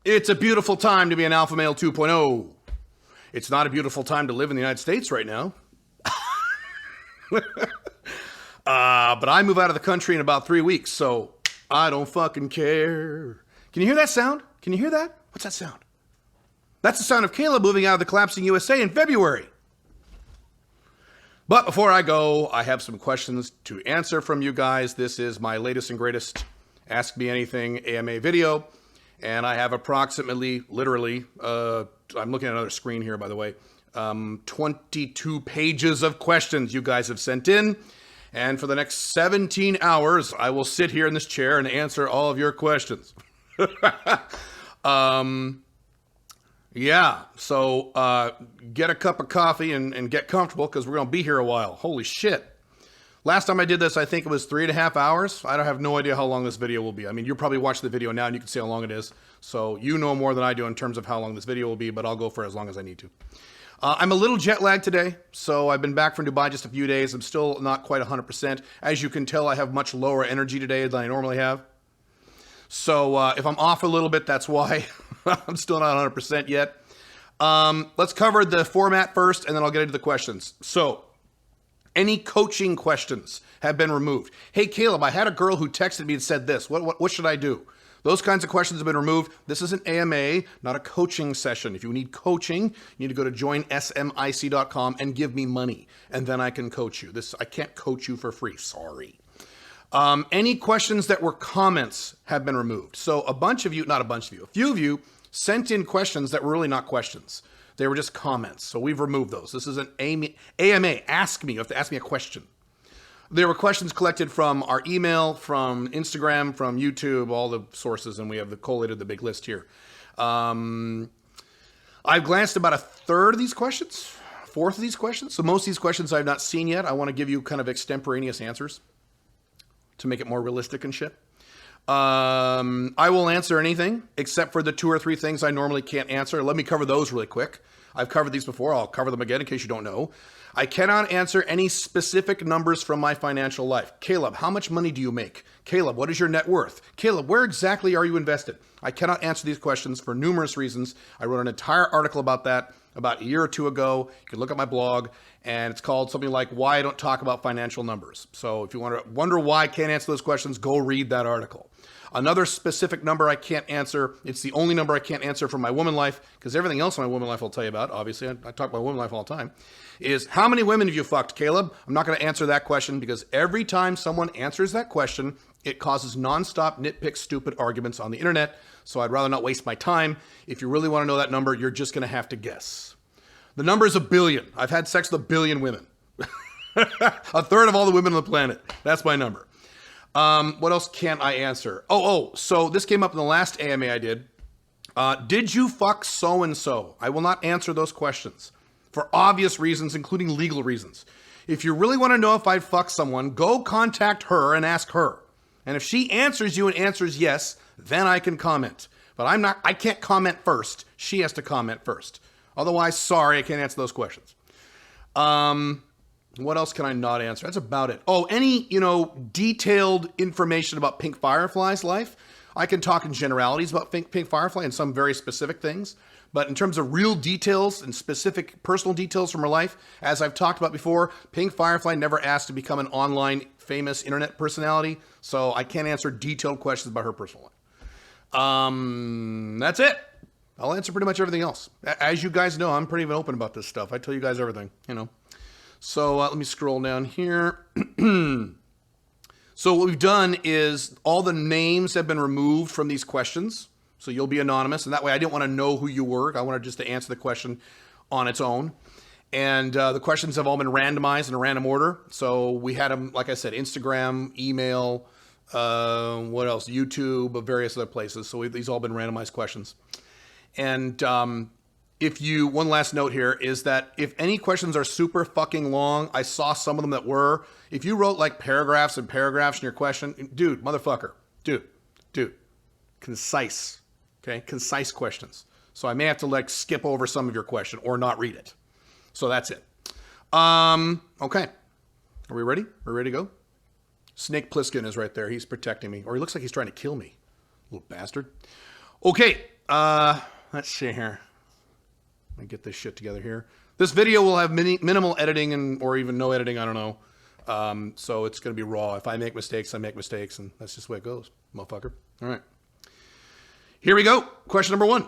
It's a beautiful time to be an Alpha Male 2.0. It's not a beautiful time to live in the United States right now. But I move out of the country in about 3 weeks, so I don't fucking care. Can you hear that sound? Can you hear that? What's that sound? That's the sound of Caleb moving out of the collapsing USA in February. But before I go, I have some questions to answer from you guys. This is my latest and greatest Ask Me Anything AMA video. And I have approximately, literally, I'm looking at another screen here, by the way, 22 pages of questions you guys have sent in. And for the next 17 hours, I will sit here in this chair and answer all of your questions. Yeah, so get a cup of coffee and get comfortable because we're going to be here a while. Holy shit. Last time I did this, I think it was 3.5 hours. I don't have no idea how long this video will be. I mean, you're probably watching the video now and you can see how long it is. So you know more than I do in terms of how long this video will be, but I'll go for as long as I need to. I'm a little jet lagged today, so I've been back from Dubai just a few days. I'm still not quite 100%. As you can tell, I have much lower energy today than I normally have. So if I'm off a little bit, that's why. I'm still not 100% yet. Let's cover the format first, and then I'll get into the questions. So, any coaching questions have been removed. Hey, Caleb, I had a girl who texted me and said this. What should I do? Those kinds of questions have been removed. This is an AMA, not a coaching session. If you need coaching, you need to go to joinsmic.com and give me money, and then I can coach you. I can't coach you for free. Sorry. Any questions that were comments have been removed. So a few of you sent in questions that were really not questions. They were just comments. So we've removed those. This is an AMA, ask me. You have to ask me a question. There were questions collected from our email, from Instagram, from YouTube, all the sources, and we have collated the big list here. I've glanced about a third of these questions, fourth of these questions. So most of these questions I've not seen yet. I want to give you kind of extemporaneous answers to make it more realistic and shit. I will answer anything except for the 2 or 3 things I normally can't answer. Let me cover those really quick. I've covered these before. I'll cover them again in case you don't know. I cannot answer any specific numbers from my financial life. Caleb, how much money do you make? Caleb, what is your net worth? Caleb, where exactly are you invested? I cannot answer these questions for numerous reasons. I wrote an entire article about that about a year or 2 ago. You can look at my blog, and it's called something like Why I Don't Talk About Financial Numbers. So if you wonder why I can't answer those questions, go read that article. Another specific number I can't answer, it's the only number I can't answer from my woman life, because everything else in my woman life I'll tell you about, obviously, I talk about woman life all the time, is how many women have you fucked, Caleb? I'm not going to answer that question, because every time someone answers that question, it causes nonstop nitpick stupid arguments on the internet, so I'd rather not waste my time. If you really want to know that number, you're just going to have to guess. The number is 1 billion. I've had sex with 1 billion women. A third of all the women on the planet. That's my number. What else can't I answer? So this came up in the last AMA I did. Did you fuck so-and-so? I will not answer those questions for obvious reasons, including legal reasons. If you really want to know if I'd fuck someone, go contact her and ask her. And if she answers you and answers yes, then I can comment. But I can't comment first. She has to comment first. Otherwise, sorry, I can't answer those questions. What else can I not answer? That's about it. Oh, any, detailed information about Pink Firefly's life. I can talk in generalities about Pink Firefly and some very specific things. But in terms of real details and specific personal details from her life, as I've talked about before, Pink Firefly never asked to become an online famous internet personality. So I can't answer detailed questions about her personal life. That's it. I'll answer pretty much everything else. As you guys know, I'm pretty open about this stuff. I tell you guys everything, So let me scroll down here. So what we've done is all the names have been removed from these questions. So you'll be anonymous. And that way I didn't want to know who you were. I wanted just to answer the question on its own. And the questions have all been randomized in a random order. So we had them, like I said, Instagram, email, what else? YouTube, various other places. So these all been randomized questions. And one last note here is that if any questions are super fucking long, I saw some of them that were, if you wrote like paragraphs and paragraphs in your question, dude, concise, okay? Concise questions. So I may have to skip over some of your question or not read it. So that's it. Okay. Are we ready? Are we ready to go? Snake Plissken is right there. He's protecting me, or he looks like he's trying to kill me. Little bastard. Okay. Let's see here. Let me get this shit together here. This video will have minimal editing or even no editing. I don't know. So it's going to be raw. If I make mistakes, I make mistakes, and that's just the way it goes, motherfucker. All right. Here we go. Question number 1.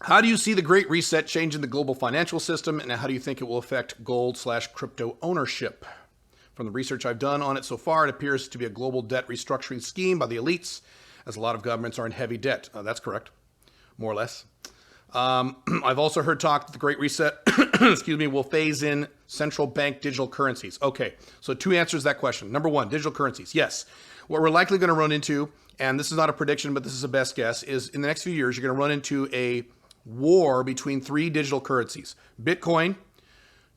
How do you see the Great Reset changing the global financial system, and how do you think it will affect gold/crypto ownership? From the research I've done on it so far, it appears to be a global debt restructuring scheme by the elites, as a lot of governments are in heavy debt. That's correct, more or less. I've also heard talk that the Great Reset, excuse me, will phase in central bank digital currencies. Okay, so 2 answers to that question. Number 1, digital currencies. Yes, what we're likely going to run into, and this is not a prediction, but this is a best guess, is in the next few years, you're going to run into a war between 3 digital currencies: Bitcoin,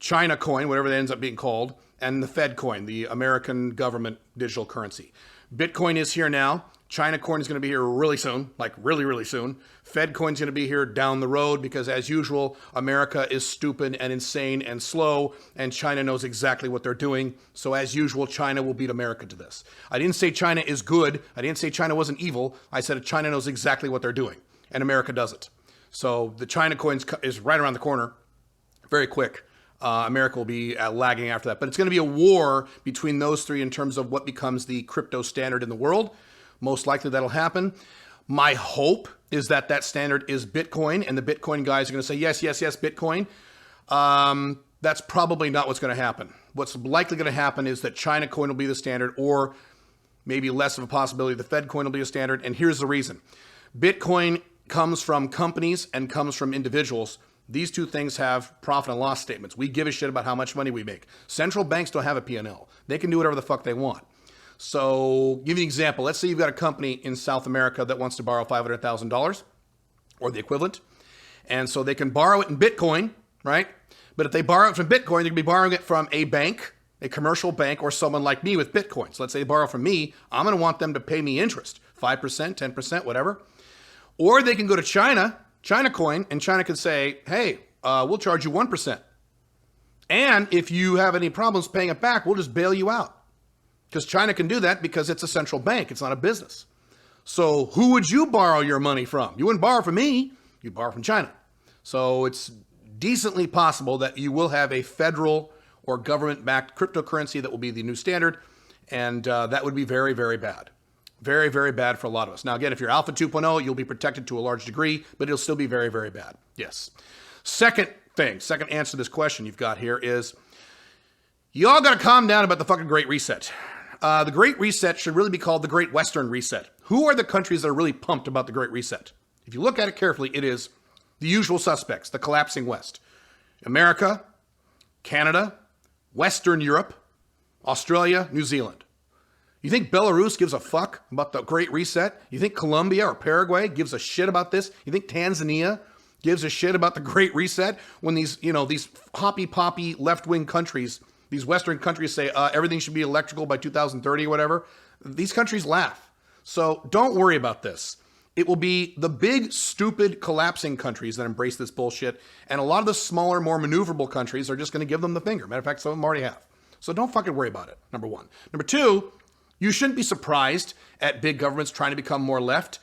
China coin, whatever that ends up being called, and the Fed coin, the American government digital currency. Bitcoin is here now. China coin is going to be here really soon, like really, really soon. Fed coin is going to be here down the road because, as usual, America is stupid and insane and slow, and China knows exactly what they're doing. So, as usual, China will beat America to this. I didn't say China is good. I didn't say China wasn't evil. I said China knows exactly what they're doing, and America doesn't. So the China coin is right around the corner, very quick. America will be lagging after that. But it's going to be a war between those 3 in terms of what becomes the crypto standard in the world. Most likely that'll happen. My hope is that that standard is Bitcoin, and the Bitcoin guys are going to say, yes, yes, yes, Bitcoin. That's probably not what's going to happen. What's likely going to happen is that China coin will be the standard, or maybe less of a possibility, the Fed coin will be a standard. And here's the reason. Bitcoin comes from companies and comes from individuals. These 2 things have profit and loss statements. We give a shit about how much money we make. Central banks don't have a P&L. They can do whatever the fuck they want. So, give you an example. Let's say you've got a company in South America that wants to borrow $500,000 or the equivalent. And so they can borrow it in Bitcoin, right? But if they borrow it from Bitcoin, they're going to be borrowing it from a bank, a commercial bank, or someone like me with Bitcoin. So let's say they borrow from me. I'm going to want them to pay me interest, 5%, 10%, whatever. Or they can go to China coin, and China can say, hey, we'll charge you 1%. And if you have any problems paying it back, we'll just bail you out. Because China can do that because it's a central bank. It's not a business. So who would you borrow your money from? You wouldn't borrow from me. You'd borrow from China. So it's decently possible that you will have a federal or government-backed cryptocurrency that will be the new standard. And that would be very, very bad. Very, very bad for a lot of us. Now, again, if you're Alpha 2.0, you'll be protected to a large degree, but it'll still be very, very bad. Yes. Second answer to this question you've got here is, y'all got to calm down about the fucking Great Reset. The Great Reset should really be called the Great Western Reset. Who are the countries that are really pumped about the Great Reset? If you look at it carefully, it is the usual suspects, the collapsing West. America, Canada, Western Europe, Australia, New Zealand. You think Belarus gives a fuck about the Great Reset? You think Colombia or Paraguay gives a shit about this? You think Tanzania gives a shit about the Great Reset? When these hoppy-poppy left-wing countries, these Western countries say everything should be electrical by 2030 or whatever, these countries laugh. So don't worry about this. It will be the big, stupid, collapsing countries that embrace this bullshit, and a lot of the smaller, more maneuverable countries are just going to give them the finger. Matter of fact, some of them already have. So don't fucking worry about it, number 1. Number 2, you shouldn't be surprised at big governments trying to become more left.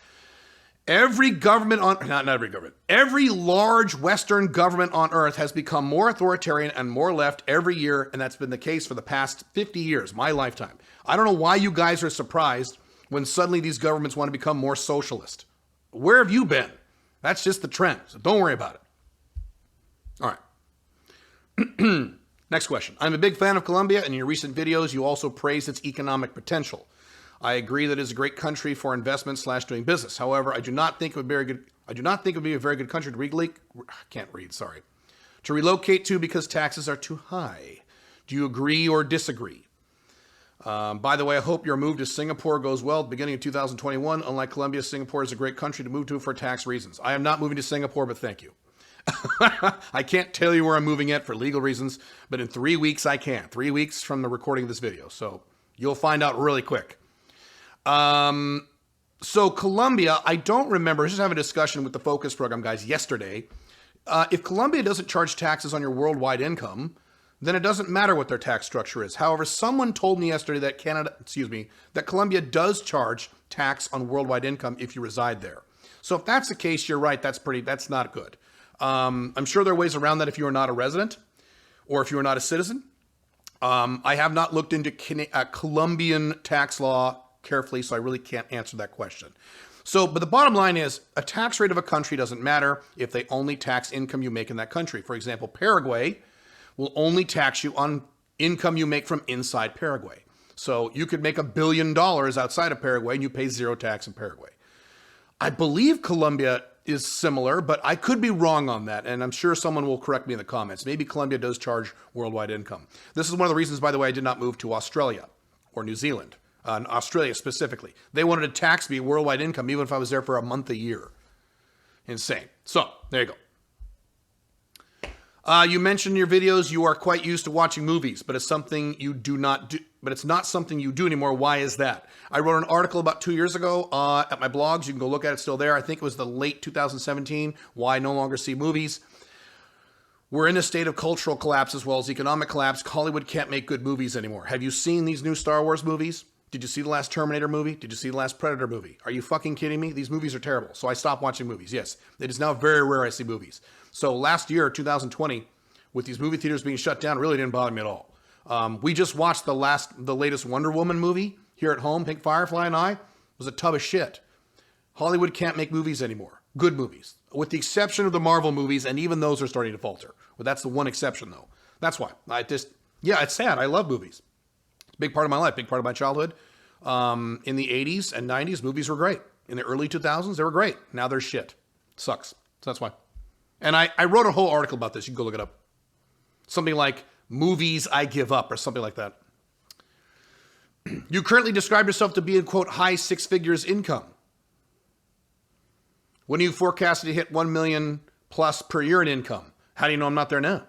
Every government not every government, every large Western government on earth has become more authoritarian and more left every year, and that's been the case for the past 50 years, my lifetime. I don't know why you guys are surprised when suddenly these governments want to become more socialist. Where have you been? That's just the trend, so don't worry about it. All right. Next question. I'm a big fan of Colombia, and in your recent videos, you also praised its economic potential. I agree that it is a great country for investment / doing business. However, I do not think it would be a very good country to relocate to because taxes are too high. Do you agree or disagree? By the way, I hope your move to Singapore goes well at the beginning of 2021. Unlike Colombia, Singapore is a great country to move to for tax reasons. I am not moving to Singapore, but thank you. I can't tell you where I'm moving yet for legal reasons, but in 3 weeks I can. 3 weeks from the recording of this video. So you'll find out really quick. So Colombia, I don't remember. I was just having a discussion with the Focus program guys yesterday. If Colombia doesn't charge taxes on your worldwide income, then it doesn't matter what their tax structure is. However, someone told me yesterday that Colombia does charge tax on worldwide income if you reside there. So if that's the case, you're right. That's not good. I'm sure there are ways around that if you are not a resident or if you are not a citizen. I have not looked into Colombian tax law carefully, so I really can't answer that question. So, but the bottom line is a tax rate of a country doesn't matter if they only tax income you make in that country. For example, Paraguay will only tax you on income you make from inside Paraguay. So you could make $1 billion outside of Paraguay and you pay zero tax in Paraguay. I believe Colombia is similar, but I could be wrong on that. And I'm sure someone will correct me in the comments. Maybe Colombia does charge worldwide income. This is one of the reasons, by the way, I did not move to Australia or New Zealand. Australia specifically. They wanted to tax me worldwide income even if I was there for a month a year. Insane. So, there you go. You mentioned in your videos you are quite used to watching movies, but it's something you do not do. But it's not something you do anymore. Why is that? I wrote an article about 2 years ago at my blogs. You can go look at it. It's still there. I think it was the late 2017. Why I no longer see movies. We're in a state of cultural collapse as well as economic collapse. Hollywood can't make good movies anymore. Have you seen these new Star Wars movies? Did you see the last Terminator movie? Did you see the last Predator movie? Are you fucking kidding me? These movies are terrible. So I stopped watching movies. Yes, it is now very rare I see movies. So last year, 2020, with these movie theaters being shut down, it really didn't bother me at all. We just watched the latest Wonder Woman movie here at home. Pink Firefly and I. It was a tub of shit. Hollywood can't make movies anymore. Good movies. With the exception of the Marvel movies, and even those are starting to falter. But that's the one exception, though. That's why. It's sad. I love movies. It's a big part of my life, big part of my childhood. In the 80s and 90s, movies were great. In the early 2000s, they were great. Now they're shit. Sucks. So that's why. And I wrote a whole article about this. You can go look it up. Something like Movies I Give Up or something like that. You currently describe yourself to be in, quote, high six figures income. When are you forecasted to hit 1 million plus per year in income? How do you know I'm not there now?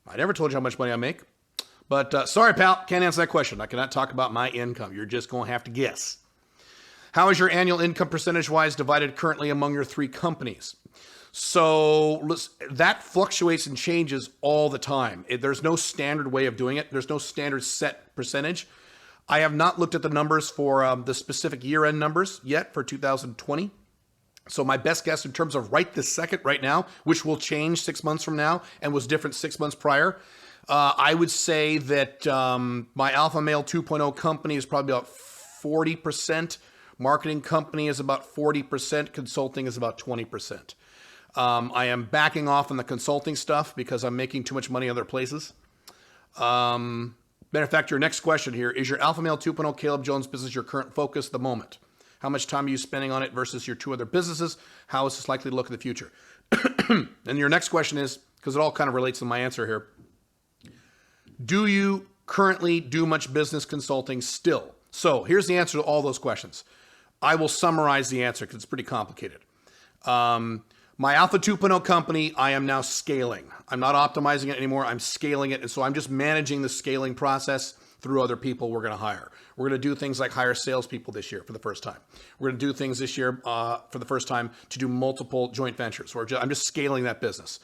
I never told you how much money I make. But sorry, pal, can't answer that question. I cannot talk about my income. You're just going to have to guess. How is your annual income percentage-wise divided currently among your 3 companies? So that fluctuates and changes all the time. There's no standard way of doing it. There's no standard set percentage. I have not looked at the numbers for the specific year-end numbers yet for 2020. So my best guess in terms of right this second, right now, which will change 6 months from now and was different 6 months prior, I would say that my Alpha Male 2.0 company is probably about 40%. Marketing company is about 40%. Consulting is about 20%. I am backing off on the consulting stuff because I'm making too much money other places. Matter of fact, your next question here, is your Alpha Male 2.0 Caleb Jones business your current focus at the moment? How much time are you spending on it versus your 2 other businesses? How is this likely to look in the future? And your next question is, because it all kind of relates to my answer here, do you currently do much business consulting still? So here's the answer to all those questions. I will summarize the answer because it's pretty complicated. My Alpha 2.0 company, I am now scaling. I'm not optimizing it anymore. I'm scaling it. And so I'm just managing the scaling process through other people we're going to hire. We're going to do things like hire salespeople this year for the first time. We're going to do things this year for the first time to do multiple joint ventures. I'm just scaling that business.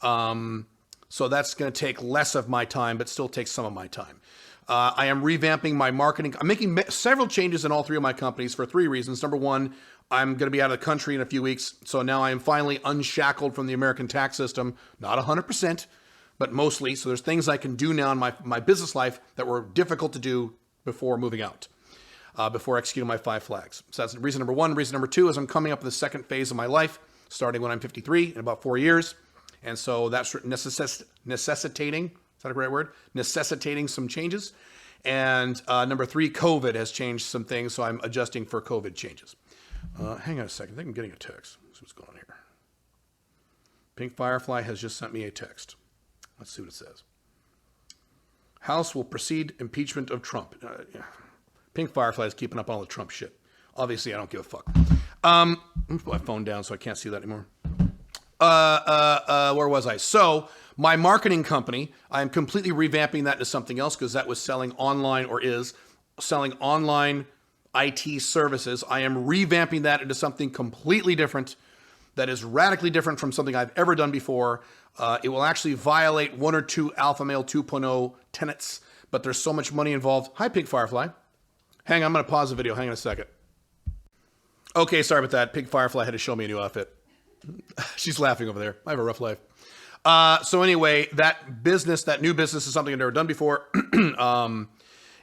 So that's going to take less of my time, but still takes some of my time. I am revamping my marketing. I'm making several changes in all 3 of my companies for 3 reasons. Number one, I'm going to be out of the country in a few weeks. So now I am finally unshackled from the American tax system. Not 100%, but mostly. So there's things I can do now in my business life that were difficult to do before moving out, before executing my 5 flags. So that's reason number 1. Reason number 2 is I'm coming up with the second phase of my life, starting when I'm 53 in about 4 years. And so that's necessitating, is that a great word? Necessitating some changes. And number 3, COVID has changed some things, so I'm adjusting for COVID changes. Hang on a second. I think I'm getting a text. Let's see what's going on here. Pink Firefly has just sent me a text. Let's see what it says. House will proceed impeachment of Trump. Yeah. Pink Firefly is keeping up on all the Trump shit. Obviously, I don't give a fuck. Let me put my phone down so I can't see that anymore. Where was I? So my marketing company, I'm completely revamping that into something else because that was selling online or is selling online IT services. I am revamping that into something completely different that is radically different from something I've ever done before. It will actually violate 1 or 2 Alpha Male 2.0 tenets, but there's so much money involved. Hi, Pink Firefly. Hang on, I'm going to pause the video. Hang on a second. Okay, sorry about that. Pig Firefly had to show me a new outfit. She's laughing over there. I have a rough life. So anyway, that new business is something I've never done before.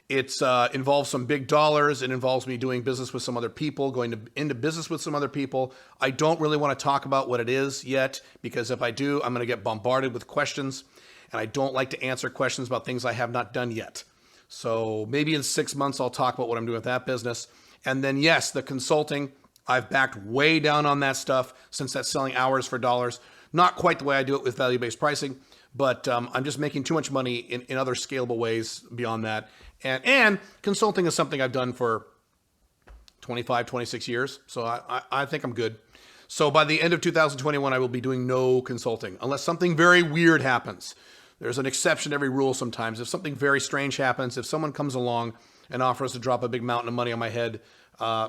It involves some big dollars. It involves me doing business with some other people, into business with some other people. I don't really want to talk about what it is yet, because if I do, I'm going to get bombarded with questions, and I don't like to answer questions about things I have not done yet. So maybe in 6 months, I'll talk about what I'm doing with that business. And then yes, the consulting, I've backed way down on that stuff since that's selling hours for dollars. Not quite the way I do it with value-based pricing, but I'm just making too much money in other scalable ways beyond that. And consulting is something I've done for 25, 26 years. So I think I'm good. So by the end of 2021, I will be doing no consulting unless something very weird happens. There's an exception to every rule sometimes. If something very strange happens, if someone comes along and offers to drop a big mountain of money on my head,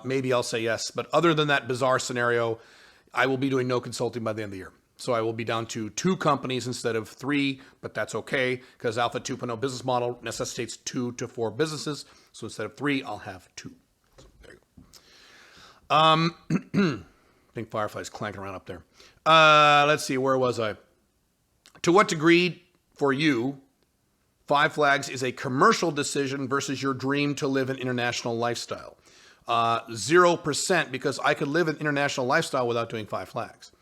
maybe I'll say yes. But other than that bizarre scenario, I will be doing no consulting by the end of the year. So I will be down to 2 companies instead of 3, but that's okay because Alpha 2.0 business model necessitates 2 to 4 businesses. So instead of 3, I'll have 2. So there you go. I think Firefly's clanking around up there. Let's see, where was I? To what degree, for you, Five Flags is a commercial decision versus your dream to live an international lifestyle? 0%, because I could live an international lifestyle without doing Five Flags.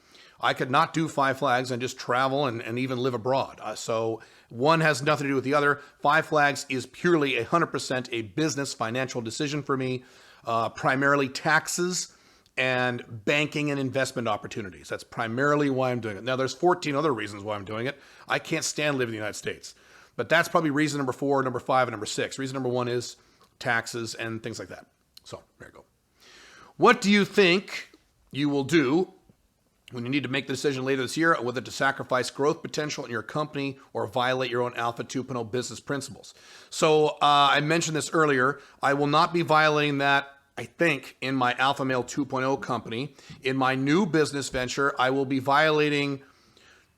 I could not do Five Flags and just travel and even live abroad. So one has nothing to do with the other. Five Flags is purely 100% a business financial decision for me, primarily taxes and banking and investment opportunities. That's primarily why I'm doing it. Now, there's 14 other reasons why I'm doing it. I can't stand living in the United States. But that's probably reason number 4, number 5, and number 6. Reason number 1 is taxes and things like that. So there you go. What do you think you will do when you need to make the decision later this year on whether to sacrifice growth potential in your company or violate your own Alpha 2.0 business principles? So I mentioned this earlier. I will not be violating that, I think, in my Alpha Male 2.0 company. In my new business venture, I will be violating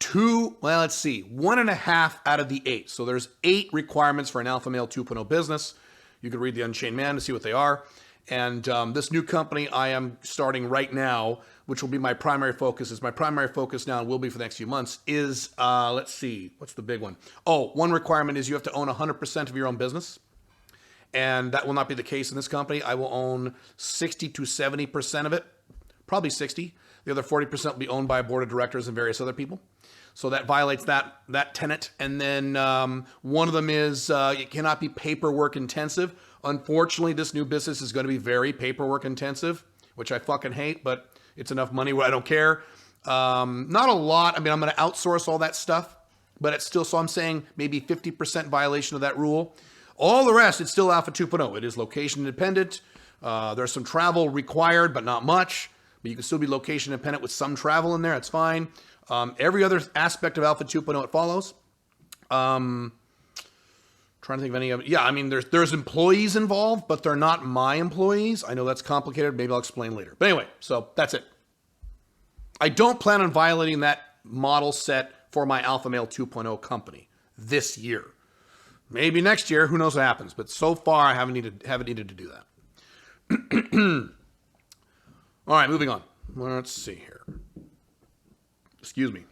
1.5 out of the 8. So there's 8 requirements for an Alpha Male 2.0 business. You can read The Unchained Man to see what they are. And this new company I am starting right now, which will be my primary focus, now and will be for the next few months, is, let's see, what's the big one? Oh, one requirement is you have to own 100% of your own business. And that will not be the case in this company. I will own 60 to 70% of it, probably 60. The other 40% will be owned by a board of directors and various other people. So that violates that tenet. And then one of them is it cannot be paperwork intensive. Unfortunately, this new business is going to be very paperwork intensive, which I fucking hate, but it's enough money where I don't care. Not a lot. I mean, I'm going to outsource all that stuff, but it's still, so I'm saying maybe 50% violation of that rule. All the rest, it's still Alpha 2.0. It is location independent. There's some travel required, but not much. But you can still be location independent with some travel in there. It's fine. Every other aspect of Alpha 2.0, it follows. Trying to think of any of it. Yeah, I mean, there's employees involved, but they're not my employees. I know that's complicated. Maybe I'll explain later. But anyway, so that's it. I don't plan on violating that model set for my Alpha Male 2.0 company this year. Maybe next year. Who knows what happens? But so far, I haven't needed to do that. All right, moving on. Let's see here. Excuse me.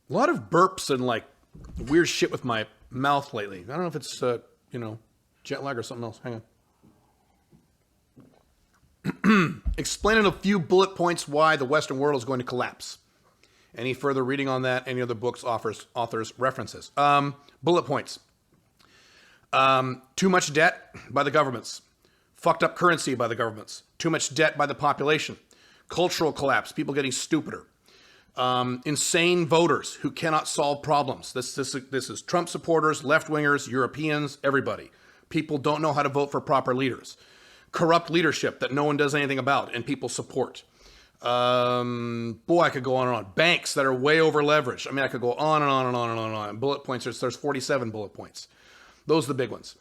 A lot of burps and like weird shit with my mouth lately. I don't know if it's, jet lag or something else. Hang on. Explain in a few bullet points why the Western world is going to collapse. Any further reading on that? Any other books, authors, references? Bullet points. Too much debt by the governments. Fucked up currency by the governments. Too much debt by the population. Cultural collapse. People getting stupider. Insane voters who cannot solve problems. This is Trump supporters, left-wingers, Europeans, everybody. People don't know how to vote for proper leaders. Corrupt leadership that no one does anything about and people support. Boy, I could go on and on. Banks that are way over leveraged. I mean, I could go on and on and on and on and on. Bullet points, there's 47 bullet points. Those are the big ones.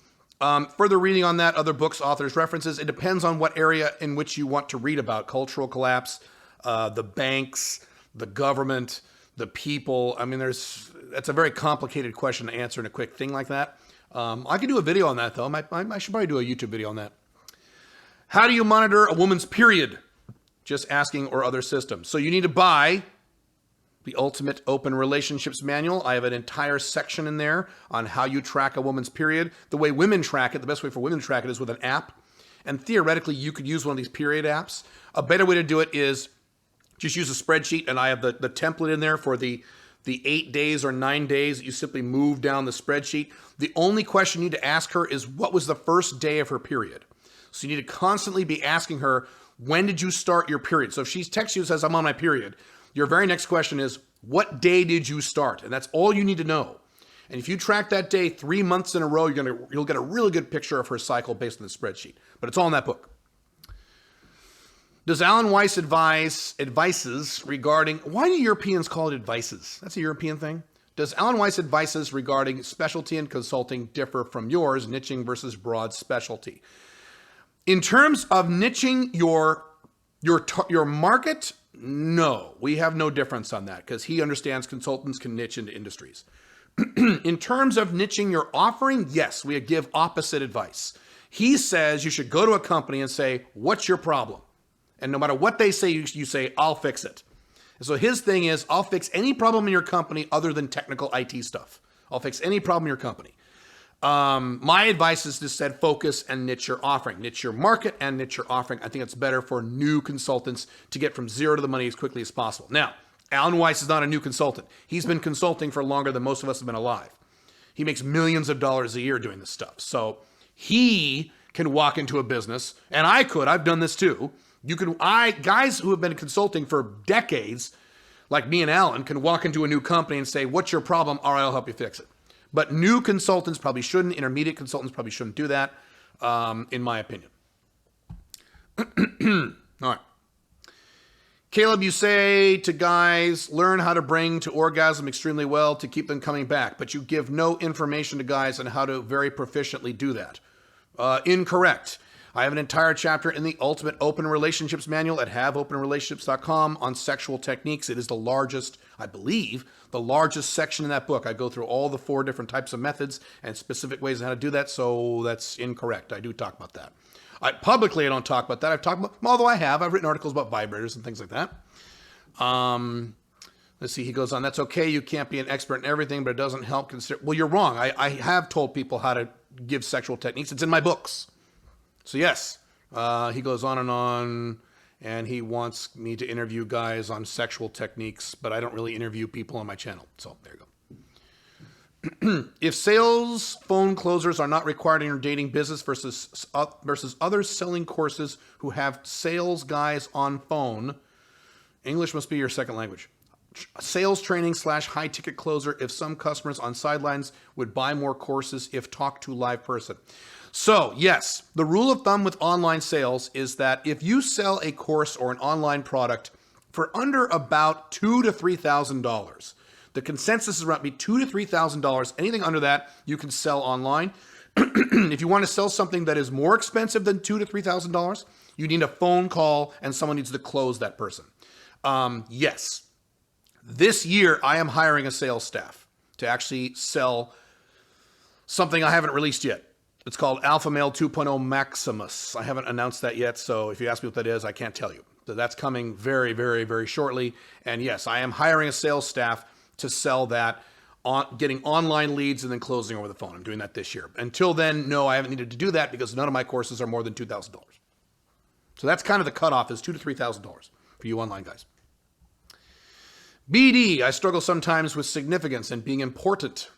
Further reading on that, other books, authors, references, it depends on what area in which you want to read about. Cultural collapse, the banks, the government, the people. I mean, that's a very complicated question to answer in a quick thing like that. I could do a video on that, though. I should probably do a YouTube video on that. How do you monitor a woman's period? just asking, or other systems. So you need to buy the Ultimate Open Relationships Manual. I have an entire section in there on how you track a woman's period. The way women track it, the best way for women to track it is with an app. And theoretically, you could use one of these period apps. A better way to do it is just use a spreadsheet, and I have the template in there for the 8 days or 9 days. You simply move down the spreadsheet. The only question you need to ask her is, what was the first day of her period? So you need to constantly be asking her, when did you start your period? So if she texts you and says, I'm on my period, your very next question is, what day did you start? And that's all you need to know. And if you track that day 3 months in a row, you'll get a really good picture of her cycle based on the spreadsheet. But it's all in that book. Does Alan Weiss advices regarding, why do Europeans call it advices? That's a European thing. Does Alan Weiss advices regarding specialty and consulting differ from yours, niching versus broad specialty? In terms of niching your market, no, we have no difference on that, because he understands consultants can niche into industries. In terms of niching your offering, yes, we give opposite advice. He says you should go to a company and say, what's your problem? And no matter what they say, you say, I'll fix it. And so his thing is, I'll fix any problem in your company other than technical IT stuff. I'll fix any problem in your company. My advice is to set focus and niche your offering, niche your market and niche your offering. I think it's better for new consultants to get from zero to the money as quickly as possible. Now, Alan Weiss is not a new consultant. He's been consulting for longer than most of us have been alive. He makes millions of dollars a year doing this stuff. So he can walk into a business, and I've done this too. Guys who have been consulting for decades, like me and Alan, can walk into a new company and say, what's your problem? All right, I'll help you fix it. But new consultants probably shouldn't. Intermediate consultants probably shouldn't do that, in my opinion. All right. Caleb, you say to guys, learn how to bring to orgasm extremely well to keep them coming back, but you give no information to guys on how to very proficiently do that. Incorrect. I have an entire chapter in the Ultimate Open Relationships Manual at haveopenrelationships.com on sexual techniques. It is the largest, I believe, the largest section in that book. I go through all the 4 different types of methods and specific ways on how to do that, so that's incorrect. I do talk about that. Publicly, I don't talk about that. Although I've written articles about vibrators and things like that. Let's see, he goes on, that's okay, you can't be an expert in everything, but it doesn't help consider. Well, you're wrong. I have told people how to give sexual techniques. It's in my books. So yes, he goes on, and he wants me to interview guys on sexual techniques, but I don't really interview people on my channel. So there you go. If sales phone closers are not required in your dating business versus others selling courses who have sales guys on phone, English must be your second language. Sales training / high ticket closer if some customers on sidelines would buy more courses if talked to live person. So yes, the rule of thumb with online sales is that if you sell a course or an online product for under about $2,000 to $3,000, the consensus is around $2,000 to $3,000. Anything under that, you can sell online. If you want to sell something that is more expensive than $2,000 to $3,000, you need a phone call and someone needs to close that person. Yes, this year I am hiring a sales staff to actually sell something I haven't released yet. It's called Alpha Male 2.0 Maximus. I haven't announced that yet, so if you ask me what that is, I can't tell you. So that's coming very, very, very shortly. And yes, I am hiring a sales staff to sell that, getting online leads and then closing over the phone. I'm doing that this year. Until then, no, I haven't needed to do that because none of my courses are more than $2,000. So that's kind of the cutoff, is $2,000 to $3,000 for you online guys. BD, I struggle sometimes with significance and being important.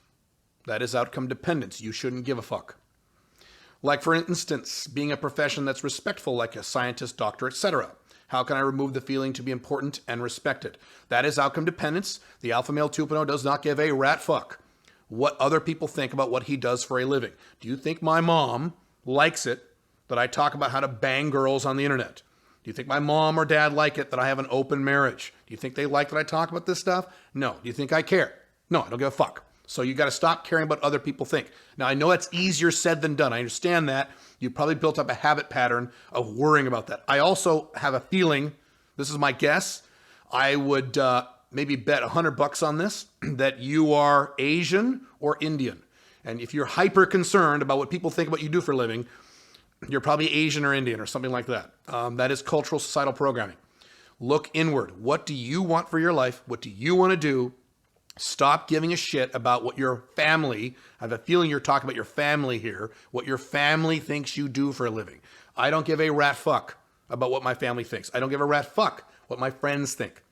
That is outcome dependence. You shouldn't give a fuck. Like, for instance, being a profession that's respectful, like a scientist, doctor, etc. How can I remove the feeling to be important and respected? That is outcome dependence. The Alpha Male 2.0 does not give a rat fuck what other people think about what he does for a living. Do you think my mom likes it that I talk about how to bang girls on the internet? Do you think my mom or dad like it that I have an open marriage? Do you think they like that I talk about this stuff? No. Do you think I care? No, I don't give a fuck. So you got to stop caring about what other people think. Now, I know it's easier said than done. I understand that. You probably built up a habit pattern of worrying about that. I also have a feeling, this is my guess, I would maybe bet $100 on this, that you are Asian or Indian. And if you're hyper concerned about what people think about you do for a living, you're probably Asian or Indian or something like that. That is cultural societal programming. Look inward. What do you want for your life? What do you want to do? Stop giving a shit about what your family, I have a feeling you're talking about your family here, what your family thinks you do for a living. I don't give a rat fuck about what my family thinks. I don't give a rat fuck what my friends think.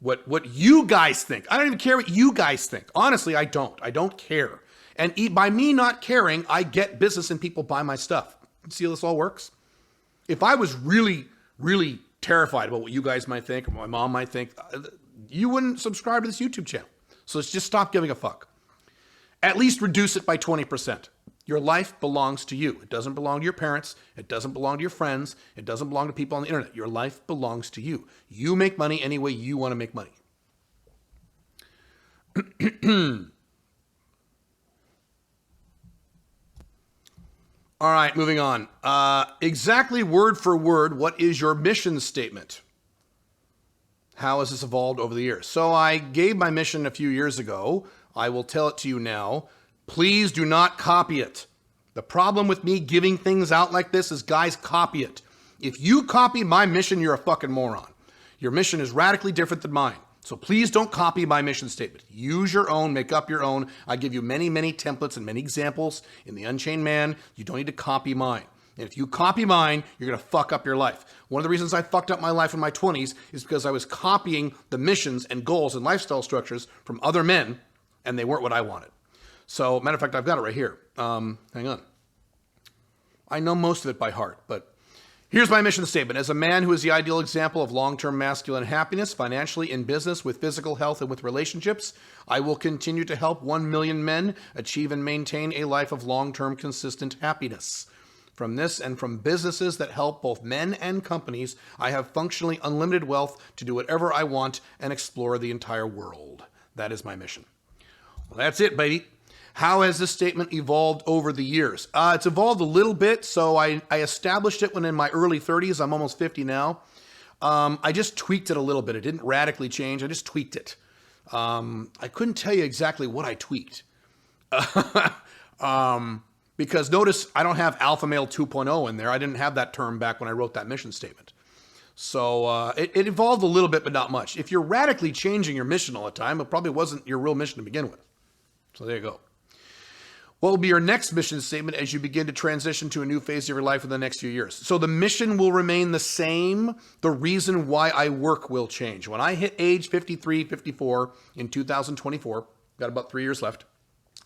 What you guys think. I don't even care what you guys think. Honestly, I don't. I don't care. And by me not caring, I get business and people buy my stuff. See how this all works? If I was really, really terrified about what you guys might think or my mom might think, you wouldn't subscribe to this YouTube channel. So let's just stop giving a fuck. At least reduce it by 20%. Your life belongs to you. It doesn't belong to your parents. It doesn't belong to your friends. It doesn't belong to people on the internet. Your life belongs to you. You make money any way you want to make money. All right, moving on. Exactly word for word, what is your mission statement? How has this evolved over the years? So I gave my mission a few years ago. I will tell it to you now. Please do not copy it. The problem with me giving things out like this is guys copy it. If you copy my mission, you're a fucking moron. Your mission is radically different than mine. So please don't copy my mission statement. Use your own, make up your own. I give you many, many templates and many examples in the Unchained Man. You don't need to copy mine. And if you copy mine, you're going to fuck up your life. One of the reasons I fucked up my life in my 20s is because I was copying the missions and goals and lifestyle structures from other men, and they weren't what I wanted. So, matter of fact, I've got it right here. Hang on. I know most of it by heart, but here's my mission statement. As a man who is the ideal example of long-term masculine happiness, financially, in business, with physical health, and with relationships, I will continue to help 1 million men achieve and maintain a life of long-term consistent happiness. From this and from businesses that help both men and companies, I have functionally unlimited wealth to do whatever I want and explore the entire world. That is my mission. Well, that's it, baby. How has this statement evolved over the years? It's evolved a little bit. So I established it when in my early 30s. I'm almost 50 now. I just tweaked it a little bit. It didn't radically change. I just tweaked it. I couldn't tell you exactly what I tweaked. Because notice I don't have Alpha Male 2.0 in there. I didn't have that term back when I wrote that mission statement. So it evolved a little bit, but not much. If you're radically changing your mission all the time, it probably wasn't your real mission to begin with. So there you go. What will be your next mission statement as you begin to transition to a new phase of your life in the next few years? So the mission will remain the same. The reason why I work will change. When I hit age 53, 54 in 2024, got about 3 years left.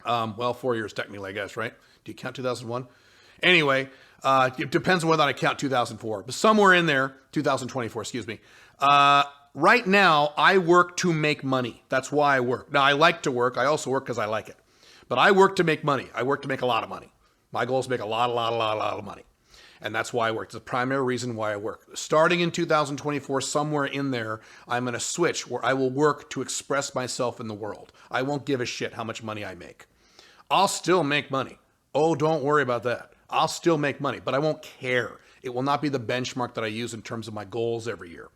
Well, 4 years technically, I guess, right? Do you count 2001? Anyway, it depends on whether I count 2004, but somewhere in there, 2024, excuse me. Right now, I work to make money. That's why I work. Now, I like to work. I also work because I like it. But I work to make money. I work to make a lot of money. My goal is to make a lot of money. And that's why I work. It's the primary reason why I work. Starting in 2024, somewhere in there, I'm going to switch where I will work to express myself in the world. I won't give a shit how much money I make. I'll still make money. Oh, don't worry about that. I'll still make money, but I won't care. It will not be the benchmark that I use in terms of my goals every year.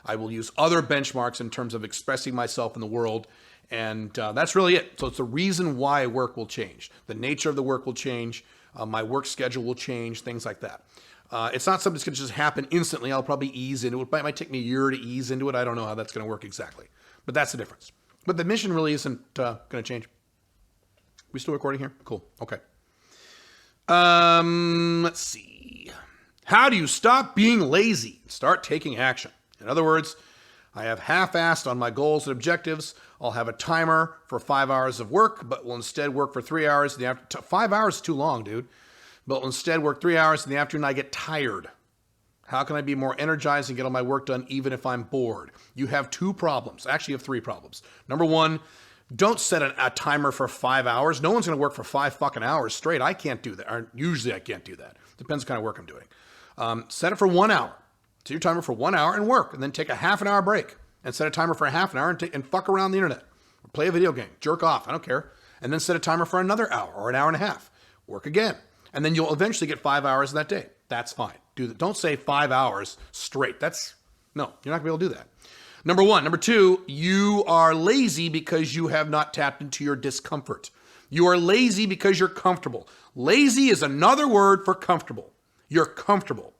I will use other benchmarks in terms of expressing myself in the world. And that's really it. So it's the reason why work will change. The nature of the work will change. My work schedule will change, things like that. It's not something that's going to just happen instantly. I'll probably ease into it. It might take me a year to ease into it. I don't know how that's going to work exactly. But that's the difference. But the mission really isn't going to change. We still recording here? Cool. Okay. Let's see. How do you stop being lazy and start taking action? In other words, I have half-assed on my goals and objectives. I'll have a timer for 5 hours of work, but will instead work for 3 hours in the afternoon. 5 hours is too long, dude. But will instead work 3 hours in the afternoon. I get tired. How can I be more energized and get all my work done even if I'm bored? You have two problems. Actually, you have three problems. Number one, don't set a timer for 5 hours. No one's going to work for 5 fucking hours straight. I can't do that. Or usually I can't do that. Depends what kind of work I'm doing. Set it for 1 hour. Set your timer for 1 hour and work. And then take a half an hour break. And set a timer for a half an hour and fuck around the internet. Or play a video game. Jerk off. I don't care. And then set a timer for another hour or an hour and a half. Work again. And then you'll eventually get 5 hours in that day. That's fine. Do that. Don't say 5 hours straight. No, you're not going to be able to do that. Number one. Number two, you are lazy because you have not tapped into your discomfort. You are lazy because you're comfortable. Lazy is another word for comfortable. You're comfortable.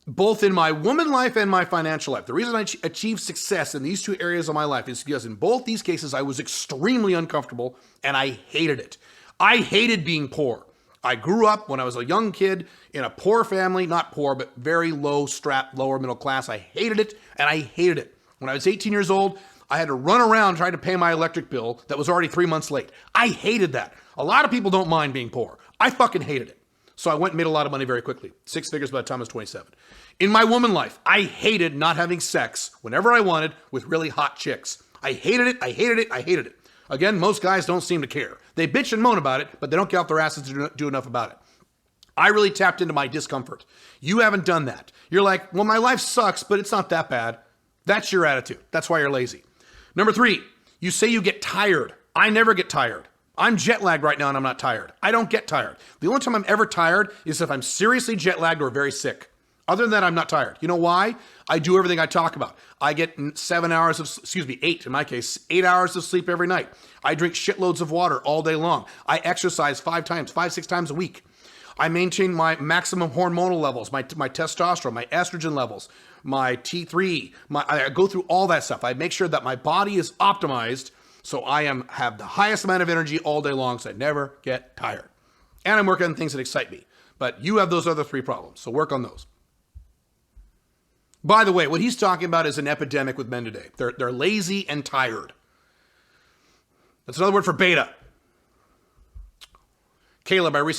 both in my woman life and my financial life. The reason I achieved success in these two areas of my life is because in both these cases, I was extremely uncomfortable and I hated it. I hated being poor. I grew up when I was a young kid in a poor family, not poor, but very low strap, lower middle class. I hated it and I hated it. When I was 18 years old, I had to run around trying to pay my electric bill that was already 3 months late. I hated that. A lot of people don't mind being poor. I fucking hated it. So I went and made a lot of money very quickly. 6 figures by the time I was 27. In my woman life, I hated not having sex whenever I wanted with really hot chicks. I hated it, I hated it, I hated it. Again, most guys don't seem to care. They bitch and moan about it, but they don't get off their asses to do enough about it. I really tapped into my discomfort. You haven't done that. You're like, well, my life sucks, but it's not that bad. That's your attitude. That's why you're lazy. Number 3, you say you get tired. I never get tired. I'm jet lagged right now and I'm not tired. I don't get tired. The only time I'm ever tired is if I'm seriously jet lagged or very sick. Other than that, I'm not tired. You know why? I do everything I talk about. I get 8 in my case, 8 hours of sleep every night. I drink shitloads of water all day long. I exercise 6 times a week. I maintain my maximum hormonal levels, my testosterone, my estrogen levels, my T3. I go through all that stuff. I make sure that my body is optimized so I have the highest amount of energy all day long so I never get tired. And I'm working on things that excite me. But you have those other 3 problems, so work on those. By the way, what he's talking about is an epidemic with men today. They're lazy and tired. That's another word for beta. Caleb, I read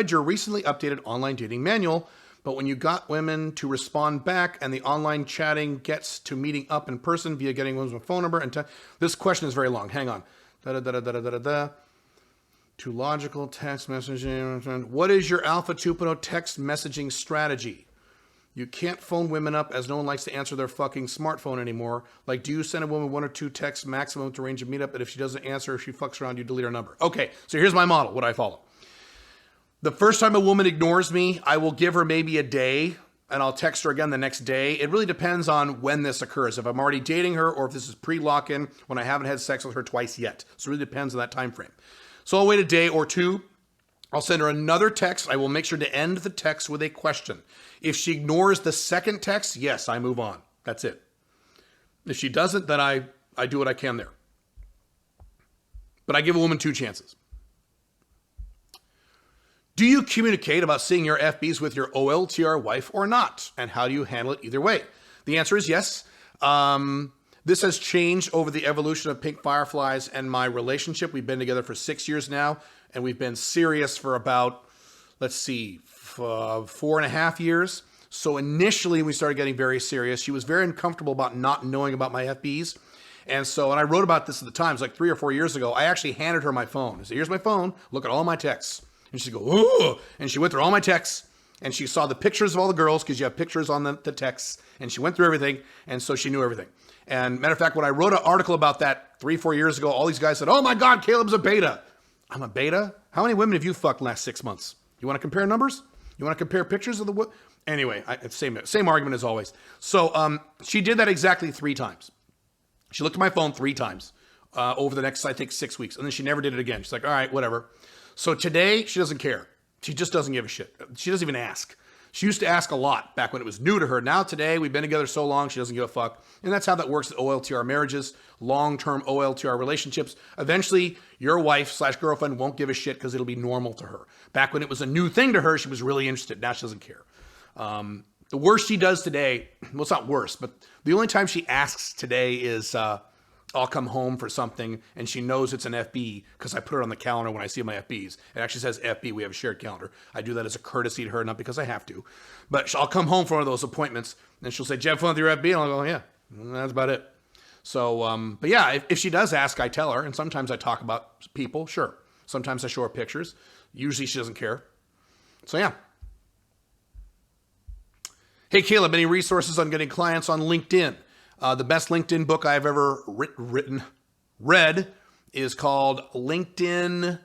your recently updated online dating manual, but when you got women to respond back and the online chatting gets to meeting up in person via getting women's phone number and this question is very long. Hang on. To logical text messaging. What is your Alpha 2.0 text messaging strategy? You can't phone women up as no one likes to answer their fucking smartphone anymore. Like, do you send a woman 1 or 2 texts maximum to arrange a meetup? And if she doesn't answer, if she fucks around, you delete her number. Okay, so here's my model, what I follow. The first time a woman ignores me, I will give her maybe a day, and I'll text her again the next day. It really depends on when this occurs. If I'm already dating her, or if this is pre-lock-in, when I haven't had sex with her twice yet. So it really depends on that time frame. So I'll wait a day or 2. I'll send her another text. I will make sure to end the text with a question. If she ignores the second text, yes, I move on. That's it. If she doesn't, then I do what I can there. But I give a woman 2 chances. Do you communicate about seeing your FBs with your OLTR wife or not? And how do you handle it either way? The answer is yes. This has changed over the evolution of Pink Fireflies and my relationship. We've been together for 6 years now, and we've been serious for about, 4.5 years. So initially we started getting very serious. She was very uncomfortable about not knowing about my FBs. And I wrote about this at the time, it was like 3 or 4 years ago. I actually handed her my phone. I said, here's my phone, look at all my texts. And she'd go, ooh, and she went through all my texts. And she saw the pictures of all the girls, because you have pictures on the texts. And she went through everything, and so she knew everything. And matter of fact, when I wrote an article about that 3-4 years ago, all these guys said, oh my God, Caleb's a beta. I'm a beta? How many women have you fucked in the last 6 months? You want to compare numbers? You want to compare pictures of the what? Anyway, same argument as always. So she did that exactly 3 times. She looked at my phone 3 times over the next, I think, 6 weeks. And then she never did it again. She's like, all right, whatever. So today, she doesn't care. She just doesn't give a shit. She doesn't even ask. She used to ask a lot back when it was new to her. Now today, we've been together so long, she doesn't give a fuck. And that's how that works at OLTR marriages, long-term OLTR relationships. Eventually, your wife/girlfriend won't give a shit because it'll be normal to her. Back when it was a new thing to her, she was really interested. Now she doesn't care. The worst she does today, well, it's not worse, but the only time she asks today is, I'll come home for something, and she knows it's an FB because I put it on the calendar when I see my FBs. It actually says FB. We have a shared calendar. I do that as a courtesy to her, not because I have to. But I'll come home for one of those appointments, and she'll say, "Do you have fun with your FB?" And I'll go, "Yeah." And that's about it. So, but yeah, if she does ask, I tell her, and sometimes I talk about people, sure. Sometimes I show her pictures. Usually she doesn't care. So yeah. Hey, Caleb, any resources on getting clients on LinkedIn? The best LinkedIn book I've ever read is called LinkedIn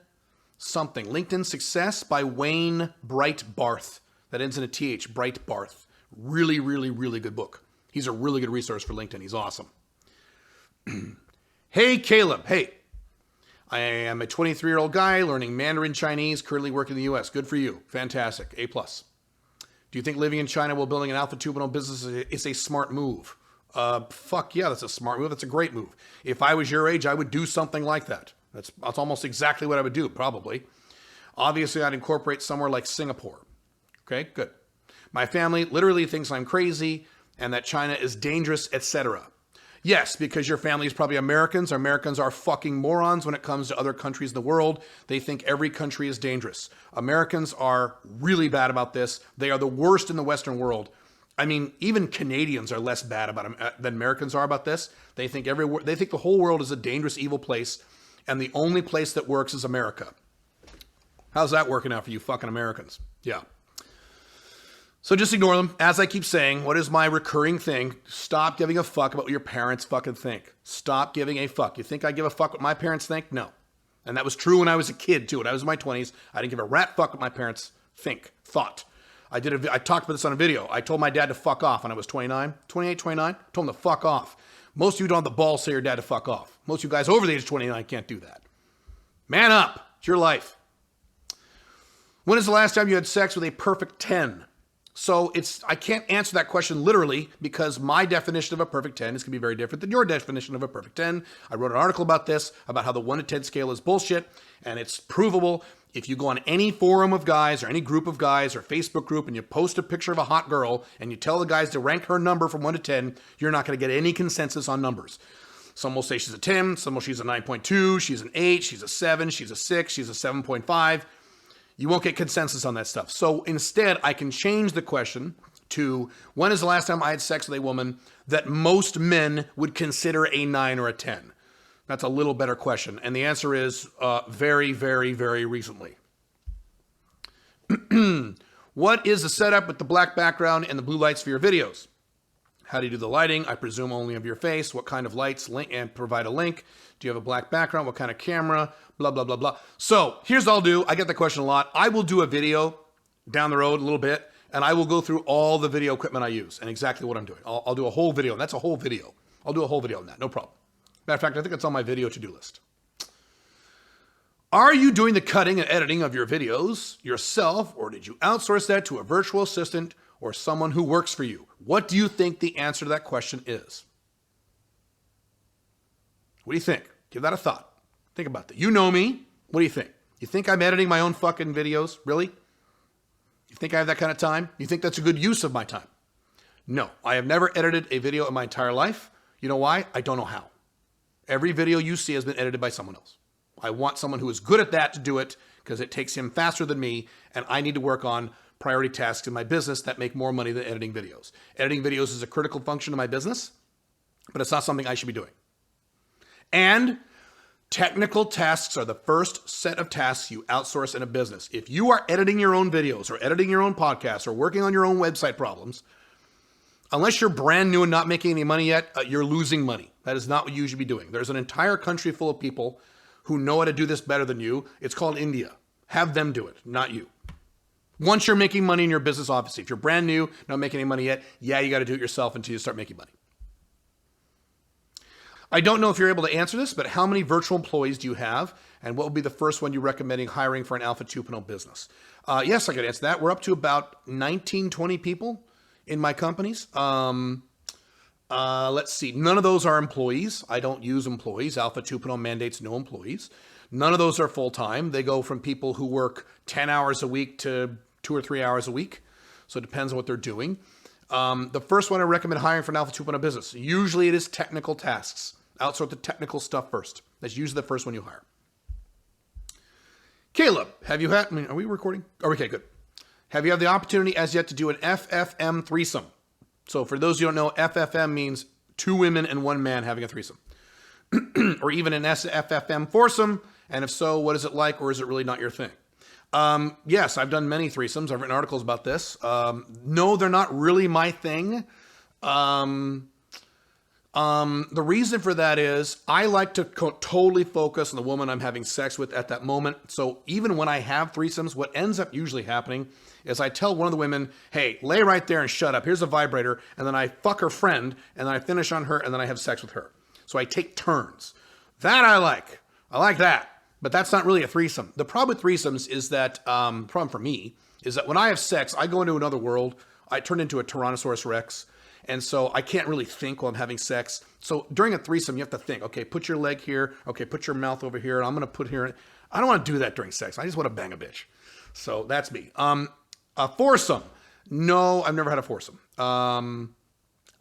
Success by Wayne Breitbarth. That ends in a TH, Breitbarth. Really, really, really good book. He's a really good resource for LinkedIn. He's awesome. Hey, Caleb. Hey, I am a 23-year-old guy learning Mandarin Chinese, currently working in the U.S. Good for you. Fantastic. A+. Do Do you think living in China while building an Alpha 2.0 business is a smart move? Fuck yeah, that's a smart move. That's a great move. If I was your age, I would do something like that. That's almost exactly what I would do, probably. Obviously, I'd incorporate somewhere like Singapore. Okay, good. My family literally thinks I'm crazy and that China is dangerous, etc. Yes, because your family is probably Americans. Americans are fucking morons when it comes to other countries in the world. They think every country is dangerous. Americans are really bad about this. They are the worst in the Western world. I mean, even Canadians are less bad about them than Americans are about this. They think the whole world is a dangerous, evil place, and the only place that works is America. How's that working out for you fucking Americans? Yeah. So just ignore them. As I keep saying, what is my recurring thing? Stop giving a fuck about what your parents fucking think. Stop giving a fuck. You think I give a fuck what my parents think? No. And that was true when I was a kid, too. When I was in my 20s, I didn't give a rat fuck what my parents thought. I talked about this on a video. I told my dad to fuck off when I was 28, 29. I told him to fuck off. Most of you don't have the balls to say your dad to fuck off. Most of you guys over the age of 29 can't do that. Man up. It's your life. When is the last time you had sex with a perfect 10? So I can't answer that question literally because my definition of a perfect 10 is going to be very different than your definition of a perfect 10. I wrote an article about this, about how the 1 to 10 scale is bullshit, and it's provable. If you go on any forum of guys or any group of guys or Facebook group and you post a picture of a hot girl and you tell the guys to rank her number from 1 to 10, you're not going to get any consensus on numbers. Some will say she's a 10, some will say she's a 9.2, she's an 8, she's a 7, she's a 6, she's a 7.5. You won't get consensus on that stuff. So instead, I can change the question to, when is the last time I had sex with a woman that most men would consider a 9 or a 10? That's a little better question. And the answer is very, very, very recently. What is the setup with the black background and the blue lights for your videos? How do you do the lighting? I presume only of your face. What kind of lights? Link and provide a link. Do you have a black background? What kind of camera? Blah, blah, blah, blah. So here's what I'll do. I get the question a lot. I will do a video down the road a little bit, and I will go through all the video equipment I use and exactly what I'm doing. I'll do a whole video, and that's a whole video. I'll do a whole video on that, no problem. Matter of fact, I think it's on my video to-do list. Are you doing the cutting and editing of your videos yourself, or did you outsource that to a virtual assistant or someone who works for you? What do you think the answer to that question is? What do you think? Give that a thought. Think about that. You know me. What do you think? You think I'm editing my own fucking videos? Really? You think I have that kind of time? You think that's a good use of my time? No, I have never edited a video in my entire life. You know why? I don't know how. Every video you see has been edited by someone else. I want someone who is good at that to do it because it takes him faster than me, and I need to work on priority tasks in my business that make more money than editing videos. Editing videos is a critical function of my business, but it's not something I should be doing. And technical tasks are the first set of tasks you outsource in a business. If you are editing your own videos or editing your own podcasts or working on your own website problems, unless you're brand new and not making any money yet, you're losing money. That is not what you should be doing. There's an entire country full of people who know how to do this better than you. It's called India. Have them do it, not you. Once you're making money in your business, obviously, if you're brand new, not making any money yet, yeah, you got to do it yourself until you start making money. I don't know if you're able to answer this, but how many virtual employees do you have? And what would be the first one you're recommending hiring for an Alpha 2.0 business? Yes, I could answer that. We're up to about 19, 20 people in my companies. Let's see. None of those are employees. I don't use employees. Alpha 2.0 mandates no employees. None of those are full-time. They go from people who work 10 hours a week to 2 or 3 hours a week. So it depends on what they're doing. The first one I recommend hiring for an Alpha 2.0 business. Usually it is technical tasks. Outsource the technical stuff first. That's usually the first one you hire. Caleb, have you had, are we recording? Oh, okay, good. Have you had the opportunity as yet to do an FFM threesome? So for those who don't know, FFM means 2 women and 1 man having a threesome. Or even an SFFM foursome. And if so, what is it like, or is it really not your thing? Yes, I've done many threesomes. I've written articles about this. No, they're not really my thing. The reason for that is I like to totally focus on the woman I'm having sex with at that moment. So even when I have threesomes, what ends up usually happening is I tell one of the women, hey, lay right there and shut up. Here's a vibrator. And then I fuck her friend, and then I finish on her, and then I have sex with her. So I take turns. That I like. I like that. But that's not really a threesome. The problem with threesomes is that, problem for me, is that when I have sex, I go into another world. I turn into a Tyrannosaurus Rex. And so I can't really think while I'm having sex. So during a threesome, you have to think, okay, put your leg here. Okay, put your mouth over here. And I'm going to put here. I don't want to do that during sex. I just want to bang a bitch. So that's me. A foursome. No, I've never had a foursome.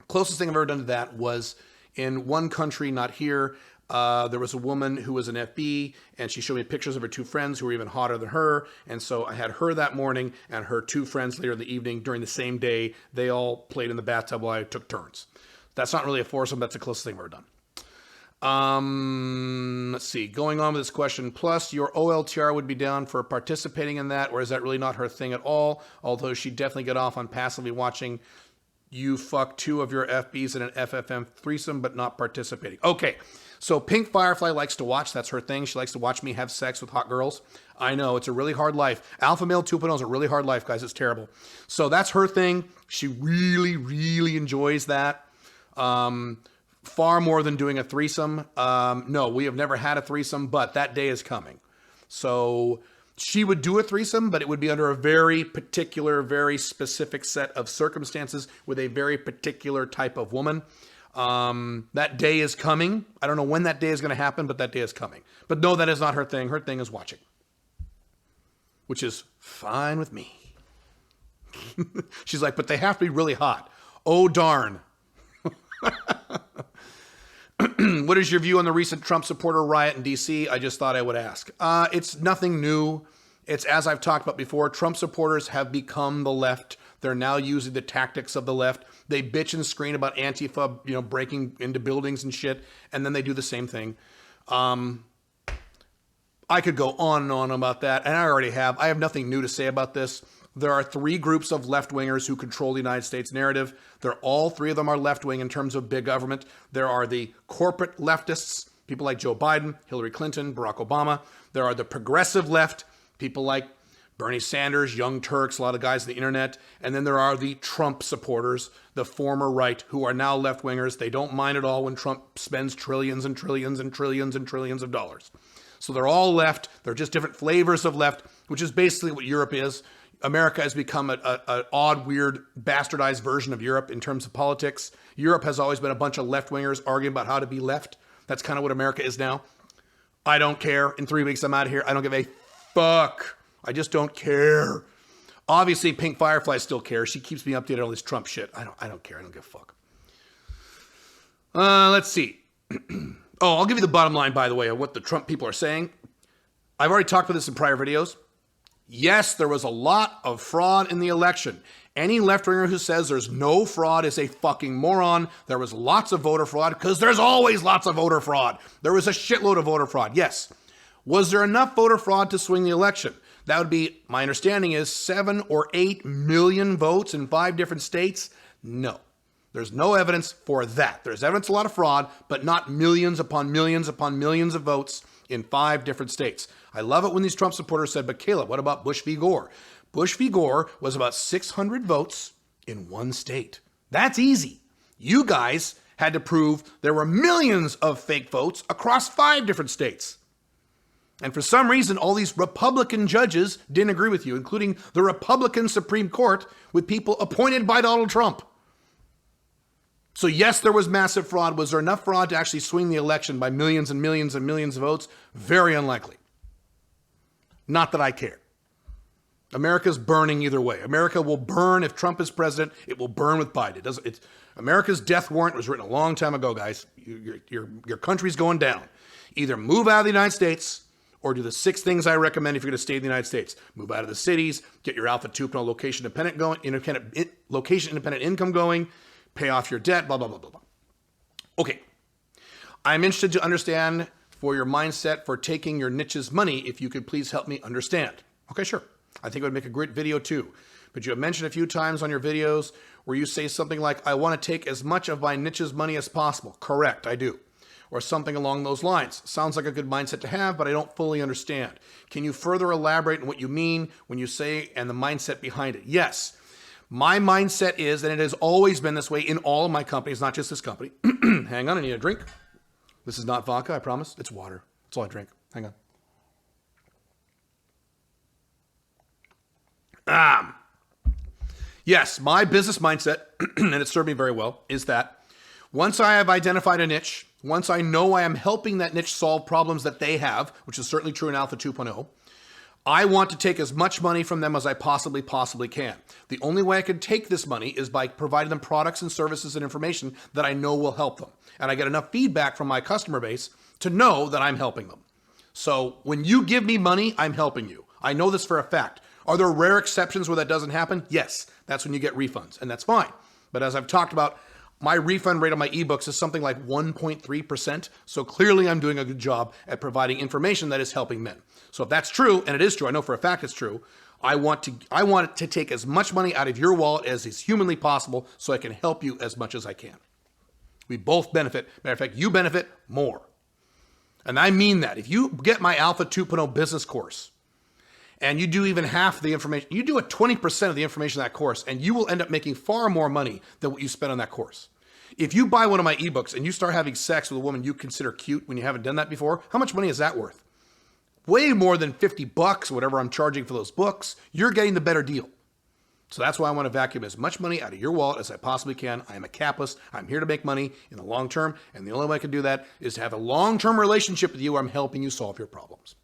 Closest thing I've ever done to that was in one country, not here. There was a woman who was an FB, and she showed me pictures of her two friends who were even hotter than her. And so I had her that morning and her two friends later in the evening during the same day. They all played in the bathtub while I took turns. That's not really a foursome. That's the closest thing I've ever done. Let's see. Going on with this question. Plus, your OLTR would be down for participating in that, or is that really not her thing at all? Although she'd definitely get off on passively watching you fuck two of your FBs in an FFM threesome, but not participating. Okay. So Pink Firefly likes to watch. That's her thing. She likes to watch me have sex with hot girls. I know. It's a really hard life. Alpha Male 2.0 is a really hard life, guys. It's terrible. So that's her thing. She really, really enjoys that. Far more than doing a threesome. No, we have never had a threesome, but that day is coming. So she would do a threesome, but it would be under a very particular, very specific set of circumstances with a very particular type of woman. That day is coming. I don't know when that day is going to happen, but that day is coming. But no, that is not her thing. Her thing is watching, which is fine with me. She's like, but they have to be really hot. Oh, darn. What is your view on the recent Trump supporter riot in D.C.? I just thought I would ask. It's nothing new. It's, as I've talked about before, Trump supporters have become the left. They're now using the tactics of the left. They bitch and scream about Antifa, breaking into buildings and shit, and then they do the same thing. I could go on and on about that, and I already have. I have nothing new to say about this. There are three groups of left-wingers who control the United States narrative. All three of them are left-wing in terms of big government. There are the corporate leftists, people like Joe Biden, Hillary Clinton, Barack Obama. There are the progressive left, people like Bernie Sanders, Young Turks, a lot of guys on the internet. And then there are the Trump supporters, the former right, who are now left-wingers. They don't mind at all when Trump spends trillions and trillions and trillions and trillions of dollars. So they're all left. They're just different flavors of left, which is basically what Europe is. America has become an odd, weird, bastardized version of Europe in terms of politics. Europe has always been a bunch of left-wingers arguing about how to be left. That's kind of what America is now. I don't care. In 3 weeks, I'm out of here. I don't give a fuck. I just don't care. Obviously, Pink Firefly still cares. She keeps me updated on all this Trump shit. I don't care. I don't give a fuck. Let's see. I'll give you the bottom line, by the way, of what the Trump people are saying. I've already talked about this in prior videos. Yes, there was a lot of fraud in the election. Any left-winger who says there's no fraud is a fucking moron. There was lots of voter fraud because there's always lots of voter fraud. There was a shitload of voter fraud. Yes. Was there enough voter fraud to swing the election? That would be, my understanding is 7 or 8 million votes in 5 different states. No. There's no evidence for that. There's evidence of a lot of fraud, but not millions upon millions upon millions of votes in 5 different states. I love it when these Trump supporters said, but Caleb, what about Bush v. Gore? Bush v. Gore was about 600 votes in 1 state. That's easy. You guys had to prove there were millions of fake votes across 5 different states. And for some reason, all these Republican judges didn't agree with you, including the Republican Supreme Court with people appointed by Donald Trump. So yes, there was massive fraud. Was there enough fraud to actually swing the election by millions and millions and millions of votes? Very unlikely. Not that I care. America's burning either way. America will burn if Trump is president. It will burn with Biden. America's death warrant was written a long time ago, guys. Your country's going down. Either move out of the United States or do the 6 things I recommend if you're going to stay in the United States. Move out of the cities, get your Alpha 2.0 location-independent income going, pay off your debt, blah, blah, blah, blah, blah. Okay. I'm interested to understand for your mindset for taking your niche's money, if you could please help me understand. Okay, sure. I think it would make a great video too. But you have mentioned a few times on your videos where you say something like, I want to take as much of my niche's money as possible. Correct, I do. Or something along those lines. Sounds like a good mindset to have, but I don't fully understand. Can you further elaborate on what you mean when you say and the mindset behind it? Yes. My mindset is, and it has always been this way in all of my companies, not just this company. Hang on, I need a drink. This is not vodka, I promise. It's water. That's all I drink. Hang on. Yes, my business mindset, and it served me very well, is that once I have identified a niche, once I know I am helping that niche solve problems that they have, which is certainly true in Alpha 2.0, I want to take as much money from them as I possibly can. The only way I can take this money is by providing them products and services and information that I know will help them. And I get enough feedback from my customer base to know that I'm helping them. So when you give me money, I'm helping you. I know this for a fact. Are there rare exceptions where that doesn't happen? Yes, that's when you get refunds, and that's fine. But as I've talked about, my refund rate on my ebooks is something like 1.3%. So clearly I'm doing a good job at providing information that is helping men. So if that's true, and it is true, I know for a fact it's true, I want it to take as much money out of your wallet as is humanly possible so I can help you as much as I can. We both benefit. Matter of fact, you benefit more. And I mean that. If you get my Alpha 2.0 business course, and you do even half the information, you do a 20% of the information in that course, and you will end up making far more money than what you spent on that course. If you buy one of my ebooks and you start having sex with a woman you consider cute when you haven't done that before, how much money is that worth? Way more than $50 or whatever I'm charging for those books. You're getting the better deal. So that's why I want to vacuum as much money out of your wallet as I possibly can. I am a capitalist. I'm here to make money in the long term, and the only way I can do that is to have a long-term relationship with you where I'm helping you solve your problems.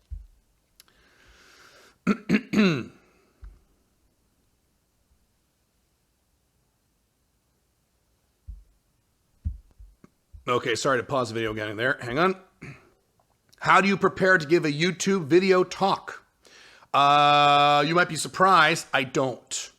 Okay, sorry to pause the video again there. Hang on. How do you prepare to give a YouTube video talk? You might be surprised. I don't.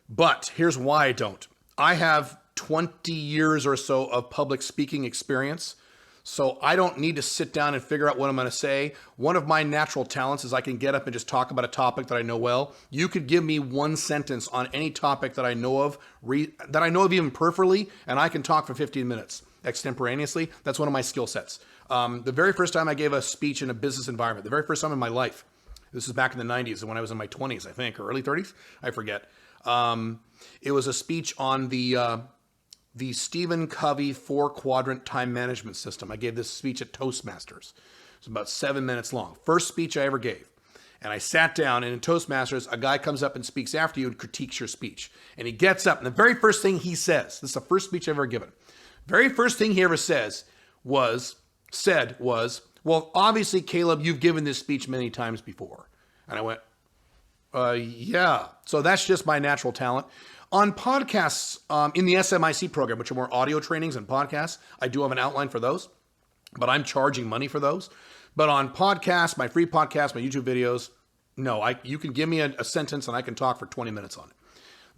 But here's why I don't. I have 20 years or so of public speaking experience. So I don't need to sit down and figure out what I'm going to say. One of my natural talents is I can get up and just talk about a topic that I know well. You could give me one sentence on any topic that I know of, even peripherally, and I can talk for 15 minutes extemporaneously. That's one of my skill sets. The very first time I gave a speech in a business environment, the very first time in my life, this is back in the 90s when I was in my 20s, I think, or early 30s, I forget. It was a speech on the Stephen Covey 4-quadrant time management system. I gave this speech at Toastmasters. It's about 7 minutes long. First speech I ever gave. And I sat down, and in Toastmasters, a guy comes up and speaks after you and critiques your speech. And he gets up, and the very first thing he says, this is the first speech I've ever given, very first thing he ever said was, well, obviously, Caleb, you've given this speech many times before. And I went, yeah. So that's just my natural talent. On podcasts, in the SMIC program, which are more audio trainings and podcasts, I do have an outline for those, but I'm charging money for those. But on podcasts, my free podcasts, my YouTube videos, no, you can give me a sentence and I can talk for 20 minutes on it.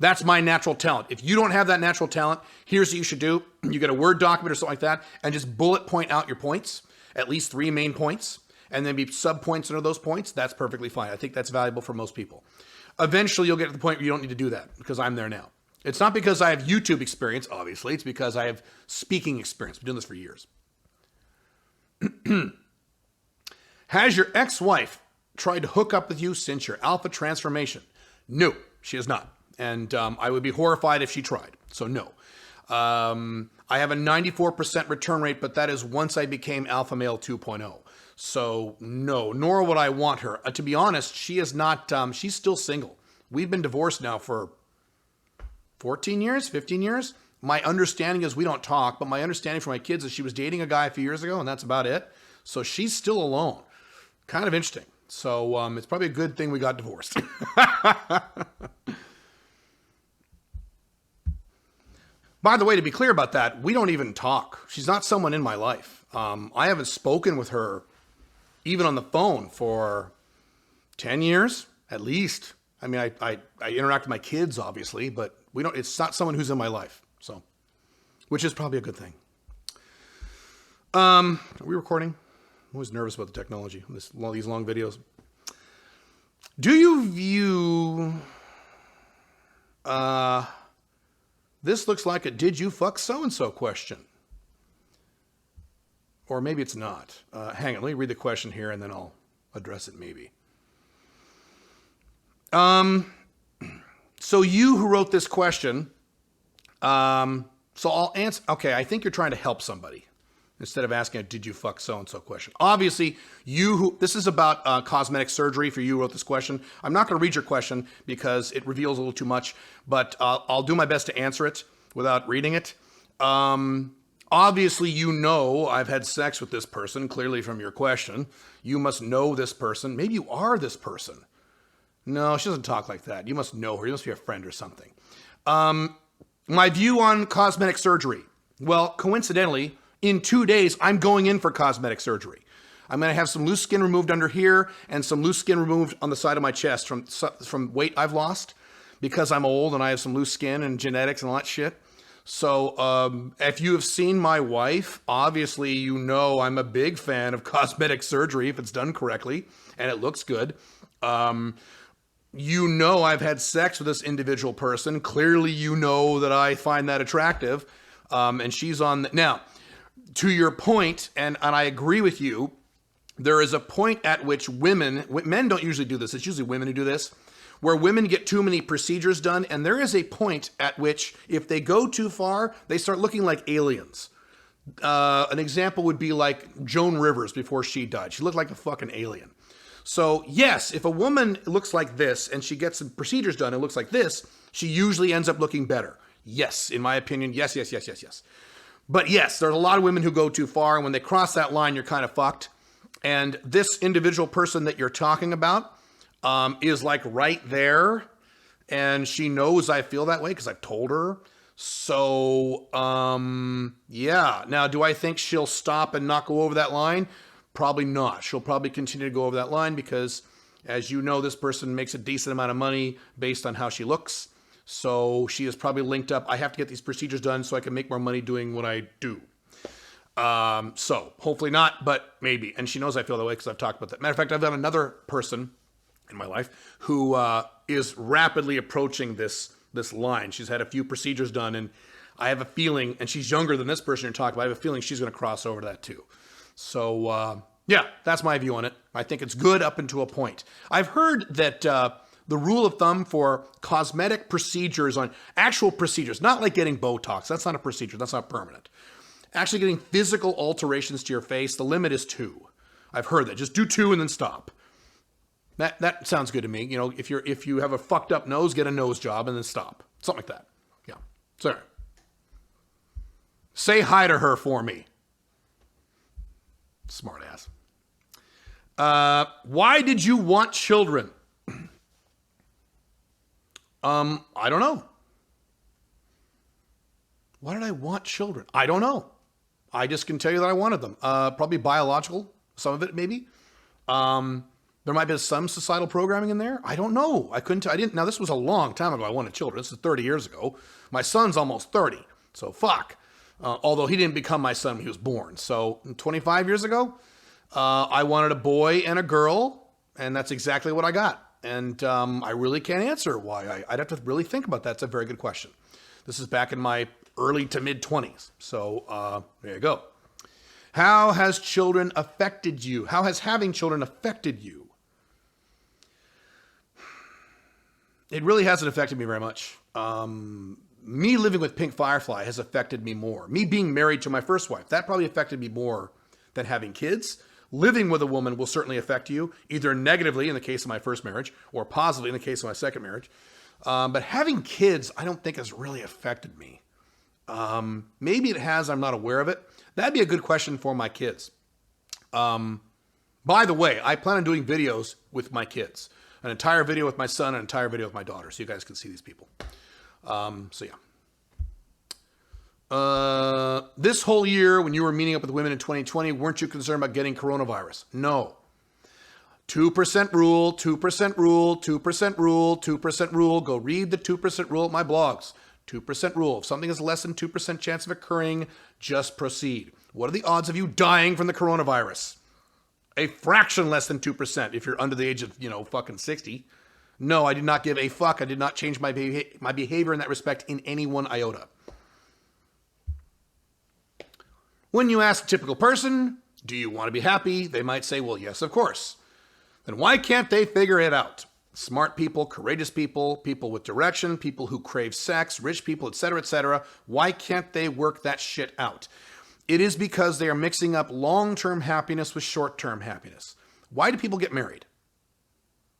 That's my natural talent. If you don't have that natural talent, here's what you should do. You get a Word document or something like that and just bullet point out your points, at least 3 main points, and then be sub-points under those points. That's perfectly fine. I think that's valuable for most people. Eventually, you'll get to the point where you don't need to do that because I'm there now. It's not because I have YouTube experience, obviously. It's because I have speaking experience. I've been doing this for years. Has your ex-wife tried to hook up with you since your alpha transformation? No, she has not. And I would be horrified if she tried. So no. I have a 94% return rate, but that is once I became Alpha Male 2.0. So no, nor would I want her. To be honest, she is not, she's still single. We've been divorced now for 14 years, 15 years. My understanding is we don't talk, but my understanding from my kids is she was dating a guy a few years ago, and that's about it. So she's still alone. Kind of interesting. So it's probably a good thing we got divorced. By the way, to be clear about that, we don't even talk. She's not someone in my life. I haven't spoken with her even on the phone for 10 years, at least. I mean, I interact with my kids, obviously, but it's not someone who's in my life. So, which is probably a good thing. Are we recording? I'm always nervous about the technology on these long videos. Do you view, this looks like a did you fuck so-and-so question? Or maybe it's not. Hang on, let me read the question here and then I'll address it maybe. So you who wrote this question, so I'll answer. Okay, I think you're trying to help somebody. instead of asking a did you fuck so-and-so question. Obviously, this is about cosmetic surgery for you who wrote this question. I'm not going to read your question because it reveals a little too much, but I'll do my best to answer it without reading it. Obviously, you know I've had sex with this person, clearly from your question. You must know this person. Maybe you are this person. No, she doesn't talk like that. You must know her. You must be a friend or something. My view on cosmetic surgery. Well, coincidentally, in 2 days, I'm going in for cosmetic surgery. I'm going to have some loose skin removed under here and some loose skin removed on the side of my chest from weight I've lost because I'm old and I have some loose skin and genetics and all that shit. So if you have seen my wife, obviously you know I'm a big fan of cosmetic surgery if it's done correctly and it looks good. You know I've had sex with this individual person. Clearly you know that I find that attractive. And she's on... Now, to your point, and I agree with you, there is a point at which men don't usually do this, it's usually women who do this, where women get too many procedures done, and there is a point at which, if they go too far, they start looking like aliens. An example would be like Joan Rivers before she died. She looked like a fucking alien. So yes, if a woman looks like this, and she gets some procedures done and looks like this, she usually ends up looking better. Yes, in my opinion, yes. But yes, there's a lot of women who go too far, and when they cross that line, you're kind of fucked. And this individual person that you're talking about is like right there, and she knows I feel that way because I've told her. So, yeah. Now, do I think she'll stop and not go over that line? Probably not. She'll probably continue to go over that line because, as you know, this person makes a decent amount of money based on how she looks. So she is probably linked up. I have to get these procedures done so I can make more money doing what I do. So hopefully not, but maybe. And she knows I feel that way because I've talked about that. Matter of fact, I've got another person in my life who is rapidly approaching this line. She's had a few procedures done, and I have a feeling, and she's younger than this person you're talking about, I have a feeling she's going to cross over to that too. So yeah, that's my view on it. I think it's good up until a point. I've heard that the rule of thumb for cosmetic procedures, on actual procedures, not like getting Botox, that's not a procedure, that's not permanent. Actually getting physical alterations to your face, the limit is 2. I've heard that. Just do 2 and then stop. That sounds good to me. You know, if you have a fucked up nose, get a nose job and then stop. Something like that. Yeah. Sorry. Say hi to her for me. Smart ass. Why did you want children? I don't know. Why did I want children? I don't know. I just can tell you that I wanted them. Probably biological, some of it maybe. There might be some societal programming in there. I don't know. I didn't. Now, this was a long time ago. I wanted children. This is 30 years ago. My son's almost 30. So fuck. Although he didn't become my son when he was born. So 25 years ago, I wanted a boy and a girl. And that's exactly what I got. And I really can't answer why. I'd have to really think about that. It's a very good question. This is back in my early to mid 20s. So there you go. How has children affected you? How has having children affected you? It really hasn't affected me very much. Me living with Pink Firefly has affected me more. Me being married to my first wife, that probably affected me more than having kids. Living with a woman will certainly affect you, either negatively in the case of my first marriage or positively in the case of my second marriage. But having kids, I don't think has really affected me. Maybe it has, I'm not aware of it. That'd be a good question for my kids. By the way, I plan on doing videos with my kids. An entire video with my son, an entire video with my daughter, so you guys can see these people. So yeah. This whole year, when you were meeting up with women in 2020, weren't you concerned about getting coronavirus? No. 2% rule, 2% rule, 2% rule, 2% rule. Go read the 2% rule at my blogs. 2% rule. If something is less than 2% chance of occurring, just proceed. What are the odds of you dying from the coronavirus? A fraction less than 2% if you're under the age of, fucking 60. No, I did not give a fuck. I did not change my behavior in that respect in any one iota. When you ask a typical person, do you want to be happy? They might say, well, yes, of course. Then why can't they figure it out? Smart people, courageous people, people with direction, people who crave sex, rich people, etc., etc. Why can't they work that shit out? It is because they are mixing up long-term happiness with short-term happiness. Why do people get married?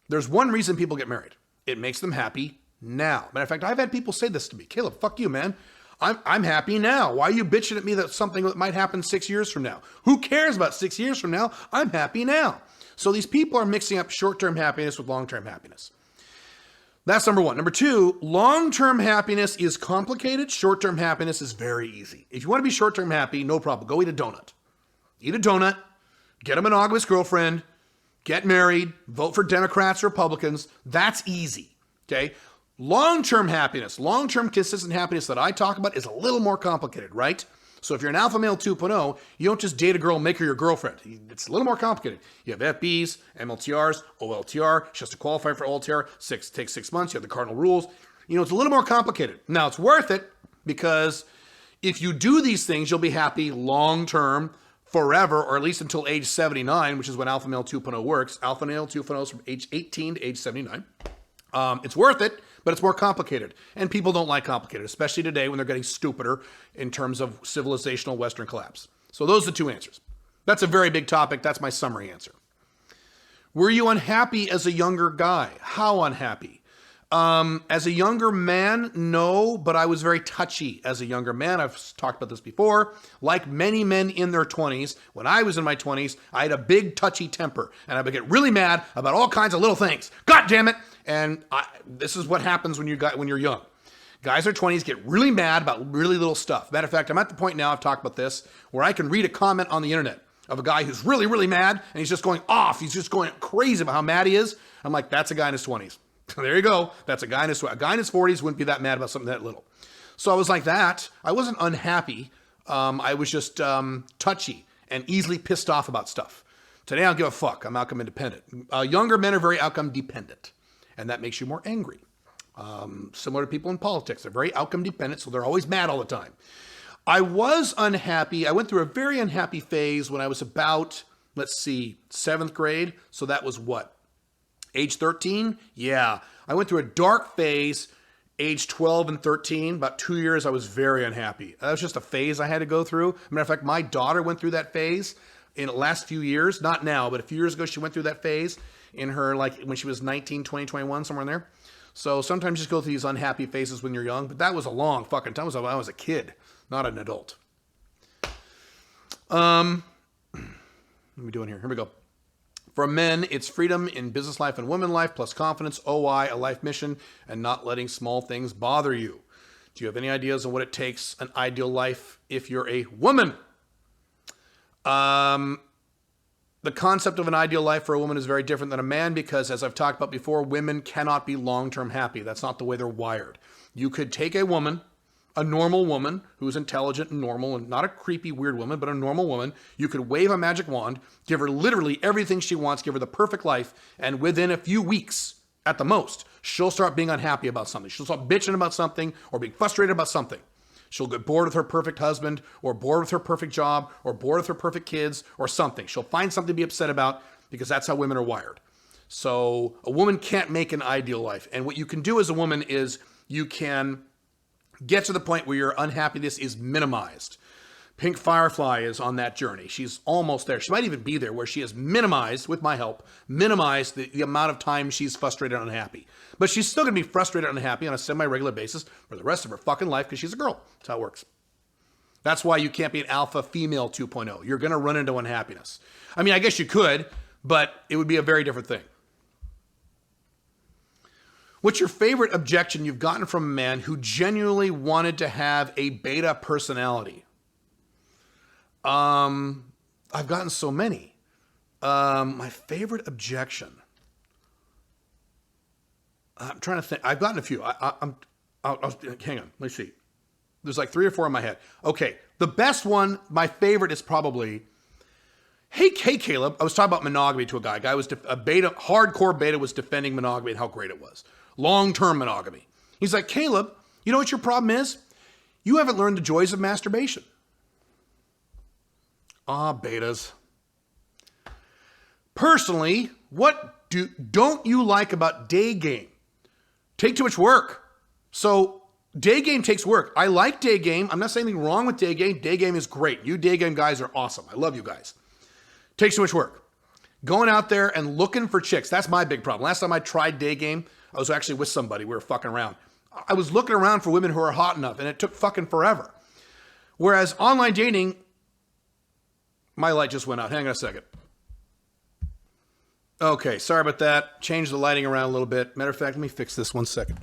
There's one reason people get married. It makes them happy now. Matter of fact, I've had people say this to me. Caleb, fuck you, man. I'm happy now. Why are you bitching at me that something that might happen 6 years from now? Who cares about 6 years from now? I'm happy now. So these people are mixing up short-term happiness with long-term happiness. That's number one. Number two, long-term happiness is complicated. Short-term happiness is very easy. If you want to be short-term happy, no problem. Go eat a donut. Eat a donut, get a monogamous girlfriend, get married, vote for Democrats or Republicans. That's easy, okay? Long-term happiness, long-term consistent happiness that I talk about is a little more complicated, right? So if you're an alpha male 2.0, you don't just date a girl and make her your girlfriend. It's a little more complicated. You have FBs, MLTRs, OLTR. She has to qualify for OLTR. Takes 6 months. You have the cardinal rules. It's a little more complicated. Now, it's worth it because if you do these things, you'll be happy long-term, forever, or at least until age 79, which is when alpha male 2.0 works. Alpha male 2.0 is from age 18 to age 79. It's worth it, but it's more complicated. And people don't like complicated, especially today when they're getting stupider in terms of civilizational Western collapse. So those are the two answers. That's a very big topic. That's my summary answer. Were you unhappy as a younger guy? How unhappy? As a younger man, no, but I was very touchy as a younger man. I've talked about this before. Like many men in their 20s, when I was in my 20s, I had a big touchy temper, and I would get really mad about all kinds of little things. God damn it! And this is what happens when you're young. Guys in their 20s get really mad about really little stuff. Matter of fact, I'm at the point now, I've talked about this, where I can read a comment on the internet of a guy who's really, really mad, and he's just going off. He's just going crazy about how mad he is. I'm like, that's a guy in his 20s. There you go. That's a guy in his 40s wouldn't be that mad about something that little. So I was like that. I wasn't unhappy. I was just touchy and easily pissed off about stuff. Today I don't give a fuck. I'm outcome independent. Younger men are very outcome dependent, and that makes you more angry. Similar to people in politics. They're very outcome dependent, so they're always mad all the time. I was unhappy. I went through a very unhappy phase when I was about, 7th grade. So that was what? Age 13? Yeah. I went through a dark phase, age 12 and 13. About 2 years, I was very unhappy. That was just a phase I had to go through. Matter of fact, my daughter went through that phase in the last few years. Not now, but a few years ago, she went through that phase in her, when she was 19, 20, 21, somewhere in there. So sometimes you just go through these unhappy phases when you're young, but that was a long fucking time. I was a kid, not an adult. What are we doing here? Here we go. For men, it's freedom in business life and women life, plus confidence, OI, a life mission, and not letting small things bother you. Do you have any ideas on what it takes an ideal life if you're a woman? The concept of an ideal life for a woman is very different than a man because, as I've talked about before, women cannot be long-term happy. That's not the way they're wired. You could take a woman, a normal woman who's intelligent and normal and not a creepy, weird woman, but a normal woman. You could wave a magic wand, give her literally everything she wants, give her the perfect life, and within a few weeks, at the most, she'll start being unhappy about something. She'll start bitching about something or being frustrated about something. She'll get bored with her perfect husband or bored with her perfect job or bored with her perfect kids or something. She'll find something to be upset about because that's how women are wired. So a woman can't make an ideal life. And what you can do as a woman is you can get to the point where your unhappiness is minimized. Pink Firefly is on that journey. She's almost there. She might even be there where she has minimized, with my help, minimized the amount of time she's frustrated and unhappy. But she's still going to be frustrated and unhappy on a semi-regular basis for the rest of her fucking life because she's a girl. That's how it works. That's why you can't be an alpha female 2.0. You're going to run into unhappiness. I mean, I guess you could, but it would be a very different thing. What's your favorite objection you've gotten from a man who genuinely wanted to have a beta personality? I've gotten so many. My favorite objection. I'm trying to think. I've gotten a few. Hang on. Let's see. There's like 3 or 4 in my head. Okay. The best one, my favorite is probably, hey Caleb. I was talking about monogamy to a guy. Guy was hardcore beta was defending monogamy and how great it was. Long-term monogamy. He's like, Caleb, you know what your problem is? You haven't learned the joys of masturbation. Betas. Personally, what don't you like about day game? Take too much work. So day game takes work. I like day game. I'm not saying anything wrong with day game. Day game is great. You day game guys are awesome. I love you guys. Takes too much work. Going out there and looking for chicks. That's my big problem. Last time I tried day game, I was actually with somebody. We were fucking around. I was looking around for women who are hot enough, and it took fucking forever. Whereas online dating, my light just went out. Hang on a second. Okay, sorry about that. Change the lighting around a little bit. Matter of fact, let me fix this 1 second.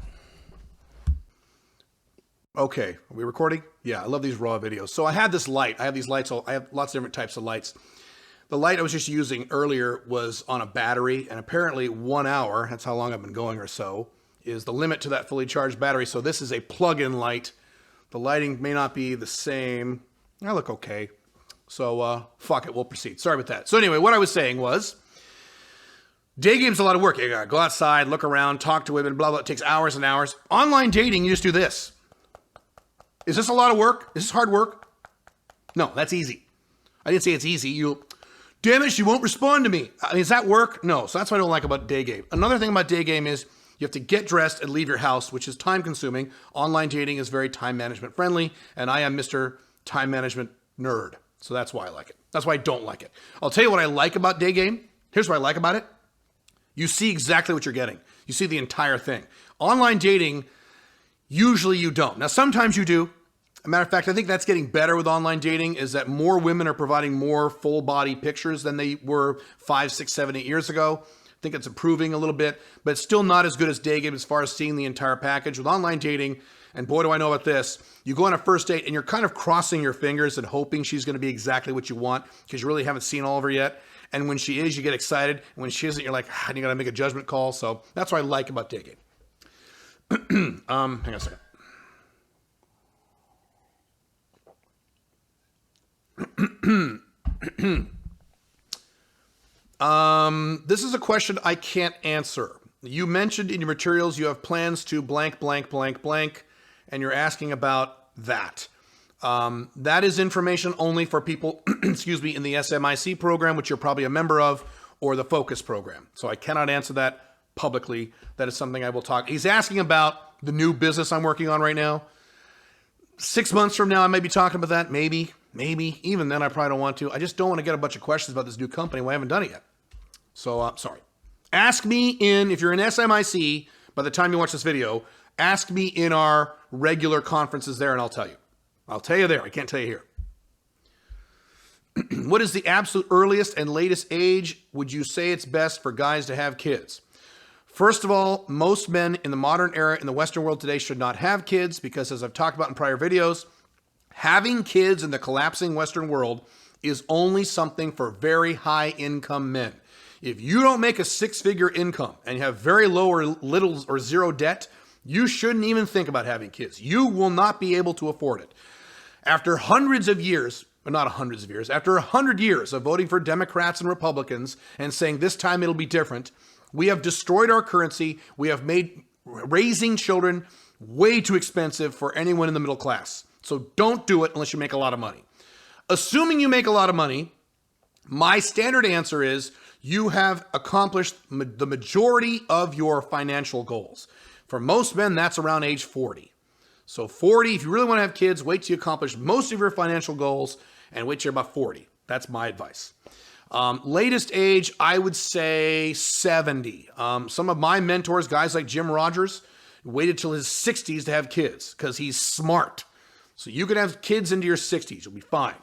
Okay, are we recording? Yeah, I love these raw videos. So I had this light. I have these lights. I have lots of different types of lights. The light I was just using earlier was on a battery, and apparently 1 hour, that's how long I've been going or so, is the limit to that fully charged battery. So this is a plug-in light. The lighting may not be the same. I look okay. So fuck it, we'll proceed. Sorry about that. So anyway, what I was saying was, day game's a lot of work. You gotta go outside, look around, talk to women, blah, blah. It takes hours and hours. Online dating, you just do this. Is this a lot of work? Is this hard work? No, that's easy. I didn't say it's easy. Damn it, she won't respond to me. I mean, is that work? No. So that's what I don't like about day game. Another thing about day game is you have to get dressed and leave your house, which is time consuming. Online dating is very time management friendly, and I am Mr. Time Management Nerd. So that's why I like it. That's why I don't like it. I'll tell you what I like about day game. Here's what I like about it. You see exactly what you're getting. You see the entire thing. Online dating, usually you don't. Now, sometimes you do. As a matter of fact, I think that's getting better with online dating, is that more women are providing more full body pictures than they were 5, 6, 7, 8 years ago. I think it's improving a little bit, but it's still not as good as day game as far as seeing the entire package. With online dating, and boy, do I know about this, you go on a first date and you're kind of crossing your fingers and hoping she's going to be exactly what you want because you really haven't seen all of her yet. And when she is, you get excited. And when she isn't, you're like, you got to make a judgment call. So that's what I like about day game. Hang on a second. This is a question I can't answer. You mentioned in your materials you have plans to blank, blank, blank, blank, and you're asking about that. That is information only for people, excuse me, in the SMIC program, which you're probably a member of, or the Focus program. So I cannot answer that publicly. That is something I will talk. He's asking about the new business I'm working on right now. 6 months from now, I may be talking about that. Maybe. Even then, I probably don't want to. I just don't want to get a bunch of questions about this new company when I haven't done it yet. So, sorry. Ask me if you're in SMIC, by the time you watch this video, ask me in our regular conferences there and I'll tell you. I'll tell you there. I can't tell you here. What is the absolute earliest and latest age would you say it's best for guys to have kids? First of all, most men in the modern era in the Western world today should not have kids because, as I've talked about in prior videos, having kids in the collapsing Western world is only something for very high income men. If you don't make a 6-figure income and you have very low or little or zero debt, you shouldn't even think about having kids. You will not be able to afford it. After hundreds of years, but not hundreds of years, after 100 years of voting for Democrats and Republicans and saying this time it'll be different, we have destroyed our currency. We have made raising children way too expensive for anyone in the middle class. So don't do it unless you make a lot of money. Assuming you make a lot of money, my standard answer is you have accomplished the majority of your financial goals. For most men, that's around age 40. So 40, if you really want to have kids, wait till you accomplish most of your financial goals and wait till you're about 40. That's my advice. Latest age, I would say 70. Some of my mentors, guys like Jim Rogers, waited till his 60s to have kids because he's smart. So you can have kids into your 60s. You'll be fine.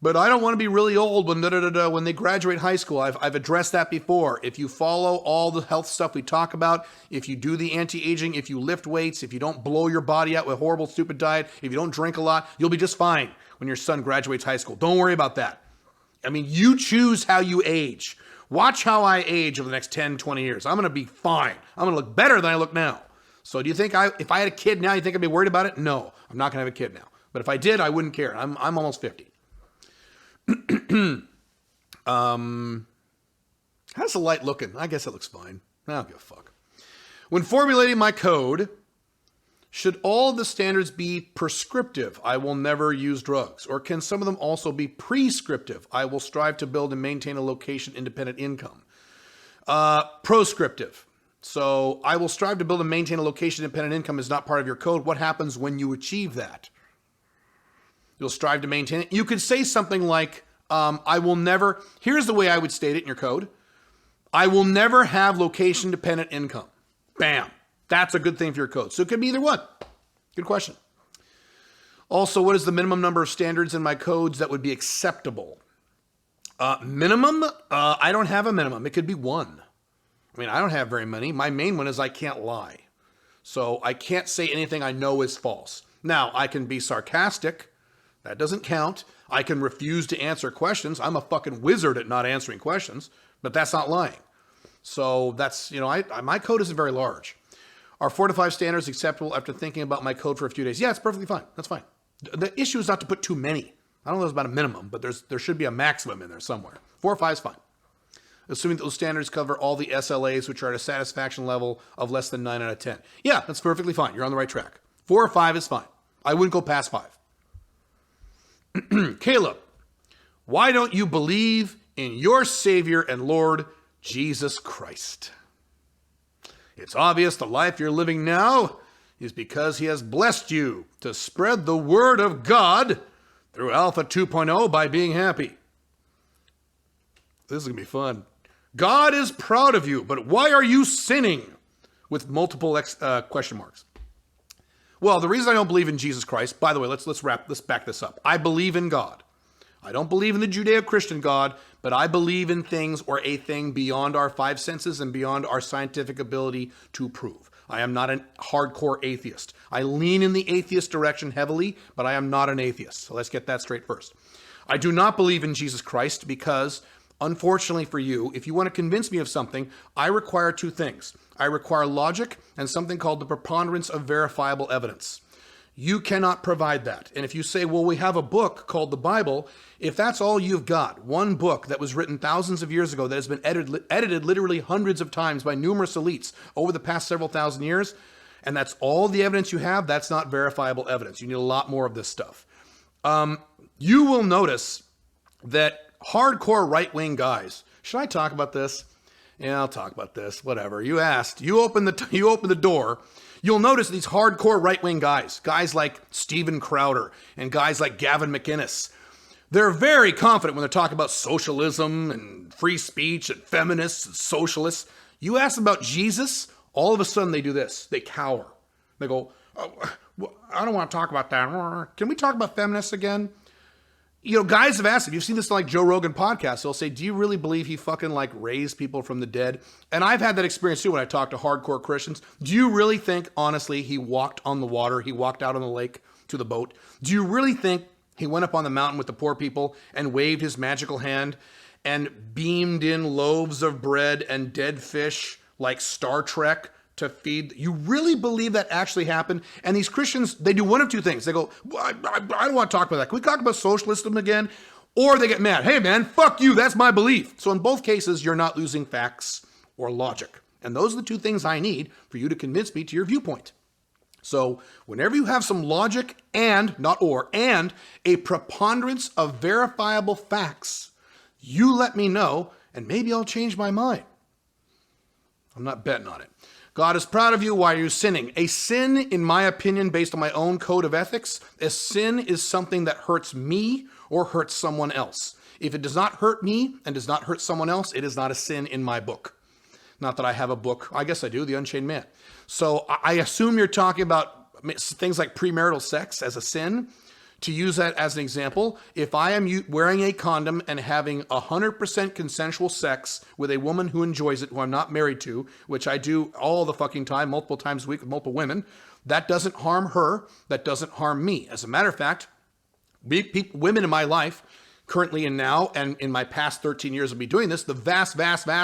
But I don't want to be really old when they graduate high school. I've addressed that before. If you follow all the health stuff we talk about, if you do the anti-aging, if you lift weights, if you don't blow your body out with horrible, stupid diet, if you don't drink a lot, you'll be just fine when your son graduates high school. Don't worry about that. I mean, you choose how you age. Watch how I age over the next 10, 20 years. I'm going to be fine. I'm going to look better than I look now. So do you think if I had a kid now, you think I'd be worried about it? No, I'm not going to have a kid now. But if I did, I wouldn't care. I'm almost 50. How's the light looking? I guess it looks fine. I don't give a fuck. When formulating my code, should all the standards be prescriptive? I will never use drugs. Or can some of them also be prescriptive? I will strive to build and maintain a location-independent income. Proscriptive. So I will strive to build and maintain a location-independent income is not part of your code. What happens when you achieve that? You'll strive to maintain it. You could say something like, I will never, here's the way I would state it in your code. I will never have location-dependent income. Bam. That's a good thing for your code. So it could be either one. Good question. Also, what is the minimum number of standards in my codes that would be acceptable? Minimum? I don't have a minimum. It could be one. I mean, I don't have very many. My main one is I can't lie. So I can't say anything I know is false. Now, I can be sarcastic. That doesn't count. I can refuse to answer questions. I'm a fucking wizard at not answering questions, but that's not lying. So that's, my code isn't very large. Are 4 to 5 standards acceptable after thinking about my code for a few days? Yeah, it's perfectly fine. That's fine. The issue is not to put too many. I don't know if there's about a minimum, but there should be a maximum in there somewhere. 4 or 5 is fine. Assuming that those standards cover all the SLAs, which are at a satisfaction level of less than 9 out of 10. Yeah, that's perfectly fine. You're on the right track. 4 or 5 is fine. I wouldn't go past 5. Caleb, why don't you believe in your Savior and Lord, Jesus Christ? It's obvious the life you're living now is because he has blessed you to spread the word of God through Alpha 2.0 by being happy. This is going to be fun. God is proud of you, but why are you sinning? With multiple question marks. Well, the reason I don't believe in Jesus Christ, by the way, let's back this up. I believe in God. I don't believe in the Judeo-Christian God, but I believe in things or a thing beyond our 5 senses and beyond our scientific ability to prove. I am not a hardcore atheist. I lean in the atheist direction heavily, but I am not an atheist. So let's get that straight first. I do not believe in Jesus Christ because, unfortunately for you, if you want to convince me of something, I require 2 things. I require logic and something called the preponderance of verifiable evidence. You cannot provide that. And if you say, well, we have a book called the Bible, if that's all you've got, one book that was written thousands of years ago that has been edited literally hundreds of times by numerous elites over the past several thousand years, and that's all the evidence you have, that's not verifiable evidence. You need a lot more of this stuff. You will notice that hardcore right-wing guys, should I talk about this? Yeah, I'll talk about this, whatever. You asked, you open the door. You'll notice these hardcore right-wing guys like Steven Crowder and guys like Gavin McInnes. They're very confident when they're talking about socialism and free speech and feminists and socialists. You ask them about Jesus, all of a sudden they do this. They cower. They go, oh, I don't want to talk about that. Can we talk about feminists again? Guys have asked, if you've seen this like Joe Rogan podcast, they'll say, do you really believe he fucking raised people from the dead? And I've had that experience too when I talk to hardcore Christians. Do you really think, honestly, he walked on the water? He walked out on the lake to the boat? Do you really think he went up on the mountain with the poor people and waved his magical hand and beamed in loaves of bread and dead fish like Star Trek to feed? You really believe that actually happened? And these Christians, they do one of 2 things. They go, I don't want to talk about that. Can we talk about socialism again? Or they get mad. Hey man, fuck you. That's my belief. So in both cases, you're not losing facts or logic. And those are the 2 things I need for you to convince me to your viewpoint. So whenever you have some logic and a preponderance of verifiable facts, you let me know and maybe I'll change my mind. I'm not betting on it. God is proud of you. Why are you sinning? A sin, in my opinion, based on my own code of ethics, a sin is something that hurts me or hurts someone else. If it does not hurt me and does not hurt someone else, it is not a sin in my book. Not that I have a book. I guess I do, The Unchained Man. So I assume you're talking about things like premarital sex as a sin. To use that as an example, if I am wearing a condom and having 100% consensual sex with a woman who enjoys it, who I'm not married to, which I do all the fucking time, multiple times a week with multiple women, that doesn't harm her, that doesn't harm me. As a matter of fact, women in my life, currently and now, and in my past 13 years of me doing this, the vast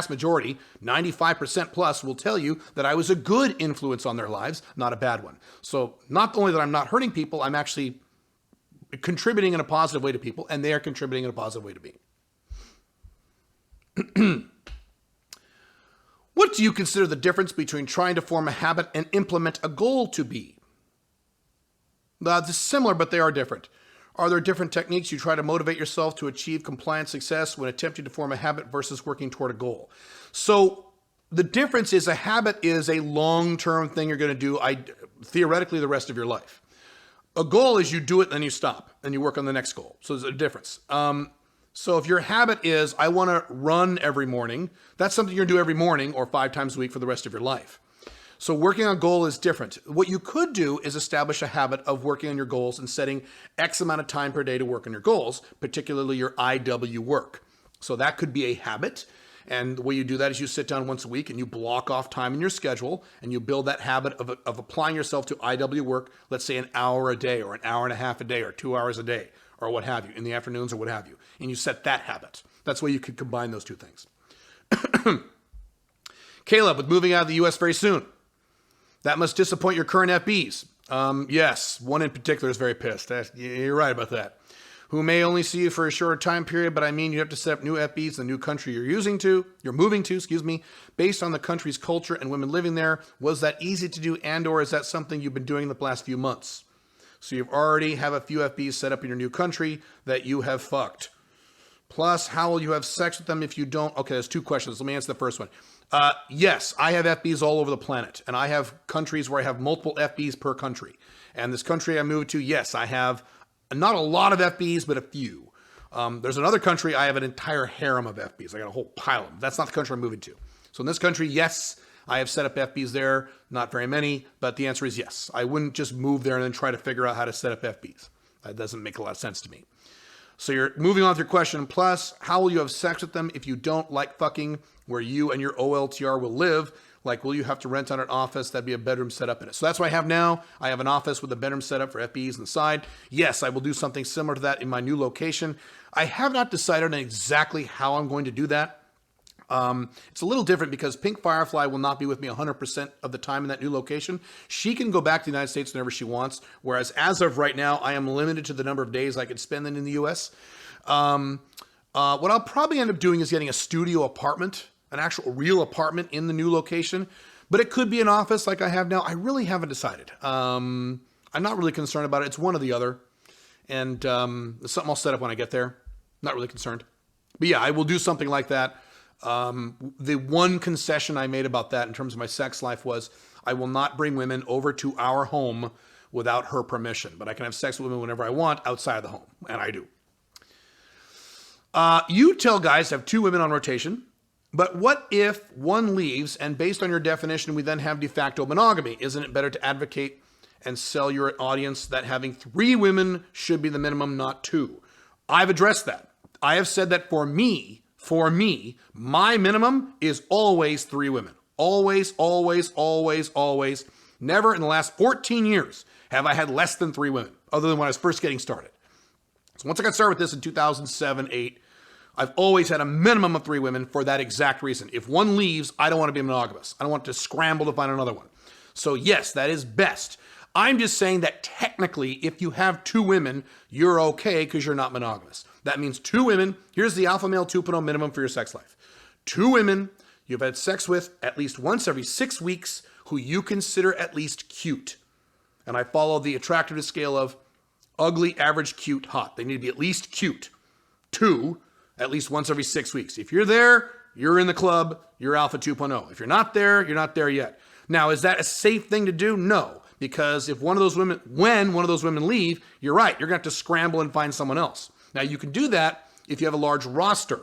majority, 95% plus, will tell you that I was a good influence on their lives, not a bad one. So not only that I'm not hurting people, I'm actually contributing in a positive way to people, and they are contributing in a positive way to me. What do you consider the difference between trying to form a habit and implement a goal to be? They're similar, but they are different. Are there different techniques you try to motivate yourself to achieve compliance success when attempting to form a habit versus working toward a goal? So the difference is a habit is a long-term thing you're going to do, theoretically, the rest of your life. A goal is you do it, then you stop, and you work on the next goal. So there's a difference. So if your habit is, I want to run every morning, that's something you're going to do every morning or 5 times a week for the rest of your life. So working on a goal is different. What you could do is establish a habit of working on your goals and setting X amount of time per day to work on your goals, particularly your IW work. So that could be a habit. And the way you do that is you sit down once a week and you block off time in your schedule and you build that habit of applying yourself to IW work, let's say an hour a day or an hour and a half a day or 2 hours a day or what have you, in the afternoons or what have you. And you set that habit. That's the way you could combine those two things. Caleb, with moving out of the U.S. very soon, that must disappoint your current FBs. Yes, one in particular is very pissed. You're right about that. Who may only see you for a short time period, but I mean you have to set up new FBs in the new country you're moving to, based on the country's culture and women living there. Was that easy to do, and or is that something you've been doing the last few months? So you've already have a few FBs set up in your new country that you have fucked. Plus, how will you have sex with them if you don't? Okay, there's 2 questions. Let me answer the first one. Yes, I have FBs all over the planet, and I have countries where I have multiple FBs per country. And this country I moved to, yes, I have not a lot of FBs, but a few. There's another country, I have an entire harem of FBs. I got a whole pile of them. That's not the country I'm moving to. So in this country, yes, I have set up FBs there. Not very many, but the answer is yes. I wouldn't just move there and then try to figure out how to set up FBs. That doesn't make a lot of sense to me. So you're moving on with your question. Plus, how will you have sex with them if you don't like fucking where you and your OLTR will live? Like, will you have to rent out an office? That'd be a bedroom set up in it. So that's what I have now. I have an office with a bedroom set up for FBs on the side. Yes, I will do something similar to that in my new location. I have not decided on exactly how I'm going to do that. It's a little different because Pink Firefly will not be with me 100% of the time in that new location. She can go back to the United States whenever she wants, whereas as of right now, I am limited to the number of days I could spend in the U.S. What I'll probably end up doing is getting a studio apartment, an actual real apartment in the new location, but it could be an office like I have now. I really haven't decided. I'm not really concerned about it. It's one or the other, and it's something I'll set up when I get there. Not really concerned. But yeah, I will do something like that. The one concession I made about that in terms of my sex life was I will not bring women over to our home without her permission, but I can have sex with women whenever I want outside of the home, and I do. You tell guys to have 2 women on rotation, but what if one leaves and based on your definition, we then have de facto monogamy? Isn't it better to advocate and sell your audience that having 3 women should be the minimum, not 2? I've addressed that. I have said that for me, my minimum is always 3 women. Always, always, always, always. Never in the last 14 years have I had less than 3 women, other than when I was first getting started. So once I got started with this in 2007, 8, I've always had a minimum of 3 women for that exact reason. If one leaves, I don't want to be monogamous. I don't want to scramble to find another one. So yes, that is best. I'm just saying that technically, if you have 2 women, you're okay because you're not monogamous. That means 2 women. Here's the alpha male 2.0 minimum for your sex life. 2 women you've had sex with at least once every 6 weeks who you consider at least cute. And I follow the attractiveness scale of ugly, average, cute, hot. They need to be at least cute. 2, at least once every 6 weeks. If you're there, you're in the club, you're alpha 2.0. If you're not there, you're not there yet. Now, is that a safe thing to do? No. Because if when one of those women leave, you're right, you're going to have to scramble and find someone else. Now, you can do that if you have a large roster,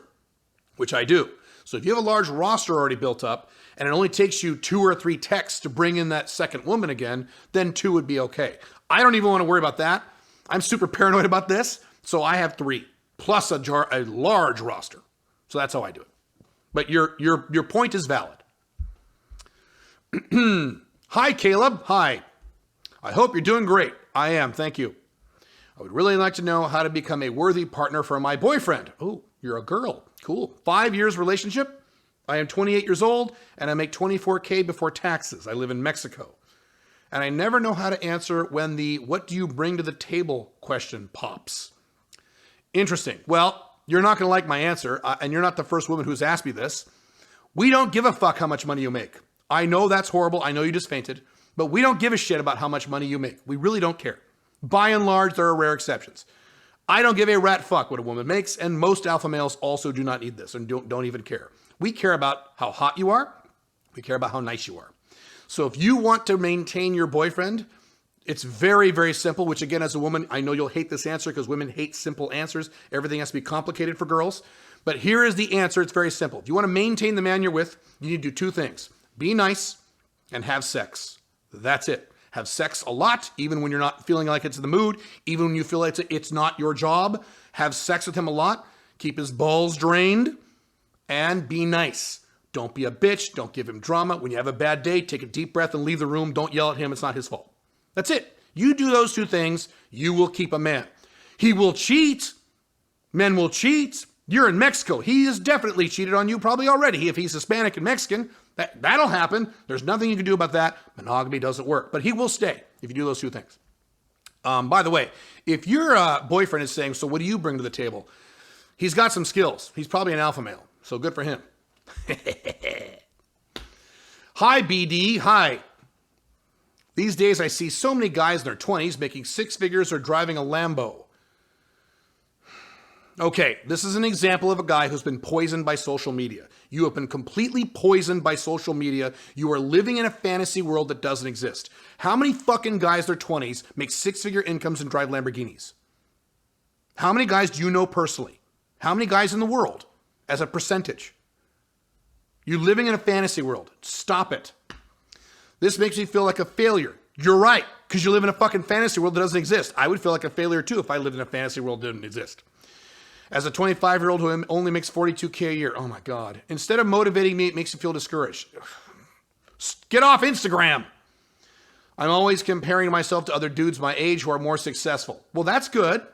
which I do. So if you have a large roster already built up, and it only takes you 2 or 3 texts to bring in that second woman again, then 2 would be okay. I don't even want to worry about that. I'm super paranoid about this, so I have 3, plus a large roster. So that's how I do it. But your point is valid. Hi, Caleb. Hi. I hope you're doing great. I am. Thank you. I would really like to know how to become a worthy partner for my boyfriend. Oh, you're a girl. Cool. 5 years relationship. I am 28 years old and I make $24K before taxes. I live in Mexico. And I never know how to answer when the "what do you bring to the table" question pops. Interesting. Well, you're not going to like my answer, and you're not the first woman who's asked me this. We don't give a fuck how much money you make. I know that's horrible. I know you just fainted. But we don't give a shit about how much money you make. We really don't care. By and large, there are rare exceptions. I don't give a rat fuck what a woman makes, and most alpha males also do not need this and don't even care. We care about how hot you are, We care about how nice you are. So if you want to maintain your boyfriend, it's very, very simple, which again, as a woman, I know you'll hate this answer because women hate simple answers. Everything has to be complicated for girls. But here is the answer. It's very simple. If you want to maintain the man you're with, you need to do two things. Be nice and have sex. That's it. Have sex a lot, even when you're not feeling like it's in the mood, even when you feel like it's not your job. Have sex with him a lot. Keep his balls drained and be nice. Don't be a bitch. Don't give him drama. When you have a bad day, take a deep breath and leave the room. Don't yell at him. It's not his fault. That's it. You do those two things, you will keep a man. He will cheat. Men will cheat. You're in Mexico. He has definitely cheated on you probably already. If he's Hispanic and Mexican, that'll happen. There's nothing you can do about that. Monogamy doesn't work, but he will stay if you do those two things. By the way, if your boyfriend is saying, so what do you bring to the table? He's got some skills. He's probably an alpha male, so good for him. Hi, BD. Hi. These days I see so many guys in their 20s making six figures or driving a Lambo. Okay, this is an example of a guy who's been poisoned by social media. You have been completely poisoned by social media. You are living in a fantasy world that doesn't exist. How many fucking guys in their 20s make six-figure incomes and drive Lamborghinis? How many guys do you know personally? How many guys in the world as a percentage? You're living in a fantasy world. Stop it. This makes me feel like a failure. You're right, because you live in a fucking fantasy world that doesn't exist. I would feel like a failure too if I lived in a fantasy world that didn't exist. As a 25-year-old who only makes $42K a year, oh my God. Instead of motivating me, it makes me feel discouraged. Get off Instagram. I'm always comparing myself to other dudes my age who are more successful. Well, that's good.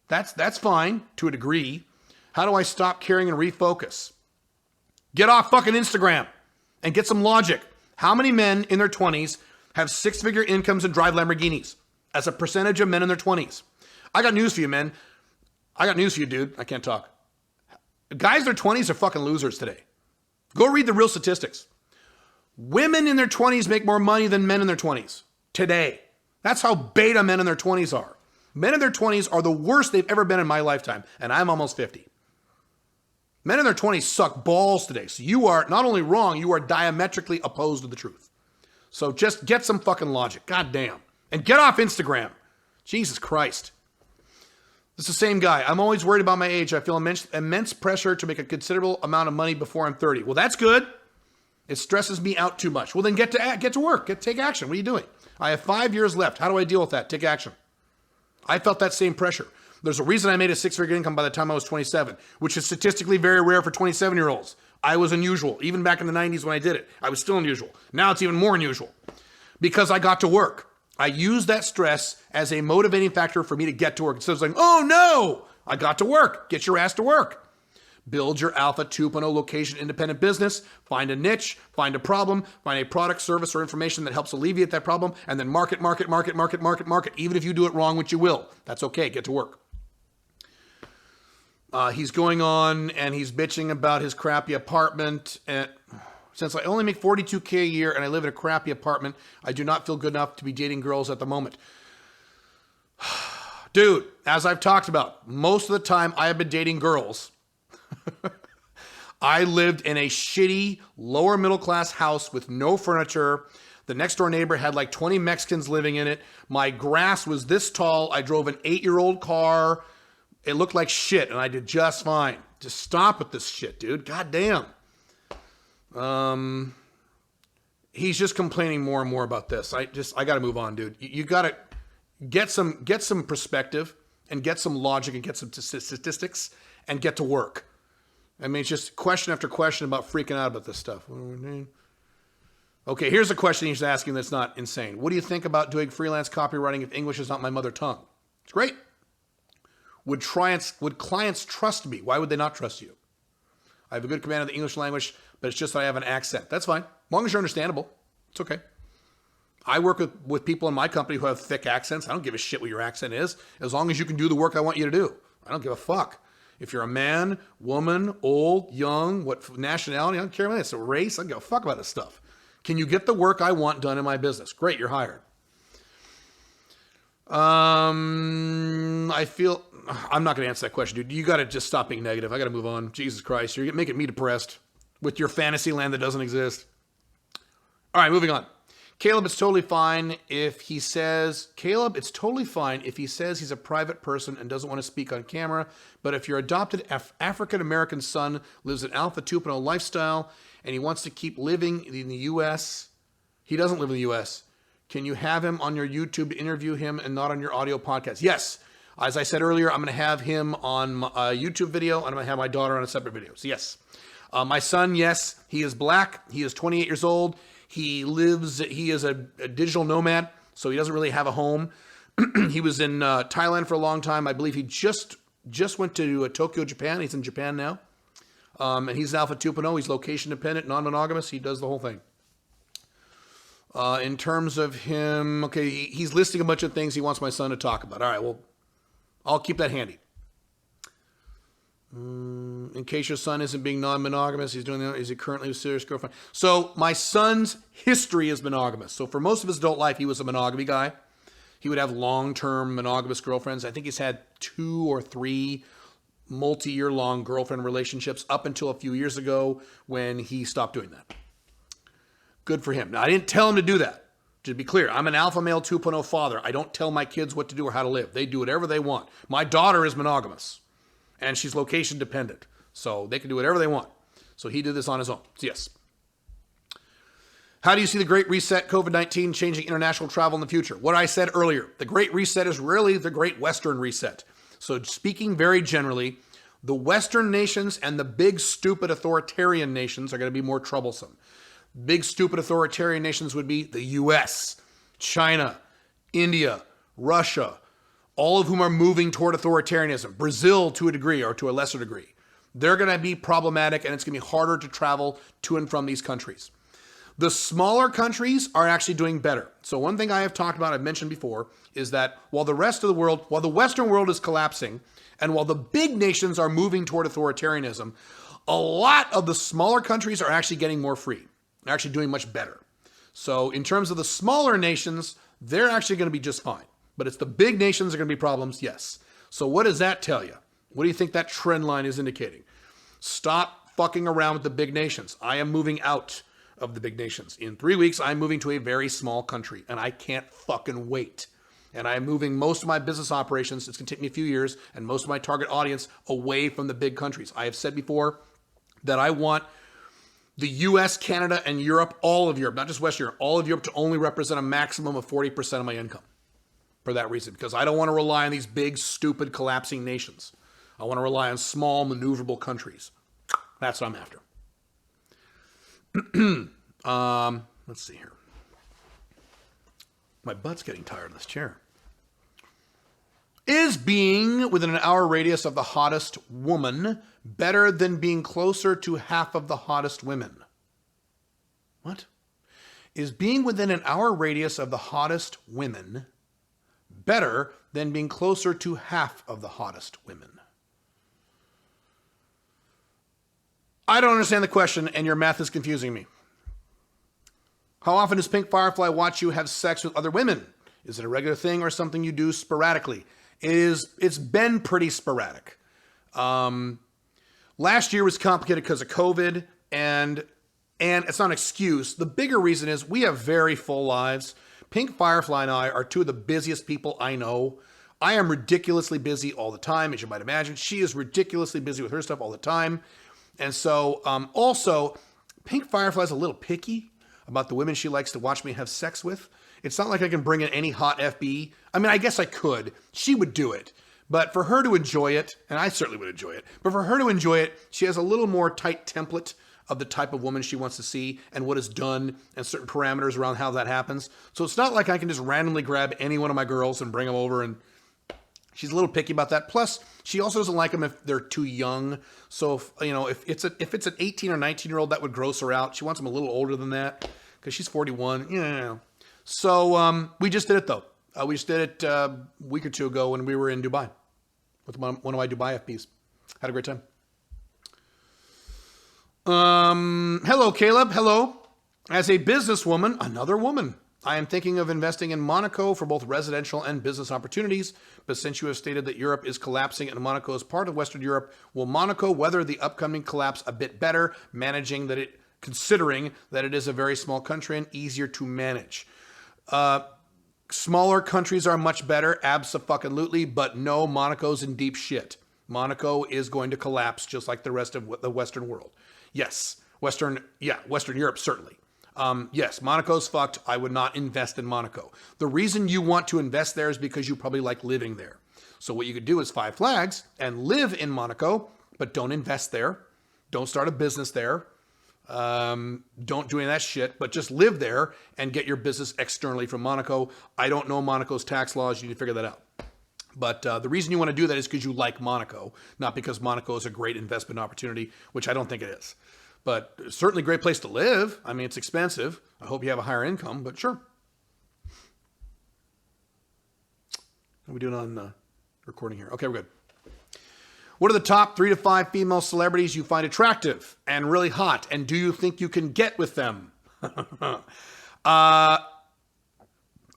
That's fine to a degree. How do I stop caring and refocus? Get off fucking Instagram and get some logic. How many men in their 20s have six-figure incomes and drive Lamborghinis as a percentage of men in their 20s? I got news for you, men. I got news for you, dude. I can't talk. Guys in their 20s are fucking losers today. Go read the real statistics. Women in their 20s make more money than men in their 20s today. That's how beta men in their 20s are. Men in their 20s are the worst they've ever been in my lifetime, and I'm almost 50. Men in their 20s suck balls today. So you are not only wrong, you are diametrically opposed to the truth. So just get some fucking logic. God damn. And get off Instagram. Jesus Christ. It's the same guy. I'm always worried about my age. I feel immense pressure to make a considerable amount of money before I'm 30. Well, that's good. It stresses me out too much. Well, then get to work. Take action. What are you doing? I have 5 years left. How do I deal with that? Take action. I felt that same pressure. There's a reason I made a six-figure income by the time I was 27, which is statistically very rare for 27-year-olds. I was unusual. Even back in the 90s when I did it, I was still unusual. Now it's even more unusual because I got to work. I used that stress as a motivating factor for me to get to work. Instead of saying, oh no, I got to work. Get your ass to work. Build your Alpha 2.0 location independent business. Find a niche, find a problem, find a product, service, or information that helps alleviate that problem, and then market. Even if you do it wrong, which you will. That's okay. Get to work. He's going on and he's bitching about his crappy apartment. And since I only make $42K a year and I live in a crappy apartment, I do not feel good enough to be dating girls at the moment. Dude, as I've talked about, most of the time I have been dating girls. I lived in a shitty lower middle class house with no furniture. The next door neighbor had like 20 Mexicans living in it. My grass was this tall. I drove an 8-year-old car. It looked like shit, and I did just fine. Just stop with this shit, dude. God damn. He's just complaining more and more about this. I got to move on, dude. You got to get some perspective and get some logic and get some statistics and get to work. I mean, it's just question after question about freaking out about this stuff. Okay, here's a question he's asking that's not insane. What do you think about doing freelance copywriting if English is not my mother tongue? It's great. Would clients trust me? Why would they not trust you? I have a good command of the English language, but it's just that I have an accent. That's fine. As long as you're understandable, it's okay. I work with people in my company who have thick accents. I don't give a shit what your accent is, as long as you can do the work I want you to do. I don't give a fuck. If you're a man, woman, old, young, what nationality, I don't care about it. It's a race. I don't give a fuck about this stuff. Can you get the work I want done in my business? Great, you're hired. I feel... I'm not going to answer that question, dude. You got to just stop being negative. I got to move on. Jesus Christ. You're making me depressed with your fantasy land that doesn't exist. All right, moving on. Caleb, it's totally fine if he says he's a private person and doesn't want to speak on camera. But if your adopted African-American son lives an Alpha 2.0 lifestyle and he wants to keep living in the U.S., he doesn't live in the U.S., can you have him on your YouTube to interview him and not on your audio podcast? Yes. As I said earlier, I'm going to have him on a YouTube video and I'm going to have my daughter on a separate video. So yes. My son, yes, he is black. He is 28 years old. He is a digital nomad, so he doesn't really have a home. He was in Thailand for a long time. I believe he just went to Tokyo, Japan. He's in Japan now. And he's Alpha 2.0. He's location dependent, non-monogamous. He does the whole thing. In terms of him, okay, he's listing a bunch of things he wants my son to talk about. All right, well, I'll keep that handy. In case your son isn't being non-monogamous, is he currently with a serious girlfriend? So my son's history is monogamous. So for most of his adult life, he was a monogamy guy. He would have long-term monogamous girlfriends. I think he's had 2 or 3 multi-year-long girlfriend relationships up until a few years ago when he stopped doing that. Good for him. Now, I didn't tell him to do that. To be clear, I'm an alpha male 2.0 father. I don't tell my kids what to do or how to live. They do whatever they want. My daughter is monogamous, and she's location dependent. So they can do whatever they want. So he did this on his own. So yes. How do you see the Great Reset, COVID-19 changing international travel in the future? What I said earlier, the Great Reset is really the Great Western Reset. So speaking very generally, the Western nations and the big, stupid authoritarian nations are going to be more troublesome. Big, stupid authoritarian nations would be the US, China, India, Russia, all of whom are moving toward authoritarianism. Brazil to a degree or to a lesser degree. They're going to be problematic and it's going to be harder to travel to and from these countries. The smaller countries are actually doing better. So one thing I have talked about, I've mentioned before, is that while the Western world is collapsing, and while the big nations are moving toward authoritarianism, a lot of the smaller countries are actually getting more free. They're actually doing much better. So in terms of the smaller nations, they're actually going to be just fine. But it's the big nations that are going to be problems, yes. So what does that tell you? What do you think that trend line is indicating? Stop fucking around with the big nations. I am moving out of the big nations. In 3 weeks, I'm moving to a very small country, and I can't fucking wait. And I'm moving most of my business operations, it's going to take me a few years, and most of my target audience away from the big countries. I have said before that I want the US, Canada, and Europe, all of Europe, not just West Europe, all of Europe to only represent a maximum of 40% of my income. For that reason, because I don't want to rely on these big, stupid, collapsing nations. I want to rely on small, maneuverable countries. That's what I'm after. Let's see here. My butt's getting tired in this chair. Is being within an hour radius of the hottest woman better than being closer to half of the hottest women? What? Is being within an hour radius of the hottest women better than being closer to half of the hottest women? I don't understand the question, and your math is confusing me. How often does Pink Firefly watch you have sex with other women? Is it a regular thing or something you do sporadically? It's been pretty sporadic. Last year was complicated because of COVID, and it's not an excuse. The bigger reason is we have very full lives. Pink Firefly and I are 2 of the busiest people I know. I am ridiculously busy all the time, as you might imagine. She is ridiculously busy with her stuff all the time. And so, also, Pink Firefly's a little picky about the women she likes to watch me have sex with. It's not like I can bring in any hot FB. I mean, I guess I could. She would do it. But for her to enjoy it, and I certainly would enjoy it, but for her to enjoy it, she has a little more tight template of the type of woman she wants to see and what is done and certain parameters around how that happens. So it's not like I can just randomly grab any one of my girls and bring them over, and she's a little picky about that. Plus, she also doesn't like them if they're too young. So if it's an 18 or 19-year-old, that would gross her out. She wants them a little older than that because she's 41. Yeah. So we just did it though. We just did it a week or 2 ago when we were in Dubai with one of my Dubai FPs. Had a great time. Hello, Caleb. Hello. As a businesswoman, another woman, I am thinking of investing in Monaco for both residential and business opportunities. But since you have stated that Europe is collapsing and Monaco is part of Western Europe, will Monaco weather the upcoming collapse a bit better, managing that it considering that it is a very small country and easier to manage. Smaller countries are much better, abso-fucking-lutely, but no, Monaco's in deep shit. Monaco is going to collapse just like the rest of the Western world. Yes, Western Europe, certainly. Yes, Monaco's fucked. I would not invest in Monaco. The reason you want to invest there is because you probably like living there. So what you could do is Five Flags and live in Monaco, but don't invest there. Don't start a business there. Don't do any of that shit, but just live there and get your business externally from Monaco. I don't know Monaco's tax laws. You need to figure that out. But the reason you want to do that is because you like Monaco, not because Monaco is a great investment opportunity, which I don't think it is. But certainly a great place to live. I mean, it's expensive. I hope you have a higher income, but sure. How are we doing on recording here? Okay, we're good. What are the top 3 to 5 female celebrities you find attractive and really hot? And do you think you can get with them?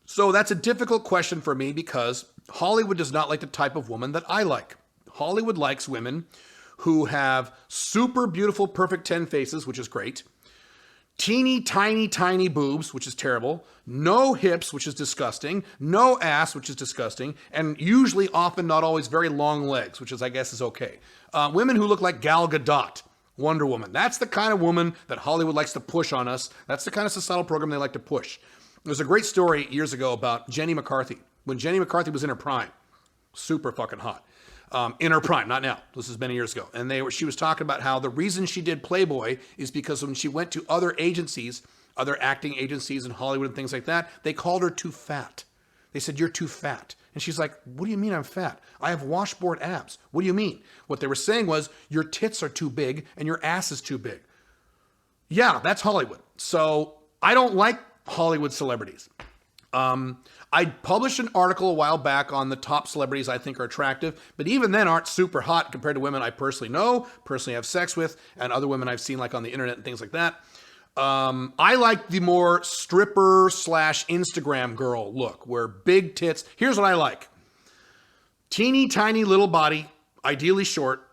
So that's a difficult question for me because Hollywood does not like the type of woman that I like. Hollywood likes women who have super beautiful, perfect 10 faces, which is great. Teeny, tiny boobs, which is terrible. No hips, which is disgusting. No ass, which is disgusting. And usually, often, not always, very long legs, which is, I guess, is okay. Women who look like Gal Gadot, Wonder Woman. That's the kind of woman that Hollywood likes to push on us. That's the kind of societal program they like to push. There's a great story years ago about Jenny McCarthy. When Jenny McCarthy was in her prime, super fucking hot. In her prime, not now. This is many years ago. And she was talking about how the reason she did Playboy is because when she went to other agencies, other acting agencies in Hollywood and things like that, they called her too fat. They said, "You're too fat." And she's like, "What do you mean I'm fat? I have washboard abs. What do you mean?" What they were saying was, your tits are too big and your ass is too big. Yeah, that's Hollywood. So I don't like Hollywood celebrities. I published an article a while back on the top celebrities I think are attractive, but even then aren't super hot compared to women I personally know, personally have sex with, and other women I've seen like on the internet and things like that. I like the more stripper / Instagram girl look, where big tits. Here's what I like. Teeny tiny little body, ideally short,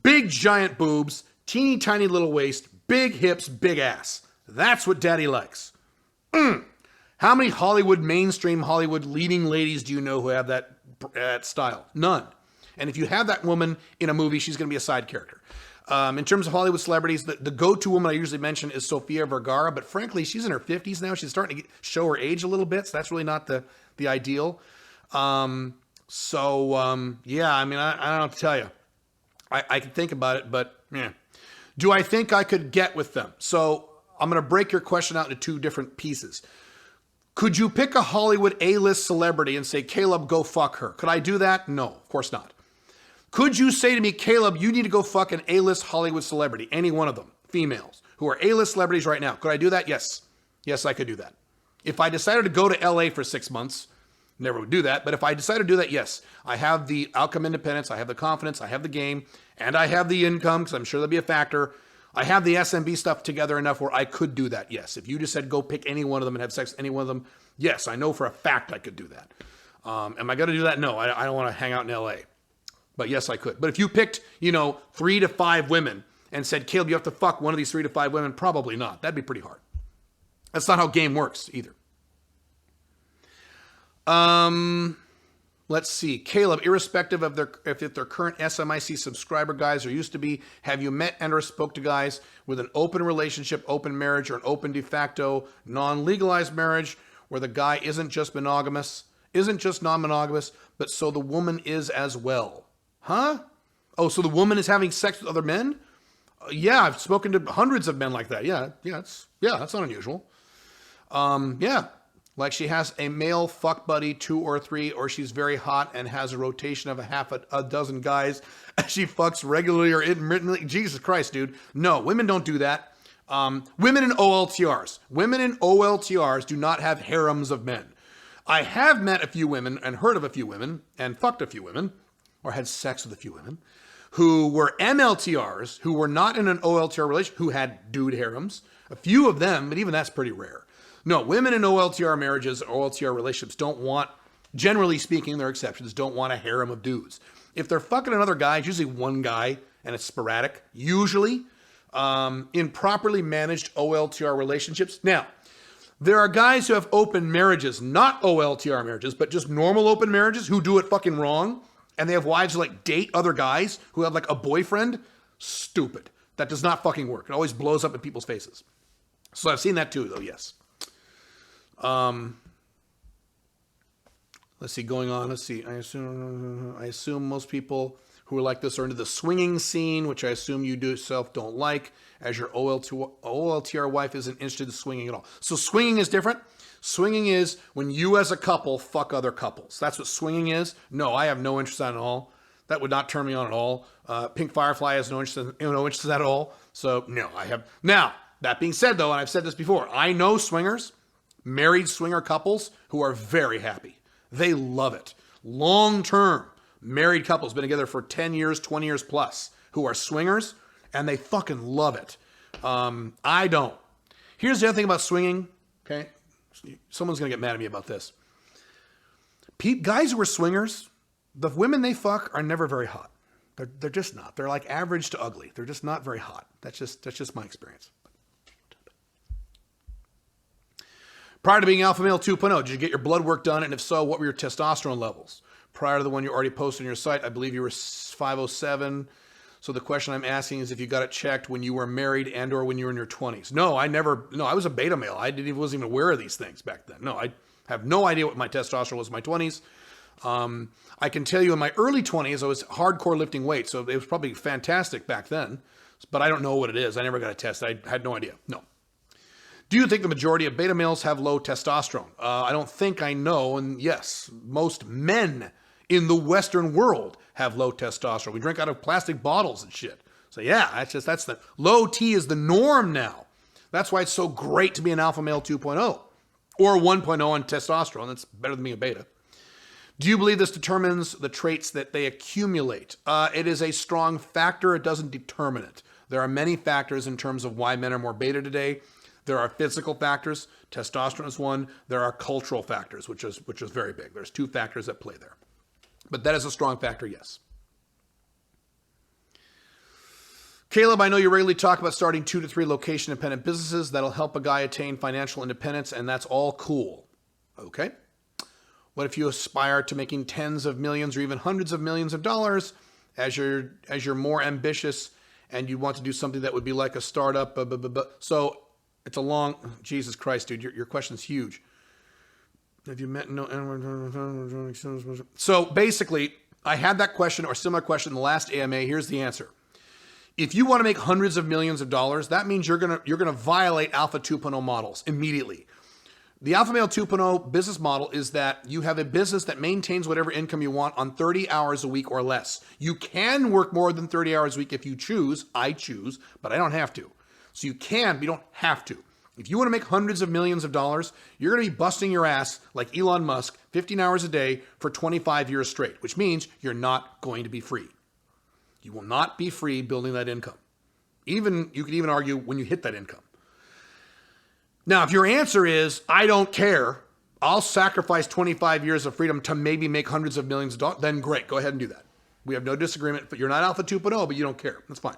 big giant boobs, teeny tiny little waist, big hips, big ass. That's what daddy likes. How many mainstream Hollywood leading ladies do you know who have that style? None. And if you have that woman in a movie, she's going to be a side character. In terms of Hollywood celebrities, the go-to woman I usually mention is Sofia Vergara, but frankly, she's in her 50s now. She's starting to show her age a little bit, so that's really not the ideal. Yeah, I mean, I don't know what to tell you. I can think about it, but yeah. Do I think I could get with them? So I'm going to break your question out into 2 different pieces. Could you pick a Hollywood A-list celebrity and say, "Caleb, go fuck her"? Could I do that? No, of course not. Could you say to me, "Caleb, you need to go fuck an A-list Hollywood celebrity," any one of them, females, who are A-list celebrities right now? Could I do that? Yes. Yes, I could do that. If I decided to go to LA for 6 months, never would do that. But if I decided to do that, yes. I have the outcome independence, I have the confidence, I have the game, and I have the income, because I'm sure that'll be a factor. I have the SMB stuff together enough where I could do that, yes. If you just said go pick any one of them and have sex with any one of them, yes, I know for a fact I could do that. Am I going to do that? No, I don't want to hang out in LA. But yes, I could. But if you picked, 3 to 5 women and said, "Caleb, you have to fuck one of these 3 to 5 women," probably not. That'd be pretty hard. That's not how game works either. Let's see. Caleb, irrespective of if they're current SMIC subscriber guys or used to be, have you met and or spoke to guys with an open relationship, open marriage, or an open de facto non-legalized marriage where the guy isn't just non-monogamous, but so the woman is as well? Huh? Oh, so the woman is having sex with other men? Yeah, I've spoken to hundreds of men like that. Yeah, that's not unusual. Yeah. Like she has a male fuck buddy, 2 or 3, or she's very hot and has a rotation of a dozen guys she fucks regularly or intermittently. Jesus Christ, dude. No, women don't do that. Women in OLTRs do not have harems of men. I have met a few women and heard of a few women and fucked a few women or had sex with a few women who were MLTRs, who were not in an OLTR relationship, who had dude harems. A few of them, but even that's pretty rare. No, women in OLTR marriages, OLTR relationships don't want, generally speaking, there are exceptions, don't want a harem of dudes. If they're fucking another guy, it's usually one guy and it's sporadic, usually. in properly managed OLTR relationships. Now, there are guys who have open marriages, not OLTR marriages, but just normal open marriages who do it fucking wrong. And they have wives who like date other guys who have like a boyfriend. Stupid. That does not fucking work. It always blows up in people's faces. So I've seen that too, though, yes. Let's see, going on. Let's see. I assume most people who are like this are into the swinging scene, which I assume you yourself don't like, as your OLTR wife isn't interested in swinging at all. So swinging is different. Swinging is when you as a couple fuck other couples. That's what swinging is. No, I have no interest in that at all. That would not turn me on at all. Pink Firefly has no interest in that at all. So no, I have. Now, that being said though, and I've said this before, I know swingers, married swinger couples who are very happy. They love it. Long-term married couples, been together for 10 years, 20 years plus, who are swingers, and they fucking love it. I don't. Here's the other thing about swinging, okay? Someone's going to get mad at me about this. Guys who are swingers, the women they fuck are never very hot. They're just not. They're like average to ugly. They're just not very hot. That's just my experience. Prior to being Alpha Male 2.0, did you get your blood work done? And if so, what were your testosterone levels? Prior to the one you already posted on your site, I believe you were 507. So the question I'm asking is if you got it checked when you were married and or when you were in your 20s. No, I was a beta male. Wasn't even aware of these things back then. No, I have no idea what my testosterone was in my 20s. I can tell you in my early 20s, I was hardcore lifting weights. So it was probably fantastic back then, but I don't know what it is. I never got a test. I had no idea. No. Do you think the majority of beta males have low testosterone? I don't think I know. And yes, most men in the Western world have low testosterone. We drink out of plastic bottles and shit. So yeah, that's the low T is the norm now. That's why it's so great to be an alpha male 2.0 or 1.0 on testosterone. That's better than being a beta. Do you believe this determines the traits that they accumulate? It is a strong factor. It doesn't determine it. There are many factors in terms of why men are more beta today. There are physical factors. Testosterone is one. There are cultural factors, which is very big. There's two factors that play there. But that is a strong factor, yes. Caleb, I know you regularly talk about starting 2 to 3 location-independent businesses. That'll help a guy attain financial independence, and that's all cool. Okay. What if you aspire to making tens of millions or even hundreds of millions of dollars as you're more ambitious and you want to do something that would be like a startup? So it's a long, Jesus Christ, dude, your question's huge. Have you met So basically, I had that question or similar question in the last AMA. Here's the answer. If you want to make hundreds of millions of dollars, that means you're gonna violate Alpha 2.0 models immediately. The Alpha Male 2.0 business model is that you have a business that maintains whatever income you want on 30 hours a week or less. You can work more than 30 hours a week if you choose. I choose, but I don't have to. So you can, but you don't have to. If you want to make hundreds of millions of dollars, you're going to be busting your ass like Elon Musk 15 hours a day for 25 years straight, which means you're not going to be free. You will not be free building that income. You could even argue when you hit that income. Now, if your answer is, I don't care, I'll sacrifice 25 years of freedom to maybe make hundreds of millions of dollars, then great, go ahead and do that. We have no disagreement, but you're not Alpha 2.0, but you don't care. That's fine.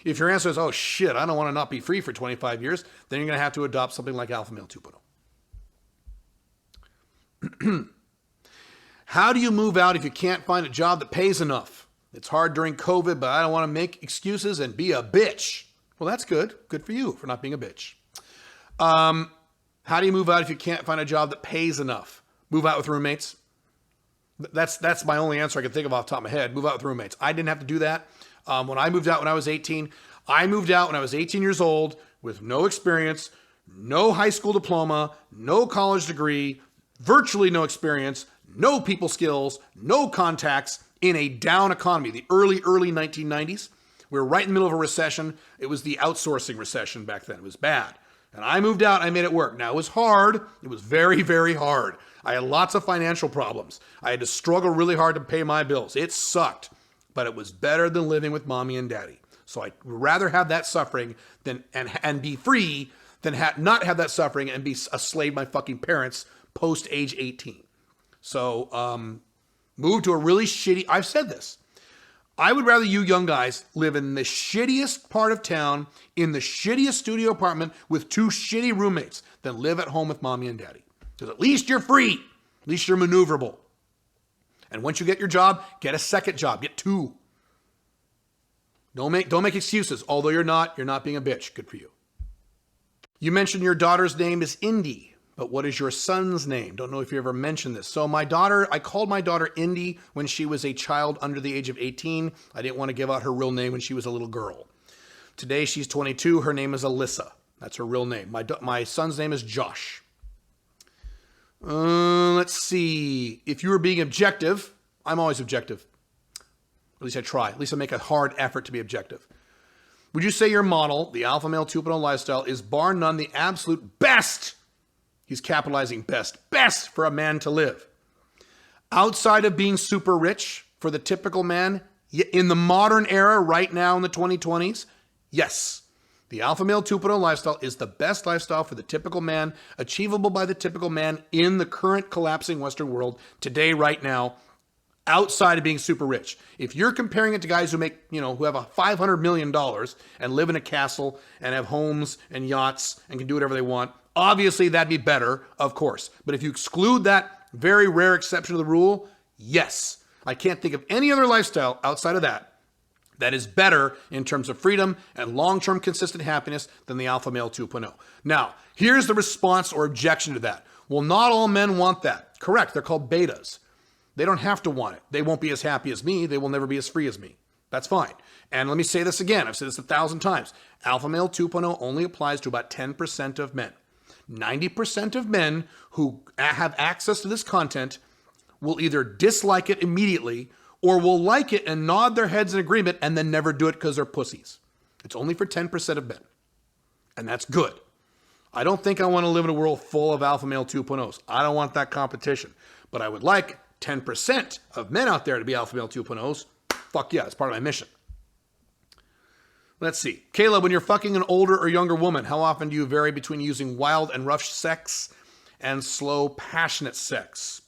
If your answer is, oh shit, I don't want to not be free for 25 years, then you're going to have to adopt something like Alpha Male 2.0. How do you move out if you can't find a job that pays enough? It's hard during COVID, but I don't want to make excuses and be a bitch. Well, that's good. Good for you for not being a bitch. How do you move out if you can't find a job that pays enough? Move out with roommates. That's my only answer I can think of off the top of my head. Move out with roommates. I didn't have to do that. When I moved out when I was 18, I moved out when I was 18 years old with no experience, no high school diploma, no college degree, virtually no experience, no people skills, no contacts in a down economy. The early 1990s. We were right in the middle of a recession. It was the outsourcing recession back then. It was bad. And I moved out, I made it work. Now, it was hard. It was very, very hard. I had lots of financial problems. I had to struggle really hard to pay my bills. It sucked, but it was better than living with mommy and daddy. So I'd rather have that suffering and be free than not have that suffering and be a slave to my fucking parents post age 18. So moved to a really shitty, I've said this. I would rather you young guys live in the shittiest part of town, in the shittiest studio apartment with 2 shitty roommates than live at home with mommy and daddy. Because at least you're free. At least you're maneuverable. And once you get your job, get a second job. Get 2. Don't make excuses. Although you're not being a bitch. Good for you. You mentioned your daughter's name is Indy. But what is your son's name? Don't know if you ever mentioned this. So I called my daughter Indy when she was a child under the age of 18. I didn't want to give out her real name when she was a little girl. Today she's 22. Her name is Alyssa. That's her real name. My son's name is Josh. Let's see. If you were being objective, I'm always objective. At least I try. At least I make a hard effort to be objective. Would you say your model, the Alpha Male 2.0 lifestyle, is bar none the absolute best? He's capitalizing best for a man to live. Outside of being super rich for the typical man, in the modern era right now in the 2020s, yes. The Alpha Male 2.0 lifestyle is the best lifestyle for the typical man, achievable by the typical man in the current collapsing Western world today, right now, outside of being super rich. If you're comparing it to guys who make, who have $500 million and live in a castle and have homes and yachts and can do whatever they want, obviously, that'd be better, of course. But if you exclude that very rare exception to the rule, yes. I can't think of any other lifestyle outside of that is better in terms of freedom and long-term consistent happiness than the Alpha Male 2.0. Now, here's the response or objection to that. Well, not all men want that. Correct. They're called betas. They don't have to want it. They won't be as happy as me. They will never be as free as me. That's fine. And let me say this again. I've said this 1,000 times. Alpha Male 2.0 only applies to about 10% of men. 90% of men who have access to this content will either dislike it immediately or will like it and nod their heads in agreement and then never do it because they're pussies. It's only for 10% of men. And that's good. I don't think I want to live in a world full of Alpha Male 2.0s. I don't want that competition. But I would like 10% of men out there to be Alpha Male 2.0s. Fuck yeah, it's part of my mission. Let's see. Caleb, when you're fucking an older or younger woman, how often do you vary between using wild and rough sex and slow, passionate sex?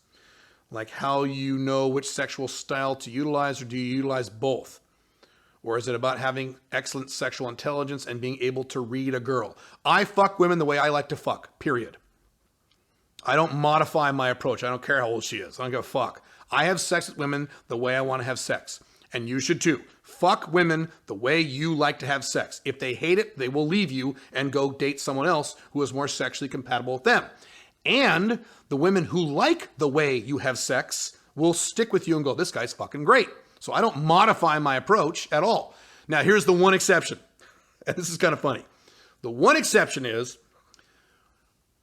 Like how you know which sexual style to utilize, or do you utilize both? Or is it about having excellent sexual intelligence and being able to read a girl? I fuck women the way I like to fuck, period. I don't modify my approach. I don't care how old she is. I don't give a fuck. I have sex with women the way I want to have sex. And you should too. Fuck women the way you like to have sex. If they hate it, they will leave you and go date someone else who is more sexually compatible with them. And the women who like the way you have sex will stick with you and go, this guy's fucking great. So I don't modify my approach at all. Now, here's the one exception. And this is kind of funny. The one exception is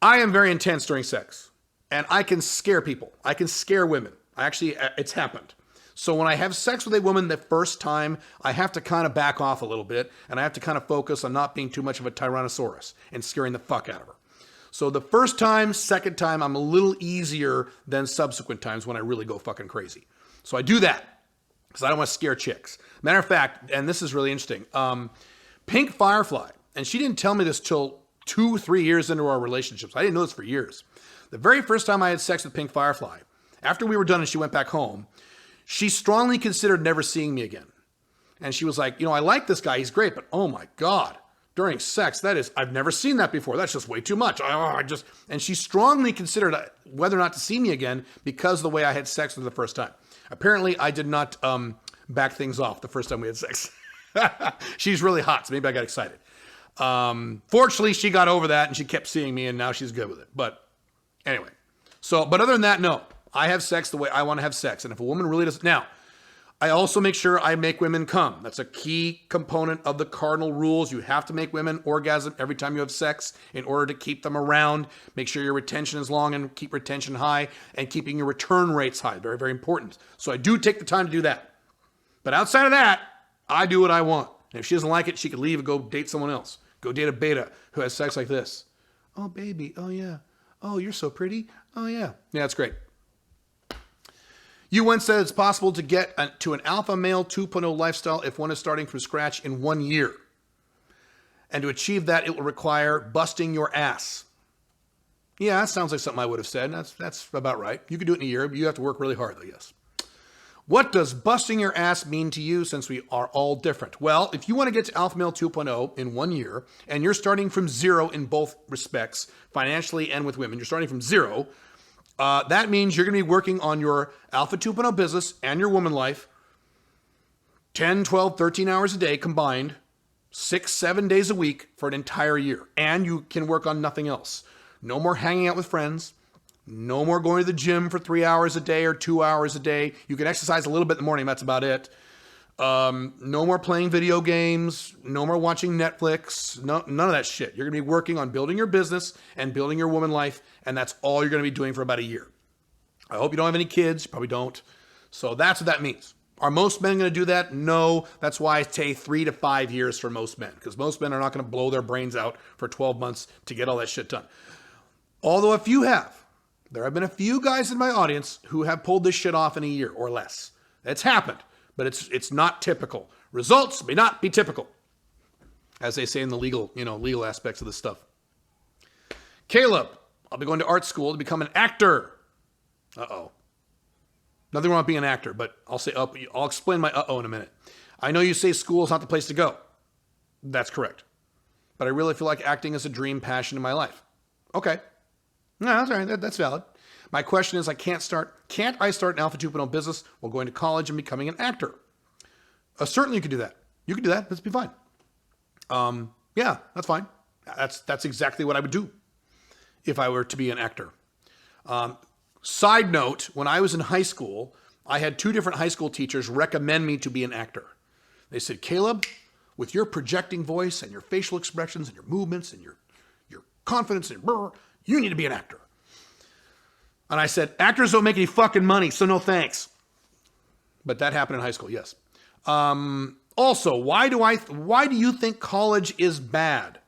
I am very intense during sex. And I can scare people. I can scare women. It's happened. So when I have sex with a woman the first time, I have to kind of back off a little bit, and I have to kind of focus on not being too much of a Tyrannosaurus and scaring the fuck out of her. So the first time, second time, I'm a little easier than subsequent times when I really go fucking crazy. So I do that because I don't want to scare chicks. Matter of fact, and this is really interesting, Pink Firefly, and she didn't tell me this till 2-3 years into our relationships. I didn't know this for years. The very first time I had sex with Pink Firefly, after we were done and she went back home, she strongly considered never seeing me again. And she was like, I like this guy. He's great. But oh my God, during sex, I've never seen that before. That's just way too much. And she strongly considered whether or not to see me again because of the way I had sex with her the first time. Apparently, I did not back things off the first time we had sex. She's really hot, so maybe I got excited. Fortunately, she got over that and she kept seeing me and now she's good with it. But anyway, but other than that, no. I have sex the way I want to have sex. And if a woman really doesn't... Now, I also make sure I make women come. That's a key component of the cardinal rules. You have to make women orgasm every time you have sex in order to keep them around. Make sure your retention is long and keep retention high and keeping your return rates high. Very, very important. So I do take the time to do that. But outside of that, I do what I want. And if she doesn't like it, she could leave and go date someone else. Go date a beta who has sex like this. Oh, baby. Oh, yeah. Oh, you're so pretty. Oh, yeah. Yeah, that's great. You once said it's possible to get to an Alpha Male 2.0 lifestyle if one is starting from scratch in 1 year. And to achieve that, it will require busting your ass. Yeah, that sounds like something I would have said. That's about right. You could do it in a year, but you have to work really hard, I guess. What does busting your ass mean to you, since we are all different? Well, if you want to get to Alpha Male 2.0 in 1 year, and you're starting from zero in both respects, financially and with women, you're starting from zero, that means you're going to be working on your Alpha 2.0 business and your woman life 10, 12, 13 hours a day combined, 6, 7 days a week for an entire year. And you can work on nothing else. No more hanging out with friends. No more going to the gym for 3 hours a day or 2 hours a day. You can exercise a little bit in the morning. That's about it. No more playing video games. No more watching Netflix. No, none of that shit. You're going to be working on building your business and building your woman life. And that's all you're going to be doing for about a year. I hope you don't have any kids. You probably don't. So that's what that means. Are most men going to do that? No. That's why I say 3 to 5 years for most men. Because most men are not going to blow their brains out for 12 months to get all that shit done. Although if you have, there have been a few guys in my audience who have pulled this shit off in a year or less. It's happened, but it's not typical. Results may not be typical, as they say in the legal aspects of this stuff. Caleb, I'll be going to art school to become an actor. Uh-oh. Nothing wrong with being an actor, but I'll explain my uh-oh in a minute. I know you say school is not the place to go. That's correct. But I really feel like acting is a dream passion in my life. Okay. No, that's all right. That's valid. My question is, can't I start an Alpha 2.0 business while going to college and becoming an actor? Certainly you could do that. You could do that. That'd be fine. Yeah, that's fine. That's exactly what I would do if I were to be an actor. Side note, when I was in high school, I had 2 different high school teachers recommend me to be an actor. They said, Caleb, with your projecting voice and your facial expressions and your movements and your confidence and you need to be an actor. And I said, actors don't make any fucking money, so no thanks. But that happened in high school, yes. Also, why do you think college is bad?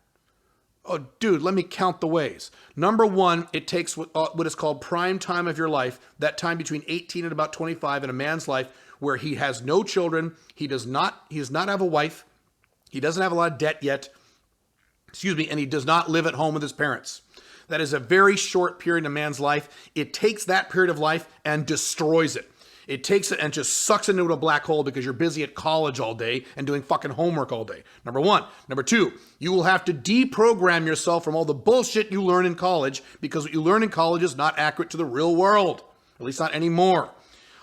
Oh, dude, let me count the ways. Number 1, it takes what is called prime time of your life, that time between 18 and about 25 in a man's life where he has no children, he does not have a wife, he doesn't have a lot of debt yet, and he does not live at home with his parents. That is a very short period in a man's life. It takes that period of life and destroys it. It takes it and just sucks it into a black hole because you're busy at college all day and doing fucking homework all day. Number 1. Number 2, you will have to deprogram yourself from all the bullshit you learn in college because what you learn in college is not accurate to the real world. At least not anymore.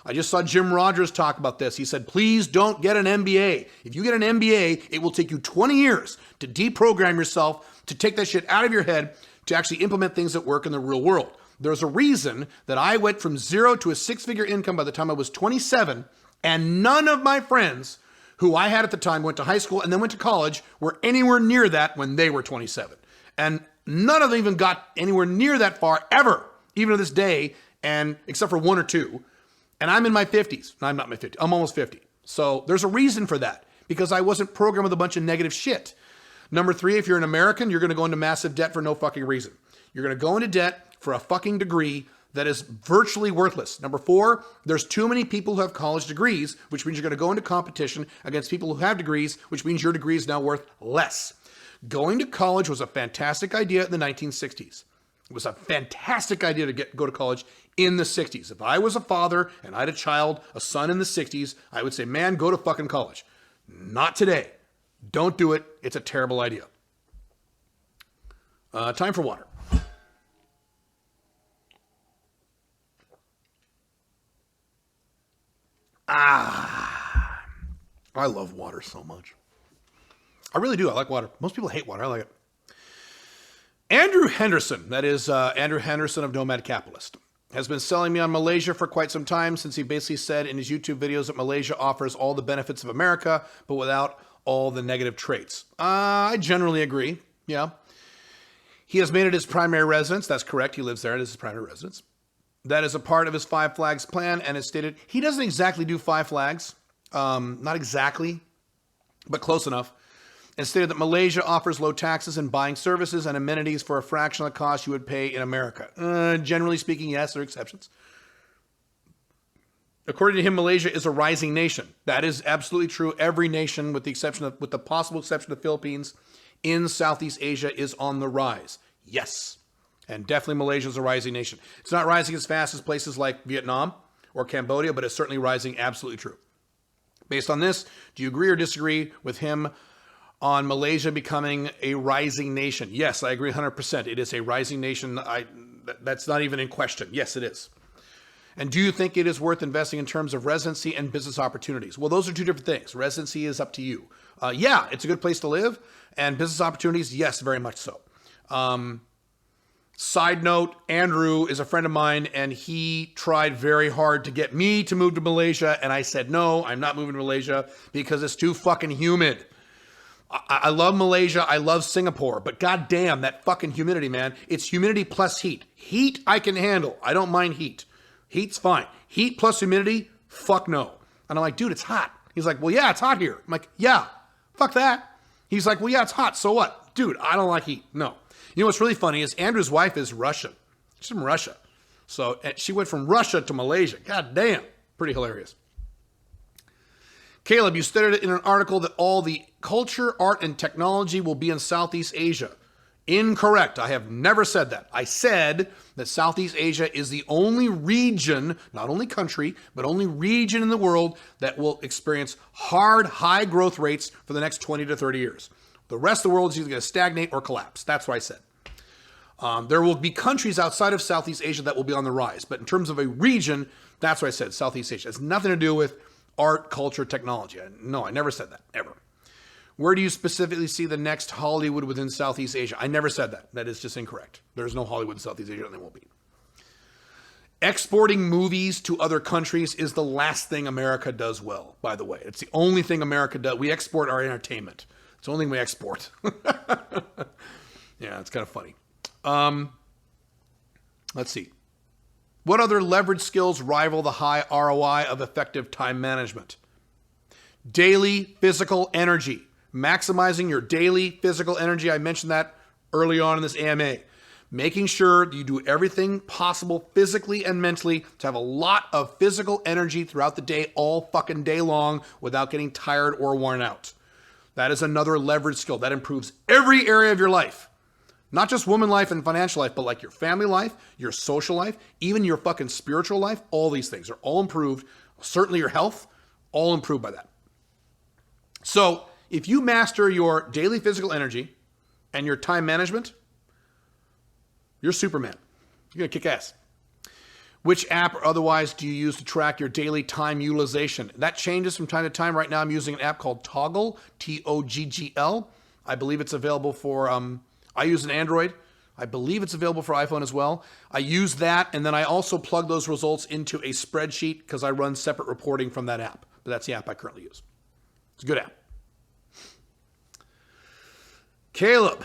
I just saw Jim Rogers talk about this. He said, please don't get an MBA. If you get an MBA, it will take you 20 years to deprogram yourself, to take that shit out of your head, to actually implement things that work in the real world. There's a reason that I went from 0 to a 6-figure income by the time I was 27, and none of my friends who I had at the time went to high school and then went to college were anywhere near that when they were 27. And none of them even got anywhere near that far ever, even to this day, and except for 1 or 2. And I'm in my 50s. No, I'm not in my 50s. I'm almost 50. So there's a reason for that, because I wasn't programmed with a bunch of negative shit. Number 3, if you're an American, you're going to go into massive debt for no fucking reason. You're going to go into debt for a fucking degree that is virtually worthless. Number 4, there's too many people who have college degrees, which means you're going to go into competition against people who have degrees, which means your degree is now worth less. Going to college was a fantastic idea in the 1960s. It was a fantastic idea to go to college in the 60s. If I was a father and I had a son in the 60s, I would say, man, go to fucking college. Not today. Don't do it. It's a terrible idea. Time for water. I love water so much. I really do. I like water. Most people hate water. I like it. Andrew Henderson, that is Andrew Henderson of Nomad Capitalist, has been selling me on Malaysia for quite some time, since he basically said in his YouTube videos that Malaysia offers all the benefits of America, but without all the negative traits. I generally agree. Yeah. He has made it his primary residence. That's correct. He lives there. It is his primary residence. That is a part of his 5 flags plan, and has stated he doesn't exactly do 5 flags. Not exactly, but close enough. And stated that Malaysia offers low taxes and buying services and amenities for a fraction of the cost you would pay in America. Generally speaking, yes, there are exceptions. According to him, Malaysia is a rising nation. That is absolutely true. Every nation, with the possible exception of the Philippines, in Southeast Asia is on the rise. Yes. And definitely Malaysia is a rising nation. It's not rising as fast as places like Vietnam or Cambodia, but it's certainly rising. Absolutely true. Based on this, do you agree or disagree with him on Malaysia becoming a rising nation? Yes, I agree 100%. It is a rising nation. That's not even in question. Yes, it is. And do you think it is worth investing in terms of residency and business opportunities? Well, those are two different things. Residency is up to you. Yeah, it's a good place to live. And business opportunities, yes, very much so. Side note, Andrew is a friend of mine, and he tried very hard to get me to move to Malaysia. And I said, no, I'm not moving to Malaysia because it's too fucking humid. I love Malaysia. I love Singapore. But goddamn, that fucking humidity, man. It's humidity plus heat. Heat I can handle. I don't mind heat. Heat's fine. Heat plus humidity, fuck no. And I'm like, dude, it's hot. He's like, well, yeah, it's hot here. I'm like, yeah, fuck that. He's like, well, yeah, it's hot. So what? Dude, I don't like heat. No. You know what's really funny is Andrew's wife is Russian. She's from Russia. So she went from Russia to Malaysia. God damn. Pretty hilarious. Caleb, you stated in an article that all the culture, art, and technology will be in Southeast Asia. Incorrect. I have never said that. I said that Southeast Asia is the only region, not only country, but only region in the world that will experience high growth rates for the next 20 to 30 years. The rest of the world is either going to stagnate or collapse. That's what I said. There will be countries outside of Southeast Asia that will be on the rise. But in terms of a region, that's what I said, Southeast Asia. It has nothing to do with art, culture, technology. No, I never said that, ever. Where do you specifically see the next Hollywood within Southeast Asia? I never said that. That is just incorrect. There's no Hollywood in Southeast Asia, and there won't be. Exporting movies to other countries is the last thing America does well, by the way. It's the only thing America does. We export our entertainment. It's the only thing we export. Yeah, it's kind of funny. Let's see. What other leverage skills rival the high ROI of effective time management? Daily physical energy. Maximizing your daily physical energy. I mentioned that early on in this AMA. Making sure that you do everything possible physically and mentally to have a lot of physical energy throughout the day, all fucking day long, without getting tired or worn out. That is another leverage skill. That improves every area of your life. Not just woman life and financial life, but like your family life, your social life, even your fucking spiritual life. All these things are all improved. Certainly your health, all improved by that. So if you master your daily physical energy and your time management, you're Superman. You're going to kick ass. Which app or otherwise do you use to track your daily time utilization? That changes from time to time. Right now I'm using an app called Toggl, Toggl. I believe it's available for, I use an Android. I believe it's available for iPhone as well. I use that, and then I also plug those results into a spreadsheet because I run separate reporting from that app. But that's the app I currently use. It's a good app. Caleb,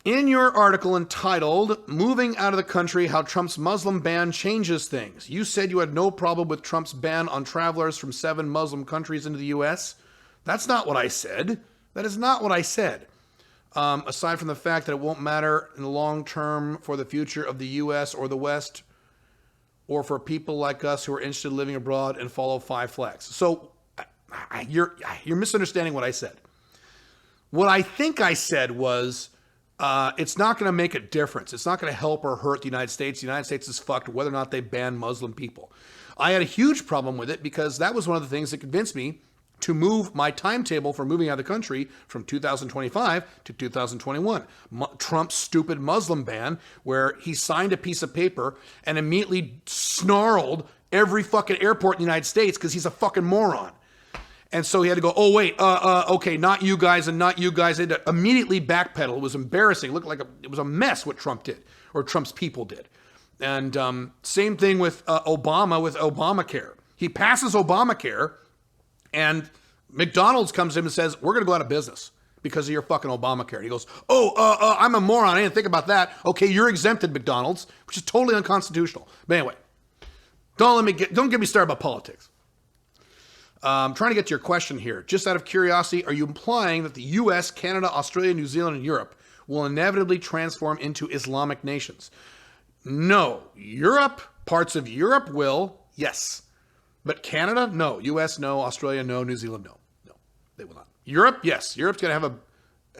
in your article entitled, Moving Out of the Country, How Trump's Muslim Ban Changes Things, you said you had no problem with Trump's ban on travelers from 7 Muslim countries into the U.S. That's not what I said. That is not what I said. Aside from the fact that it won't matter in the long term for the future of the U.S. or the West, or for people like us who are interested in living abroad and follow 5 flags. So you're misunderstanding what I said. What I think I said was, it's not going to make a difference. It's not going to help or hurt the United States. The United States is fucked whether or not they ban Muslim people. I had a huge problem with it because that was one of the things that convinced me to move my timetable for moving out of the country from 2025 to 2021. Trump's stupid Muslim ban, where he signed a piece of paper and immediately snarled every fucking airport in the United States because he's a fucking moron. And so he had to go, oh, wait, okay, not you guys and not you guys. They had to immediately backpedal. It was embarrassing. It looked like it was a mess what Trump did, or Trump's people did. And same thing with Obama with Obamacare. He passes Obamacare, and McDonald's comes in and says, we're going to go out of business because of your fucking Obamacare. And he goes, I'm a moron. I didn't think about that. Okay, you're exempted, McDonald's, which is totally unconstitutional. But anyway, don't get me started about politics. I'm trying to get to your question here. Just out of curiosity, are you implying that the U.S., Canada, Australia, New Zealand, and Europe will inevitably transform into Islamic nations? No. Europe, parts of Europe will, yes. But Canada, no. U.S., no. Australia, no. New Zealand, no. No, they will not. Europe, yes. Europe's going to have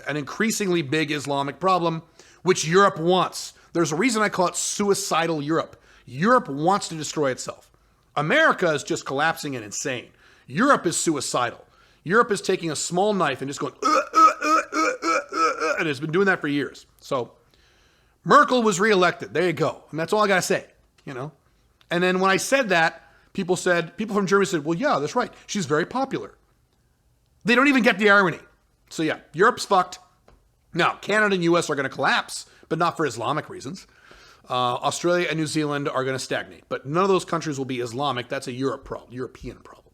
an increasingly big Islamic problem, which Europe wants. There's a reason I call it suicidal Europe. Europe wants to destroy itself. America is just collapsing and insane. Europe is suicidal. Europe is taking a small knife and just going, and it's been doing that for years. So Merkel was reelected. There you go. And that's all I got to say, you know. And then when I said that, people from Germany said, well, yeah, that's right. She's very popular. They don't even get the irony. So yeah, Europe's fucked. Now, Canada and US are going to collapse, but not for Islamic reasons. Australia and New Zealand are going to stagnate, but none of those countries will be Islamic. That's a European problem.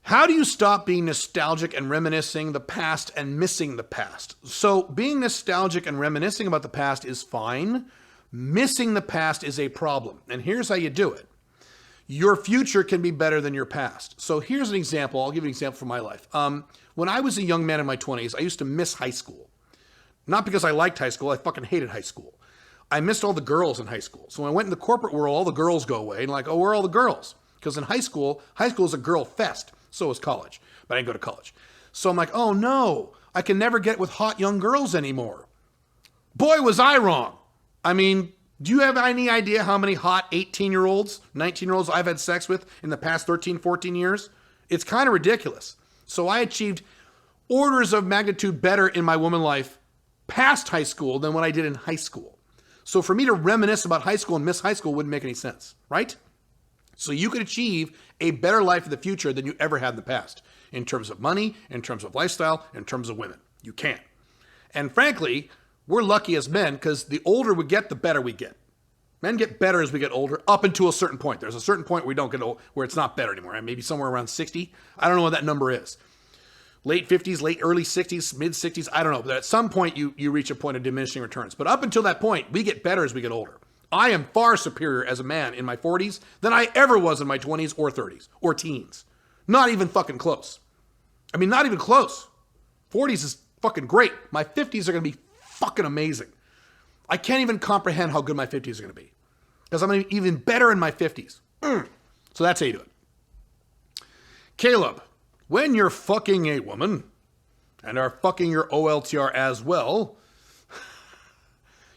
How do you stop being nostalgic and reminiscing the past and missing the past? So being nostalgic and reminiscing about the past is fine. Missing the past is a problem. And here's how you do it. Your future can be better than your past. So here's an example. I'll give you an example from my life. When I was a young man in my 20s, I used to miss high school. Not because I liked high school. I fucking hated high school. I missed all the girls in high school. So when I went in the corporate world, all the girls go away. And like, oh, where are all the girls? Because in high school is a girl fest. So is college. But I didn't go to college. So I'm like, oh no, I can never get with hot young girls anymore. Boy, was I wrong. I mean, do you have any idea how many hot 18-year-olds, 19-year-olds I've had sex with in the past 13, 14 years? It's kind of ridiculous. So I achieved orders of magnitude better in my woman life past high school than what I did in high school. So for me to reminisce about high school and miss high school wouldn't make any sense, right? So you could achieve a better life in the future than you ever had in the past. In terms of money, in terms of lifestyle, in terms of women. You can. And frankly, we're lucky as men because the older we get, the better we get. Men get better as we get older up until a certain point. There's a certain point where we don't get old, where it's not better anymore. Right? Maybe somewhere around 60. I don't know what that number is. Late 50s, early 60s, mid 60s. I don't know. But at some point, you reach a point of diminishing returns. But up until that point, we get better as we get older. I am far superior as a man in my 40s than I ever was in my 20s or 30s or teens. Not even fucking close. I mean, not even close. 40s is fucking great. My 50s are going to be fucking amazing. I can't even comprehend how good my 50s are going to be. Because I'm going to be even better in my 50s. So that's how you do it. Caleb, when you're fucking a woman and are fucking your OLTR as well,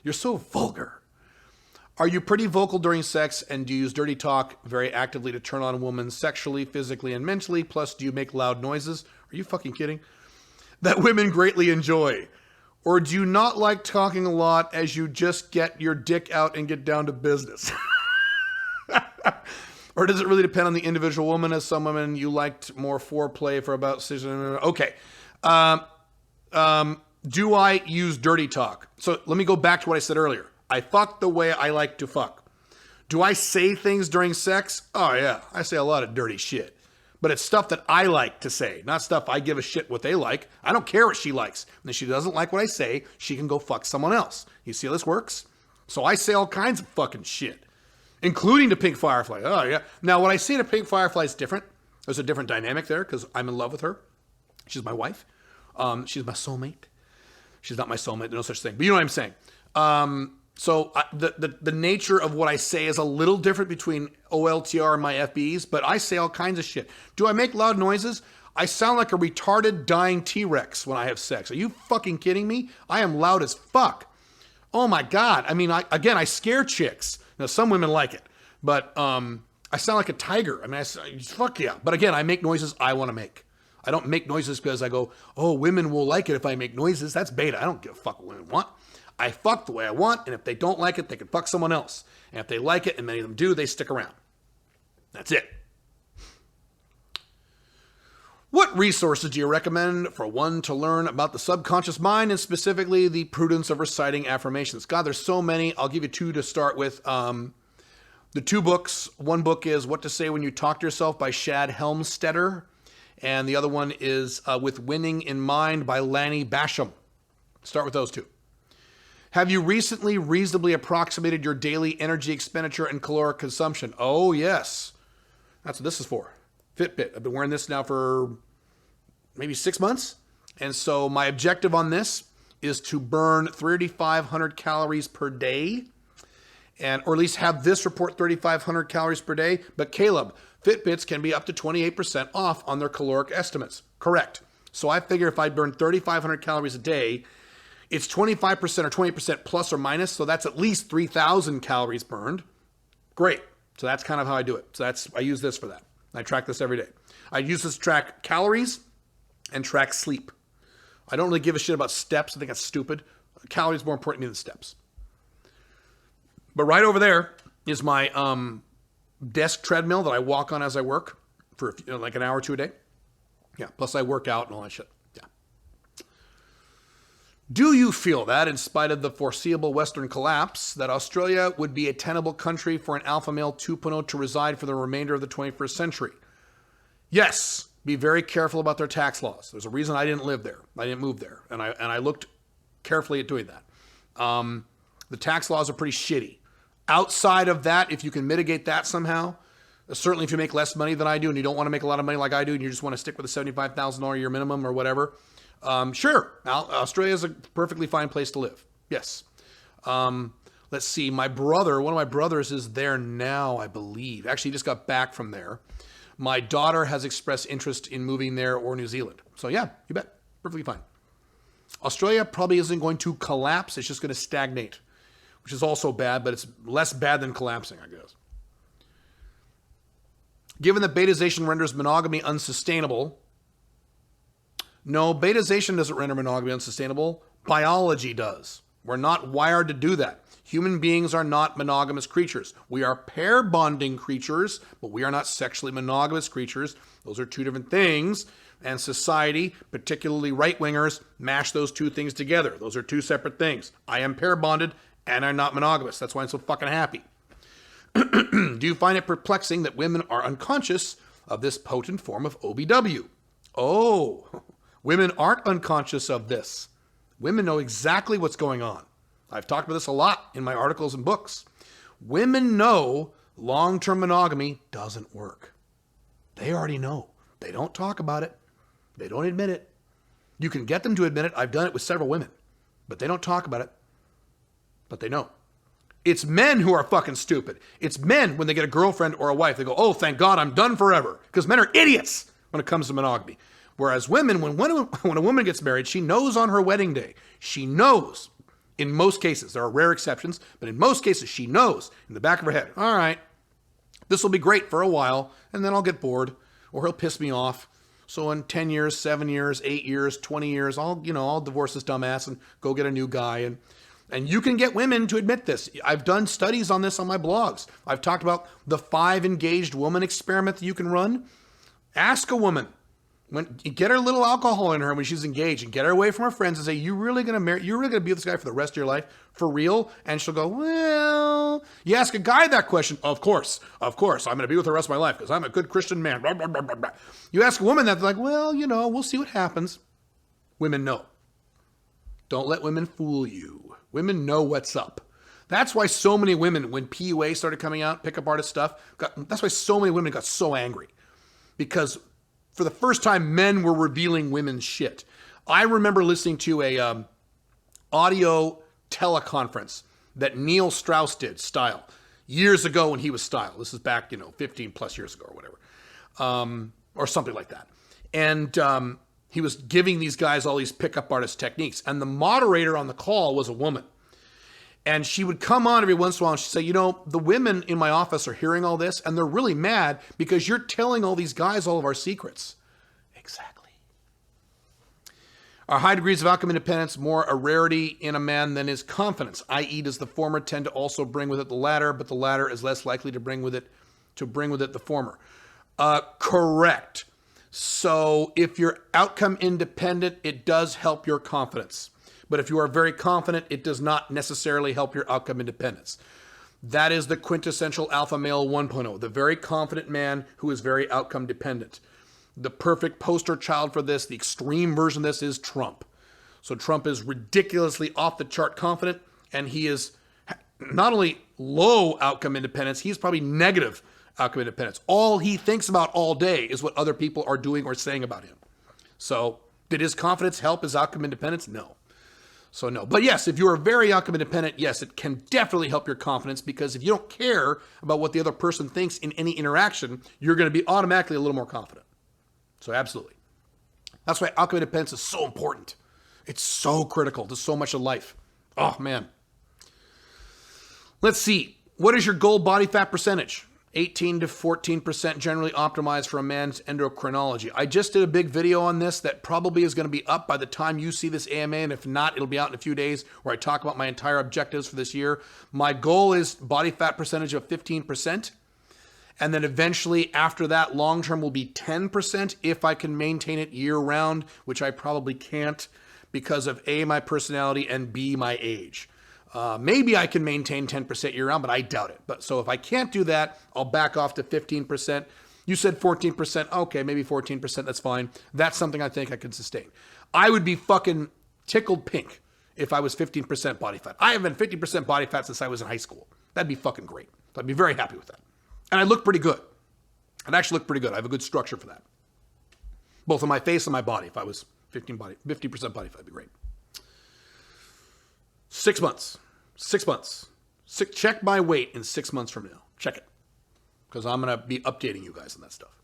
you're so vulgar. Are you pretty vocal during sex, and do you use dirty talk very actively to turn on a woman sexually, physically, and mentally? Plus, do you make loud noises? Are you fucking kidding? That women greatly enjoy. Or do you not like talking a lot as you just get your dick out and get down to business? Or does it really depend on the individual woman? As some women, you liked more foreplay for about 6 minutes. Okay. Do I use dirty talk? So let me go back to what I said earlier. I fuck the way I like to fuck. Do I say things during sex? Oh yeah, I say a lot of dirty shit. But it's stuff that I like to say, not stuff I give a shit what they like. I don't care what she likes. And if she doesn't like what I say, she can go fuck someone else. You see how this works? So I say all kinds of fucking shit, including to Pink Firefly. Oh yeah. Now what I say to Pink Firefly is different. There's a different dynamic there because I'm in love with her. She's my wife. She's my soulmate. She's not my soulmate. There's no such thing. But you know what I'm saying. So the nature of what I say is a little different between OLTR and my FBs, but I say all kinds of shit. Do I make loud noises? I sound like a retarded dying T-Rex when I have sex. Are you fucking kidding me? I am loud as fuck. Oh my God. I mean, I scare chicks. Now, some women like it, but I sound like a tiger. I mean, fuck yeah. But again, I make noises I want to make. I don't make noises because I go, oh, women will like it if I make noises. That's beta. I don't give a fuck what women want. I fuck the way I want, and if they don't like it, they can fuck someone else. And if they like it, and many of them do, they stick around. That's it. What resources do you recommend for one to learn about the subconscious mind and specifically the prudence of reciting affirmations? God, there's so many. I'll give you two to start with. The two books. One book is What to Say When You Talk to Yourself by Shad Helmstetter. And the other one is With Winning in Mind by Lanny Basham. Start with those two. Have you recently reasonably approximated your daily energy expenditure and caloric consumption? Oh, yes. That's what this is for. Fitbit. I've been wearing this now for maybe 6 months. And so my objective on this is to burn 3,500 calories per day. Or at least have this report 3,500 calories per day. But Caleb, Fitbits can be up to 28% off on their caloric estimates. Correct. So I figure if I burn 3,500 calories a day, it's 25% or 20% plus or minus, so that's at least 3,000 calories burned. Great. So that's kind of how I do it. So I use this for that. I track this every day. I use this to track calories and track sleep. I don't really give a shit about steps. I think that's stupid. Calories are more important to me than steps. But right over there is my desk treadmill that I walk on as I work for like an hour or two a day. Yeah, plus I work out and all that shit. Yeah. Do you feel that, in spite of the foreseeable Western collapse, that Australia would be a tenable country for an alpha male 2.0 to reside for the remainder of the 21st century? Yes. Be very careful about their tax laws. There's a reason I didn't live there. I didn't move there. And I looked carefully at doing that. The tax laws are pretty shitty. Outside of that, if you can mitigate that somehow, certainly if you make less money than I do and you don't want to make a lot of money like I do and you just want to stick with the $75,000 a year minimum or whatever, sure. Australia is a perfectly fine place to live. Yes. Let's see. One of my brothers is there now, I believe. Actually, he just got back from there. My daughter has expressed interest in moving there or New Zealand. So yeah, you bet. Perfectly fine. Australia probably isn't going to collapse. It's just going to stagnate, which is also bad, but it's less bad than collapsing, I guess. Given that betazation renders monogamy unsustainable. No, betazation doesn't render monogamy unsustainable. Biology does. We're not wired to do that. Human beings are not monogamous creatures. We are pair bonding creatures, but we are not sexually monogamous creatures. Those are two different things. And society, particularly right-wingers, mash those two things together. Those are two separate things. I am pair bonded and I'm not monogamous. That's why I'm so fucking happy. Do you find it perplexing that women are unconscious of this potent form of OBW? Oh, women aren't unconscious of this. Women know exactly what's going on. I've talked about this a lot in my articles and books. Women know long-term monogamy doesn't work. They already know. They don't talk about it. They don't admit it. You can get them to admit it. I've done it with several women, but they don't talk about it. But they know. It's men who are fucking stupid. It's men when they get a girlfriend or a wife, they go, oh, thank God, I'm done forever. Because men are idiots when it comes to monogamy. Whereas women, when a woman gets married, she knows on her wedding day. She knows. In most cases, there are rare exceptions, but in most cases, she knows in the back of her head, all right, this will be great for a while, and then I'll get bored, or he'll piss me off. So in 10 years, 7 years, 8 years, 20 years, I'll divorce this dumbass and go get a new guy. And you can get women to admit this. I've done studies on this on my blogs. I've talked about the 5 engaged woman experiment that you can run. Ask a woman. Get her a little alcohol in her when she's engaged and get her away from her friends and say, you're really going to be with this guy for the rest of your life? For real? And she'll go, well, you ask a guy that question. Of course. I'm going to be with her the rest of my life because I'm a good Christian man. Blah, blah, blah, blah, blah. You ask a woman that, they're like, well, we'll see what happens. Women know. Don't let women fool you. Women know what's up. That's why so many women, when PUA started coming out, pickup artist stuff, that's why so many women got so angry. Because for the first time, men were revealing women's shit. I remember listening to a audio teleconference that Neil Strauss did, Style, years ago when he was Style. This is back, 15 plus years ago or whatever, or something like that. And he was giving these guys all these pickup artist techniques. And the moderator on the call was a woman. And she would come on every once in a while and she'd say, the women in my office are hearing all this and they're really mad because you're telling all these guys all of our secrets. Exactly. Are high degrees of outcome independence more a rarity in a man than is confidence? I.e., does the former tend to also bring with it the latter, but the latter is less likely to bring with it the former? Correct. So if you're outcome independent, it does help your confidence. But if you are very confident, it does not necessarily help your outcome independence. That is the quintessential alpha male 1.0, the very confident man who is very outcome dependent. The perfect poster child for this, the extreme version of this, is Trump. So Trump is ridiculously off the chart confident, and he is not only low outcome independence, he's probably negative outcome independence. All he thinks about all day is what other people are doing or saying about him. So did his confidence help his outcome independence? No. So no. But yes, if you are very outcome independent, yes, it can definitely help your confidence, because if you don't care about what the other person thinks in any interaction, you're going to be automatically a little more confident. So absolutely. That's why outcome independence is so important. It's so critical to so much of life. Oh, man. Let's see. What is your goal body fat percentage? 18 to 14% generally optimized for a man's endocrinology. I just did a big video on this that probably is going to be up by the time you see this AMA, and if not, it'll be out in a few days, where I talk about my entire objectives for this year. My goal is body fat percentage of 15%, and then eventually after that, long term will be 10% if I can maintain it year round, which I probably can't because of A, my personality, and B, my age. Maybe I can maintain 10% year round, but I doubt it. But so if I can't do that, I'll back off to 15%. You said 14%. Okay, maybe 14%. That's fine. That's something I think I can sustain. I would be fucking tickled pink if I was 15% body fat. I have been 50% body fat since I was in high school. That'd be fucking great. I'd be very happy with that. And I look pretty good. I'd actually look pretty good. I have a good structure for that. Both on my face and my body. If I was 50% body fat, it'd be great. 6 months. 6 months. Check my weight in 6 months from now. Check it. Because I'm going to be updating you guys on that stuff.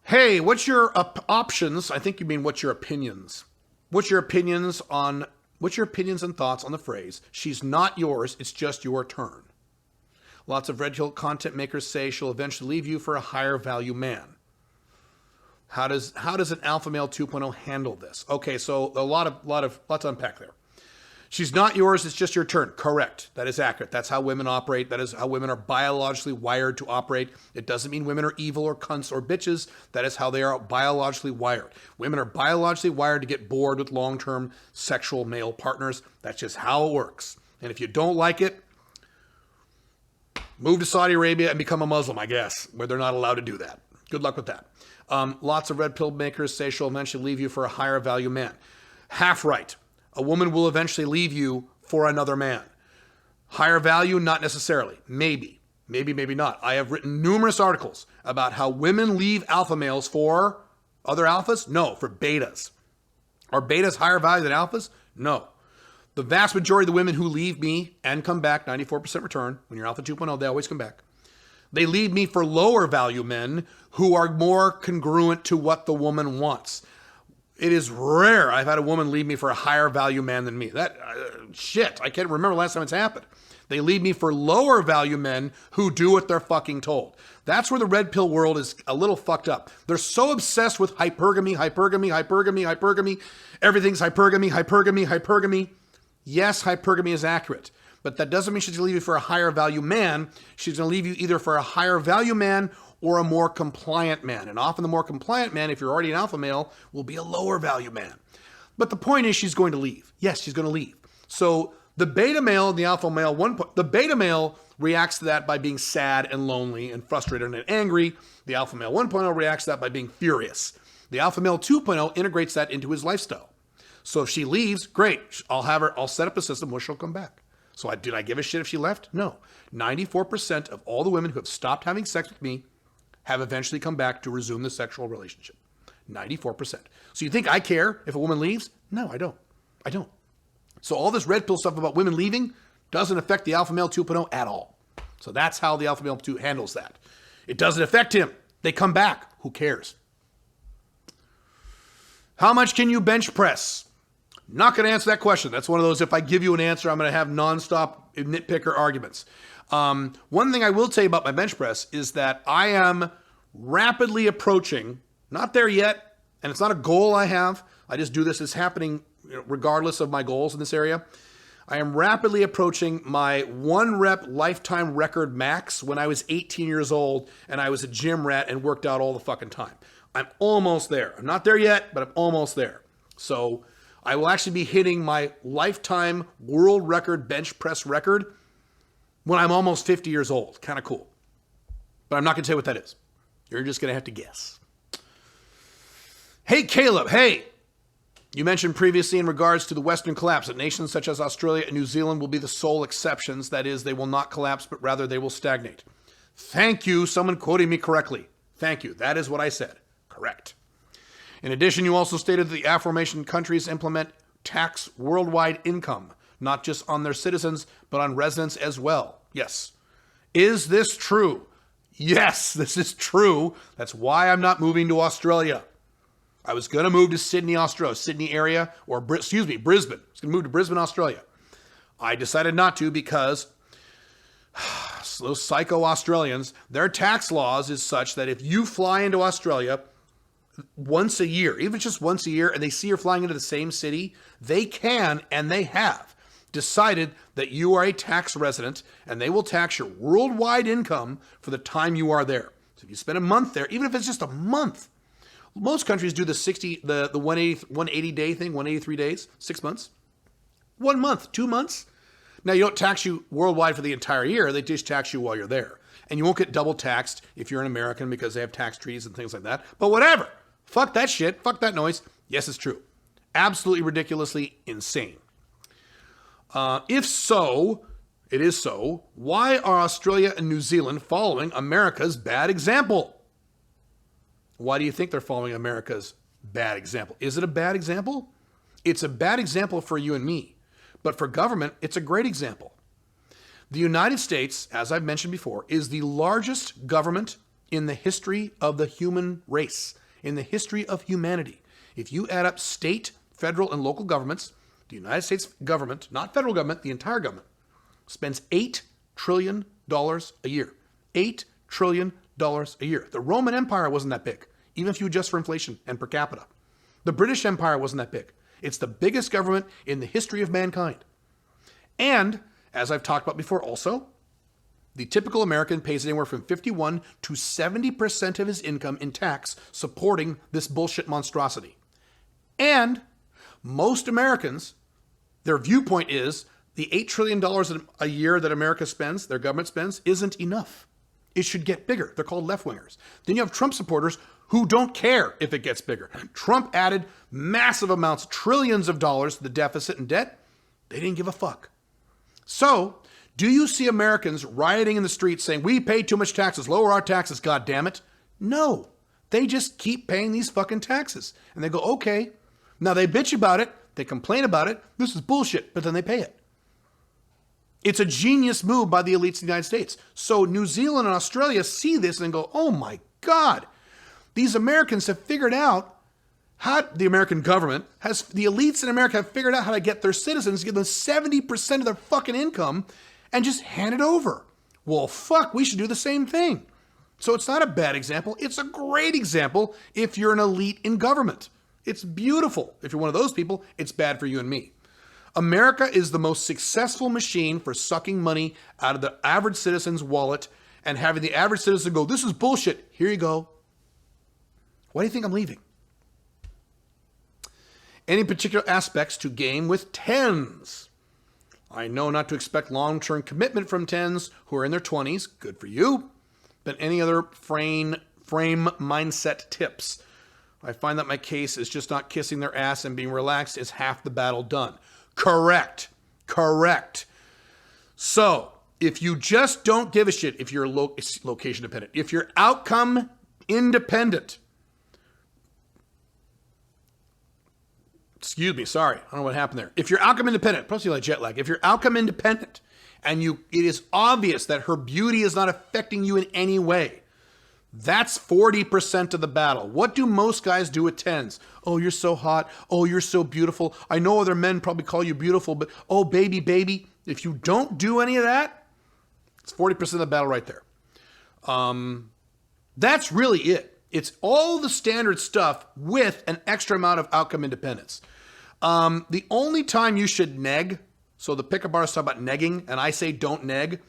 Hey, what's your options? I think you mean what's your opinions? What's your opinions and thoughts on the phrase, she's not yours, it's just your turn? Lots of Red Pill content makers say she'll eventually leave you for a higher value man. How does an alpha male 2.0 handle this? Okay, so let's unpack there. She's not yours, it's just your turn. Correct. That is accurate. That's how women operate. That is how women are biologically wired to operate. It doesn't mean women are evil or cunts or bitches. That is how they are biologically wired. Women are biologically wired to get bored with long-term sexual male partners. That's just how it works. And if you don't like it, move to Saudi Arabia and become a Muslim, I guess, where they're not allowed to do that. Good luck with that. Lots of red pill makers say she'll eventually leave you for a higher value man. Half right. A woman will eventually leave you for another man. Higher value, not necessarily. Maybe, maybe not. I have written numerous articles about how women leave alpha males for other alphas. No, for betas. Are betas higher value than alphas? No. The vast majority of the women who leave me and come back, 94% return, when you're alpha 2.0, they always come back. They leave me for lower value men who are more congruent to what the woman wants. It is rare I've had a woman leave me for a higher value man than me. Shit, I can't remember last time it's happened. They leave me for lower value men who do what they're fucking told. That's where the red pill world is a little fucked up. They're so obsessed with hypergamy. Everything's hypergamy. Yes, hypergamy is accurate, but that doesn't mean she's going to leave you for a higher value man. She's going to leave you either for a higher value man or a more compliant man. And often the more compliant man, if you're already an alpha male, will be a lower value man. But the point is she's going to leave. Yes, she's going to leave. So the beta male and the alpha male, the beta male reacts to that by being sad and lonely and frustrated and angry. The alpha male 1.0 reacts to that by being furious. The alpha male 2.0 integrates that into his lifestyle. So if she leaves, great. I'll set up a system where she'll come back. So did I give a shit if she left? No. 94% of all the women who have stopped having sex with me have eventually come back to resume the sexual relationship. 94%. So you think I care if a woman leaves? No, I don't. So all this red pill stuff about women leaving doesn't affect the alpha male 2.0 at all. So that's how the alpha male 2 handles that. It doesn't affect him. They come back. Who cares? How much can you bench press? Not going to answer that question. That's one of those, if I give you an answer, I'm going to have nonstop nitpicker arguments. One thing I will tell you about my bench press is that I am rapidly approaching, not there yet, and it's not a goal I have. I just do this. It's happening regardless of my goals in this area. I am rapidly approaching my 1 rep lifetime record max when I was 18 years old and I was a gym rat and worked out all the fucking time. I'm almost there. I'm not there yet, but I'm almost there. So I will actually be hitting my lifetime world record bench press record when I'm almost 50 years old. Kind of cool. But I'm not going to tell you what that is. You're just going to have to guess. Hey, Caleb. Hey. You mentioned previously in regards to the Western collapse that nations such as Australia and New Zealand will be the sole exceptions. That is, they will not collapse, but rather they will stagnate. Thank you. Someone quoting me correctly. Thank you. That is what I said. Correct. In addition, you also stated that the aforementioned countries implement tax worldwide income, not just on their citizens, but on residents as well. Yes. Is this true? Yes, this is true. That's why I'm not moving to Australia. I was going to move to Sydney, Australia, Sydney area, or Brisbane. I was going to move to Brisbane, Australia. I decided not to because those psycho Australians, their tax laws is such that if you fly into Australia once a year, even just once a year, and they see you're flying into the same city, they can, and they have, decided that you are a tax resident, and they will tax your worldwide income for the time you are there. So if you spend a month there, even if it's just a month, most countries do the 180 day thing, 183 days, 6 months, 1 month, 2 months. Now, you don't tax you worldwide for the entire year. They just tax you while you're there. And you won't get double taxed if you're an American because they have tax treaties and things like that. But whatever. Fuck that shit. Fuck that noise. Yes, it's true. Absolutely ridiculously insane. If so, it is so, why are Australia and New Zealand following America's bad example? Why do you think they're following America's bad example? Is it a bad example? It's a bad example for you and me. But for government, it's a great example. The United States, as I've mentioned before, is the largest government in the history of the human race, in the history of humanity. If you add up state, federal, and local governments, the United States government, not federal government, the entire government, spends $8 trillion a year. $8 trillion a year. The Roman Empire wasn't that big, even if you adjust for inflation and per capita. The British Empire wasn't that big. It's the biggest government in the history of mankind. And, as I've talked about before also, the typical American pays anywhere from 51 to 70% of his income in tax supporting this bullshit monstrosity. And most Americans, their viewpoint is the $8 trillion a year that America spends, their government spends, isn't enough. It should get bigger. They're called left-wingers. Then you have Trump supporters who don't care if it gets bigger. Trump added massive amounts, trillions of dollars to the deficit and debt. They didn't give a fuck. So, do you see Americans rioting in the streets saying, we pay too much taxes, lower our taxes, God damn it? No. They just keep paying these fucking taxes. And they go, okay. Now they bitch about it. They complain about it. This is bullshit. But then they pay it. It's a genius move by the elites of the United States. So New Zealand and Australia see this and go, oh my God. These Americans have figured out how, the American government has, the elites in America have figured out how to get their citizens, give them 70% of their fucking income and just hand it over. Well, fuck, we should do the same thing. So it's not a bad example. It's a great example if you're an elite in government. It's beautiful. If you're one of those people, it's bad for you and me. America is the most successful machine for sucking money out of the average citizen's wallet and having the average citizen go, this is bullshit. Here you go. Why do you think I'm leaving? Any particular aspects to game with tens? I know not to expect long-term commitment from tens who are in their 20s. Good for you. But any other frame mindset tips? I find that my case is just not kissing their ass and being relaxed is half the battle done. Correct. So, if you just don't give a shit, if you're location dependent, if you're outcome independent, excuse me, sorry, I don't know what happened there. If you're outcome independent, probably like jet lag, if you're outcome independent and it is obvious that her beauty is not affecting you in any way, that's 40% of the battle. What do most guys do with tens? Oh, you're so hot. Oh, you're so beautiful. I know other men probably call you beautiful, but oh, baby. If you don't do any of that, it's 40% of the battle right there. That's really it. It's all the standard stuff with an extra amount of outcome independence. The only time you should neg, so the pickup artists talk about negging, and I say don't neg,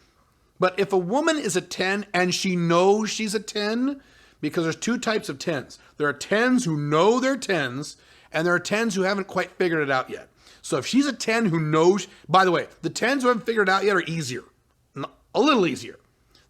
but if a woman is a 10 and she knows she's a 10, because there's two types of 10s. There are 10s who know they're 10s, and there are 10s who haven't quite figured it out yet. So if she's a 10 who knows, by the way, the 10s who haven't figured it out yet are easier. A little easier.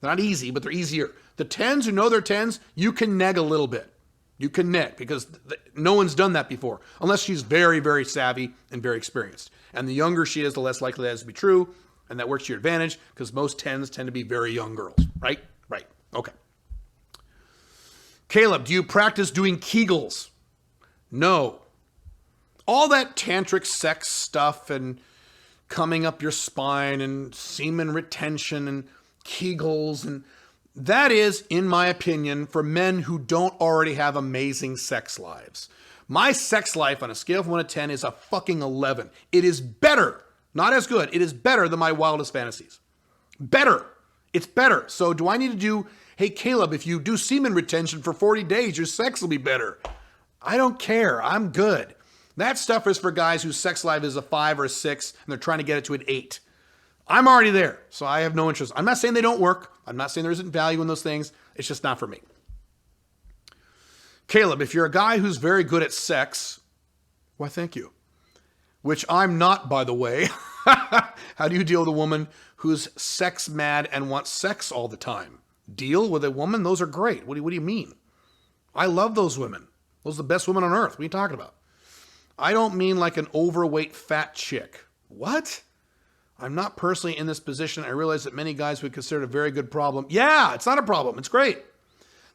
They're not easy, but they're easier. The 10s who know they're 10s, you can neg a little bit. You can neg because no one's done that before, unless she's very, very savvy and very experienced. And the younger she is, the less likely that is to be true. And that works to your advantage because most 10s tend to be very young girls, right? Right. Okay. Caleb, do you practice doing Kegels? No. All that tantric sex stuff and coming up your spine and semen retention and Kegels, and that is, in my opinion, for men who don't already have amazing sex lives. My sex life on a scale of 1 to 10 is a fucking 11. It is better. Not as good. It is better than my wildest fantasies. Better. It's better. So do I need to do, hey, Caleb, if you do semen retention for 40 days, your sex will be better. I don't care. I'm good. That stuff is for guys whose sex life is a 5 or a 6 and they're trying to get it to an 8. I'm already there, so I have no interest. I'm not saying they don't work. I'm not saying there isn't value in those things. It's just not for me. Caleb, if you're a guy who's very good at sex, why, thank you. Which I'm not, by the way. How do you deal with a woman who's sex mad and wants sex all the time? Deal with a woman? Those are great. What do you mean? I love those women. Those are the best women on earth. What are you talking about? I don't mean like an overweight fat chick. What? I'm not personally in this position. I realize that many guys would consider it a very good problem. Yeah, it's not a problem. It's great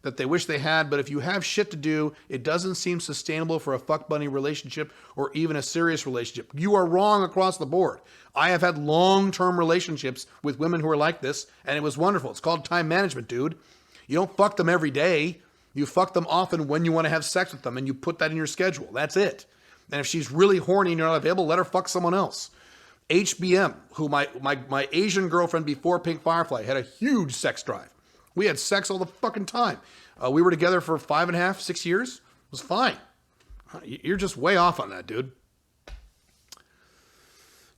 that they wish they had, but if you have shit to do, it doesn't seem sustainable for a fuck bunny relationship or even a serious relationship. You are wrong across the board. I have had long-term relationships with women who are like this, and it was wonderful. It's called time management, dude. You don't fuck them every day. You fuck them often when you want to have sex with them, and you put that in your schedule. That's it. And if she's really horny and you're not available, let her fuck someone else. HBM, who my Asian girlfriend before Pink Firefly, had a huge sex drive. We had sex all the fucking time. We were together for 5.5, 6 years. It was fine. You're just way off on that, dude.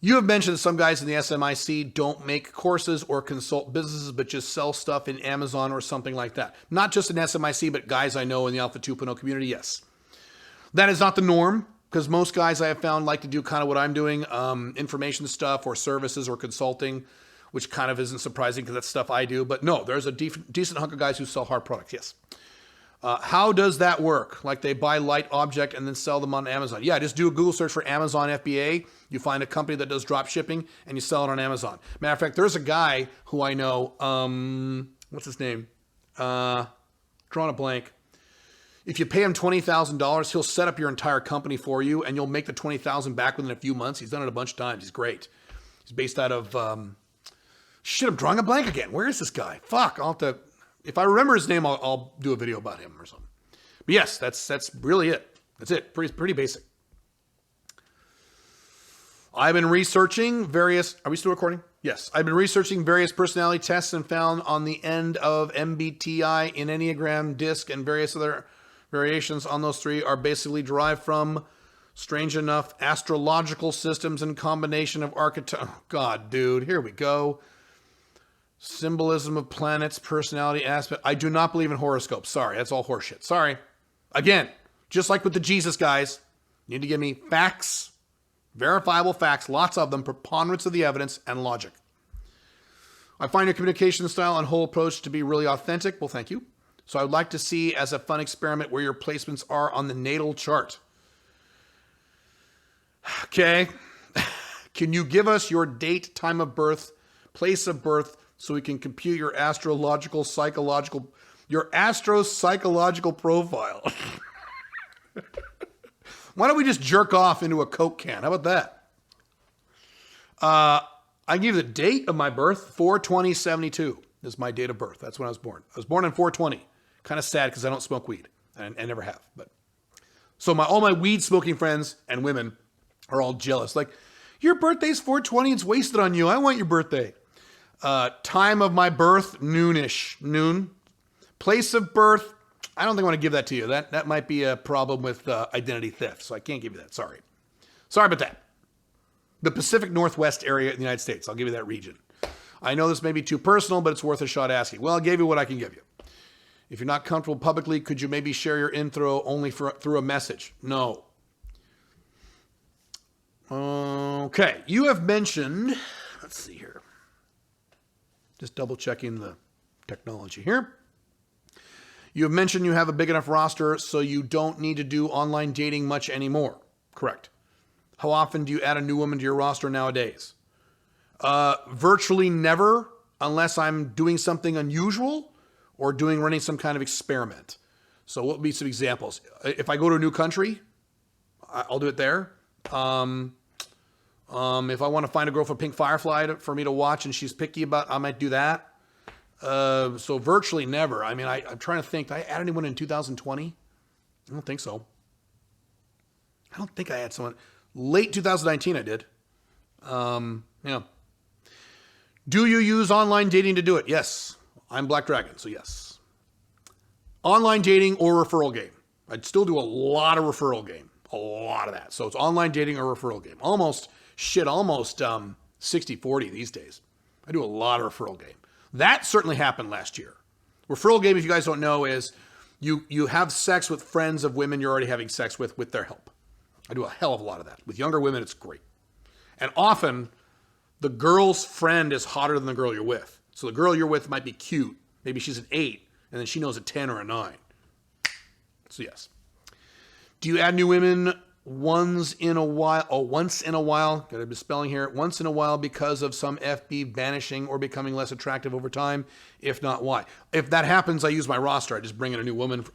You have mentioned that some guys in the SMIC don't make courses or consult businesses, but just sell stuff in Amazon or something like that. Not just in SMIC, but guys I know in the Alpha 2.0 community, yes. That is not the norm, because most guys I have found like to do kind of what I'm doing, information stuff or services or consulting, which kind of isn't surprising because that's stuff I do. But no, there's a decent hunk of guys who sell hard products, yes. How does that work? Like they buy light object and then sell them on Amazon. Yeah, just do a Google search for Amazon FBA. You find a company that does drop shipping and you sell it on Amazon. Matter of fact, there's a guy who I know, what's his name? Drawing a blank. If you pay him $20,000, he'll set up your entire company for you and you'll make the $20,000 back within a few months. He's done it a bunch of times. He's great. He's based out of, shit, I'm drawing a blank again. Where is this guy? Fuck, I'll have to, if I remember his name, I'll do a video about him or something. But yes, that's really it. That's it. Pretty basic. I've been researching various, are we still recording? Yes. I've been researching various personality tests and found on the end of MBTI, in Enneagram, DISC, and various other variations on those three are basically derived from, strange enough, astrological systems and combination of archetypes. Oh, God, dude, here we go. Symbolism of planets, personality aspect. I do not believe in horoscopes. Sorry, that's all horseshit. Sorry. Again, just like with the Jesus guys, you need to give me facts, verifiable facts, lots of them, preponderance of the evidence, and logic. I find your communication style and whole approach to be really authentic. Well, thank you. So I would like to see as a fun experiment where your placements are on the natal chart. Okay. Can you give us your date, time of birth, place of birth, so we can compute your astrological, psychological, your astro-psychological profile? Why don't we just jerk off into a Coke can? How about that? I give you the date of my birth, 4/20/72 is my date of birth. That's when I was born. I was born in 4/20. Kind of sad because I don't smoke weed and never have. But so all my weed smoking friends and women are all jealous. Like, your birthday's 4/20. It's wasted on you. I want your birthday. Time of my birth, noon. Place of birth, I don't think I want to give that to you. That might be a problem with identity theft, so I can't give you that. Sorry about that. The Pacific Northwest area in the United States. I'll give you that region. I know this may be too personal, but it's worth a shot asking. Well, I gave you what I can give you. If you're not comfortable publicly, could you maybe share your intro only through a message? No. Okay, you have mentioned, let's see here. Just double checking the technology here. You have mentioned you have a big enough roster so you don't need to do online dating much anymore. Correct. How often do you add a new woman to your roster nowadays? Virtually never, unless I'm doing something unusual or running some kind of experiment. So what would be some examples? If I go to a new country, I'll do it there. If I want to find a girl for Pink Firefly for me to watch and she's picky about, I might do that. So virtually never. I mean, I'm trying to think. Did I add anyone in 2020? I don't think so. I don't think I had someone. Late 2019 I did. Do you use online dating to do it? Yes. I'm Black Dragon, so yes. Online dating or referral game. I'd still do a lot of referral game. A lot of that. So it's online dating or referral game. Almost 60-40 these days. I do a lot of referral game. That certainly happened last year. Referral game, if you guys don't know, is you have sex with friends of women you're already having sex with their help. I do a hell of a lot of that. With younger women, it's great. And often, the girl's friend is hotter than the girl you're with. So the girl you're with might be cute. Maybe she's an 8, and then she knows a 10 or a 9. So yes. Do you add new women once in a while? Oh, once in a while. Got a misspelling here. Once in a while because of some FB vanishing or becoming less attractive over time? If not, why? If that happens, I use my roster. I just bring in a new woman,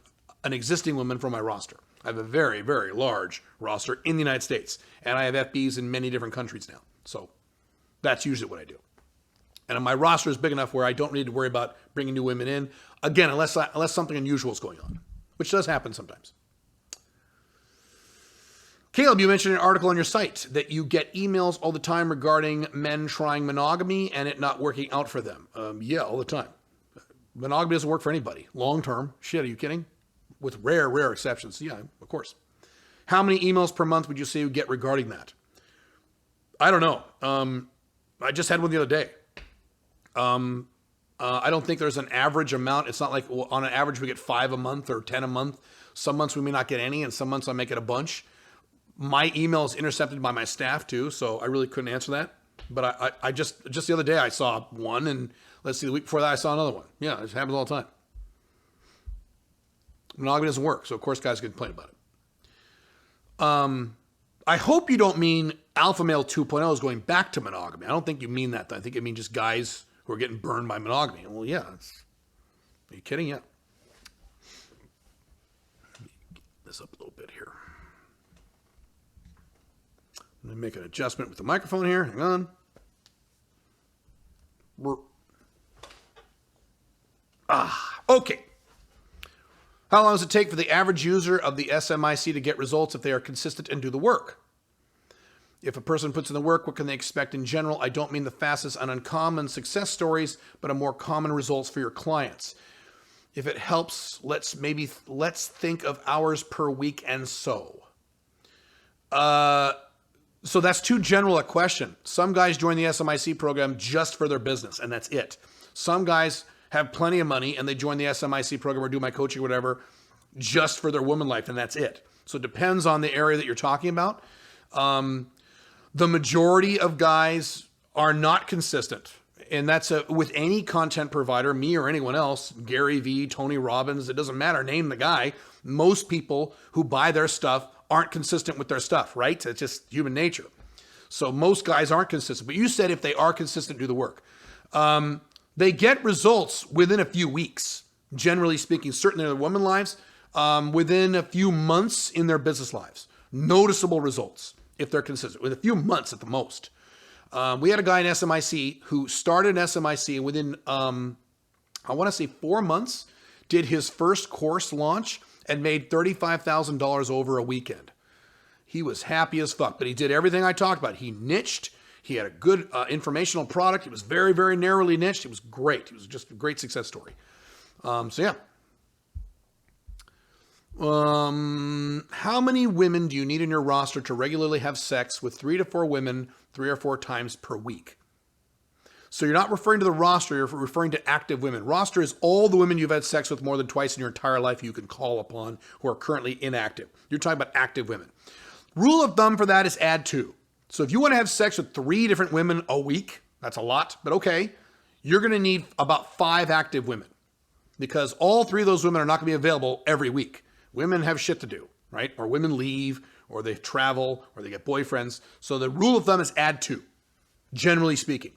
an existing woman from my roster. I have a very, very large roster in the United States. And I have FBs in many different countries now. So that's usually what I do. And my roster is big enough where I don't need to worry about bringing new women in. Again, unless something unusual is going on, which does happen sometimes. Caleb, you mentioned in an article on your site that you get emails all the time regarding men trying monogamy and it not working out for them. Yeah, all the time. Monogamy doesn't work for anybody. Long term. Shit, are you kidding? With rare exceptions. Yeah, of course. How many emails per month would you say you get regarding that? I don't know. I just had one the other day. I don't think there's an average amount. It's not like on an average we get 5 a month or 10 a month. Some months we may not get any, and some months I make it a bunch. My email is intercepted by my staff too, so I really couldn't answer that. But I just the other day I saw one, and let's see, the week before that I saw another one. Yeah, it happens all the time. Monogamy doesn't work, so of course guys complain about it. I hope you don't mean Alpha Male 2.0 is going back to monogamy. I don't think you mean that. I think you mean just guys who are getting burned by monogamy. Well, yeah. Are you kidding? Yeah. Get this up a little bit here. I'm going to make an adjustment with the microphone here. Hang on. Okay. How long does it take for the average user of the SMIC to get results if they are consistent and do the work? If a person puts in the work, what can they expect in general? I don't mean the fastest and uncommon success stories, but a more common results for your clients. If it helps, let's think of hours per week and so. So that's too general a question. Some guys join the SMIC program just for their business, and that's it. Some guys have plenty of money, and they join the SMIC program or do my coaching or whatever just for their woman life, and that's it. So it depends on the area that you're talking about. The majority of guys are not consistent, and that's with any content provider, me or anyone else, Gary Vee, Tony Robbins, it doesn't matter, name the guy. Most people who buy their stuff aren't consistent with their stuff, right? It's just human nature. So most guys aren't consistent, but you said if they are consistent, do the work. They get results within a few weeks, generally speaking, certainly in their women lives, within a few months in their business lives. Noticeable results if they're consistent, with a few months at the most. We had a guy in SMIC who started in SMIC and within, I want to say 4 months, did his first course launch and made $35,000 over a weekend. He was happy as fuck, but he did everything I talked about. He niched. He had a good informational product. It was very, very narrowly niched. It was great. It was just a great success story. So yeah. How many women do you need in your roster to regularly have sex with 3 to 4 women 3 or 4 times per week? So you're not referring to the roster, you're referring to active women. Roster is all the women you've had sex with more than twice in your entire life you can call upon who are currently inactive. You're talking about active women. Rule of thumb for that is add 2. So if you want to have sex with 3 different women a week, that's a lot, but okay, you're going to need about 5 active women because all 3 of those women are not going to be available every week. Women have shit to do, right? Or women leave, or they travel, or they get boyfriends. So the rule of thumb is add 2, generally speaking.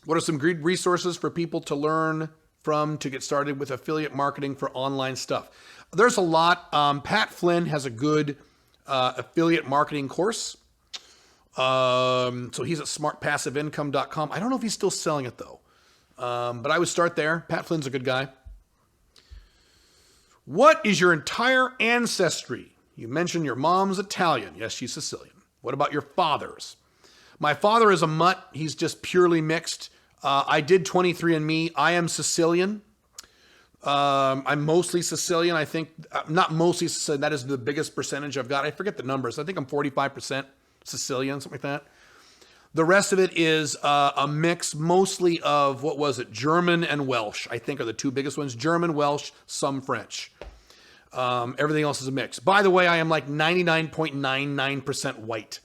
What are some great resources for people to learn from to get started with affiliate marketing for online stuff? There's a lot. Pat Flynn has a good affiliate marketing course. So he's at smartpassiveincome.com. I don't know if he's still selling it though. But I would start there. Pat Flynn's a good guy. What is your entire ancestry? You mentioned your mom's Italian. Yes, she's Sicilian. What about your father's? My father is a mutt. He's just purely mixed. I did 23andMe. I am Sicilian. I'm mostly Sicilian. I think, not mostly Sicilian. That is the biggest percentage I've got. I forget the numbers. I think I'm 45% Sicilian, something like that. The rest of it is a mix mostly of, what was it? German and Welsh, I think, are the two biggest ones. German, Welsh, some French. Everything else is a mix. By the way, I am like 99.99% white.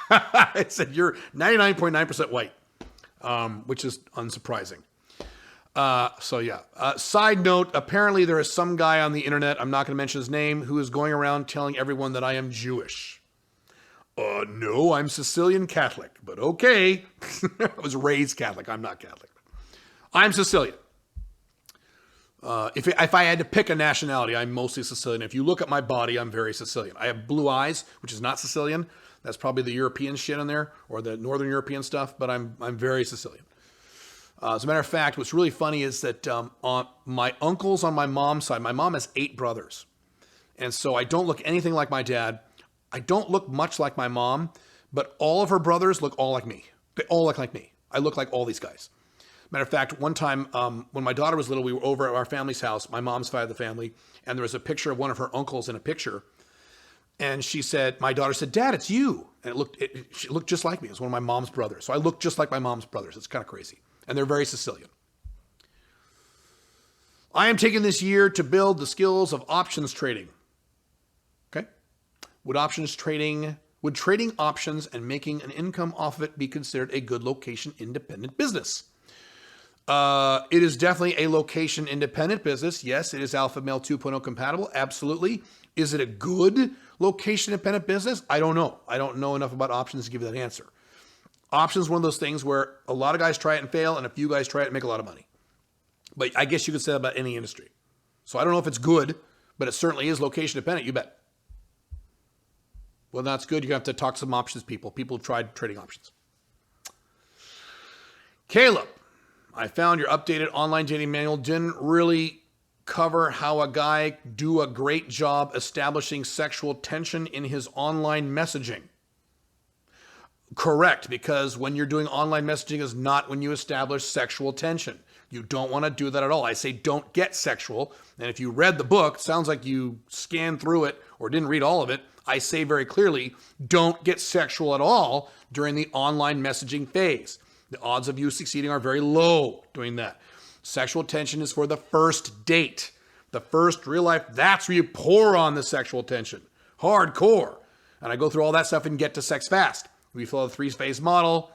I said you're 99.9% white, which is unsurprising. So yeah. Side note, apparently there is some guy on the internet, I'm not going to mention his name, who is going around telling everyone that I am Jewish. No, I'm Sicilian Catholic, but okay. I was raised Catholic. I'm not Catholic. I'm Sicilian. If I had to pick a nationality, I'm mostly Sicilian. If you look at my body, I'm very Sicilian. I have blue eyes, which is not Sicilian. That's probably the European shit in there, or the Northern European stuff, but I'm very Sicilian. As a matter of fact, what's really funny is that on my uncles on my mom's side, my mom has 8 brothers. And so I don't look anything like my dad. I don't look much like my mom, but all of her brothers look all like me. They all look like me. I look like all these guys. Matter of fact, one time when my daughter was little, we were over at our family's house, my mom's side of the family, and there was a picture of one of her uncles in a picture. And she said, my daughter said, "Dad, it's you." And she looked just like me. It was one of my mom's brothers. So I look just like my mom's brothers. It's kind of crazy. And they're very Sicilian. I am taking this year to build the skills of options trading. Okay. Would trading options and making an income off of it be considered a good location independent business? It is definitely a location independent business. Yes, it is Alpha Male 2.0 compatible. Absolutely. Is it a good location independent business? I don't know. I don't know enough about options to give you that answer. Options is one of those things where a lot of guys try it and fail, and a few guys try it and make a lot of money. But I guess you could say that about any industry. So I don't know if it's good, but it certainly is location dependent, you bet. Well, that's good. You're going to have to talk to some options people. People who've tried trading options. Caleb, I found your updated online dating manual didn't really cover how a guy do a great job establishing sexual tension in his online messaging. Correct, because when you're doing online messaging is not when you establish sexual tension. You don't want to do that at all. I say don't get sexual. And if you read the book, sounds like you scanned through it or didn't read all of it. I say very clearly, don't get sexual at all during the online messaging phase. The odds of you succeeding are very low doing that. Sexual tension is for the first date. The first real life, that's where you pour on the sexual tension. Hardcore. And I go through all that stuff and get to sex fast. We follow the 3-phase model,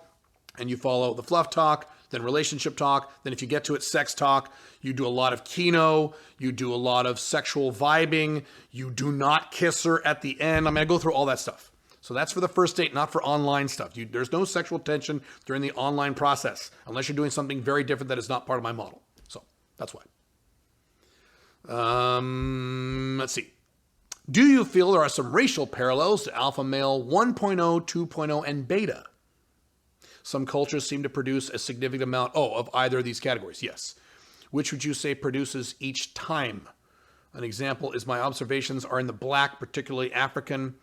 and you follow the fluff talk, then relationship talk. Then if you get to it, sex talk. You do a lot of kino. You do a lot of sexual vibing. You do not kiss her at the end. I go through all that stuff. So that's for the first date, not for online stuff. There's no sexual tension during the online process, unless you're doing something very different that is not part of my model. So that's why. Let's see. Do you feel there are some racial parallels to Alpha Male 1.0, 2.0, and Beta? Some cultures seem to produce a significant amount, of either of these categories. Yes. Which would you say produces each time? An example is my observations are in the Black, particularly African,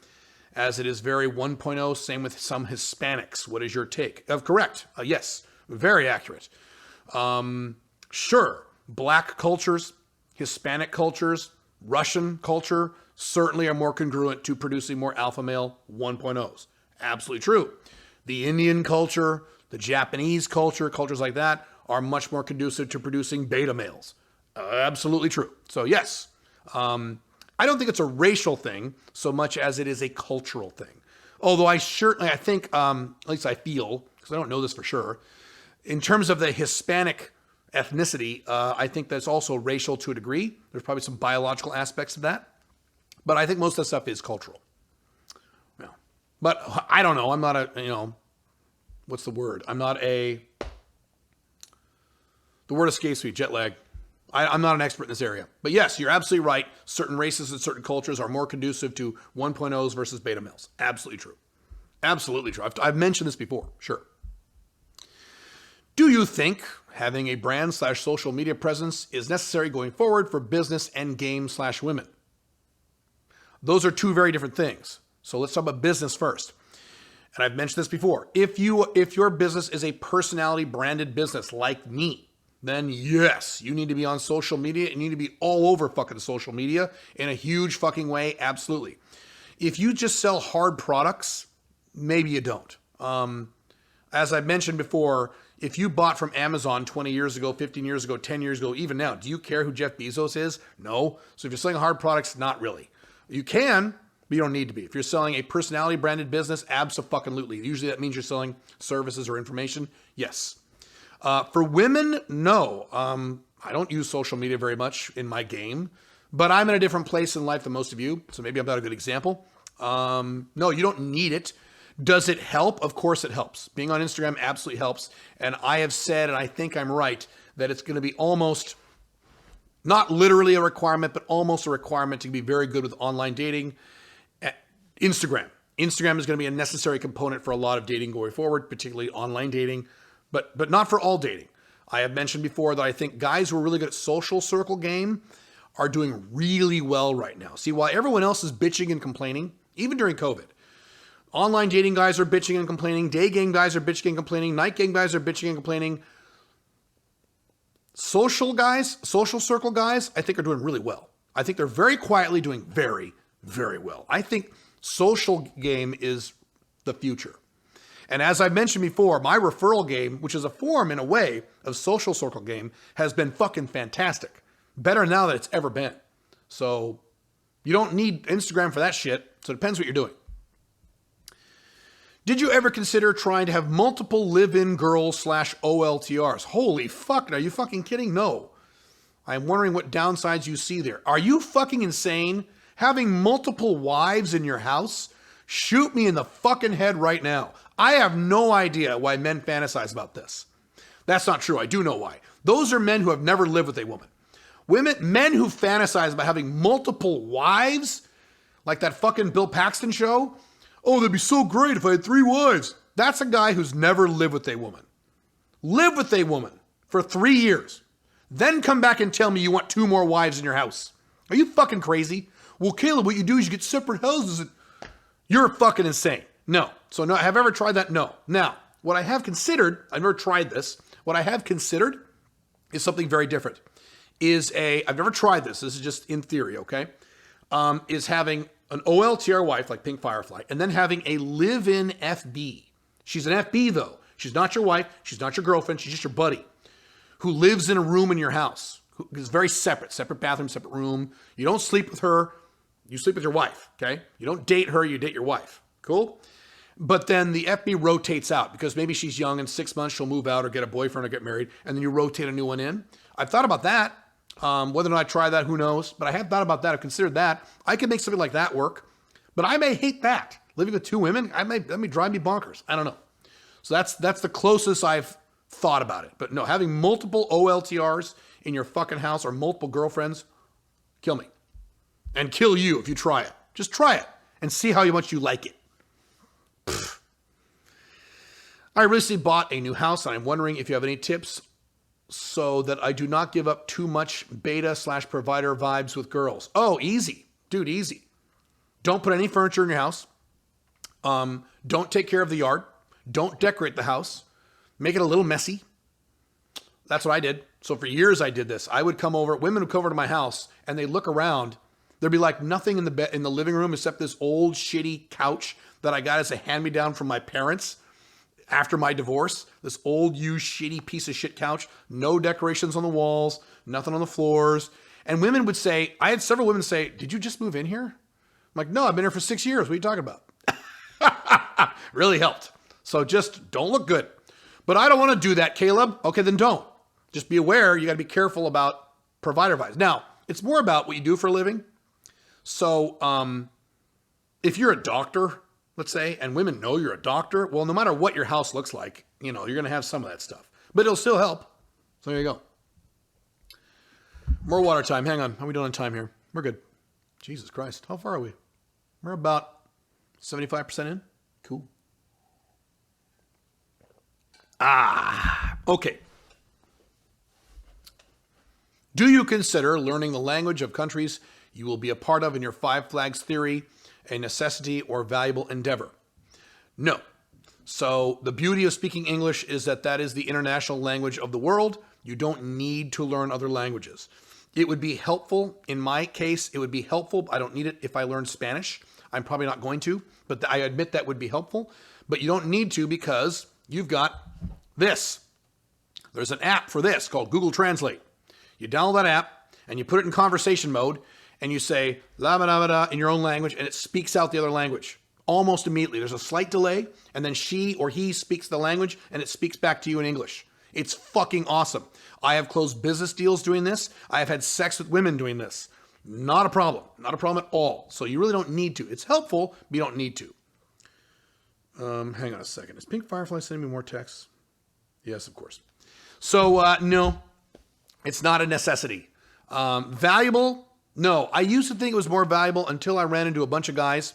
as it is very 1.0, same with some Hispanics. What is your take? Correct. Yes. Very accurate. Sure. Black cultures, Hispanic cultures, Russian culture certainly are more congruent to producing more Alpha Male 1.0s. Absolutely true. The Indian culture, the Japanese culture, cultures like that are much more conducive to producing beta males. Absolutely true. So yes, I don't think it's a racial thing so much as it is a cultural thing. Although I think, at least I feel, because I don't know this for sure, in terms of the Hispanic ethnicity, I think that's also racial to a degree. There's probably some biological aspects of that. But I think most of that stuff is cultural. Yeah. But I don't know. I'm not what's the word? The word escapes me, jet lag. I'm not an expert in this area. But yes, you're absolutely right. Certain races and certain cultures are more conducive to 1.0s versus beta males. Absolutely true. Absolutely true. I've mentioned this before. Sure. Do you think having a brand/social media presence is necessary going forward for business and game/women? Those are two very different things. So let's talk about business first. and I've mentioned this before, if your business is a personality branded business like me, then yes, you need to be on social media. You need to be all over fucking social media in a huge fucking way. Absolutely. If you just sell hard products, maybe you don't. As I mentioned before, if you bought from Amazon 20 years ago, 15 years ago, 10 years ago, even now, do you care who Jeff Bezos is? No. So if you're selling hard products, not really. You can, but you don't need to be. If you're selling a personality branded business, abso-fucking-lutely. Usually that means you're selling services or information. Yes. For women, no. I don't use social media very much in my game, but I'm in a different place in life than most of you, so maybe I'm not a good example. No, you don't need it. Does it help? Of course it helps. Being on Instagram absolutely helps. And I have said, and I think I'm right, that it's going to be almost, not literally a requirement, but almost a requirement to be very good with online dating. Instagram. Instagram is going to be a necessary component for a lot of dating going forward, particularly online dating, but not for all dating. I have mentioned before that I think guys who are really good at social circle game are doing really well right now. See, while everyone else is bitching and complaining, even during COVID, online dating guys are bitching and complaining. Day game guys are bitching and complaining. Night game guys are bitching and complaining. Social guys, social circle guys, I think are doing really well. I think they're very quietly doing very, very well. I think social game is the future. And as I mentioned before, my referral game, which is a form in a way of social circle game, has been fucking fantastic. Better now than it's ever been. So you don't need Instagram for that shit. So it depends what you're doing. Did you ever consider trying to have multiple live-in girls / OLTRs? Holy fuck, are you fucking kidding? No. I'm wondering what downsides you see there. Are you fucking insane? Having multiple wives in your house? Shoot me in the fucking head right now. I have no idea why men fantasize about this. That's not true. I do know why. Those are men who have never lived with a woman. Men who fantasize about having multiple wives, like that fucking Bill Paxton show. Oh, that'd be so great if I had 3 wives. That's a guy who's never lived with a woman. Live with a woman for 3 years. Then come back and tell me you want 2 more wives in your house. Are you fucking crazy? Well, Caleb, what you do is you get separate houses. You're fucking insane. No. So no, have I ever tried that? No. Now, what I have considered, I've never tried this. What I have considered is something very different. I've never tried this. This is just in theory, okay? Is having an OLTR wife, like Pink Firefly, and then having a live-in FB. She's an FB, though. She's not your wife. She's not your girlfriend. She's just your buddy who lives in a room in your house. Who is very separate. Separate bathroom, separate room. You don't sleep with her. You sleep with your wife, okay? You don't date her. You date your wife. Cool? But then the FB rotates out because maybe she's young. In 6 months, she'll move out or get a boyfriend or get married, and then you rotate a new one in. I've thought about that. Whether or not I try that, who knows? But I have thought about that. I've considered that. I could make something like that work. But I may hate that. Living with 2 women, that may drive me bonkers. I don't know. So that's the closest I've thought about it. But no, having multiple OLTRs in your fucking house or multiple girlfriends, kill me. And kill you if you try it. Just try it and see how much you like it. Pfft. I recently bought a new house and I'm wondering if you have any tips so that I do not give up too much beta / provider vibes with girls. Oh, easy. Dude, easy. Don't put any furniture in your house. Don't take care of the yard. Don't decorate the house. Make it a little messy. That's what I did. So for years I did this. Women would come over to my house and they look around. There'd be like nothing in the living room except this old shitty couch that I got as a hand-me-down from my parents after my divorce. This old used shitty piece of shit couch. No decorations on the walls. Nothing on the floors. And women would say, I had several women say, did you just move in here? I'm like, no, I've been here for 6 years. What are you talking about? Really helped. So just don't look good. But I don't want to do that, Caleb. Okay, then don't. Just be aware. You got to be careful about provider vibes. Now, it's more about what you do for a living. So if you're a doctor, let's say, and women know you're a doctor, well, no matter what your house looks like, you're going to have some of that stuff. But it'll still help. So there you go. More water time. Hang on. How are we doing on time here? We're good. Jesus Christ. How far are we? We're about 75% in. Cool. Okay. Do you consider learning the language of countries you will be a part of in your 5 flags theory a necessity or valuable endeavor? No. So the beauty of speaking English is that that is the international language of the world. You don't need to learn other languages. It would be helpful, in my case, it would be helpful. I don't need it if I learn Spanish. I'm probably not going to, but I admit that would be helpful. But you don't need to because you've got this. There's an app for this called Google Translate. You download that app and you put it in conversation mode and you say la ba da ba da in your own language and it speaks out the other language almost immediately. There's a slight delay and then she or he speaks the language and it speaks back to you in English. It's fucking awesome. I have closed business deals doing this. I have had sex with women doing this. Not a problem. Not a problem at all. So you really don't need to. It's helpful, but you don't need to. Hang on a second. Is Pink Firefly sending me more texts? Yes, of course. So, no, it's not a necessity. Valuable? No. I used to think it was more valuable until I ran into a bunch of guys,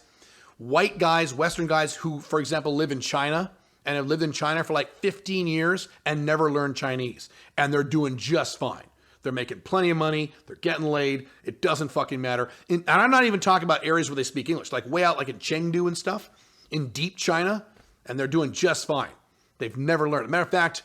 white guys, Western guys who, for example, live in China and have lived in China for like 15 years and never learned Chinese. And they're doing just fine. They're making plenty of money. They're getting laid. It doesn't fucking matter. And I'm not even talking about areas where they speak English, like way out like in Chengdu and stuff, in deep China, and they're doing just fine. They've never learned. As a matter of fact,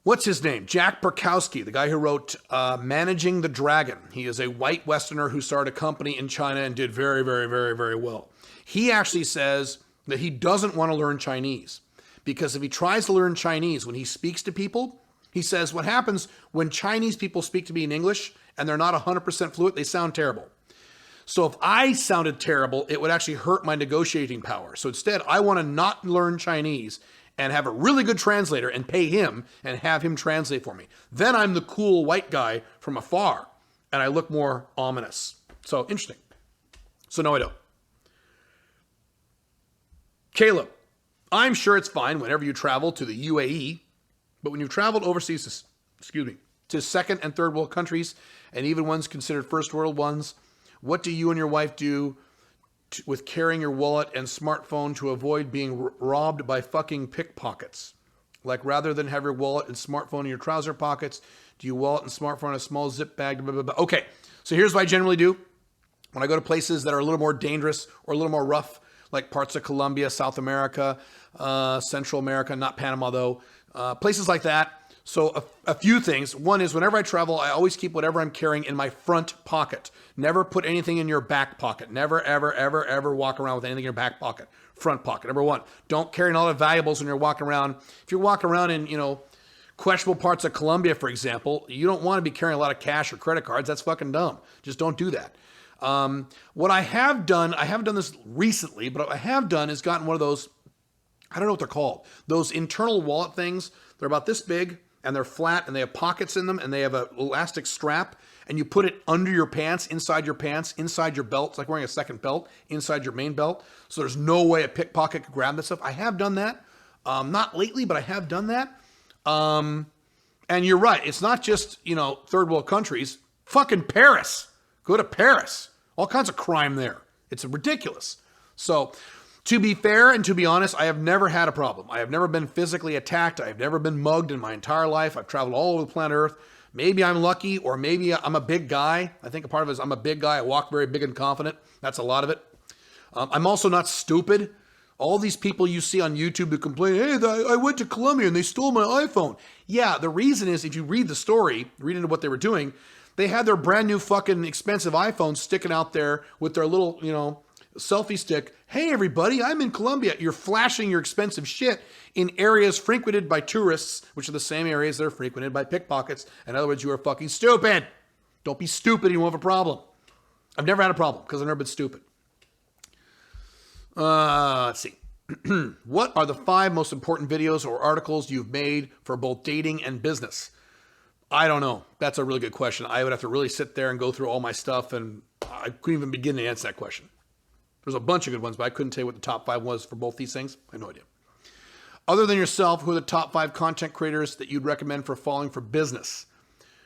what's his name? Jack Perkowski, the guy who wrote Managing the Dragon. He is a white Westerner who started a company in China and did very, very, very, very well. He actually says that he doesn't want to learn Chinese because if he tries to learn Chinese when he speaks to people, he says what happens when Chinese people speak to me in English and they're not 100% fluent, they sound terrible. So if I sounded terrible, it would actually hurt my negotiating power. So instead, I want to not learn Chinese and have a really good translator and pay him and have him translate for me. Then I'm the cool white guy from afar and I look more ominous. So interesting. So no, I don't. Caleb, I'm sure it's fine whenever you travel to the UAE, but when you've traveled overseas, to second and third world countries and even ones considered first world ones, what do you and your wife do with carrying your wallet and smartphone to avoid being robbed by fucking pickpockets? Like rather than have your wallet and smartphone in your trouser pockets, do you wallet and smartphone in a small zip bag? Blah, blah, blah. Okay, so here's what I generally do. When I go to places that are a little more dangerous or a little more rough, like parts of Colombia, South America, Central America, not Panama though, places like that. So a few things. One is whenever I travel, I always keep whatever I'm carrying in my front pocket. Never put anything in your back pocket. Never, ever, ever, ever walk around with anything in your back pocket. Front pocket. Number one, don't carry all the valuables when you're walking around. If you're walking around in, questionable parts of Colombia, for example, you don't want to be carrying a lot of cash or credit cards. That's fucking dumb. Just don't do that. What I have done, I haven't done this recently, but what I have done is gotten one of those, I don't know what they're called, those internal wallet things. They're about this big and they're flat and they have pockets in them and they have an elastic strap and you put it under your pants, inside your belt. It's like wearing a second belt inside your main belt. So there's no way a pickpocket could grab that stuff. I have done that. Not lately, but I have done that. And you're right. It's not just, third world countries. Fucking Paris. Go to Paris. All kinds of crime there. It's ridiculous. So to be fair and to be honest, I have never had a problem. I have never been physically attacked. I have never been mugged in my entire life. I've traveled all over the planet Earth. Maybe I'm lucky or maybe I'm a big guy. I think a part of it is I'm a big guy. I walk very big and confident. That's a lot of it. I'm also not stupid. All these people you see on YouTube who complain, hey, I went to Colombia and they stole my iPhone. Yeah, the reason is if you read the story, read into what they were doing, they had their brand new fucking expensive iPhone sticking out there with their little, selfie stick. Hey, everybody, I'm in Colombia. You're flashing your expensive shit in areas frequented by tourists, which are the same areas that are frequented by pickpockets. In other words, you are fucking stupid. Don't be stupid and you won't have a problem. I've never had a problem because I've never been stupid. Let's see. What are the 5 most important videos or articles you've made for both dating and business? I don't know. That's a really good question. I would have to really sit there and go through all my stuff, and I couldn't even begin to answer that question. There's a bunch of good ones, but I couldn't tell you what the top 5 was for both these things. I have no idea. Other than yourself, who are the top 5 content creators that you'd recommend for following for business?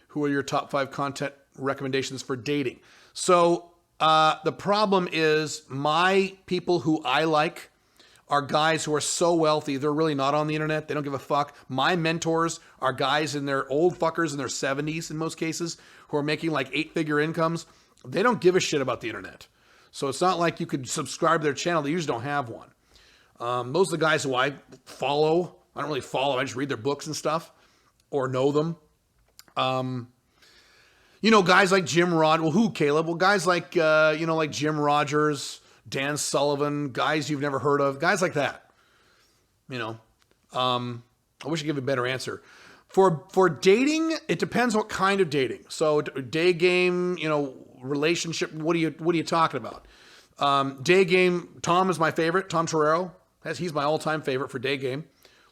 Who are your top 5 content recommendations for dating? So the problem is my people who I like are guys who are so wealthy, they're really not on the internet. They don't give a fuck. My mentors are guys in their old fuckers in their 70s in most cases who are making like 8-figure incomes. They don't give a shit about the internet. So it's not like you could subscribe to their channel. They usually don't have one. Those are the guys who I follow. I don't really follow. I just read their books and stuff or know them. Guys like Jim Rod. Well, who, Caleb? Well, guys like, like Jim Rogers, Dan Sullivan, guys you've never heard of, guys like that. I wish I could give a better answer. For dating, it depends what kind of dating. So day game, relationship, what are you talking about? Day game, Tom is my favorite. Tom Torero. He's my all-time favorite for day game.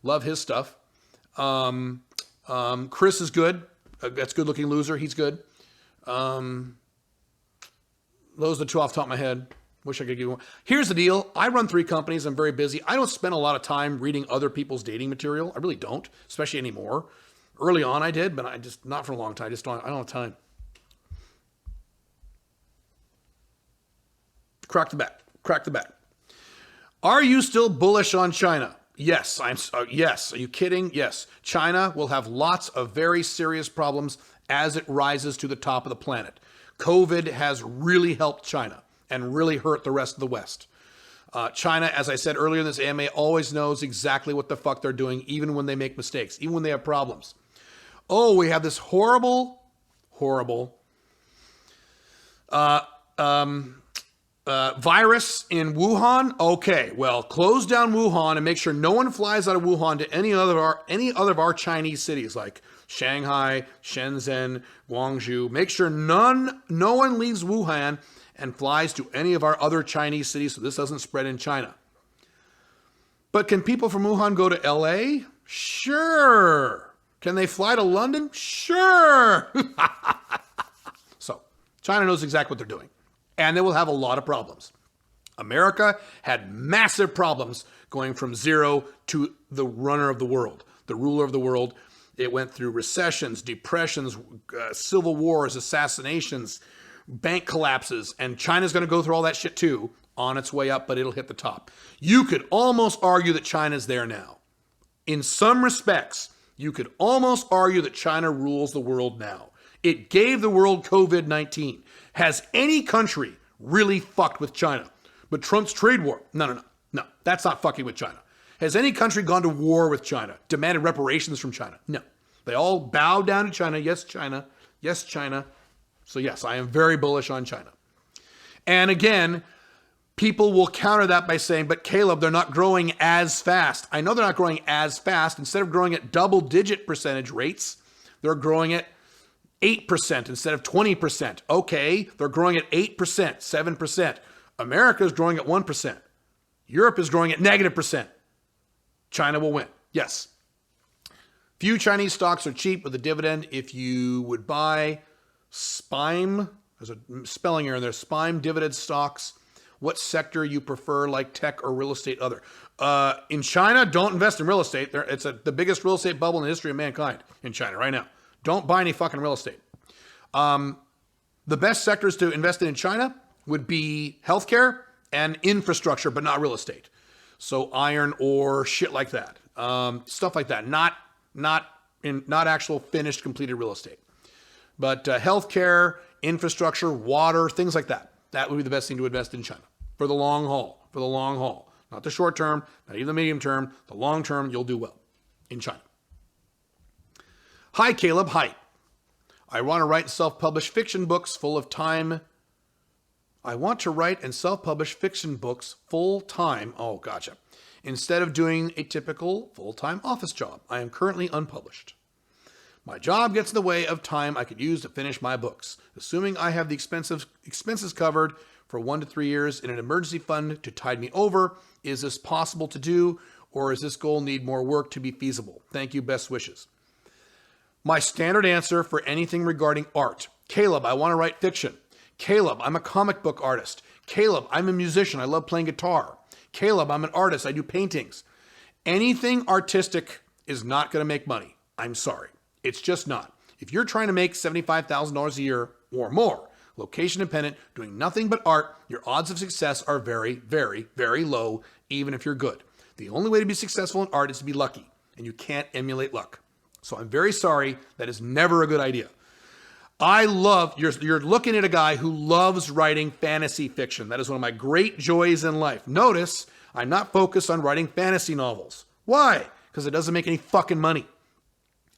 Love his stuff. Chris is good. That's Good Looking Loser. He's good. Those are the two off the top of my head. Wish I could give you one. Here's the deal. I run 3 companies. I'm very busy. I don't spend a lot of time reading other people's dating material. I really don't, especially anymore. Early on I did, but I just, not for a long time. I don't have time. Crack the back. Are you still bullish on China? Yes. Yes. Are you kidding? Yes. China will have lots of very serious problems as it rises to the top of the planet. COVID has really helped China and really hurt the rest of the West. China, as I said earlier in this AMA, always knows exactly what the fuck they're doing, even when they make mistakes, even when they have problems. Oh, we have this horrible virus in Wuhan. Okay, well, close down Wuhan and make sure no one flies out of Wuhan to any other of our Chinese cities like Shanghai, Shenzhen, Guangzhou. Make sure no one leaves Wuhan and flies to any of our other Chinese cities so this doesn't spread in China. But can people from Wuhan go to LA? Sure. Can they fly to London? Sure. So China knows exactly what they're doing. And they will have a lot of problems. America had massive problems going from zero to the runner of the world, the ruler of the world. It went through recessions, depressions, civil wars, assassinations, bank collapses, and China's going to go through all that shit too on its way up, but it'll hit the top. You could almost argue that China's there now. In some respects, you could almost argue that China rules the world now. It gave the world COVID-19. Has any country really fucked with China? But Trump's trade war, no, that's not fucking with China. Has any country gone to war with China, demanded reparations from China? No. They all bowed down to China. Yes, China. Yes, China. So yes, I am very bullish on China. And again, people will counter that by saying, but Caleb, they're not growing as fast. I know they're not growing as fast. Instead of growing at double-digit percentage rates, they're growing at 8% instead of 20%. Okay, they're growing at 8%, 7%. America is growing at 1%. Europe is growing at -%. China will win. Yes. Few Chinese stocks are cheap with a dividend. If you would buy SPIME, there's a spelling error in there, SPIME dividend stocks, what sector you prefer, like tech or real estate other. In China, don't invest in real estate. It's the biggest real estate bubble in the history of mankind in China right now. Don't buy any fucking real estate. The best sectors to invest in China would be healthcare and infrastructure, but not real estate. So iron ore, shit like that. Stuff like that. Not actual finished, completed real estate. But healthcare, infrastructure, water, things like that. That would be the best thing to invest in China for the long haul. For the long haul. Not the short term, not even the medium term. The long term, you'll do well in China. Hi, Caleb. Hi. I want to write and self-publish fiction books full of time. I want to write and self-publish fiction books full-time. Oh, gotcha. Instead of doing a typical full-time office job. I am currently unpublished. My job gets in the way of time I could use to finish my books. Assuming I have the expenses covered for 1 to 3 years in an emergency fund to tide me over, is this possible to do, or does this goal need more work to be feasible? Thank you. Best wishes. My standard answer for anything regarding art. Caleb, I want to write fiction. Caleb, I'm a comic book artist. Caleb, I'm a musician. I love playing guitar. Caleb, I'm an artist. I do paintings. Anything artistic is not going to make money. I'm sorry. It's just not. If you're trying to make $75,000 a year or more, location dependent, doing nothing but art, your odds of success are very, very, very low, even if you're good. The only way to be successful in art is to be lucky, and you can't emulate luck. So I'm very sorry. That is never a good idea. You're looking at a guy who loves writing fantasy fiction. That is one of my great joys in life. Notice I'm not focused on writing fantasy novels. Why? Because it doesn't make any fucking money.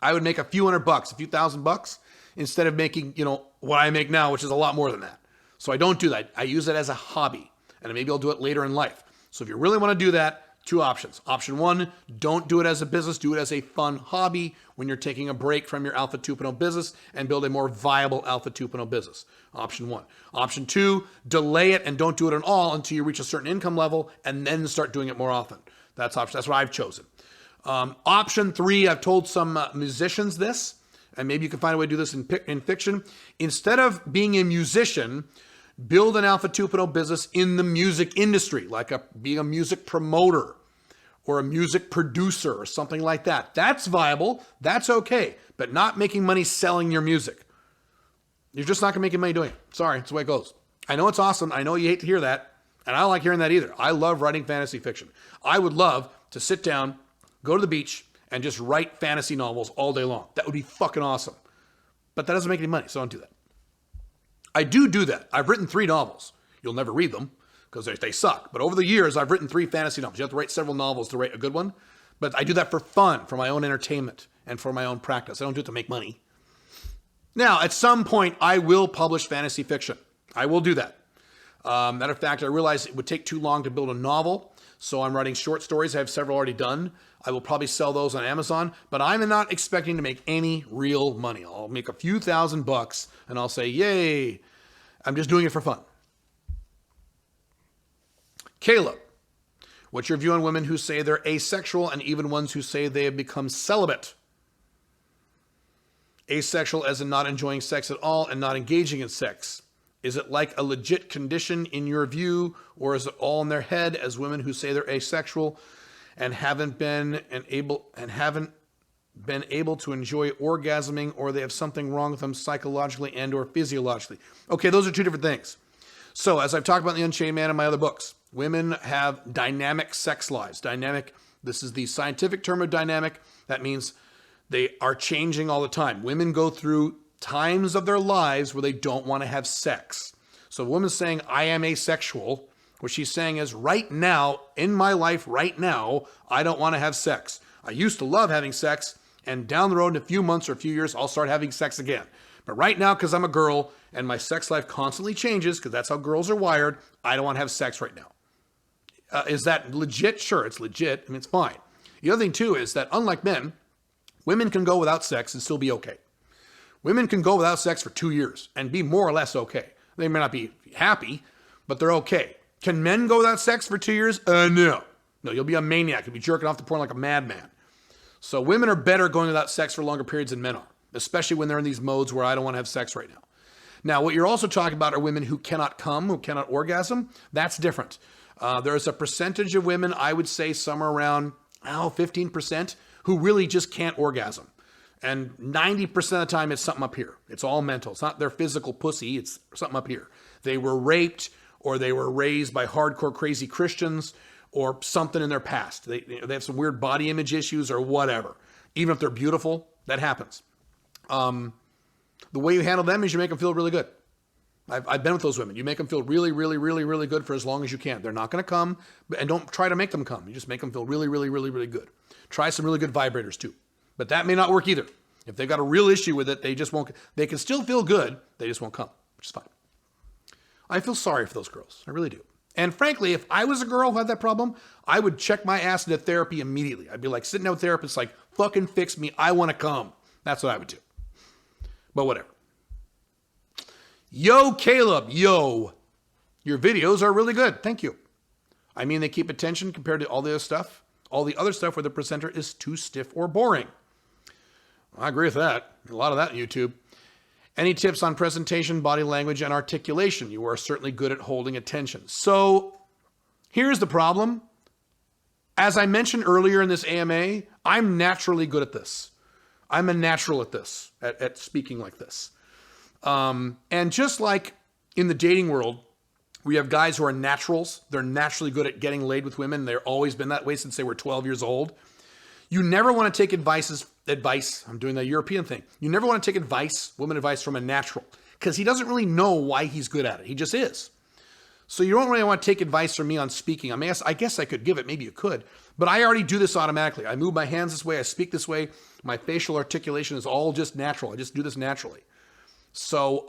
I would make a few $100, a few $1,000 instead of making, what I make now, which is a lot more than that. So I don't do that. I use it as a hobby, and maybe I'll do it later in life. So if you really want to do that, 2 options. Option 1, don't do it as a business. Do it as a fun hobby when you're taking a break from your Alpha 2.0 business and build a more viable Alpha 2.0 business. Option 1. Option 2, delay it and don't do it at all until you reach a certain income level and then start doing it more often. That's what I've chosen. Option 3, I've told some musicians this, and maybe you can find a way to do this in fiction. Instead of being a musician, build an Alpha 2.0 business in the music industry, like being a music promoter or a music producer or something like that. That's viable. That's okay. But not making money selling your music. You're just not going to make any money doing it. Sorry, it's the way it goes. I know it's awesome. I know you hate to hear that. And I don't like hearing that either. I love writing fantasy fiction. I would love to sit down, go to the beach, and just write fantasy novels all day long. That would be fucking awesome. But that doesn't make any money, so don't do that. I do that. I've written 3 novels. You'll never read them because they suck. But over the years, I've written 3 fantasy novels. You have to write several novels to write a good one. But I do that for fun, for my own entertainment, and for my own practice. I don't do it to make money. Now, at some point, I will publish fantasy fiction. I will do that. Matter of fact, I realized it would take too long to build a novel. So I'm writing short stories. I have several already done. I will probably sell those on Amazon, but I'm not expecting to make any real money. I'll make a few $1,000 and I'll say, yay, I'm just doing it for fun. Caleb, what's your view on women who say they're asexual and even ones who say they have become celibate? Asexual as in not enjoying sex at all and not engaging in sex. Is it like a legit condition in your view, or is it all in their head as women who say they're asexual and haven't been able to enjoy orgasming, or they have something wrong with them psychologically and or physiologically? Okay, those are 2 different things. So as I've talked about in The Unchained Man in my other books, women have dynamic sex lives. Dynamic, this is the scientific term of dynamic. That means they are changing all the time. Women go through times of their lives where they don't want to have sex. So a woman's saying, I am asexual. What she's saying is, right now, in my life right now, I don't want to have sex. I used to love having sex, and down the road in a few months or a few years, I'll start having sex again. But right now, because I'm a girl and my sex life constantly changes, because that's how girls are wired, I don't want to have sex right now. Is that legit? Sure, it's legit. I mean, it's fine. The other thing, too, is that unlike men, women can go without sex and still be okay. Women can go without sex for 2 years and be more or less okay. They may not be happy, but they're okay. Can men go without sex for 2 years? No. No, you'll be a maniac. You'll be jerking off the porn like a madman. So women are better going without sex for longer periods than men are, especially when they're in these modes where I don't want to have sex right now. Now, what you're also talking about are women who cannot come, who cannot orgasm. That's different. There's a percentage of women, I would say somewhere around 15%, who really just can't orgasm. And 90% of the time, it's something up here. It's all mental. It's not their physical pussy. It's something up here. They were raped, or they were raised by hardcore crazy Christians, or something in their past. They have some weird body image issues or whatever. Even if they're beautiful, that happens. The way you handle them is you make them feel really good. I've been with those women. You make them feel really, really, really, really good for as long as you can. They're not going to come, and don't try to make them come. You just make them feel really, really, really, really good. Try some really good vibrators too. But that may not work either. If they've got a real issue with it, they just won't. They can still feel good. They just won't come, which is fine. I feel sorry for those girls. I really do. And frankly, if I was a girl who had that problem, I would check my ass into therapy immediately. I'd be like sitting down with therapists like, fucking fix me. I want to come. That's what I would do. But whatever. Yo, Caleb. Yo. Your videos are really good. Thank you. I mean, they keep attention compared to all the other stuff. All the other stuff where the presenter is too stiff or boring. I agree with that. A lot of that on YouTube. Any tips on presentation, body language, and articulation? You are certainly good at holding attention. So here's the problem. As I mentioned earlier in this AMA, I'm naturally good at this. I'm a natural at this, at speaking like this. And just like in the dating world, we have guys who are naturals. They're naturally good at getting laid with women. They've always been that way since they were 12 years old. You never want to take advice. I'm doing the European thing. You never want to take woman advice from a natural, because he doesn't really know why he's good at it. He just is. So you don't really want to take advice from me on speaking. I guess I could give it. Maybe you could. But I already do this automatically. I move my hands this way. I speak this way. My facial articulation is all just natural. I just do this naturally. So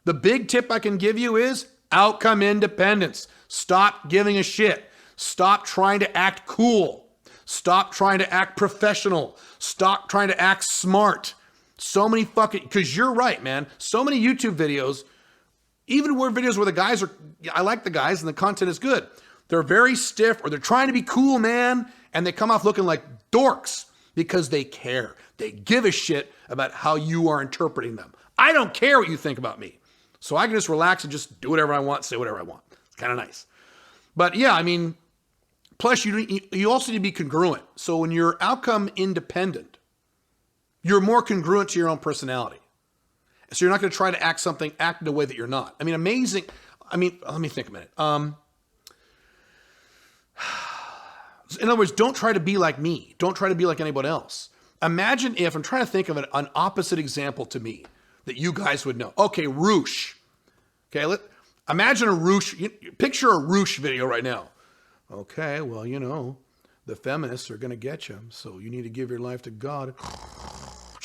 the big tip I can give you is outcome independence. Stop giving a shit. Stop trying to act cool. Stop trying to act professional. Stop trying to act smart. So many fucking, because you're right, man. So many YouTube videos, even videos where the guys are, I like the guys and the content is good. They're very stiff or they're trying to be cool, man. And they come off looking like dorks because they care. They give a shit about how you are interpreting them. I don't care what you think about me. So I can just relax and just do whatever I want, say whatever I want. It's kind of nice. But yeah, I mean, plus you also need to be congruent. So when you're outcome independent, you're more congruent to your own personality. So you're not going to try to act in a way that you're not. I mean, amazing. I mean, let me think a minute. In other words, don't try to be like me. Don't try to be like anybody else. Imagine if, I'm trying to think of an opposite example to me that you guys would know. Okay, Roosh. Okay, imagine a Roosh, picture a Roosh video right now. Okay, well, you know, the feminists are going to get you, so you need to give your life to God.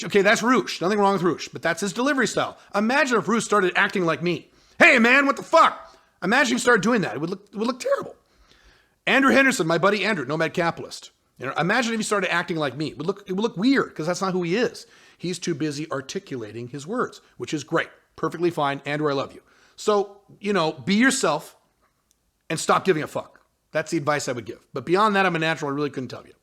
Okay, that's Roosh. Nothing wrong with Roosh, but that's his delivery style. Imagine if Roosh started acting like me. Hey, man, what the fuck? Imagine he started doing that. It would look terrible. Andrew Henderson, my buddy Andrew, Nomad Capitalist. You know, imagine if he started acting like me. It would look weird because that's not who he is. He's too busy articulating his words, which is great. Perfectly fine. Andrew, I love you. So, you know, be yourself and stop giving a fuck. That's the advice I would give. But beyond that, I'm a natural. I really couldn't tell you.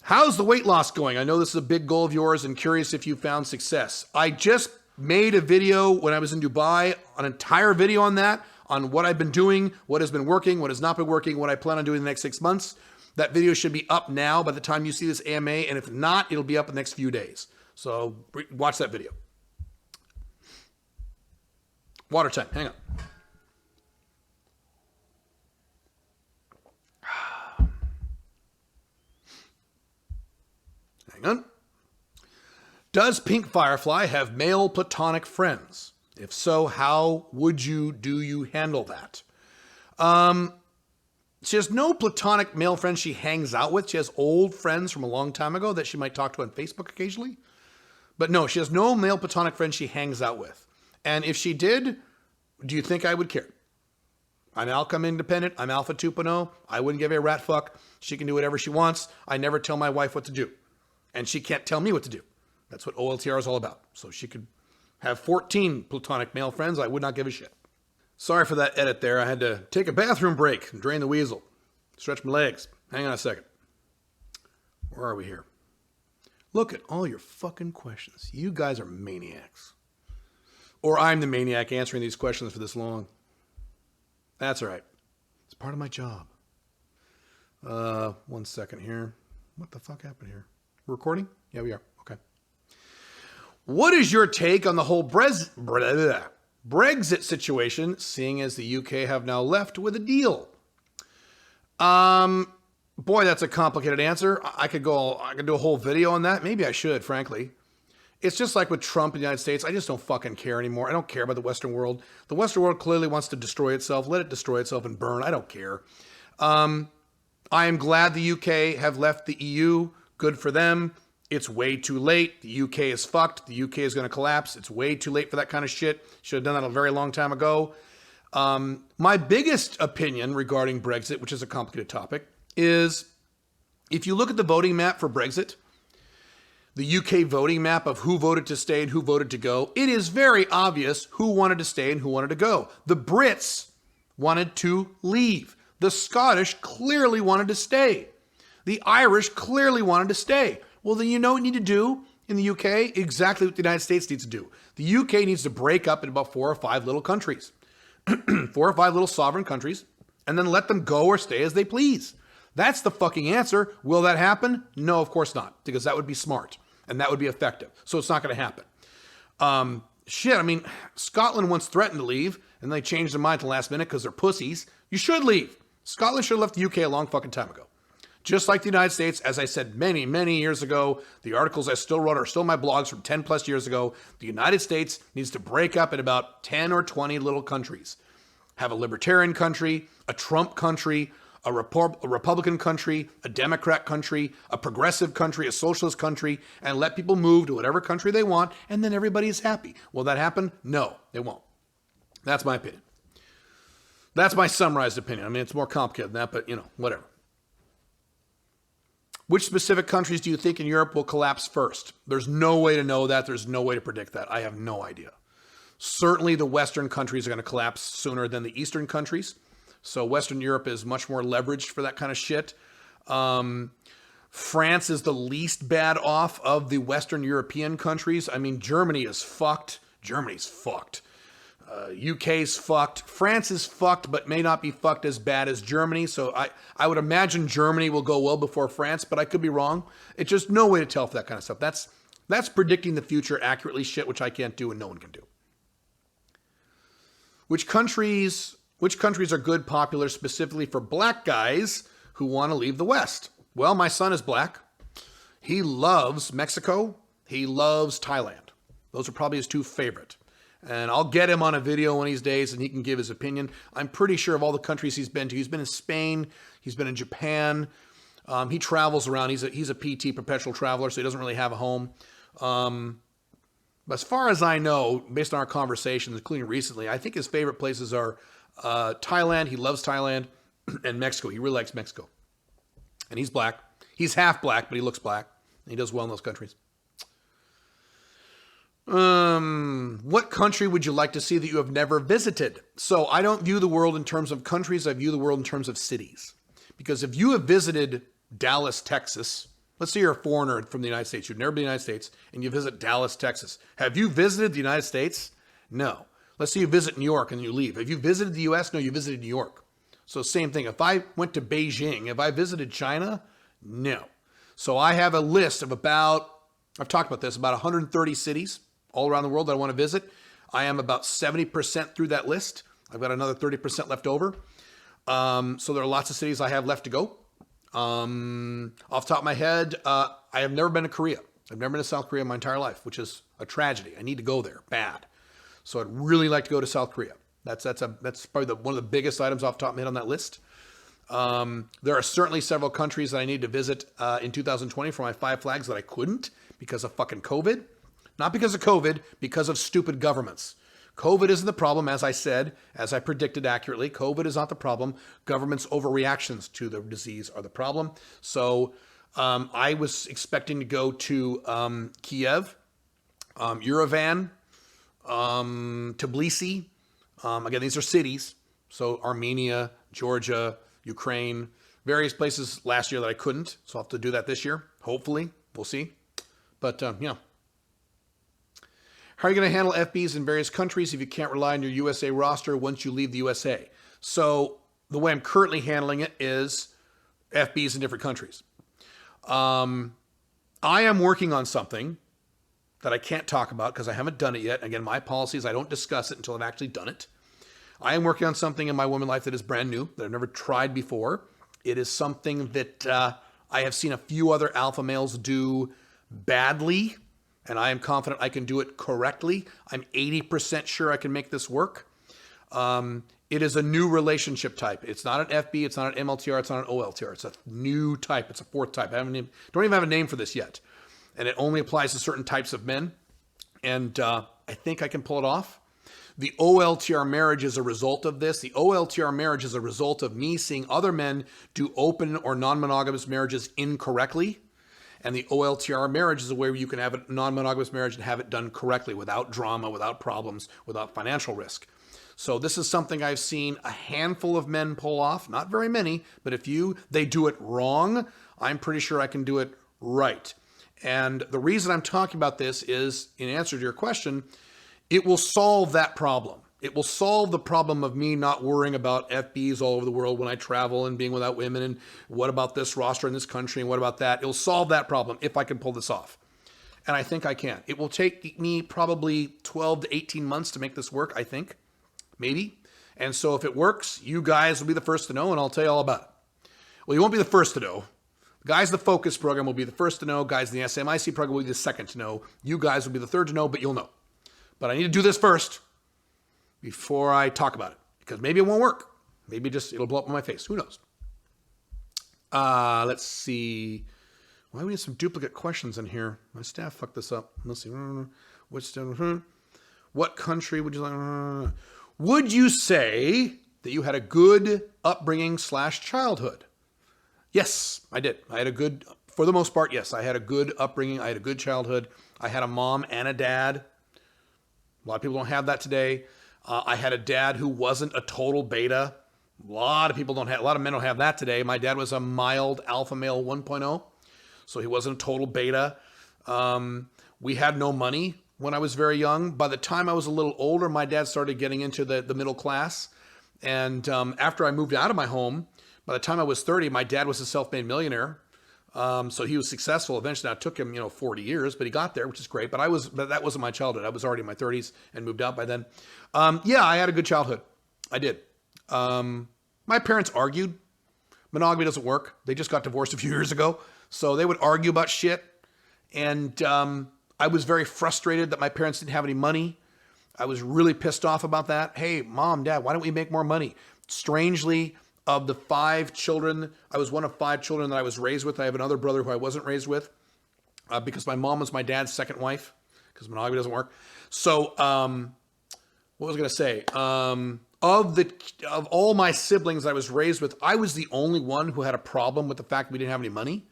How's the weight loss going? I know this is a big goal of yours and curious if you found success. I just made a video when I was in Dubai, an entire video on that, on what I've been doing, what has been working, what has not been working, what I plan on doing in the next 6 months. That video should be up now by the time you see this AMA, and if not, it'll be up in the next few days. So watch that video. Water time, hang on. Hang on. Does Pink Firefly have male platonic friends? If so, how do you handle that? She has no platonic male friends she hangs out with. She has old friends from a long time ago that she might talk to on Facebook occasionally. But no, she has no male platonic friends she hangs out with. And if she did, do you think I would care? I'm outcome independent. I'm Alpha 2.0. I wouldn't give a rat fuck. She can do whatever she wants. I never tell my wife what to do. And she can't tell me what to do. That's what OLTR is all about. So she could have 14 platonic male friends. I would not give a shit. Sorry for that edit there. I had to take a bathroom break and drain the weasel. Stretch my legs. Hang on a second. Where are we here? Look at all your fucking questions. You guys are maniacs. Or I'm the maniac answering these questions for this long. That's all right. It's part of my job. 1 second here. What the fuck happened here? We're recording? Yeah, we are. Okay. What is your take on the whole Brexit situation, seeing as the UK have now left with a deal? Boy, that's a complicated answer. I could do a whole video on that. Maybe I should, frankly. It's just like with Trump in the United States. I just don't fucking care anymore. I don't care about the Western world. The Western world clearly wants to destroy itself. Let it destroy itself and burn. I don't care. I am glad the UK have left the EU. Good for them. It's way too late. The UK is fucked. The UK is going to collapse. It's way too late for that kind of shit. Should have done that a very long time ago. My biggest opinion regarding Brexit, which is a complicated topic, is if you look at the voting map for Brexit, the UK voting map of who voted to stay and who voted to go, it is very obvious who wanted to stay and who wanted to go. The Brits wanted to leave. The Scottish clearly wanted to stay. The Irish clearly wanted to stay. Well, then you know what you need to do in the UK? Exactly what the United States needs to do. The UK needs to break up in about 4 or 5 little countries. 4 or 5 little sovereign countries, and then let them go or stay as they please. That's the fucking answer. Will that happen? No, of course not, because that would be smart, and that would be effective. So it's not going to happen. I mean, Scotland once threatened to leave, and they changed their mind at the last minute because they're pussies. You should leave. Scotland should have left the UK a long fucking time ago. Just like the United States, as I said many, many years ago, the articles I still wrote are still my blogs from 10 plus years ago. The United States needs to break up in about 10 or 20 little countries. Have a libertarian country, a Trump country, a Republican country, a Democrat country, a progressive country, a socialist country, and let people move to whatever country they want, and then everybody's happy. Will that happen? No, it won't. That's my opinion. That's my summarized opinion. I mean, it's more complicated than that, but, whatever. Which specific countries do you think in Europe will collapse first? There's no way to know that. There's no way to predict that. I have no idea. Certainly the Western countries are going to collapse sooner than the Eastern countries. So Western Europe is much more leveraged for that kind of shit. France is the least bad off of the Western European countries. I mean, Germany is fucked. Germany's fucked. UK's fucked. France is fucked, but may not be fucked as bad as Germany. So I would imagine Germany will go well before France, but I could be wrong. It's just no way to tell for that kind of stuff. That's predicting the future accurately shit, which I can't do and no one can do. Which countries are good, popular, specifically for black guys who want to leave the West? Well, my son is black. He loves Mexico. He loves Thailand. Those are probably his two favorite. And I'll get him on a video one of these days and he can give his opinion. I'm pretty sure of all the countries he's been to. He's been in Spain. He's been in Japan. He travels around. He's a PT, perpetual traveler, so he doesn't really have a home. But as far as I know, based on our conversations, including recently, I think his favorite places are Thailand. He loves Thailand, and Mexico. He really likes Mexico. And he's black. He's half black, but he looks black. And he does well in those countries. What country would you like to see that you have never visited? So I don't view the world in terms of countries. I view the world in terms of cities. Because if you have visited Dallas, Texas, let's say you're a foreigner from the United States. You've never been to the United States, and you visit Dallas, Texas. Have you visited the United States? No. Let's say you visit New York and you leave. Have you visited the U.S.? No, you visited New York. So same thing. If I went to Beijing, have I visited China? No. So I have a list of I've talked about this, about 130 cities all around the world that I want to visit. I am about 70% through that list. I've got another 30% left over. So there are lots of cities I have left to go. Off the top of my head, I have never been to Korea. I've never been to South Korea in my entire life, which is a tragedy. I need to go there bad. So I'd really like to go to South Korea. That's probably one of the biggest items off the top of my head on that list. There are certainly several countries that I need to visit in 2020 for my 5 flags that I couldn't because of fucking COVID. Not because of COVID, because of stupid governments. COVID isn't the problem, as I said, as I predicted accurately. COVID is not the problem. Governments' overreactions to the disease are the problem. So I was expecting to go to Kiev, Yerevan, Tbilisi. Again, these are cities. So Armenia, Georgia, Ukraine, various places last year that I couldn't. So I'll have to do that this year. Hopefully. We'll see. But, how are you going to handle FBs in various countries if you can't rely on your USA roster once you leave the USA? So the way I'm currently handling it is FBs in different countries. I am working on something that I can't talk about because I haven't done it yet. Again, my policy is I don't discuss it until I've actually done it. I am working on something in my woman life that is brand new, that I've never tried before. It is something that I have seen a few other alpha males do badly, and I am confident I can do it correctly. I'm 80% sure I can make this work. It is a new relationship type. It's not an FB, it's not an MLTR, it's not an OLTR. It's a new type. It's a 4th type. I don't even have a name for this yet. And it only applies to certain types of men. And I think I can pull it off. The OLTR marriage is a result of this. The OLTR marriage is a result of me seeing other men do open or non-monogamous marriages incorrectly. And the OLTR marriage is a way where you can have a non-monogamous marriage and have it done correctly without drama, without problems, without financial risk. So this is something I've seen a handful of men pull off. Not very many, but they do it wrong, I'm pretty sure I can do it right. And the reason I'm talking about this is, in answer to your question, it will solve that problem. It will solve the problem of me not worrying about FBs all over the world when I travel and being without women and what about this roster in this country and what about that. It'll solve that problem if I can pull this off. And I think I can. It will take me probably 12 to 18 months to make this work, I think. Maybe. And so if it works, you guys will be the first to know and I'll tell you all about it. Well, you won't be the first to know. Guys, the Focus program will be the first to know. Guys, the SMIC program will be the second to know. You guys will be the third to know, but you'll know. But I need to do this first before I talk about it, because maybe it won't work. Maybe just it'll blow up in my face. Who knows? Let's see. Why we need some duplicate questions in here? My staff fucked this up. Let's see. What country would you like? Would you say that you had a good upbringing / childhood? Yes, I did. I had a good, for the most part, yes, I had a good upbringing. I had a good childhood. I had a mom and a dad. A lot of people don't have that today. I had a dad who wasn't a total beta. A lot of men don't have that today. My dad was a mild alpha male 1.0, so he wasn't a total beta. We had no money when I was very young. By the time I was a little older, my dad started getting into the middle class. And after I moved out of my home, by the time I was 30, my dad was a self-made millionaire. So he was successful. Eventually, now it took him, 40 years, but he got there, which is great. But that wasn't my childhood. I was already in my 30s and moved out by then. Yeah, I had a good childhood. I did. My parents argued. Monogamy doesn't work. They just got divorced a few years ago. So they would argue about shit. And I was very frustrated that my parents didn't have any money. I was really pissed off about that. Hey, Mom, Dad, why don't we make more money? Strangely, of the 5 children, I was one of 5 children that I was raised with. I have another brother who I wasn't raised with because my mom was my dad's second wife, because monogamy doesn't work. So what was I going to say? Of all my siblings I was raised with, I was the only one who had a problem with the fact we didn't have any money.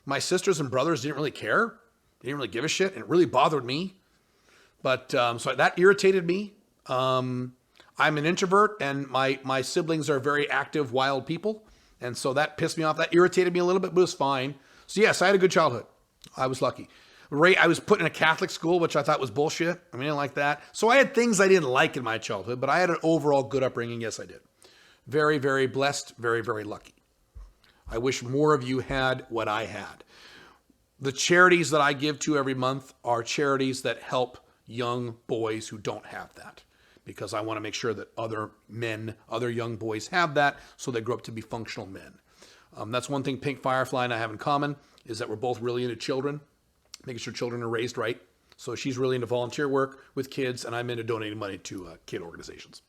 My sisters and brothers didn't really care. They didn't really give a shit, and it really bothered me. But so that irritated me. I'm an introvert, and my siblings are very active, wild people. And so that pissed me off. That irritated me a little bit, but it was fine. So yes, I had a good childhood. I was lucky. I was put in a Catholic school, which I thought was bullshit. I didn't like that. So I had things I didn't like in my childhood, but I had an overall good upbringing. Yes, I did. Very, very blessed. Very, very lucky. I wish more of you had what I had. The charities that I give to every month are charities that help young boys who don't have that, because I want to make sure that other young boys have that, so they grow up to be functional men. That's one thing Pink Firefly and I have in common, is that we're both really into children, making sure children are raised right. So she's really into volunteer work with kids, and I'm into donating money to kid organizations.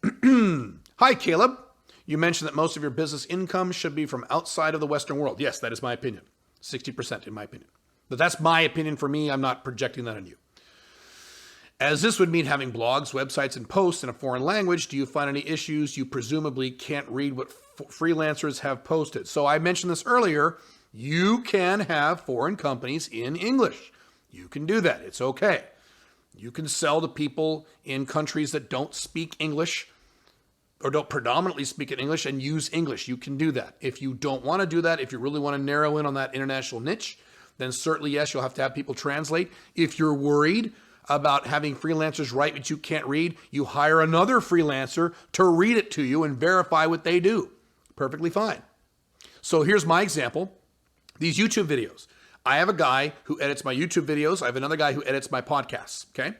Hi, Caleb. You mentioned that most of your business income should be from outside of the Western world. Yes, that is my opinion. 60% in my opinion. But that's my opinion for me. I'm not projecting that on you. As this would mean having blogs, websites, and posts in a foreign language, do you find any issues? You presumably can't read what freelancers have posted. So I mentioned this earlier. You can have foreign companies in English. You can do that. It's okay. You can sell to people in countries that don't speak English or don't predominantly speak in English and use English. You can do that. If you don't want to do that, if you really want to narrow in on that international niche, then certainly, yes, you'll have to have people translate. If you're worried about having freelancers write what you can't read, you hire another freelancer to read it to you and verify what they do. Perfectly fine. So here's my example. These YouTube videos. I have a guy who edits my YouTube videos. I have another guy who edits my podcasts, okay?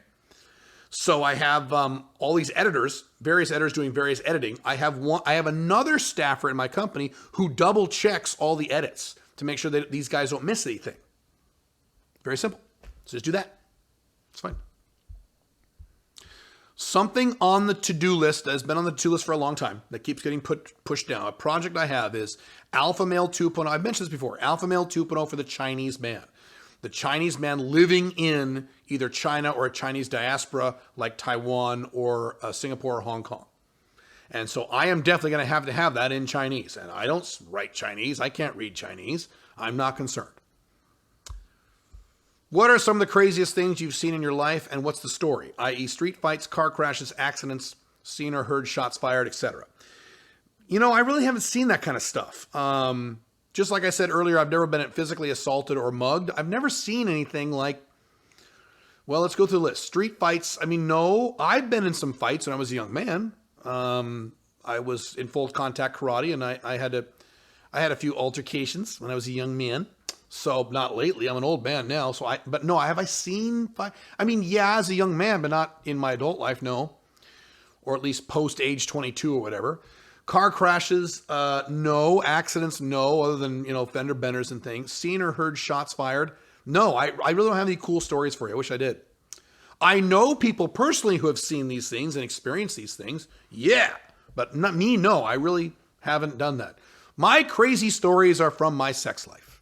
So I have all these editors, various editors doing various editing. I have another staffer in my company who double checks all the edits to make sure that these guys don't miss anything. Very simple. So just do that. It's fine. Something on the to-do list that has been on the to-do list for a long time that keeps getting pushed down. A project I have is Alpha Male 2.0. I've mentioned this before. Alpha Male 2.0 for the Chinese man. The Chinese man living in either China or a Chinese diaspora like Taiwan or Singapore or Hong Kong. And so I am definitely going to have that in Chinese. And I don't write Chinese. I can't read Chinese. I'm not concerned. What are some of the craziest things you've seen in your life, and what's the story? I.e. street fights, car crashes, accidents, seen or heard shots fired, etc. I really haven't seen that kind of stuff. Just like I said earlier, I've never been physically assaulted or mugged. I've never seen anything like, well, let's go through the list. Street fights. No, I've been in some fights when I was a young man. I was in full contact karate, and I had a few altercations when I was a young man. So not lately. I'm an old man now. But no, have I seen fight? Yeah, as a young man, but not in my adult life, no. Or at least post age 22 or whatever. Car crashes, no. Accidents, no, other than, fender benders and things. Seen or heard shots fired? No, I really don't have any cool stories for you. I wish I did. I know people personally who have seen these things and experienced these things. Yeah, but not me, no. I really haven't done that. My crazy stories are from my sex life.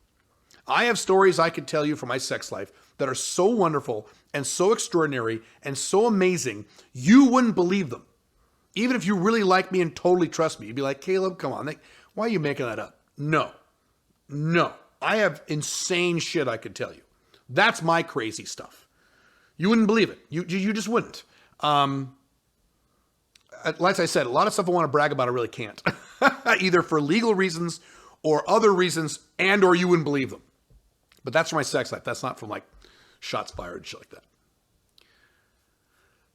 I have stories I could tell you from my sex life that are so wonderful and so extraordinary and so amazing, you wouldn't believe them. Even if you really like me and totally trust me, you'd be like, Caleb, come on. Why are you making that up? No. I have insane shit I could tell you. That's my crazy stuff. You wouldn't believe it. You just wouldn't. Like I said, a lot of stuff I want to brag about, I really can't. Either for legal reasons or other reasons, and or you wouldn't believe them. But that's from my sex life. That's not from like shots fired and shit like that.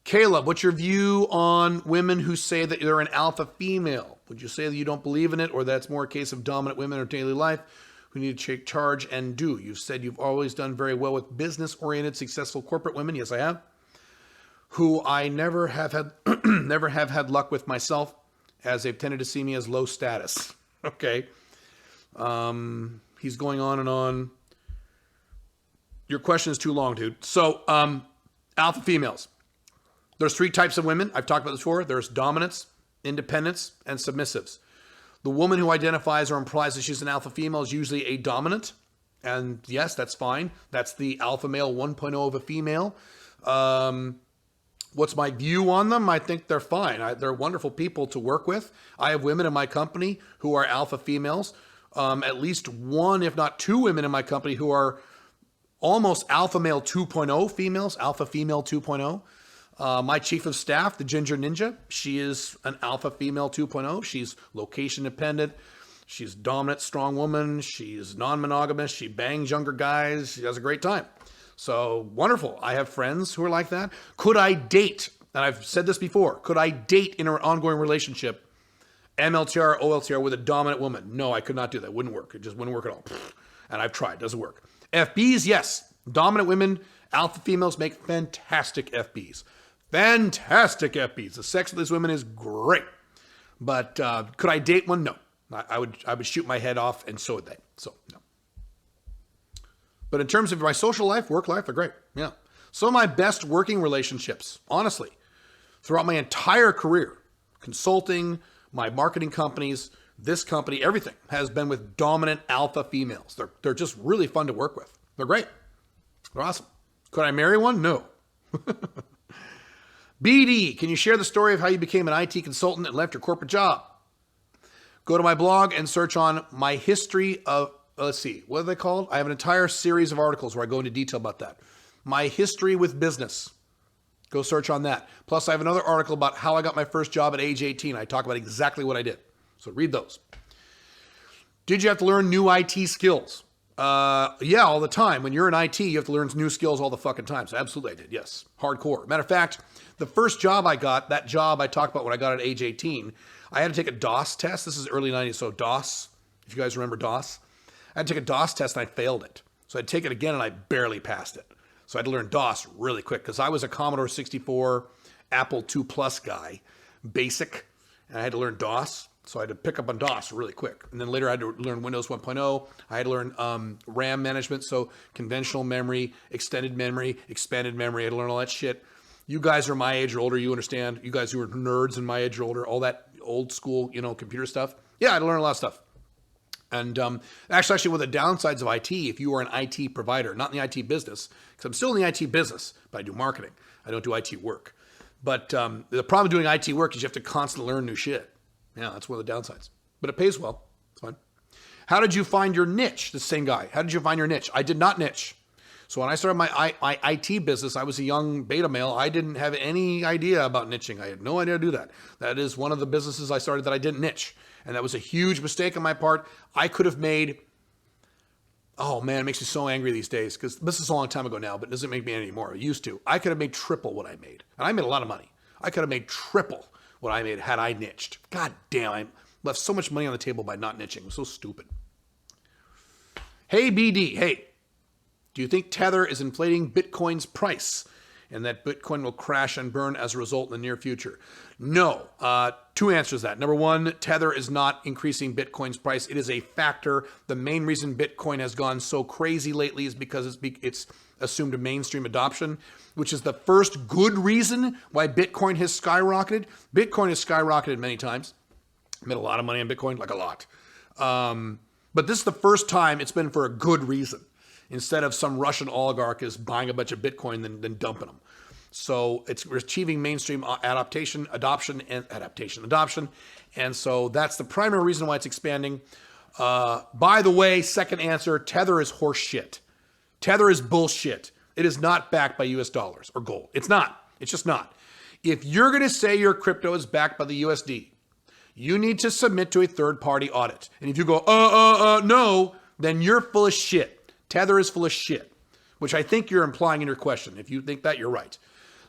Caleb, what's your view on women who say that they're an alpha female? Would you say that you don't believe in it, or that's more a case of dominant women in daily life who need to take charge and do? You've said you've always done very well with business-oriented, successful corporate women. Yes, I have. Who I never have had luck with myself, as they've tended to see me as low status. Okay. He's going on and on. Your question is too long, dude. So, alpha females. There's 3 types of women. I've talked about this before. There's dominants, independents, and submissives. The woman who identifies or implies that she's an alpha female is usually a dominant. And yes, that's fine. That's the alpha male 1.0 of a female. What's my view on them? I think they're fine. They're wonderful people to work with. I have women in my company who are alpha females. At least 1, if not 2 women in my company who are almost alpha male 2.0 females, alpha female 2.0. My chief of staff, the Ginger Ninja, she is an alpha female 2.0. She's location dependent. She's dominant, strong woman. She's non-monogamous. She bangs younger guys. She has a great time. So wonderful. I have friends who are like that. Could I date, and I've said this before, could I date in an ongoing relationship, MLTR, OLTR, with a dominant woman? No, I could not do that. Wouldn't work. It just wouldn't work at all. And I've tried. Doesn't work. FBs, yes. Dominant women, alpha females make fantastic FBs. Fantastic FBs. The sex of these women is great. But could I date one? No. I would shoot my head off, and so would they. So, no. But in terms of my social life, work life, they're great. Yeah. Some of my best working relationships, honestly, throughout my entire career, consulting, my marketing companies, this company, everything has been with dominant alpha females. They're just really fun to work with. They're great. They're awesome. Could I marry one? No. BD, can you share the story of how you became an IT consultant and left your corporate job? Go to my blog and search on my history of, let's see, what are they called? I have an entire series of articles where I go into detail about that. My history with business. Go search on that. Plus, I have another article about how I got my first job at age 18. I talk about exactly what I did. So read those. Did you have to learn new IT skills? Yeah, all the time. When you're in IT, you have to learn new skills all the fucking time. So absolutely I did, yes. Hardcore. Matter of fact, the first job I got, that job I talked about when I got at age 18, I had to take a DOS test. This is early 90s, so DOS, if you guys remember DOS. I had to take a DOS test and I failed it. So I'd take it again and I barely passed it. So I had to learn DOS really quick because I was a Commodore 64, Apple II Plus guy, basic, and I had to learn DOS. So I had to pick up on DOS really quick. And then later I had to learn Windows 1.0. I had to learn RAM management, so conventional memory, extended memory, expanded memory. I had to learn all that shit. You guys are my age or older, you understand. You guys who are nerds and my age or older, all that old school, computer stuff. Yeah, I had to learn a lot of stuff. And actually, one of the downsides of IT, if you are an IT provider, not in the IT business, because I'm still in the IT business, but I do marketing. I don't do IT work. But the problem with doing IT work is you have to constantly learn new shit. Yeah, that's one of the downsides. But it pays well. It's fine. How did you find your niche? The same guy. How did you find your niche? I did not niche. So when I started my IT business, I was a young beta male. I didn't have any idea about niching. I had no idea how to do that. That is one of the businesses I started that I didn't niche. And that was a huge mistake on my part. I could have made, oh man, it makes me so angry these days because this is a long time ago now, but it doesn't make me any anymore. It used to. I could have made triple what I made. And I made a lot of money. I could have made triple what I made had I niched. God damn, I left so much money on the table by not niching. It was so stupid. Hey BD, hey, do you think Tether is inflating Bitcoin's price and that Bitcoin will crash and burn as a result in the near future? No. Two answers to that. Number one, Tether is not increasing Bitcoin's price. It is a factor. The main reason Bitcoin has gone so crazy lately is because it's assumed a mainstream adoption, which is the first good reason why Bitcoin has skyrocketed. Bitcoin has skyrocketed many times. I made a lot of money on Bitcoin, like a lot. But this is the first time it's been for a good reason, instead of some Russian oligarch is buying a bunch of Bitcoin and then dumping them. So we're achieving mainstream adoption. And so that's the primary reason why it's expanding. By the way, second answer, Tether is horse shit. Tether is bullshit. It is not backed by US dollars or gold. It's not. It's just not. If you're going to say your crypto is backed by the USD, you need to submit to a third-party audit. And if you go, no, then you're full of shit. Tether is full of shit, which I think you're implying in your question. If you think that, you're right.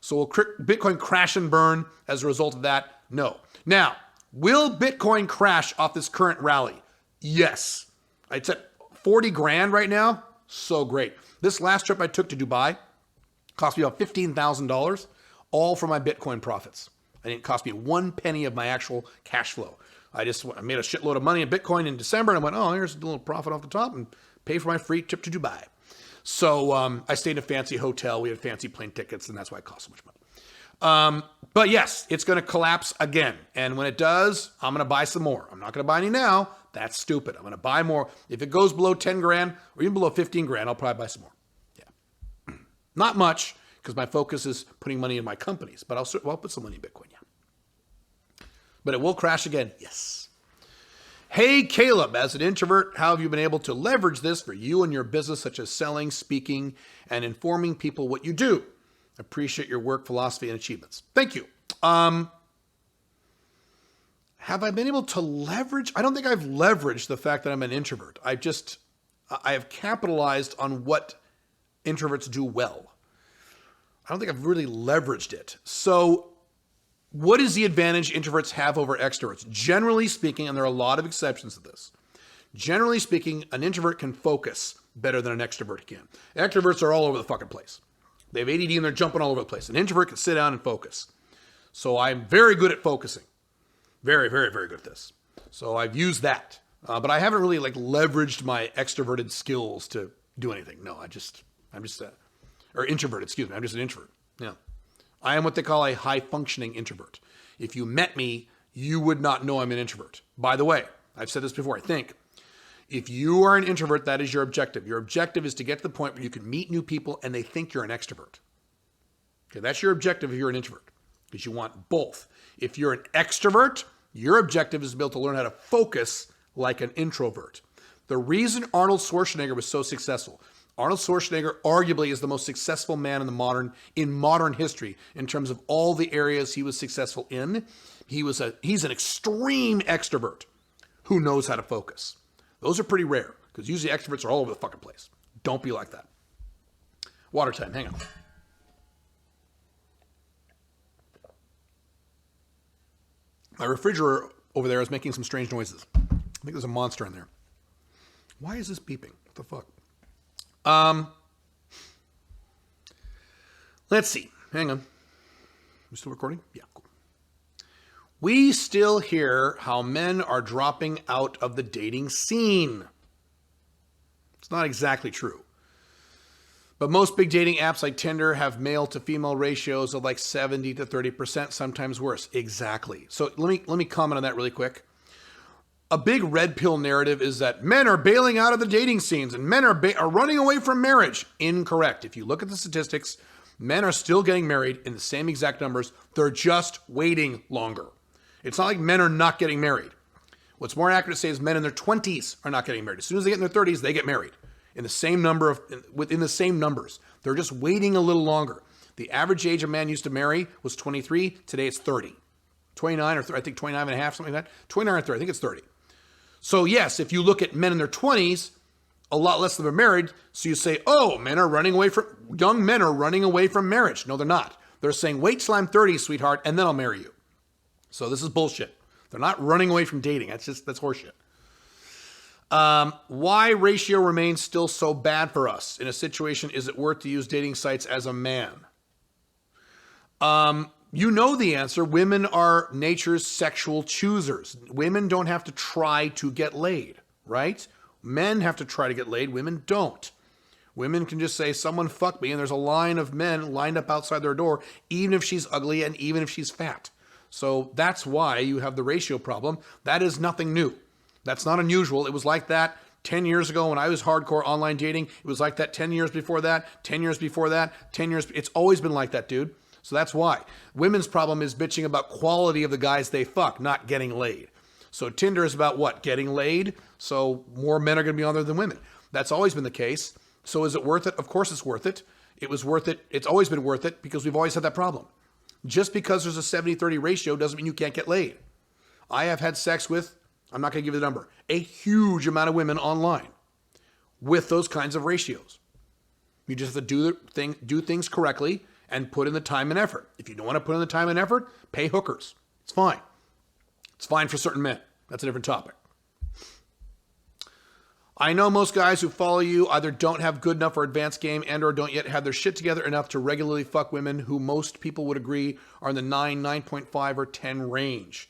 So will Bitcoin crash and burn as a result of that? No. Now, will Bitcoin crash off this current rally? Yes. It's at 40 grand right now. So great. This last trip I took to Dubai cost me about $15,000, all for my Bitcoin profits. It didn't cost me 1 penny of my actual cash flow. I made a shitload of money in Bitcoin in December, and I went, oh, here's a little profit off the top, and pay for my free trip to Dubai. So I stayed in a fancy hotel. We had fancy plane tickets, and that's why it cost so much money. But yes, it's going to collapse again. And when it does, I'm going to buy some more. I'm not going to buy any now. That's stupid. I'm going to buy more. If it goes below 10 grand or even below 15 grand, I'll probably buy some more. Yeah. Not much, because my focus is putting money in my companies. But I'll put some money in Bitcoin, yeah. But it will crash again, yes. Hey, Caleb, as an introvert, how have you been able to leverage this for you and your business, such as selling, speaking, and informing people what you do? Appreciate your work, philosophy, and achievements. Thank you. Have I been able to leverage? I don't think I've leveraged the fact that I'm an introvert. I have capitalized on what introverts do well. I don't think I've really leveraged it. So what is the advantage introverts have over extroverts? Generally speaking, and there are a lot of exceptions to this, generally speaking, an introvert can focus better than an extrovert can. Extroverts are all over the fucking place. They have ADD and they're jumping all over the place. An introvert can sit down and focus. So I'm very good at focusing. Very, very, very good at this. So I've used that. But I haven't really leveraged my extroverted skills to do anything. No, I'm just introverted, excuse me. I'm just an introvert. Yeah. I am what they call a high-functioning introvert. If you met me, you would not know I'm an introvert. By the way, I've said this before, I think. If you are an introvert, that is your objective. Your objective is to get to the point where you can meet new people and they think you're an extrovert. Okay, that's your objective if you're an introvert, because you want both. If you're an extrovert, your objective is to be able to learn how to focus like an introvert. The reason Arnold Schwarzenegger was so successful, Arnold Schwarzenegger arguably is the most successful man in modern history in terms of all the areas he was successful in. He's an extreme extrovert who knows how to focus. Those are pretty rare, because usually extroverts are all over the fucking place. Don't be like that. Water time, hang on. My refrigerator over there is making some strange noises. I think there's a monster in there. Why is this beeping? What the fuck? Let's see. Hang on. We still recording? Yeah, cool. We still hear how men are dropping out of the dating scene. It's not exactly true. But most big dating apps like Tinder have male to female ratios of 70 to 30%, sometimes worse. Exactly. So let me comment on that really quick. A big red pill narrative is that men are bailing out of the dating scenes and men are running away from marriage. Incorrect. If you look at the statistics, men are still getting married in the same exact numbers. They're just waiting longer. It's not like men are not getting married. What's more accurate to say is men in their 20s are not getting married. As soon as they get in their 30s, they get married in the same number within the same numbers. They're just waiting a little longer. The average age a man used to marry was 23. Today it's 30. 29 or 30, I think 29 and a half, something like that. 29 or 30, I think it's 30. So yes, if you look at men in their 20s, a lot less of them are married. So you say, oh, young men are running away from marriage. No, they're not. They're saying, wait till I'm 30, sweetheart, and then I'll marry you. So this is bullshit. They're not running away from dating. That's horseshit. Why ratio remains still so bad for us? In a situation, is it worth to use dating sites as a man? You know the answer. Women are nature's sexual choosers. Women don't have to try to get laid, right? Men have to try to get laid. Women don't. Women can just say, someone fuck me, and there's a line of men lined up outside their door, even if she's ugly and even if she's fat. So that's why you have the ratio problem. That is nothing new. That's not unusual. It was like that 10 years ago when I was hardcore online dating. It was like that 10 years before that, 10 years before that, 10 years. It's always been like that, dude. So that's why. Women's problem is bitching about quality of the guys they fuck, not getting laid. So Tinder is about what? Getting laid. So more men are going to be on there than women. That's always been the case. So is it worth it? Of course it's worth it. It was worth it. It's always been worth it because we've always had that problem. Just because there's a 70-30 ratio doesn't mean you can't get laid. I have had sex with, I'm not going to give you the number, a huge amount of women online with those kinds of ratios. You just have to do things correctly and put in the time and effort. If you don't want to put in the time and effort, pay hookers. It's fine. It's fine for certain men. That's a different topic. I know most guys who follow you either don't have good enough or advanced game and or don't yet have their shit together enough to regularly fuck women who most people would agree are in the 9, 9.5, or 10 range.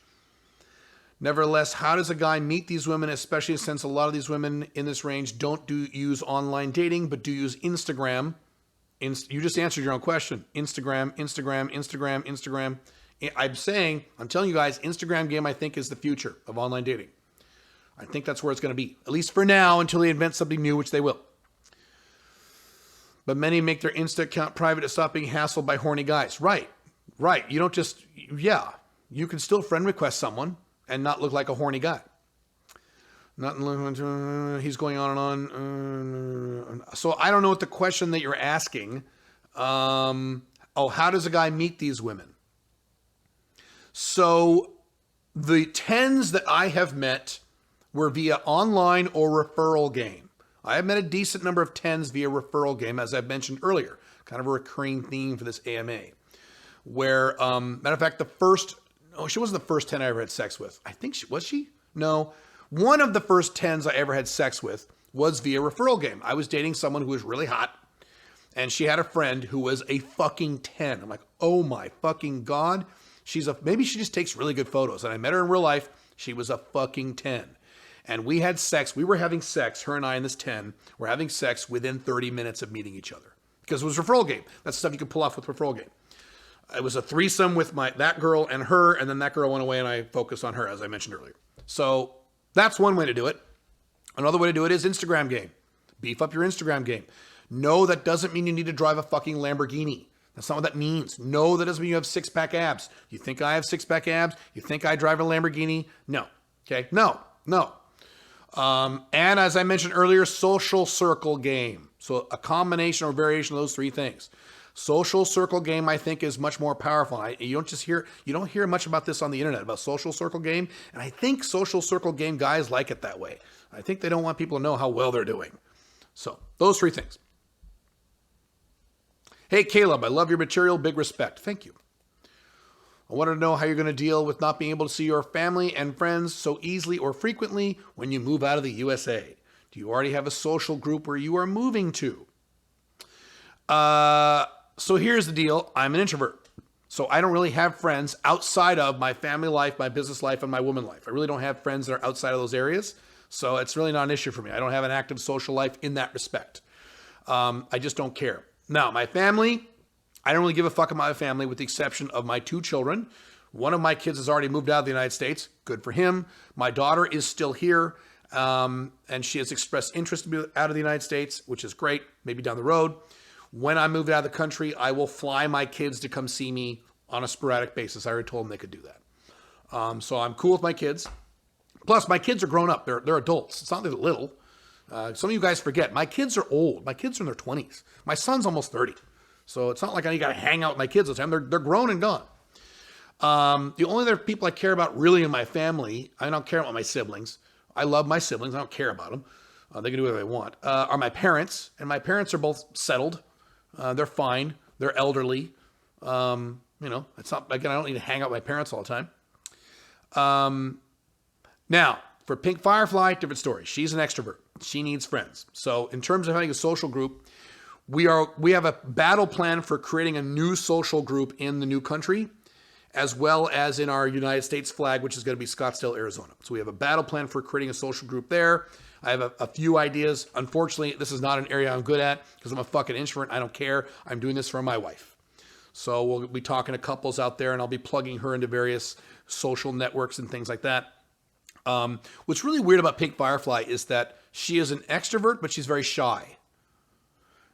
Nevertheless, how does a guy meet these women, especially since a lot of these women in this range don't use online dating, but do use Instagram? You just answered your own question. Instagram. I'm telling you guys, Instagram game, I think, is the future of online dating. I think that's where it's going to be, at least for now, until they invent something new, which they will. But many make their Insta account private to stop being hassled by horny guys. Right. You don't just, you can still friend request someone and not look like a horny guy. He's going on and on. So I don't know what the question that you're asking. How does a guy meet these women? So the 10s that I have met were via online or referral game. I have met a decent number of 10s via referral game, as I've mentioned earlier, kind of a recurring theme for this AMA. Where, matter of fact, she wasn't the first 10 I ever had sex with. I think was she? No. One of the first 10s I ever had sex with was via referral game. I was dating someone who was really hot, and she had a friend who was a fucking 10. I'm like, oh my fucking God. Maybe she just takes really good photos. And I met her in real life. She was a fucking 10. And we had sex. We were having sex. Her and I and this 10 were having sex within 30 minutes of meeting each other. Because it was a referral game. That's stuff you can pull off with referral game. It was a threesome with that girl and her, and then that girl went away and I focused on her, as I mentioned earlier. So that's one way to do it. Another way to do it is Instagram game. Beef up your Instagram game. No, that doesn't mean you need to drive a fucking Lamborghini. That's not what that means. No, that doesn't mean you have six-pack abs. You think I have six-pack abs? You think I drive a Lamborghini? No. Okay? No. And as I mentioned earlier, social circle game. So a combination or variation of those three things. Social circle game, I think, is much more powerful. You don't hear much about this on the internet, about social circle game. And I think social circle game guys like it that way. I think they don't want people to know how well they're doing. So those three things. Hey, Caleb, I love your material. Big respect. Thank you. I wanted to know how you're going to deal with not being able to see your family and friends so easily or frequently when you move out of the USA. Do you already have a social group where you are moving to? So here's the deal. I'm an introvert. So I don't really have friends outside of my family life, my business life, and my woman life. I really don't have friends that are outside of those areas. So it's really not an issue for me. I don't have an active social life in that respect. I just don't care. Now, my family, I don't really give a fuck about my family with the exception of my 2 children. One of my kids has already moved out of the United States. Good for him. My daughter is still here, and she has expressed interest to be out of the United States, which is great, maybe down the road. When I move out of the country, I will fly my kids to come see me on a sporadic basis. I already told them they could do that. So I'm cool with my kids. Plus, my kids are grown up. They're adults. It's not that they're little. Some of you guys forget, my kids are old. My kids are in their 20s. My son's almost 30. So it's not like I got to hang out with my kids all the time. They're grown and gone. The only other people I care about really in my family, I don't care about my siblings. I love my siblings. I don't care about them. They can do whatever they want. Are my parents. And my parents are both settled. They're fine. They're elderly. It's not, again, I don't need to hang out with my parents all the time. Now, for Pink Firefly, different story. She's an extrovert. She needs friends. So in terms of having a social group, We have a battle plan for creating a new social group in the new country, as well as in our United States flag, which is going to be Scottsdale, Arizona. So we have a battle plan for creating a social group there. I have a few ideas. Unfortunately, this is not an area I'm good at because I'm a fucking introvert. I don't care. I'm doing this for my wife. So we'll be talking to couples out there, and I'll be plugging her into various social networks and things like that. What's really weird about Pink Firefly is that she is an extrovert, but she's very shy.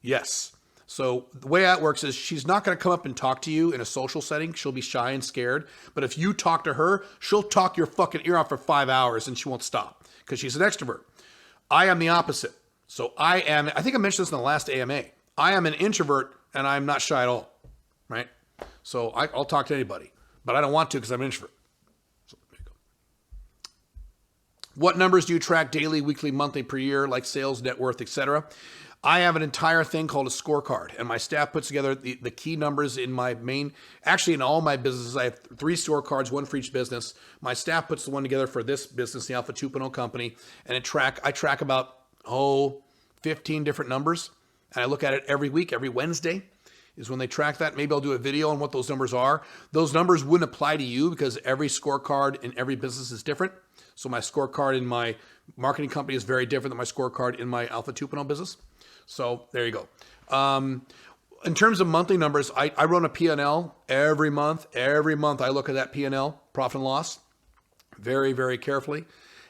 Yes. So the way that works is she's not going to come up and talk to you in a social setting. She'll be shy and scared. But if you talk to her, she'll talk your fucking ear off for 5 hours and she won't stop because she's an extrovert. I am the opposite. So I think I mentioned this in the last AMA. I am an introvert and I'm not shy at all, right? So I'll talk to anybody, but I don't want to because I'm an introvert. So there you go. What numbers do you track daily, weekly, monthly, per year, like sales, net worth, etc.? I have an entire thing called a scorecard, and my staff puts together the key numbers in my actually in all my businesses. I have 3 scorecards, one for each business. My staff puts the one together for this business, the Alpha 2.0 company, and I track about, 15 different numbers, and I look at it every week. Every Wednesday is when they track that. Maybe I'll do a video on what those numbers are. Those numbers wouldn't apply to you because every scorecard in every business is different. So my scorecard in my marketing company is very different than my scorecard in my Alpha 2.0 business. So there you go. In terms of monthly numbers, I run a P&L every month. Every month I look at that P&L, profit and loss, very, very carefully.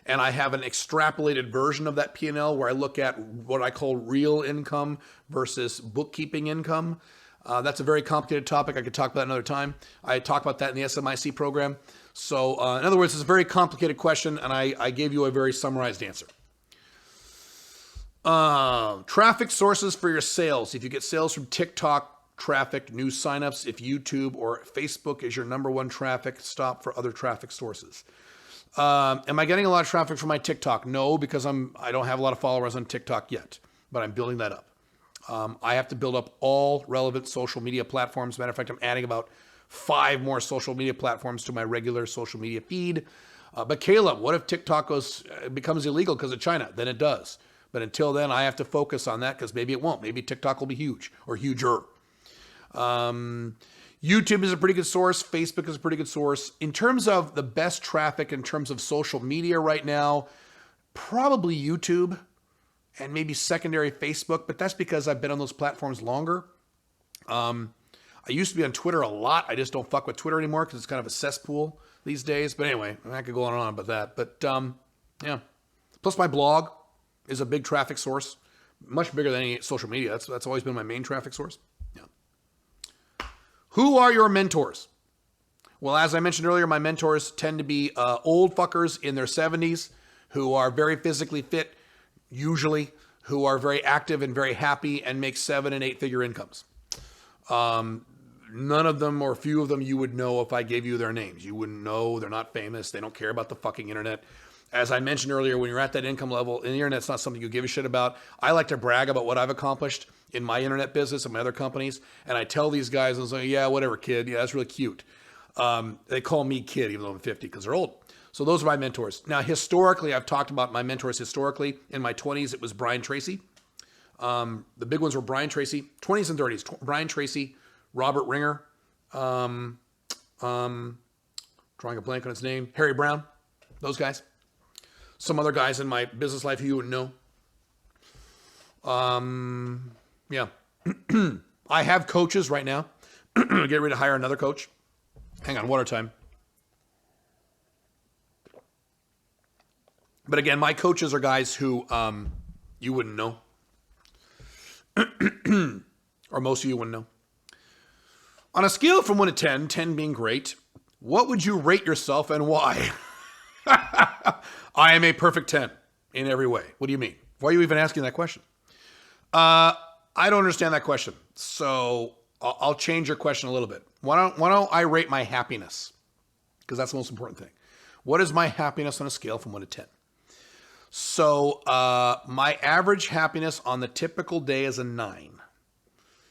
And I have an extrapolated version of that P&L where I look at what I call real income versus bookkeeping income. That's a very complicated topic. I could talk about another time. I talk about that in the SMIC program. So in other words, it's a very complicated question, and I gave you a very summarized answer. Traffic sources for your sales. If you get sales from TikTok traffic, new signups, if YouTube or Facebook is your number one traffic, stop for other traffic sources. Am I getting a lot of traffic from my TikTok? No, because I don't have a lot of followers on TikTok yet, but I'm building that up. I have to build up all relevant social media platforms. Matter of fact, I'm adding about 5 more social media platforms to my regular social media feed. But Caleb, what if TikTok becomes illegal because of China? Then it does. But until then, I have to focus on that because maybe it won't. Maybe TikTok will be huge or huger. YouTube is a pretty good source. Facebook is a pretty good source. In terms of the best traffic in terms of social media right now, probably YouTube and maybe secondary Facebook, but that's because I've been on those platforms longer. I used to be on Twitter a lot. I just don't fuck with Twitter anymore because it's kind of a cesspool these days. But anyway, I could go on and on about that. But yeah. Plus my blog is a big traffic source, much bigger than any social media. That's always been my main traffic source. Yeah. Who are your mentors? Well, as I mentioned earlier, my mentors tend to be old fuckers in their 70s who are very physically fit, usually, who are very active and very happy and make 7- and 8-figure incomes. None of them or few of them you would know if I gave you their names. You wouldn't know. They're not famous. They don't care about the fucking internet. As I mentioned earlier, when you're at that income level, and the internet's not something you give a shit about. I like to brag about what I've accomplished in my internet business and my other companies. And I tell these guys, I was like, yeah, whatever, kid. Yeah, that's really cute. They call me kid, even though I'm 50, because they're old. So those are my mentors. Now, historically, I've talked about my mentors historically. In my 20s, it was Brian Tracy. The big ones were Brian Tracy, 20s and 30s. Brian Tracy, Robert Ringer, drawing a blank on his name, Harry Brown, those guys. Some other guys in my business life who you wouldn't know. Yeah. I have coaches right now. Get ready to hire another coach. Hang on, water time. But again, my coaches are guys who you wouldn't know. Or most of you wouldn't know. On a scale from 1 to 10, 10 being great, what would you rate yourself and why? I am a perfect 10 in every way. What do you mean? Why are you even asking that question? I don't understand that question. So I'll change your question a little bit. Why don't I rate my happiness? Because that's the most important thing. What is my happiness on a scale from 1 to 10? So my average happiness on the typical day is a 9.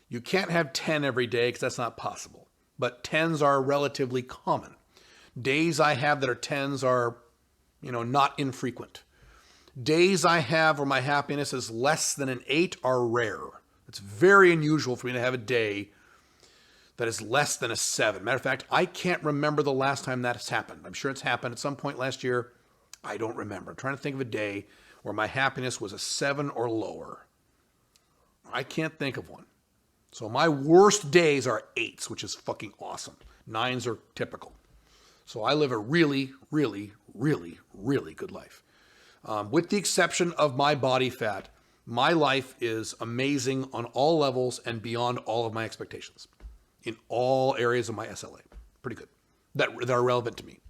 You can't have 10 every day because that's not possible. But 10s are relatively common. Days I have that are 10s are, not infrequent. Days I have where my happiness is less than an 8 are rare. It's very unusual for me to have a day that is less than a 7. Matter of fact, I can't remember the last time that has happened. I'm sure it's happened at some point last year. I don't remember. I'm trying to think of a day where my happiness was a 7 or lower. I can't think of one. So my worst days are 8s, which is fucking awesome. 9s are typical. So I live a really, really, really, really good life. With the exception of my body fat, my life is amazing on all levels and beyond all of my expectations in all areas of my SLA. Pretty good. That are relevant to me.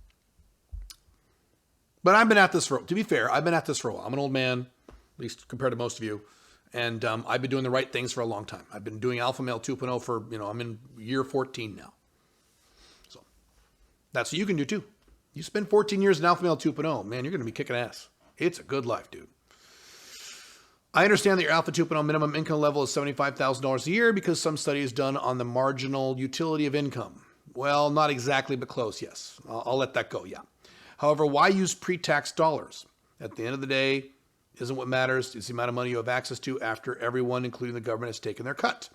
But I've been at this to be fair, I've been at this for a while. I'm an old man, at least compared to most of you. And I've been doing the right things for a long time. I've been doing Alpha Male 2.0 for, I'm in year 14 now. So that's what you can do too. You spend 14 years in Alpha Male 2.0, man, you're going to be kicking ass. It's a good life, dude. I understand that your Alpha 2.0 minimum income level is $75,000 a year because some study is done on the marginal utility of income. Well, not exactly, but close, yes. I'll let that go, yeah. However, why use pre-tax dollars? At the end of the day, isn't what matters. It's the amount of money you have access to after everyone, including the government, has taken their cut.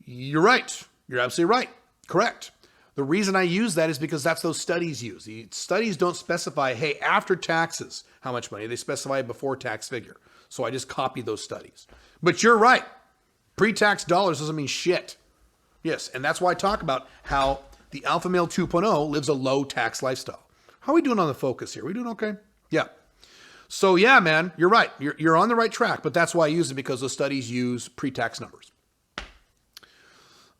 You're right. You're absolutely right. Correct. The reason I use that is because that's those studies use. The studies don't specify, hey, after taxes, how much money. They specify a before tax figure. So I just copy those studies. But you're right. Pre-tax dollars doesn't mean shit. Yes, and that's why I talk about how the Alpha Male 2.0 lives a low tax lifestyle. How are we doing on the focus here? Are we doing okay? Yeah. So yeah, man, you're right. You're on the right track, but that's why I use it, because those studies use pre-tax numbers.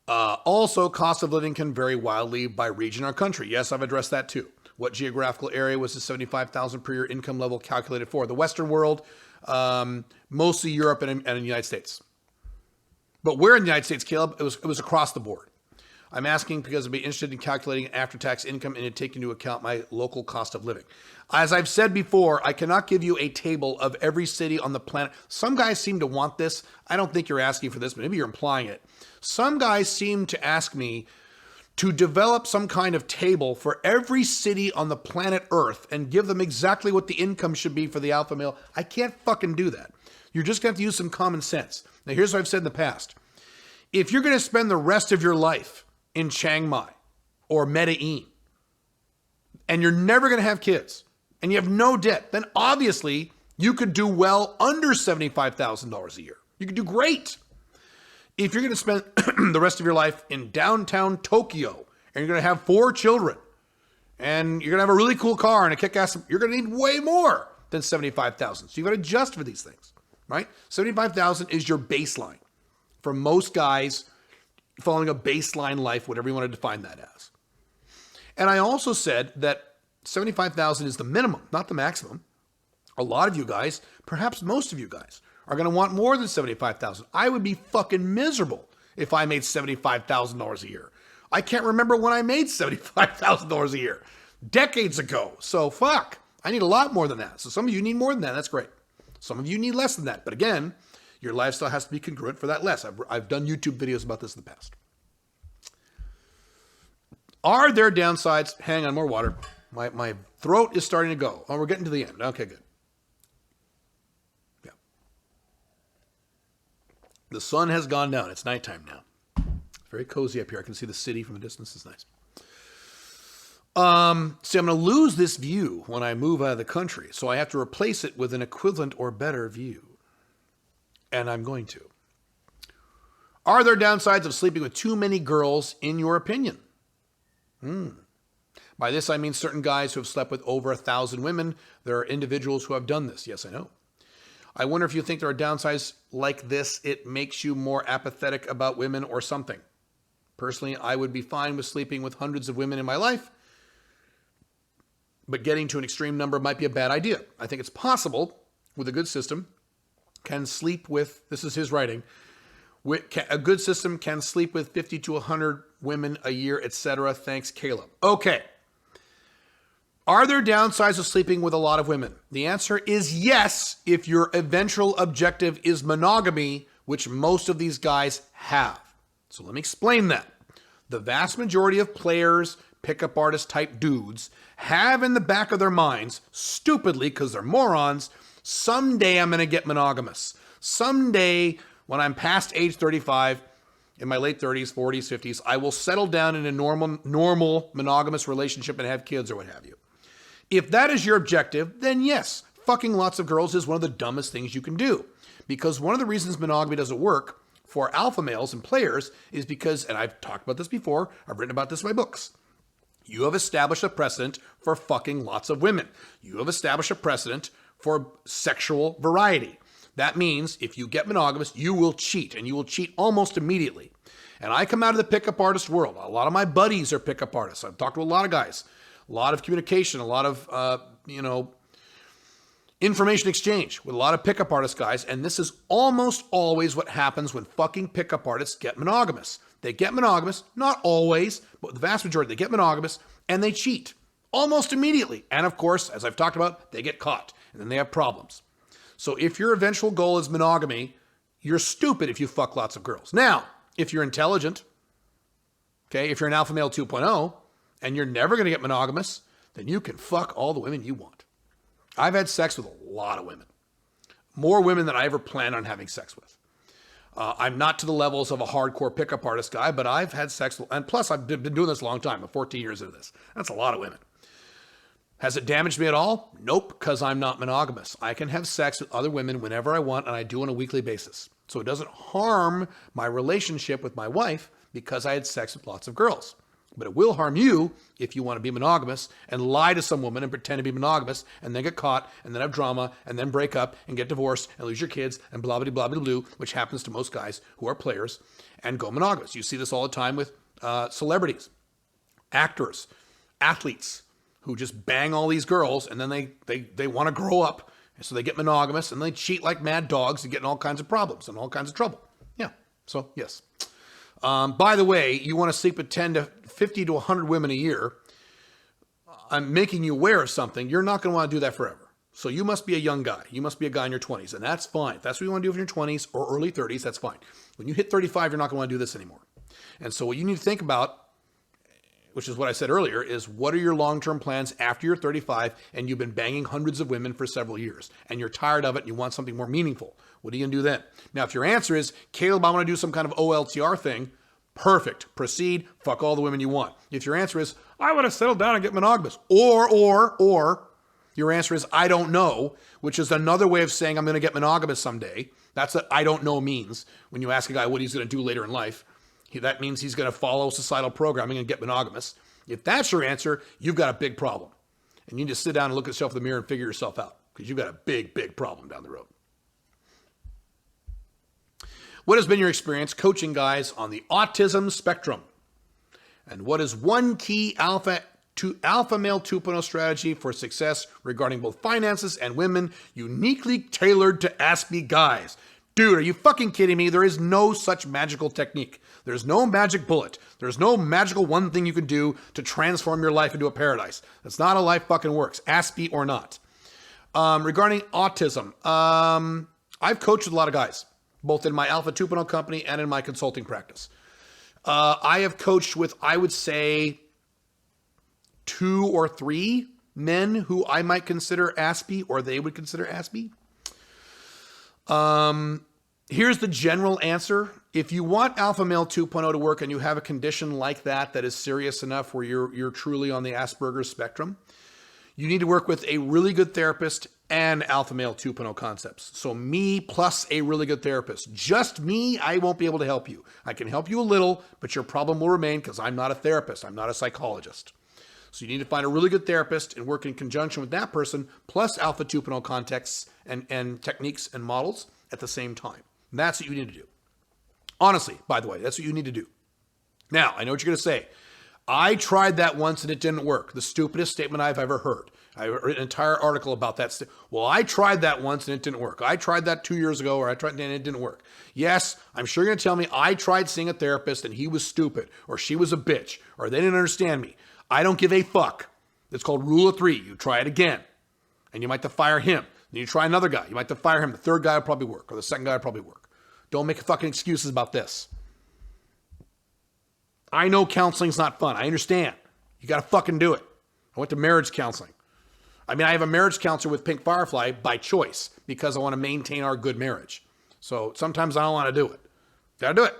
Also, cost of living can vary wildly by region or country. Yes, I've addressed that too. What geographical area was the $75,000 per year income level calculated for? The Western world, mostly Europe and the United States. But where in the United States, Caleb? It was across the board. I'm asking because I'd be interested in calculating after-tax income and in taking into account my local cost of living. As I've said before, I cannot give you a table of every city on the planet. Some guys seem to want this. I don't think you're asking for this, but maybe you're implying it. Some guys seem to ask me to develop some kind of table for every city on the planet Earth and give them exactly what the income should be for the alpha male. I can't fucking do that. You're just going to have to use some common sense. Now, here's what I've said in the past. If you're going to spend the rest of your life in Chiang Mai or Medellin, and you're never going to have kids, and you have no debt, then obviously you could do well under $75,000 a year. You could do great. If you're going to spend the rest of your life in downtown Tokyo, and you're going to have 4 children, and you're going to have a really cool car and a kick-ass, you're going to need way more than $75,000. So you've got to adjust for these things, right? $75,000 is your baseline for most guys following a baseline life, whatever you want to define that as. And I also said that $75,000 is the minimum, not the maximum. A lot of you guys, perhaps most of you guys, are going to want more than $75,000. I would be fucking miserable if I made $75,000 a year. I can't remember when I made $75,000 a year. Decades ago. So fuck. I need a lot more than that. So some of you need more than that. That's great. Some of you need less than that. But again, your lifestyle has to be congruent for that less. I've done YouTube videos about this in the past. Are there downsides? Hang on, more water. My throat is starting to go. Oh, we're getting to the end. Okay, good. Yeah. The sun has gone down. It's nighttime now. It's very cozy up here. I can see the city from a distance. It's nice. See, I'm going to lose this view when I move out of the country, so I have to replace it with an equivalent or better view. And I'm going to. Are there downsides of sleeping with too many girls, in your opinion? By this, I mean certain guys who have slept with over 1,000 women. There are individuals who have done this. Yes, I know. I wonder if you think there are downsides like this. It makes you more apathetic about women or something. Personally, I would be fine with sleeping with hundreds of women in my life, but getting to an extreme number might be a bad idea. I think it's possible, with a good system, can sleep with, this is his writing, a good system can sleep with 50 to 100 women a year, etc. Thanks, Caleb. Okay. Are there downsides of sleeping with a lot of women? The answer is yes, if your eventual objective is monogamy, which most of these guys have. So let me explain that. The vast majority of players, pickup artist type dudes, have in the back of their minds, stupidly because they're morons, someday I'm going to get monogamous. Someday When I'm past age 35, in my late 30s, 40s, 50s, I will settle down in a normal monogamous relationship and have kids or what have you. If that is your objective, then yes, fucking lots of girls is one of the dumbest things you can do. Because one of the reasons monogamy doesn't work for alpha males and players is because, and I've talked about this before, I've written about this in my books, you have established a precedent for fucking lots of women. You have established a precedent for sexual variety. That means if you get monogamous, you will cheat, and you will cheat almost immediately. And I come out of the pickup artist world. A lot of my buddies are pickup artists. I've talked to a lot of guys, a lot of communication, a lot of, information exchange with a lot of pickup artist guys. And this is almost always what happens when fucking pickup artists get monogamous. They get monogamous, not always, but the vast majority, they get monogamous and they cheat almost immediately. And of course, as I've talked about, they get caught and then they have problems. So if your eventual goal is monogamy, you're stupid if you fuck lots of girls. Now, if you're intelligent, okay, if you're an alpha male 2.0 and you're never going to get monogamous, then you can fuck all the women you want. I've had sex with a lot of women, more women than I ever planned on having sex with. I'm not to the levels of a hardcore pickup artist guy, but I've had sex with, and plus I've been doing this a long time. I'm 14 years into this. That's a lot of women. Has it damaged me at all? Nope, because I'm not monogamous. I can have sex with other women whenever I want, and I do on a weekly basis. So it doesn't harm my relationship with my wife because I had sex with lots of girls. But it will harm you if you want to be monogamous and lie to some woman and pretend to be monogamous and then get caught and then have drama and then break up and get divorced and lose your kids and blah, blah, blah, blah, blah, which happens to most guys who are players and go monogamous. You see this all the time with celebrities, actors, athletes who just bang all these girls and then they want to grow up. And so they get monogamous and they cheat like mad dogs and get in all kinds of problems and all kinds of trouble. Yeah, so yes. By the way, you want to sleep with 10 to 50 to 100 women a year. I'm making you aware of something. You're not going to want to do that forever. So you must be a young guy. You must be a guy in your 20s, and that's fine. If that's what you want to do in your 20s or early 30s, that's fine. When you hit 35, you're not going to want to do this anymore. And so what you need to think about, which is what I said earlier, is what are your long-term plans after you're 35 and you've been banging hundreds of women for several years and you're tired of it and you want something more meaningful? What are you going to do then? Now, if your answer is, Caleb, I want to do some kind of OLTR thing, perfect. Proceed. Fuck all the women you want. If your answer is, I want to settle down and get monogamous, or your answer is, I don't know, which is another way of saying I'm going to get monogamous someday. That's what I don't know means. When you ask a guy what he's going to do later in life, that means he's going to follow societal programming and get monogamous. If that's your answer, you've got a big problem. And you need to sit down and look at yourself in the mirror and figure yourself out because you've got a big, big problem down the road. What has been your experience coaching guys on the autism spectrum? And what is one key alpha male 2.0 strategy for success regarding both finances and women uniquely tailored to Aspie guys? Dude, are you fucking kidding me? There is no such magical technique. There's no magic bullet. There's no magical one thing you can do to transform your life into a paradise. That's not how life fucking works, Aspie or not. Regarding autism, I've coached with a lot of guys, both in my Alpha 2.0 company and in my consulting practice. I have coached with, I would say, 2 or 3 men who I might consider Aspie or they would consider Aspie. Here's the general answer. If you want Alpha Male 2.0 to work and you have a condition like that is serious enough where you're truly on the Asperger's spectrum, you need to work with a really good therapist and Alpha Male 2.0 concepts. So me plus a really good therapist. Just me, I won't be able to help you. I can help you a little, but your problem will remain because I'm not a therapist. I'm not a psychologist. So you need to find a really good therapist and work in conjunction with that person, plus Alpha 2.0 contexts and techniques and models at the same time. And that's what you need to do. Honestly, by the way, that's what you need to do. Now, I know what you're going to say. I tried that once and it didn't work. The stupidest statement I've ever heard. I wrote an entire article about that. Well, I tried that once and it didn't work. I tried that 2 years ago or I tried and it didn't work. Yes, I'm sure you're going to tell me I tried seeing a therapist and he was stupid or she was a bitch or they didn't understand me. I don't give a fuck. It's called rule of 3. You try it again and you might have to fire him. Then you try another guy. You might have to fire him. The third guy will probably work or the second guy will probably work. Don't make fucking excuses about this. I know counseling's not fun. I understand. You got to fucking do it. I went to marriage counseling. I mean, I have a marriage counselor with Pink Firefly by choice because I want to maintain our good marriage. So sometimes I don't want to do it. Gotta do it.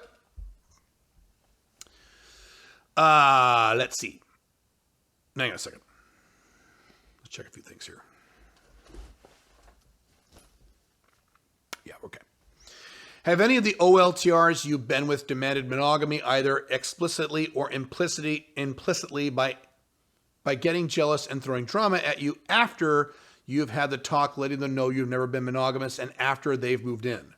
Let's see. Hang on a second. Let's check a few things here. Yeah, okay. Have any of the OLTRs you've been with demanded monogamy either explicitly or implicitly by getting jealous and throwing drama at you after you've had the talk, letting them know you've never been monogamous and after they've moved in?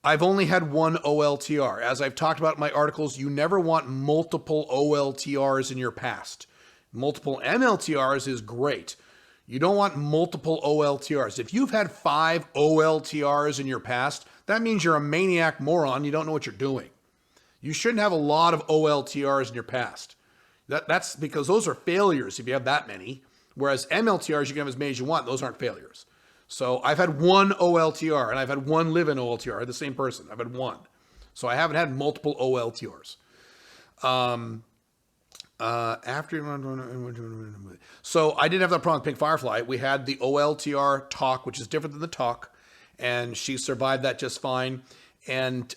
I've only had one OLTR. As I've talked about in my articles, you never want multiple OLTRs in your past. Multiple MLTRs is great. You don't want multiple OLTRs. If you've had 5 OLTRs in your past, that means you're a maniac moron. You don't know what you're doing. You shouldn't have a lot of OLTRs in your past. That's because those are failures if you have that many. Whereas MLTRs, you can have as many as you want. Those aren't failures. So I've had one OLTR and I've had one live-in OLTR, the same person. I've had one. So I haven't had multiple OLTRs. So I didn't have that problem with Pink Firefly. We had the OLTR talk, which is different than the talk, and she survived that just fine. And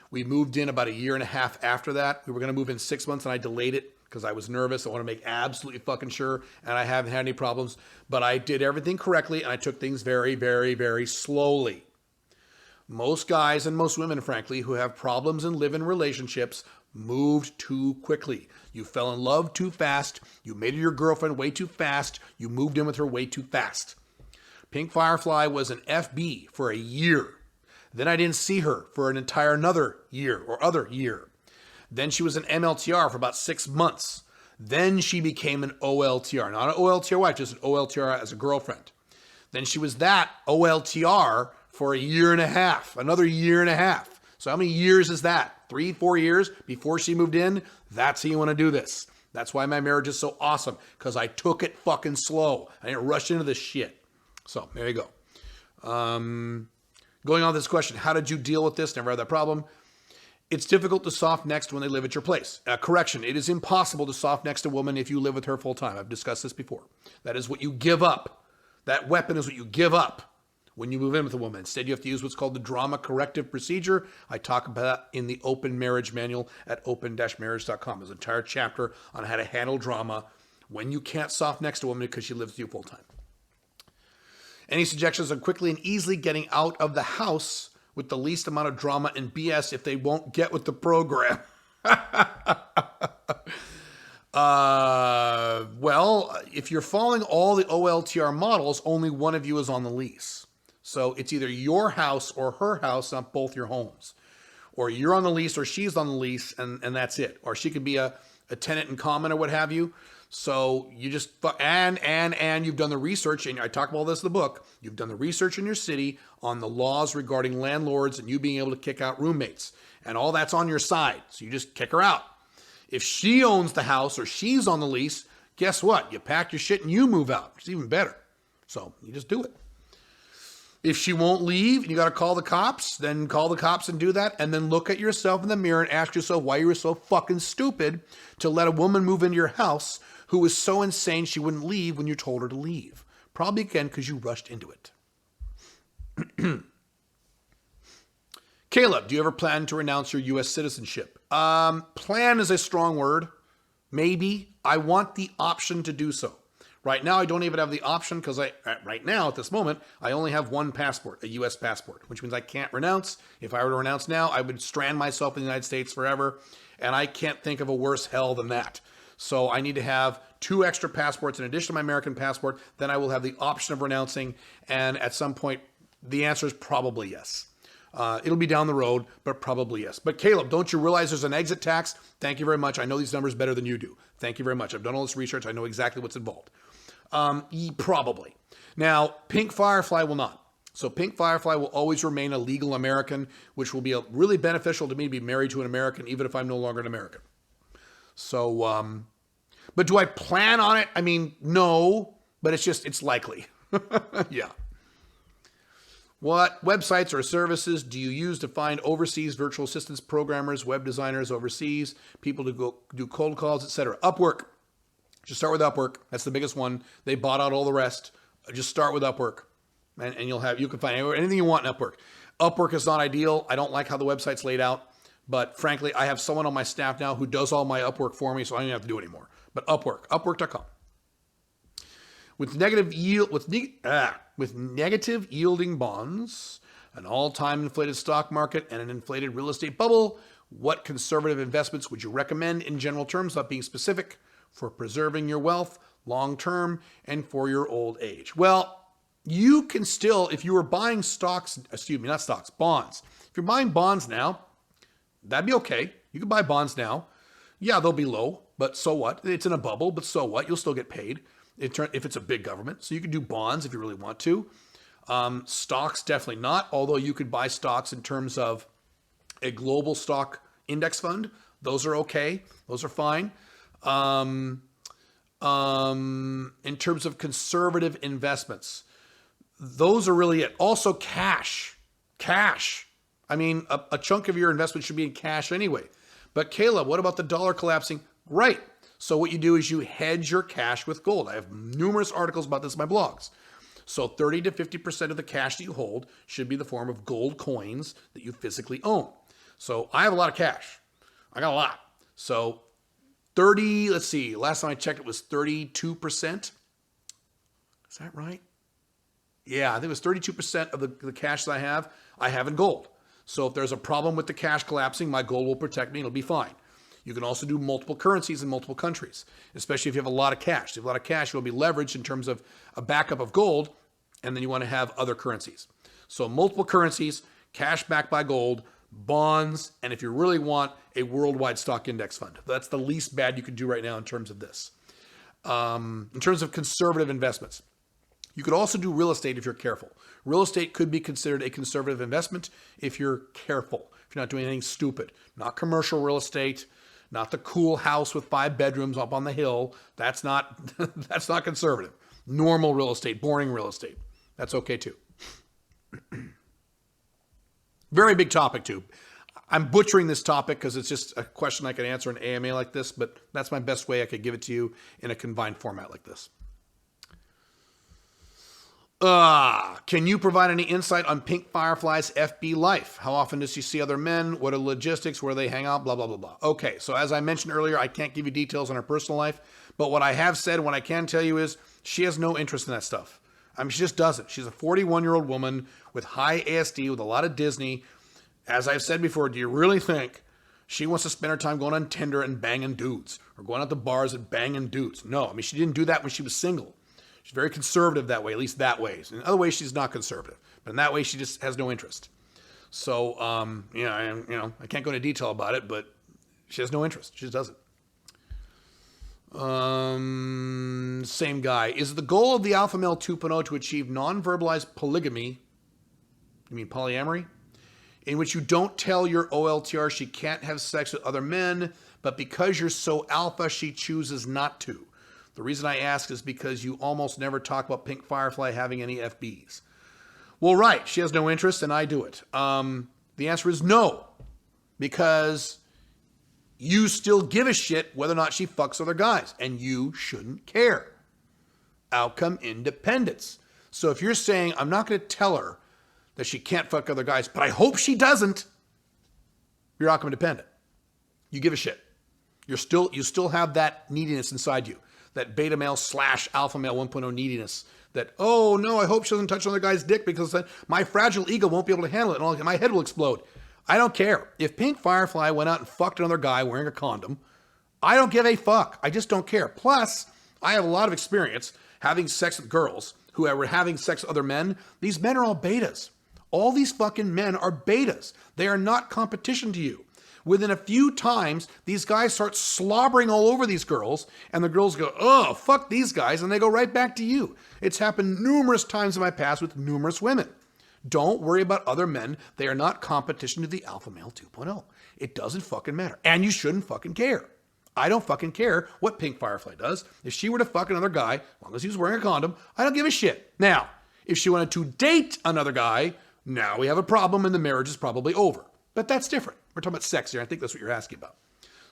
we moved in about a year and a half after that. We were going to move in 6 months, and I delayed it because I was nervous. I want to make absolutely fucking sure, and I haven't had any problems. But I did everything correctly, and I took things very, very, very slowly. Most guys and most women, frankly, who have problems and live in relationships moved too quickly. You fell in love too fast. You made her your girlfriend way too fast. You moved in with her way too fast. Pink Firefly was an FB for a year. Then I didn't see her for an entire another year or other year. Then she was an MLTR for about 6 months. Then she became an OLTR. Not an OLTR wife, just an OLTR as a girlfriend. Then she was that OLTR for a year and a half, another year and a half. So how many years is that? 3, 4 years before she moved in? That's how you want to do this. That's why my marriage is so awesome, because I took it fucking slow. I didn't rush into this shit. So there you go. Going on to this question, how did you deal with this? Never had that problem. It's difficult to soft next when they live at your place. Correction, it is impossible to soft next a woman if you live with her full time. I've discussed this before. That is what you give up. That weapon is what you give up when you move in with a woman. Instead, you have to use what's called the drama corrective procedure. I talk about that in the Open Marriage Manual at open-marriage.com. There's an entire chapter on how to handle drama when you can't soft next a woman because she lives with you full time. Any suggestions on quickly and easily getting out of the house with the least amount of drama and BS if they won't get with the program? Well, if you're following all the OLTR models, only one of you is on the lease. So it's either your house or her house, not both your homes. Or you're on the lease or she's on the lease, and that's it. Or she could be a tenant in common or what have you. So you just, and you've done the research, and I talk about this in the book, you've done the research in your city on the laws regarding landlords and you being able to kick out roommates. And all that's on your side. So you just kick her out. If she owns the house or she's on the lease, guess what? You pack your shit and you move out. It's even better. So you just do it. If she won't leave and you got to call the cops, then call the cops and do that. And then look at yourself in the mirror and ask yourself why you were so fucking stupid to let a woman move into your house who was so insane she wouldn't leave when you told her to leave. Probably again because you rushed into it. Caleb, do you ever plan to renounce your U.S. citizenship? Plan is a strong word. Maybe. I want the option to do so. Right now, I don't even have the option because right now, at this moment, I only have one passport, a U.S. passport, which means I can't renounce. If I were to renounce now, I would strand myself in the United States forever, and I can't think of a worse hell than that. So I need to have 2 extra passports in addition to my American passport. Then I will have the option of renouncing, and at some point, the answer is probably yes. It'll be down the road, but probably yes. But Caleb, don't you realize there's an exit tax? Thank you very much. I know these numbers better than you do. Thank you very much. I've done all this research. I know exactly what's involved. Probably. Now, Pink Firefly will not. So Pink Firefly will always remain a legal American, which will be really beneficial to me to be married to an American, even if I'm no longer an American. So, but do I plan on it? I mean, no, but it's likely. Yeah. What websites or services do you use to find overseas virtual assistance programmers, web designers overseas, people to go do cold calls, etc.? Upwork. Just start with Upwork. That's the biggest one. They bought out all the rest. Just start with Upwork. and you can find anything you want in Upwork. Upwork is not ideal. I don't like how the website's laid out, but frankly, I have someone on my staff now who does all my Upwork for me, so I don't have to do it anymore. But Upwork.com. With negative yielding bonds, an all-time inflated stock market, and an inflated real estate bubble, what conservative investments would you recommend in general terms, not being specific, for preserving your wealth long-term and for your old age? Well, you can still, if you were buying bonds. If you're buying bonds now, that'd be okay. You can buy bonds now. Yeah, they'll be low, but so what? It's in a bubble, but so what? You'll still get paid if it's a big government. So you can do bonds if you really want to. Stocks, definitely not, although you could buy stocks in terms of a global stock index fund. Those are okay. Those are fine. In terms of conservative investments, those are really it. Also cash. I mean, a chunk of your investment should be in cash anyway. But Caleb, what about the dollar collapsing? Right. So what you do is you hedge your cash with gold. I have numerous articles about this in my blogs. So 30 to 50% of the cash that you hold should be the form of gold coins that you physically own. So I have a lot of cash. I got a lot. So let's see, last time I checked it was 32%. Is that right? Yeah, I think it was 32% of the cash that I have in gold. So if there's a problem with the cash collapsing, my gold will protect me and it'll be fine. You can also do multiple currencies in multiple countries, especially if you have a lot of cash. If you have a lot of cash, you'll be leveraged in terms of a backup of gold, and then you want to have other currencies. So multiple currencies, cash backed by gold, bonds, and if you really want a worldwide stock index fund. That's the least bad you can do right now in terms of this. In terms of conservative investments, you could also do real estate if you're careful. Real estate could be considered a conservative investment if you're careful, if you're not doing anything stupid. Not commercial real estate, not the cool house with 5 bedrooms up on the hill. That's not conservative. Normal real estate, boring real estate. That's okay too. Very big topic too. I'm butchering this topic because it's just a question I could answer in an AMA like this, but that's my best way I could give it to you in a combined format like this. Can you provide any insight on Pink Firefly's FB life? How often does she see other men? What are the logistics? Where do they hang out? Blah, blah, blah, blah. Okay, so as I mentioned earlier, I can't give you details on her personal life, but what I have said, what I can tell you is she has no interest in that stuff. I mean, she just doesn't. She's a 41-year-old woman with high ASD, with a lot of Disney. As I've said before, do you really think she wants to spend her time going on Tinder and banging dudes or going out to bars and banging dudes? No, I mean, she didn't do that when she was single. She's very conservative that way, at least that way. In other ways, she's not conservative. But in that way, she just has no interest. So, I can't go into detail about it, but she has no interest. She just doesn't. Same guy. Is the goal of the Alpha Male 2.0 to achieve non-verbalized polygamy? You mean polyamory? In which you don't tell your OLTR she can't have sex with other men, but because you're so alpha, she chooses not to. The reason I ask is because you almost never talk about Pink Firefly having any FBs. Well, right. She has no interest and I do it. The answer is no, because you still give a shit whether or not she fucks other guys, and you shouldn't care. Outcome independence. So if you're saying, I'm not going to tell her that she can't fuck other guys, but I hope she doesn't, you're outcome independent. You give a shit. You still have that neediness inside you. That beta male / alpha male 1.0 neediness. That, oh no, I hope she doesn't touch another guy's dick because then my fragile ego won't be able to handle it and my head will explode. I don't care. If Pink Firefly went out and fucked another guy wearing a condom, I don't give a fuck. I just don't care. Plus, I have a lot of experience having sex with girls who were having sex with other men. These men are all betas. All these fucking men are betas. They are not competition to you. Within a few times, these guys start slobbering all over these girls, and the girls go, oh, fuck these guys, and they go right back to you. It's happened numerous times in my past with numerous women. Don't worry about other men. They are not competition to the Alpha Male 2.0. It doesn't fucking matter. And you shouldn't fucking care. I don't fucking care what Pink Firefly does. If she were to fuck another guy, as long as he was wearing a condom, I don't give a shit. Now, if she wanted to date another guy, now we have a problem and the marriage is probably over. But that's different. We're talking about sex here. I think that's what you're asking about.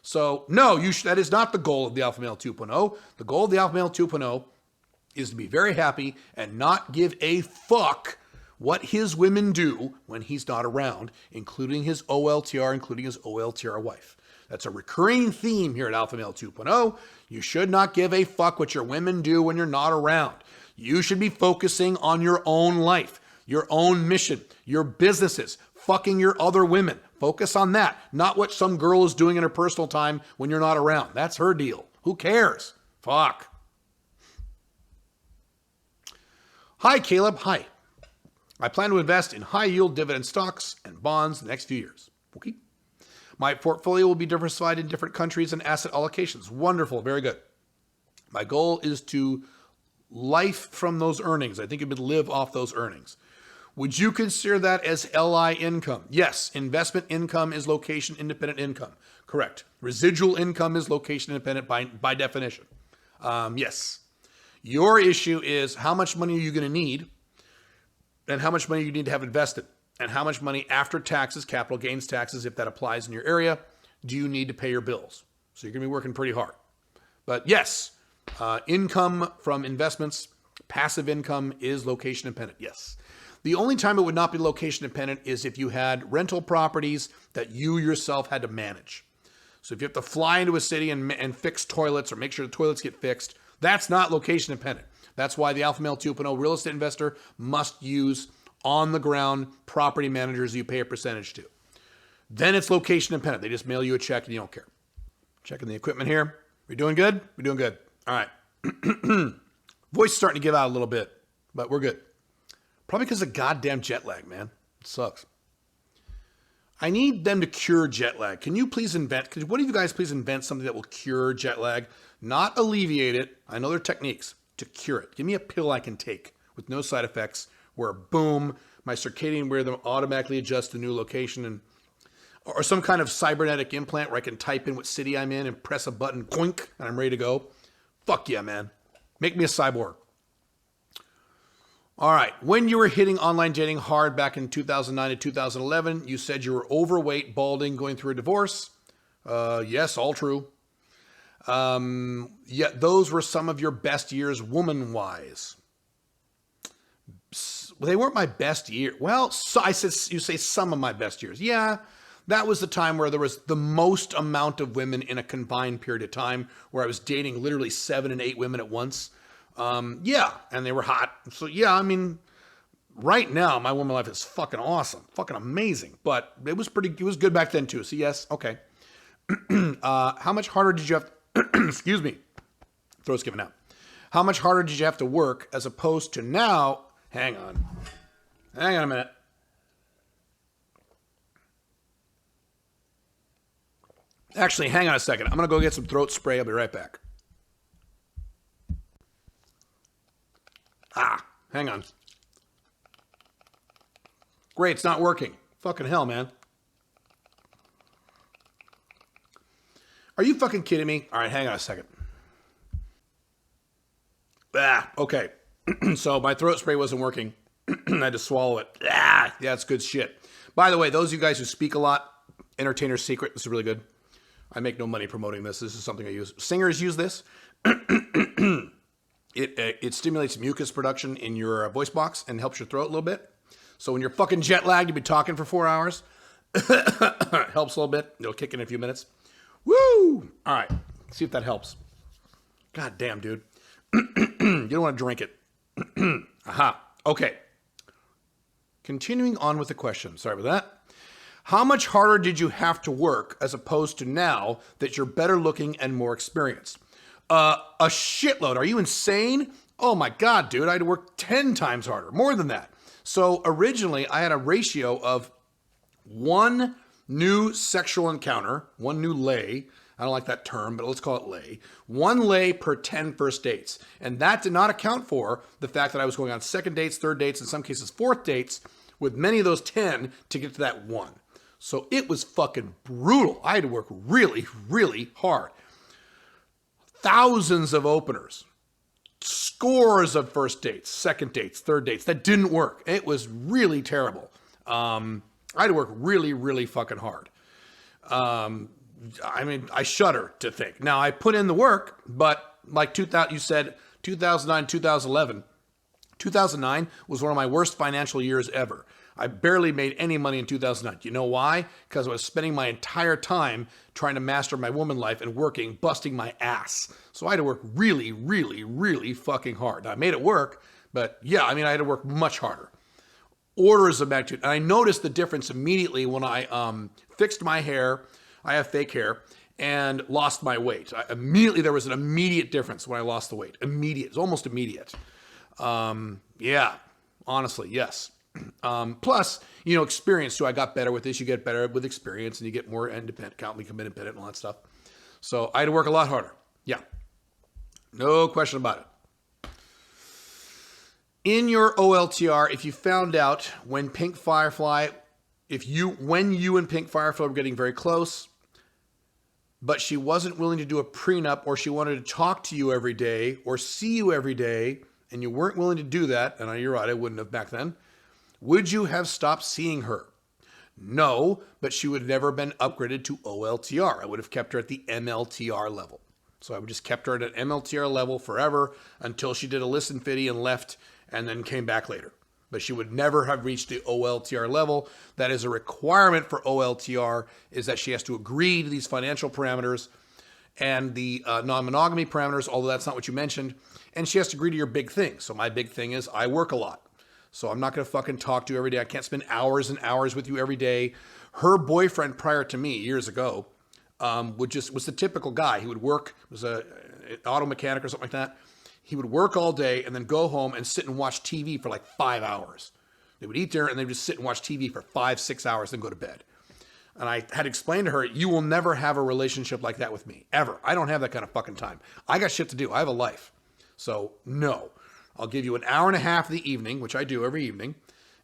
So, no, that is not the goal of the Alpha Male 2.0. The goal of the Alpha Male 2.0 is to be very happy and not give a fuck what his women do when he's not around, including his OLTR, including his OLTR wife. That's a recurring theme here at Alpha Male 2.0. You should not give a fuck what your women do when you're not around. You should be focusing on your own life, your own mission, your businesses, fucking your other women. Focus on that, not what some girl is doing in her personal time when you're not around. That's her deal. Who cares? Fuck. Hi, Caleb. Hi. I plan to invest in high-yield dividend stocks and bonds in the next few years. Okay. My portfolio will be diversified in different countries and asset allocations. Wonderful. Very good. My goal is to life from those earnings. I think it would live off those earnings. Would you consider that as LI income? Yes. Investment income is location independent income. Correct. Residual income is location independent by definition. Yes. Your issue is how much money are you going to need and how much money you need to have invested and how much money after taxes, capital gains taxes, if that applies in your area, do you need to pay your bills? So you're going to be working pretty hard. But yes, income from investments, passive income is location dependent. Yes. The only time it would not be location dependent is if you had rental properties that you yourself had to manage. So if you have to fly into a city and fix toilets or make sure the toilets get fixed, that's not location dependent. That's why the Alpha Male 2.0 real estate investor must use on-the-ground property managers you pay a percentage to. Then it's location dependent. They just mail you a check and you don't care. Checking the equipment here. We doing good? We're doing good. All right. Voice is starting to give out a little bit, but we're good. Probably because of goddamn jet lag, man. It sucks. I need them to cure jet lag. Can you please invent, could one of you guys please invent something that will cure jet lag? Not alleviate it. I know there are techniques to cure it. Give me a pill I can take with no side effects where boom, my circadian rhythm automatically adjusts to new location or some kind of cybernetic implant where I can type in what city I'm in and press a button, coink, and I'm ready to go. Fuck yeah, man. Make me a cyborg. All right. When you were hitting online dating hard back in 2009 to 2011, you said you were overweight, balding, going through a divorce. Yes, all true. Yet those were some of your best years woman-wise. They weren't my best year. Well, so I said, you say some of my best years. Yeah, that was the time where there was the most amount of women in a combined period of time where I was dating literally 7 and 8 women at once. Yeah, and they were hot. So yeah, I mean, right now my woman life is fucking awesome, fucking amazing. But it was good back then too. So yes, okay. How much harder did you have? Excuse me, throat's giving out. How much harder did you have to work as opposed to now? Hang on a minute. Actually, hang on a second. I'm gonna go get some throat spray. I'll be right back. Hang on. Great, it's not working. Fucking hell, man. Are you fucking kidding me? All right, hang on a second. Okay. So my throat spray wasn't working. I had to swallow it. Yeah, it's good shit. By the way, those of you guys who speak a lot, Entertainer's Secret, this is really good. I make no money promoting this. This is something I use. Singers use this. It stimulates mucus production in your voice box and helps your throat a little bit. So when you're fucking jet lagged, you've been talking for 4 hours. Helps a little bit. It'll kick in a few minutes. Woo! All right. See if that helps. God damn, dude. You don't want to drink it. Aha. Okay. Continuing on with the question. Sorry about that. How much harder did you have to work as opposed to now that you're better looking and more experienced? A shitload. Are you insane? Oh my God, dude. I had to work 10 times harder. More than that. So originally I had a ratio of 1 new sexual encounter, 1 new lay. I don't like that term, but let's call it lay. 1 lay per 10 first dates. And that did not account for the fact that I was going on 2nd dates, 3rd dates, in some cases 4th dates, with many of those 10 to get to that 1. So it was fucking brutal. I had to work really, really hard. Thousands of openers, scores of first dates, 2nd dates, 3rd dates. That didn't work. It was really terrible. I had to work really, really fucking hard. I mean, I shudder to think. Now, I put in the work, but like you said, 2009, 2011, 2009 was one of my worst financial years ever. I barely made any money in 2009. You know why? Because I was spending my entire time trying to master my woman life and working, busting my ass. So I had to work really, really, really fucking hard. Now, I made it work, but yeah, I had to work much harder. Orders of magnitude. And I noticed the difference immediately when I fixed my hair. I have fake hair and lost my weight. There was an immediate difference when I lost the weight. Immediate. It's almost immediate. Yeah, honestly, yes. Plus, experience too. I got better with this. You get better with experience and you get more independent, independent and all that stuff. So I had to work a lot harder. Yeah. No question about it. In your OLTR, if you found out when Pink Firefly, when you and Pink Firefly were getting very close, but she wasn't willing to do a prenup, or she wanted to talk to you every day or see you every day, and you weren't willing to do that, and you're right, I wouldn't have back then, would you have stopped seeing her? No, but she would have never been upgraded to OLTR. I would have kept her at the MLTR level. So I would just kept her at an MLTR level forever until she did a listen fitty and left and then came back later. But she would never have reached the OLTR level. That is a requirement for OLTR, is that she has to agree to these financial parameters and the non-monogamy parameters, although that's not what you mentioned. And she has to agree to your big thing. So my big thing is I work a lot. So I'm not going to fucking talk to you every day. I can't spend hours and hours with you every day. Her boyfriend prior to me years ago was the typical guy. He would work, was an auto mechanic or something like that. He would work all day and then go home and sit and watch TV for like 5 hours. They would eat dinner and they would just sit and watch TV for 5-6 hours, then go to bed. And I had explained to her, you will never have a relationship like that with me, ever. I don't have that kind of fucking time. I got shit to do. I have a life. So no, I'll give you an hour and a half of the evening, which I do every evening,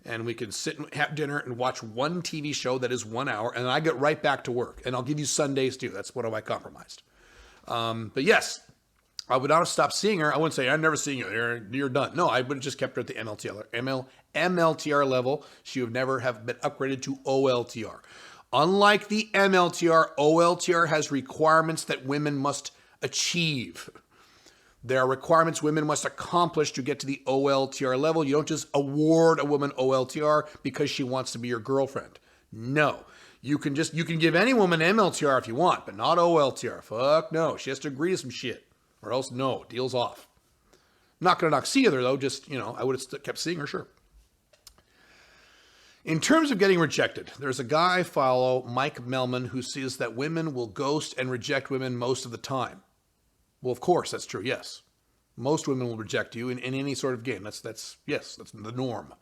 and we can sit and have dinner and watch one TV show that is 1 hour, and then I get right back to work. And I'll give you Sundays too. That's what I compromised. But yes, I would not have stopped seeing her. I wouldn't say, I'm never seeing you. You're done. No, I would have just kept her at the MLTR level. She would never have been upgraded to OLTR. Unlike the MLTR, OLTR has requirements that women must achieve. There are requirements women must accomplish to get to the OLTR level. You don't just award a woman OLTR because she wants to be your girlfriend. No. You can give any woman MLTR if you want, but not OLTR. Fuck no. She has to agree to some shit. Or else, no, deal's off. Not going to not see her though, just, I would have kept seeing her, sure. In terms of getting rejected, there's a guy I follow, Mike Melman, who says that women will ghost and reject women most of the time. Well, of course, that's true, yes. Most women will reject you in any sort of game. That's the norm.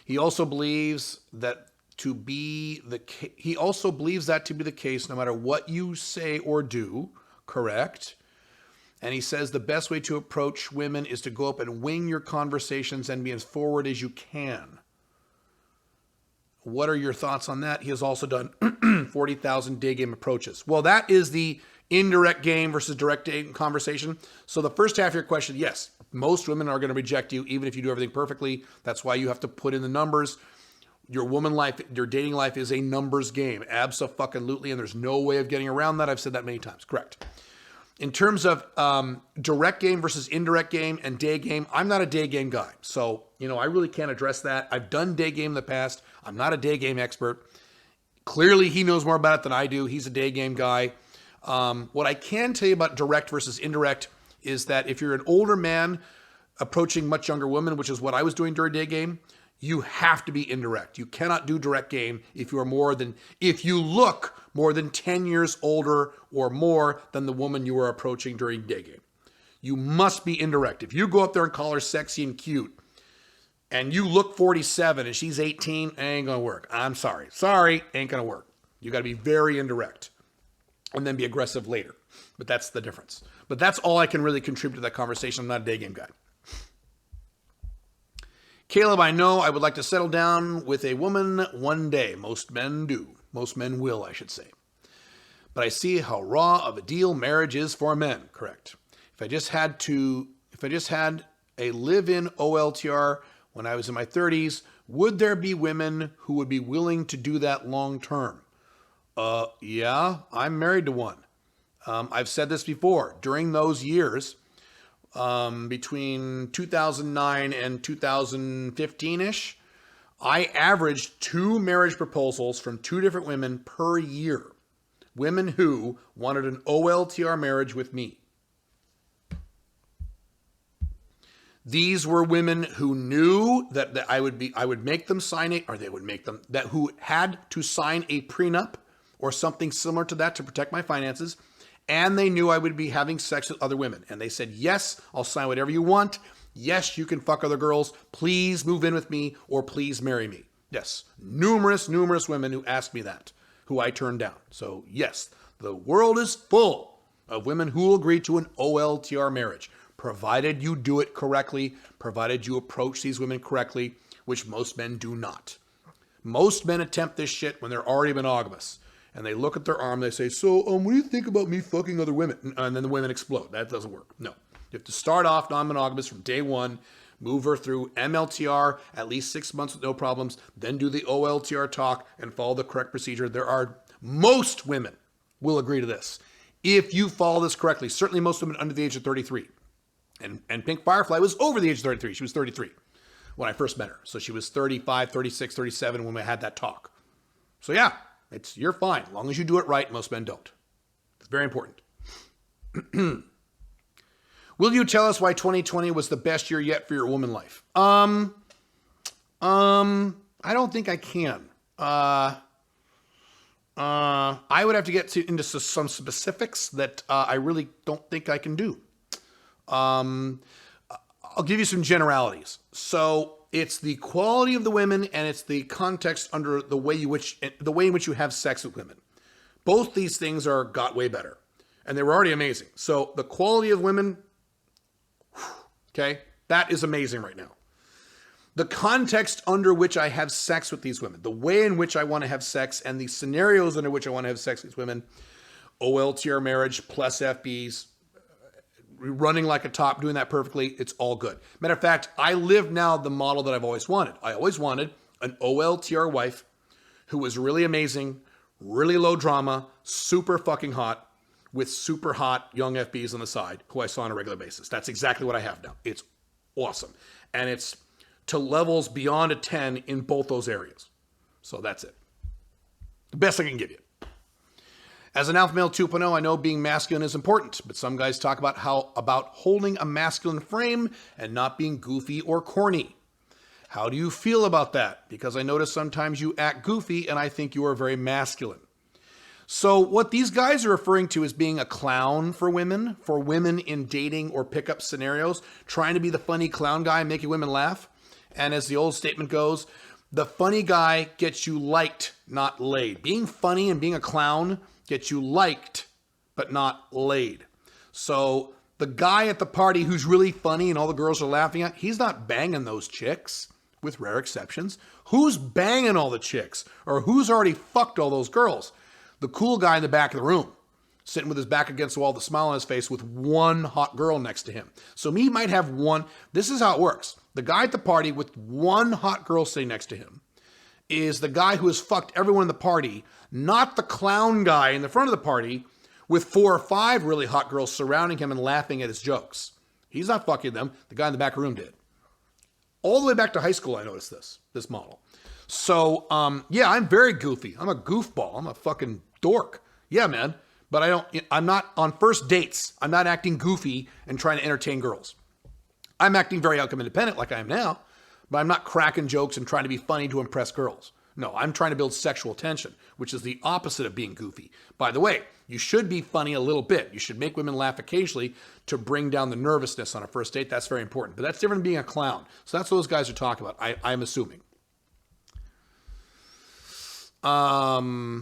He also believes that to be the case no matter what you say or do, correct? And he says the best way to approach women is to go up and wing your conversations and be as forward as you can. What are your thoughts on that? He has also done 40,000 day game approaches. Well, that is the indirect game versus direct game conversation. So the first half of your question, yes, most women are going to reject you even if you do everything perfectly. That's why you have to put in the numbers. Your woman life, your dating life is a numbers game. Abso-fucking-lutely, and there's no way of getting around that. I've said that many times. Correct. In terms of direct game versus indirect game and day game, I'm not a day game guy. So, I really can't address that. I've done day game in the past. I'm not a day game expert. Clearly, he knows more about it than I do. He's a day game guy. What I can tell you about direct versus indirect is that if you're an older man approaching much younger women, which is what I was doing during day game, you have to be indirect. You cannot do direct game if you look more than 10 years older or more than the woman you are approaching during day game. You must be indirect. If you go up there and call her sexy and cute and you look 47 and she's 18, it ain't gonna work. I'm sorry. Sorry, ain't gonna work. You gotta be very indirect and then be aggressive later. But that's the difference. But that's all I can really contribute to that conversation. I'm not a day game guy. Caleb, I know I would like to settle down with a woman one day. Most men do. Most men will, I should say. But I see how raw of a deal marriage is for men. Correct. If I just had a live-in OLTR when I was in my 30s, would there be women who would be willing to do that long term? Yeah, I'm married to one. I've said this before. During those years, between 2009 and 2015-ish, I averaged 2 marriage proposals from 2 different women per year. Women who wanted an OLTR marriage with me. These were women who knew that I would make them sign it, or they would make them, that who had to sign a prenup or something similar to that to protect my finances. And they knew I would be having sex with other women. And they said, yes, I'll sign whatever you want. Yes, you can fuck other girls. Please move in with me, or please marry me. Yes, numerous women who asked me that, who I turned down. So yes, the world is full of women who will agree to an OLTR marriage, provided you do it correctly, provided you approach these women correctly, which most men do not. Most men attempt this shit when they're already monogamous. And they look at their arm, they say, so what do you think about me fucking other women? And then the women explode. That doesn't work. No. You have to start off non-monogamous from day one, move her through MLTR, at least 6 months with no problems, then do the OLTR talk and follow the correct procedure. Most women will agree to this. If you follow this correctly, certainly most women under the age of 33. And Pink Firefly was over the age of 33. She was 33 when I first met her. So she was 35, 36, 37 when we had that talk. So yeah, you're fine. As long as you do it right, most men don't. It's very important. Will you tell us why 2020 was the best year yet for your woman life? I don't think I can. I would have to get into some specifics that I really don't think I can do. I'll give you some generalities. So it's the quality of the women, and it's the context under the way in which you have sex with women. Both these things got way better, and they were already amazing. So the quality of women, okay, that is amazing right now. The context under which I have sex with these women, the way in which I want to have sex, and the scenarios under which I want to have sex with these women, OLTR marriage plus FBs, running like a top, doing that perfectly, it's all good. Matter of fact, I live now the model that I've always wanted. I always wanted an OLTR wife who was really amazing, really low drama, super fucking hot, with super hot young FBs on the side, who I saw on a regular basis. That's exactly what I have now. It's awesome. And it's to levels beyond a 10 in both those areas. So that's it. The best I can give you. As an alpha male 2.0, I know being masculine is important, but some guys talk about holding a masculine frame and not being goofy or corny. How do you feel about that? Because I notice sometimes you act goofy and I think you are very masculine. So what these guys are referring to is being a clown for women in dating or pickup scenarios, trying to be the funny clown guy making women laugh. And as the old statement goes, the funny guy gets you liked, not laid. Being funny and being a clown gets you liked, but not laid. So the guy at the party who's really funny and all the girls are laughing at, he's not banging those chicks, with rare exceptions. Who's banging all the chicks? Or who's already fucked all those girls? The cool guy in the back of the room, sitting with his back against the wall, the smile on his face, with one hot girl next to him. So he might have one. This is how it works. The guy at the party with one hot girl sitting next to him is the guy who has fucked everyone in the party, not the clown guy in the front of the party with 4 or 5 really hot girls surrounding him and laughing at his jokes. He's not fucking them. The guy in the back room did. All the way back to high school, I noticed this model. So, yeah, I'm very goofy. I'm a goofball. I'm a fucking dork. Yeah, man. But I'm not on first dates. I'm not acting goofy and trying to entertain girls. I'm acting very outcome independent like I am now, but I'm not cracking jokes and trying to be funny to impress girls. No, I'm trying to build sexual tension, which is the opposite of being goofy. By the way, you should be funny a little bit. You should make women laugh occasionally to bring down the nervousness on a first date. That's very important. But that's different than being a clown. So that's what those guys are talking about, I'm assuming. I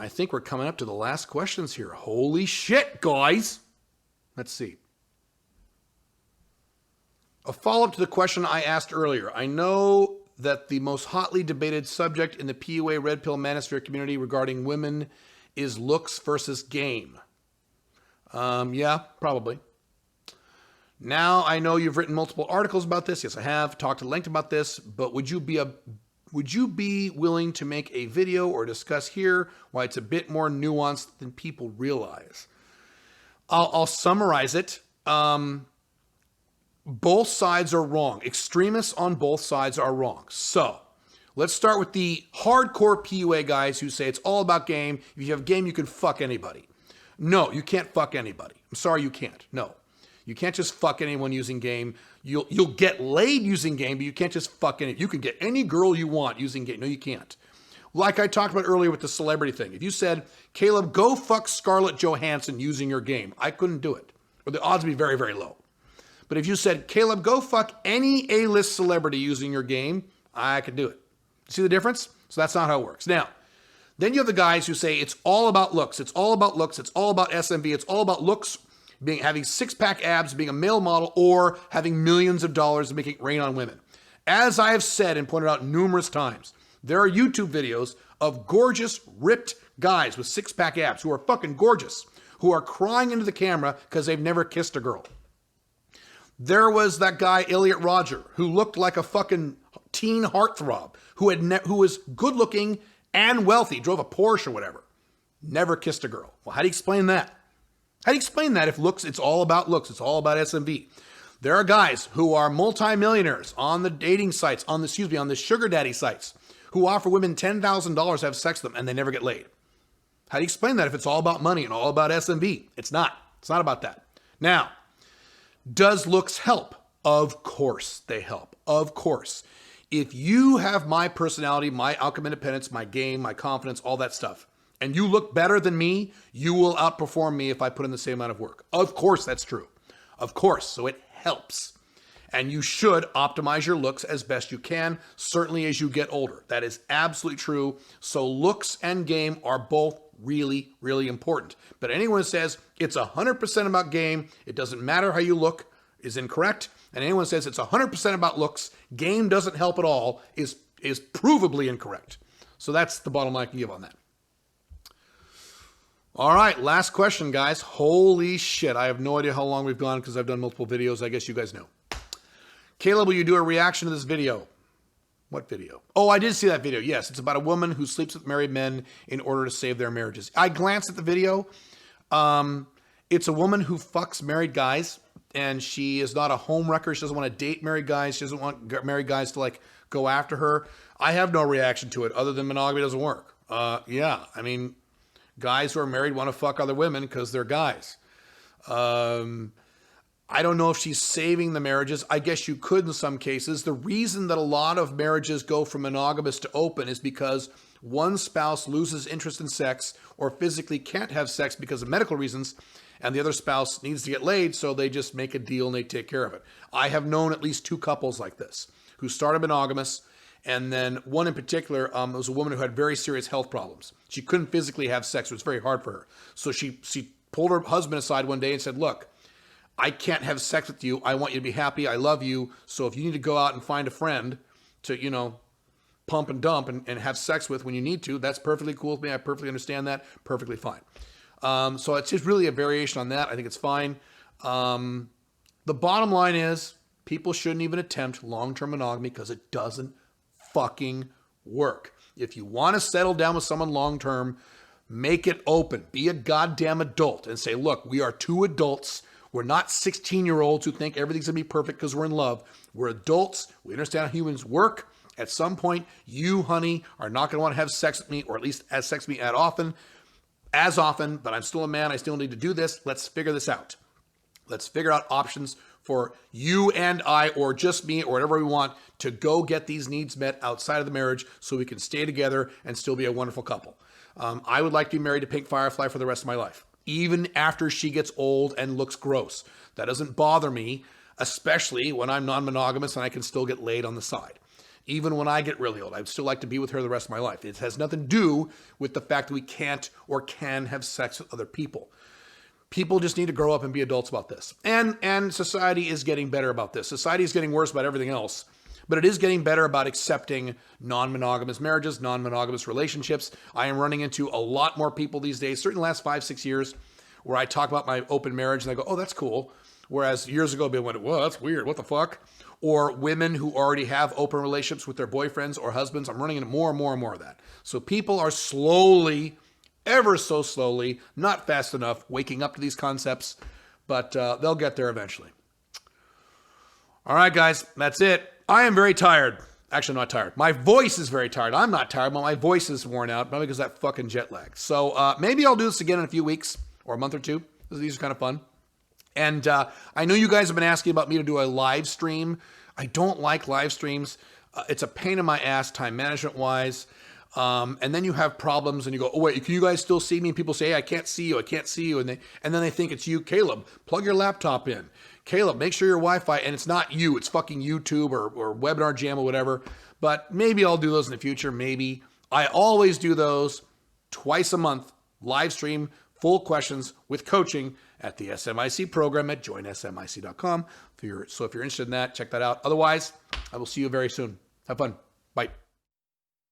think we're coming up to the last questions here. Holy shit, guys. Let's see. A follow-up to the question I asked earlier. I know that the most hotly debated subject in the PUA Red Pill Manosphere community regarding women is looks versus game. Yeah, probably. Now, I know you've written multiple articles about this. Yes, I have. Talked at length about this. But would you be willing to make a video or discuss here why it's a bit more nuanced than people realize? I'll summarize it. both sides are wrong. Extremists on both sides are wrong. So let's start with the hardcore PUA guys who say it's all about game. If you have game, you can fuck anybody. No, you can't fuck anybody. I'm sorry, you can't. No. You can't just fuck anyone using game. You'll get laid using game, but you can't just fuck any. You can get any girl you want using game. No, you can't. Like I talked about earlier with the celebrity thing. If you said, Caleb, go fuck Scarlett Johansson using your game, I couldn't do it. Or the odds would be very, very low. But if you said, Caleb, go fuck any A-list celebrity using your game, I could do it. See the difference? So that's not how it works. Now, then you have the guys who say it's all about looks. It's all about looks. It's all about SMV. It's all about looks, having six-pack abs, being a male model, or having millions of dollars and making it rain on women. As I have said and pointed out numerous times, there are YouTube videos of gorgeous, ripped guys with six-pack abs who are fucking gorgeous, who are crying into the camera because they've never kissed a girl. There was that guy, Elliot Rodger, who looked like a fucking teen heartthrob, who was good-looking and wealthy, drove a Porsche or whatever. Never kissed a girl. Well, how do you explain that? How do you explain that if looks, it's all about looks, it's all about SMV? There are guys who are multimillionaires on the dating sites, on the sugar daddy sites, who offer women $10,000 to have sex with them and they never get laid. How do you explain that if it's all about money and all about SMV? It's not. It's not about that. Now, does looks help? Of course they help. Of course. If you have my personality, my outcome independence, my game, my confidence, all that stuff, and you look better than me, you will outperform me if I put in the same amount of work. Of course that's true. Of course. So it helps. And you should optimize your looks as best you can, certainly as you get older. That is absolutely true. So looks and game are both really, really important. But anyone who says it's 100% about game, it doesn't matter how you look, is incorrect. And anyone who says it's 100% about looks, game doesn't help at all, is provably incorrect. So that's the bottom line I can give on that. All right, last question, guys. Holy shit, I have no idea how long we've gone because I've done multiple videos. I guess you guys know. Caleb, will you do a reaction to this video? What video? Oh, I did see that video. Yes, it's about a woman who sleeps with married men in order to save their marriages. I glanced at the video. It's a woman who fucks married guys, and she is not a home wrecker. She doesn't want to date married guys. She doesn't want married guys to like go after her. I have no reaction to it other than monogamy doesn't work. Yeah, I mean, guys who are married want to fuck other women because they're guys. I don't know if she's saving the marriages. I guess you could in some cases. The reason that a lot of marriages go from monogamous to open is because one spouse loses interest in sex or physically can't have sex because of medical reasons, and the other spouse needs to get laid, so they just make a deal and they take care of it. I have known at least two couples like this who started monogamous, and then one in particular was a woman who had very serious health problems. She couldn't physically have sex. It was very hard for her. So she pulled her husband aside one day and said, look, I can't have sex with you. I want you to be happy. I love you. So if you need to go out and find a friend to, pump and dump and have sex with when you need to, that's perfectly cool with me. I perfectly understand that. Perfectly fine. So it's just really a variation on that. I think it's fine. The bottom line is people shouldn't even attempt long-term monogamy because it doesn't fucking work. If you want to settle down with someone long-term, make it open. Be a goddamn adult and say, look, we are two adults. We're not 16-year-olds who think everything's going to be perfect because we're in love. We're adults. We understand how humans work. At some point, you, honey, are not going to want to have sex with me, or at least have sex with me as often, but I'm still a man. I still need to do this. Let's figure this out. Let's figure out options for you and I, or just me, or whatever we want, to go get these needs met outside of the marriage so we can stay together and still be a wonderful couple. I would like to be married to Pink Firefly for the rest of my life, even after she gets old and looks gross. That doesn't bother me, especially when I'm non-monogamous and I can still get laid on the side. Even when I get really old, I'd still like to be with her the rest of my life. It has nothing to do with the fact that we can't or can have sex with other people. People just need to grow up and be adults about this. And society is getting better about this. Society is getting worse about everything else, but it is getting better about accepting non-monogamous marriages, non-monogamous relationships. I am running into a lot more people these days, certainly the last 5-6 years, where I talk about my open marriage and I go, oh, that's cool. Whereas years ago, people went, well, that's weird. What the fuck? Or women who already have open relationships with their boyfriends or husbands. I'm running into more and more and more of that. So people are slowly, ever so slowly, not fast enough, waking up to these concepts, but they'll get there eventually. All right, guys, that's it. I am very tired. Actually, I'm not tired. My voice is very tired. I'm not tired, but my voice is worn out, probably because of that fucking jet lag. So maybe I'll do this again in a few weeks or a month or two. These are kind of fun. And I know you guys have been asking about me to do a live stream. I don't like live streams. It's a pain in my ass, time management wise. And then you have problems and you go, oh wait, can you guys still see me? And people say, hey, I can't see you. I can't see you. And then they think it's you. Caleb, plug your laptop in. Caleb, make sure your Wi-Fi, and it's not you. It's fucking YouTube or Webinar Jam or whatever. But maybe I'll do those in the future. Maybe. I always do those twice a month, live stream, full questions with coaching at the SMIC program at joinsmic.com. So if you're interested in that, check that out. Otherwise, I will see you very soon. Have fun.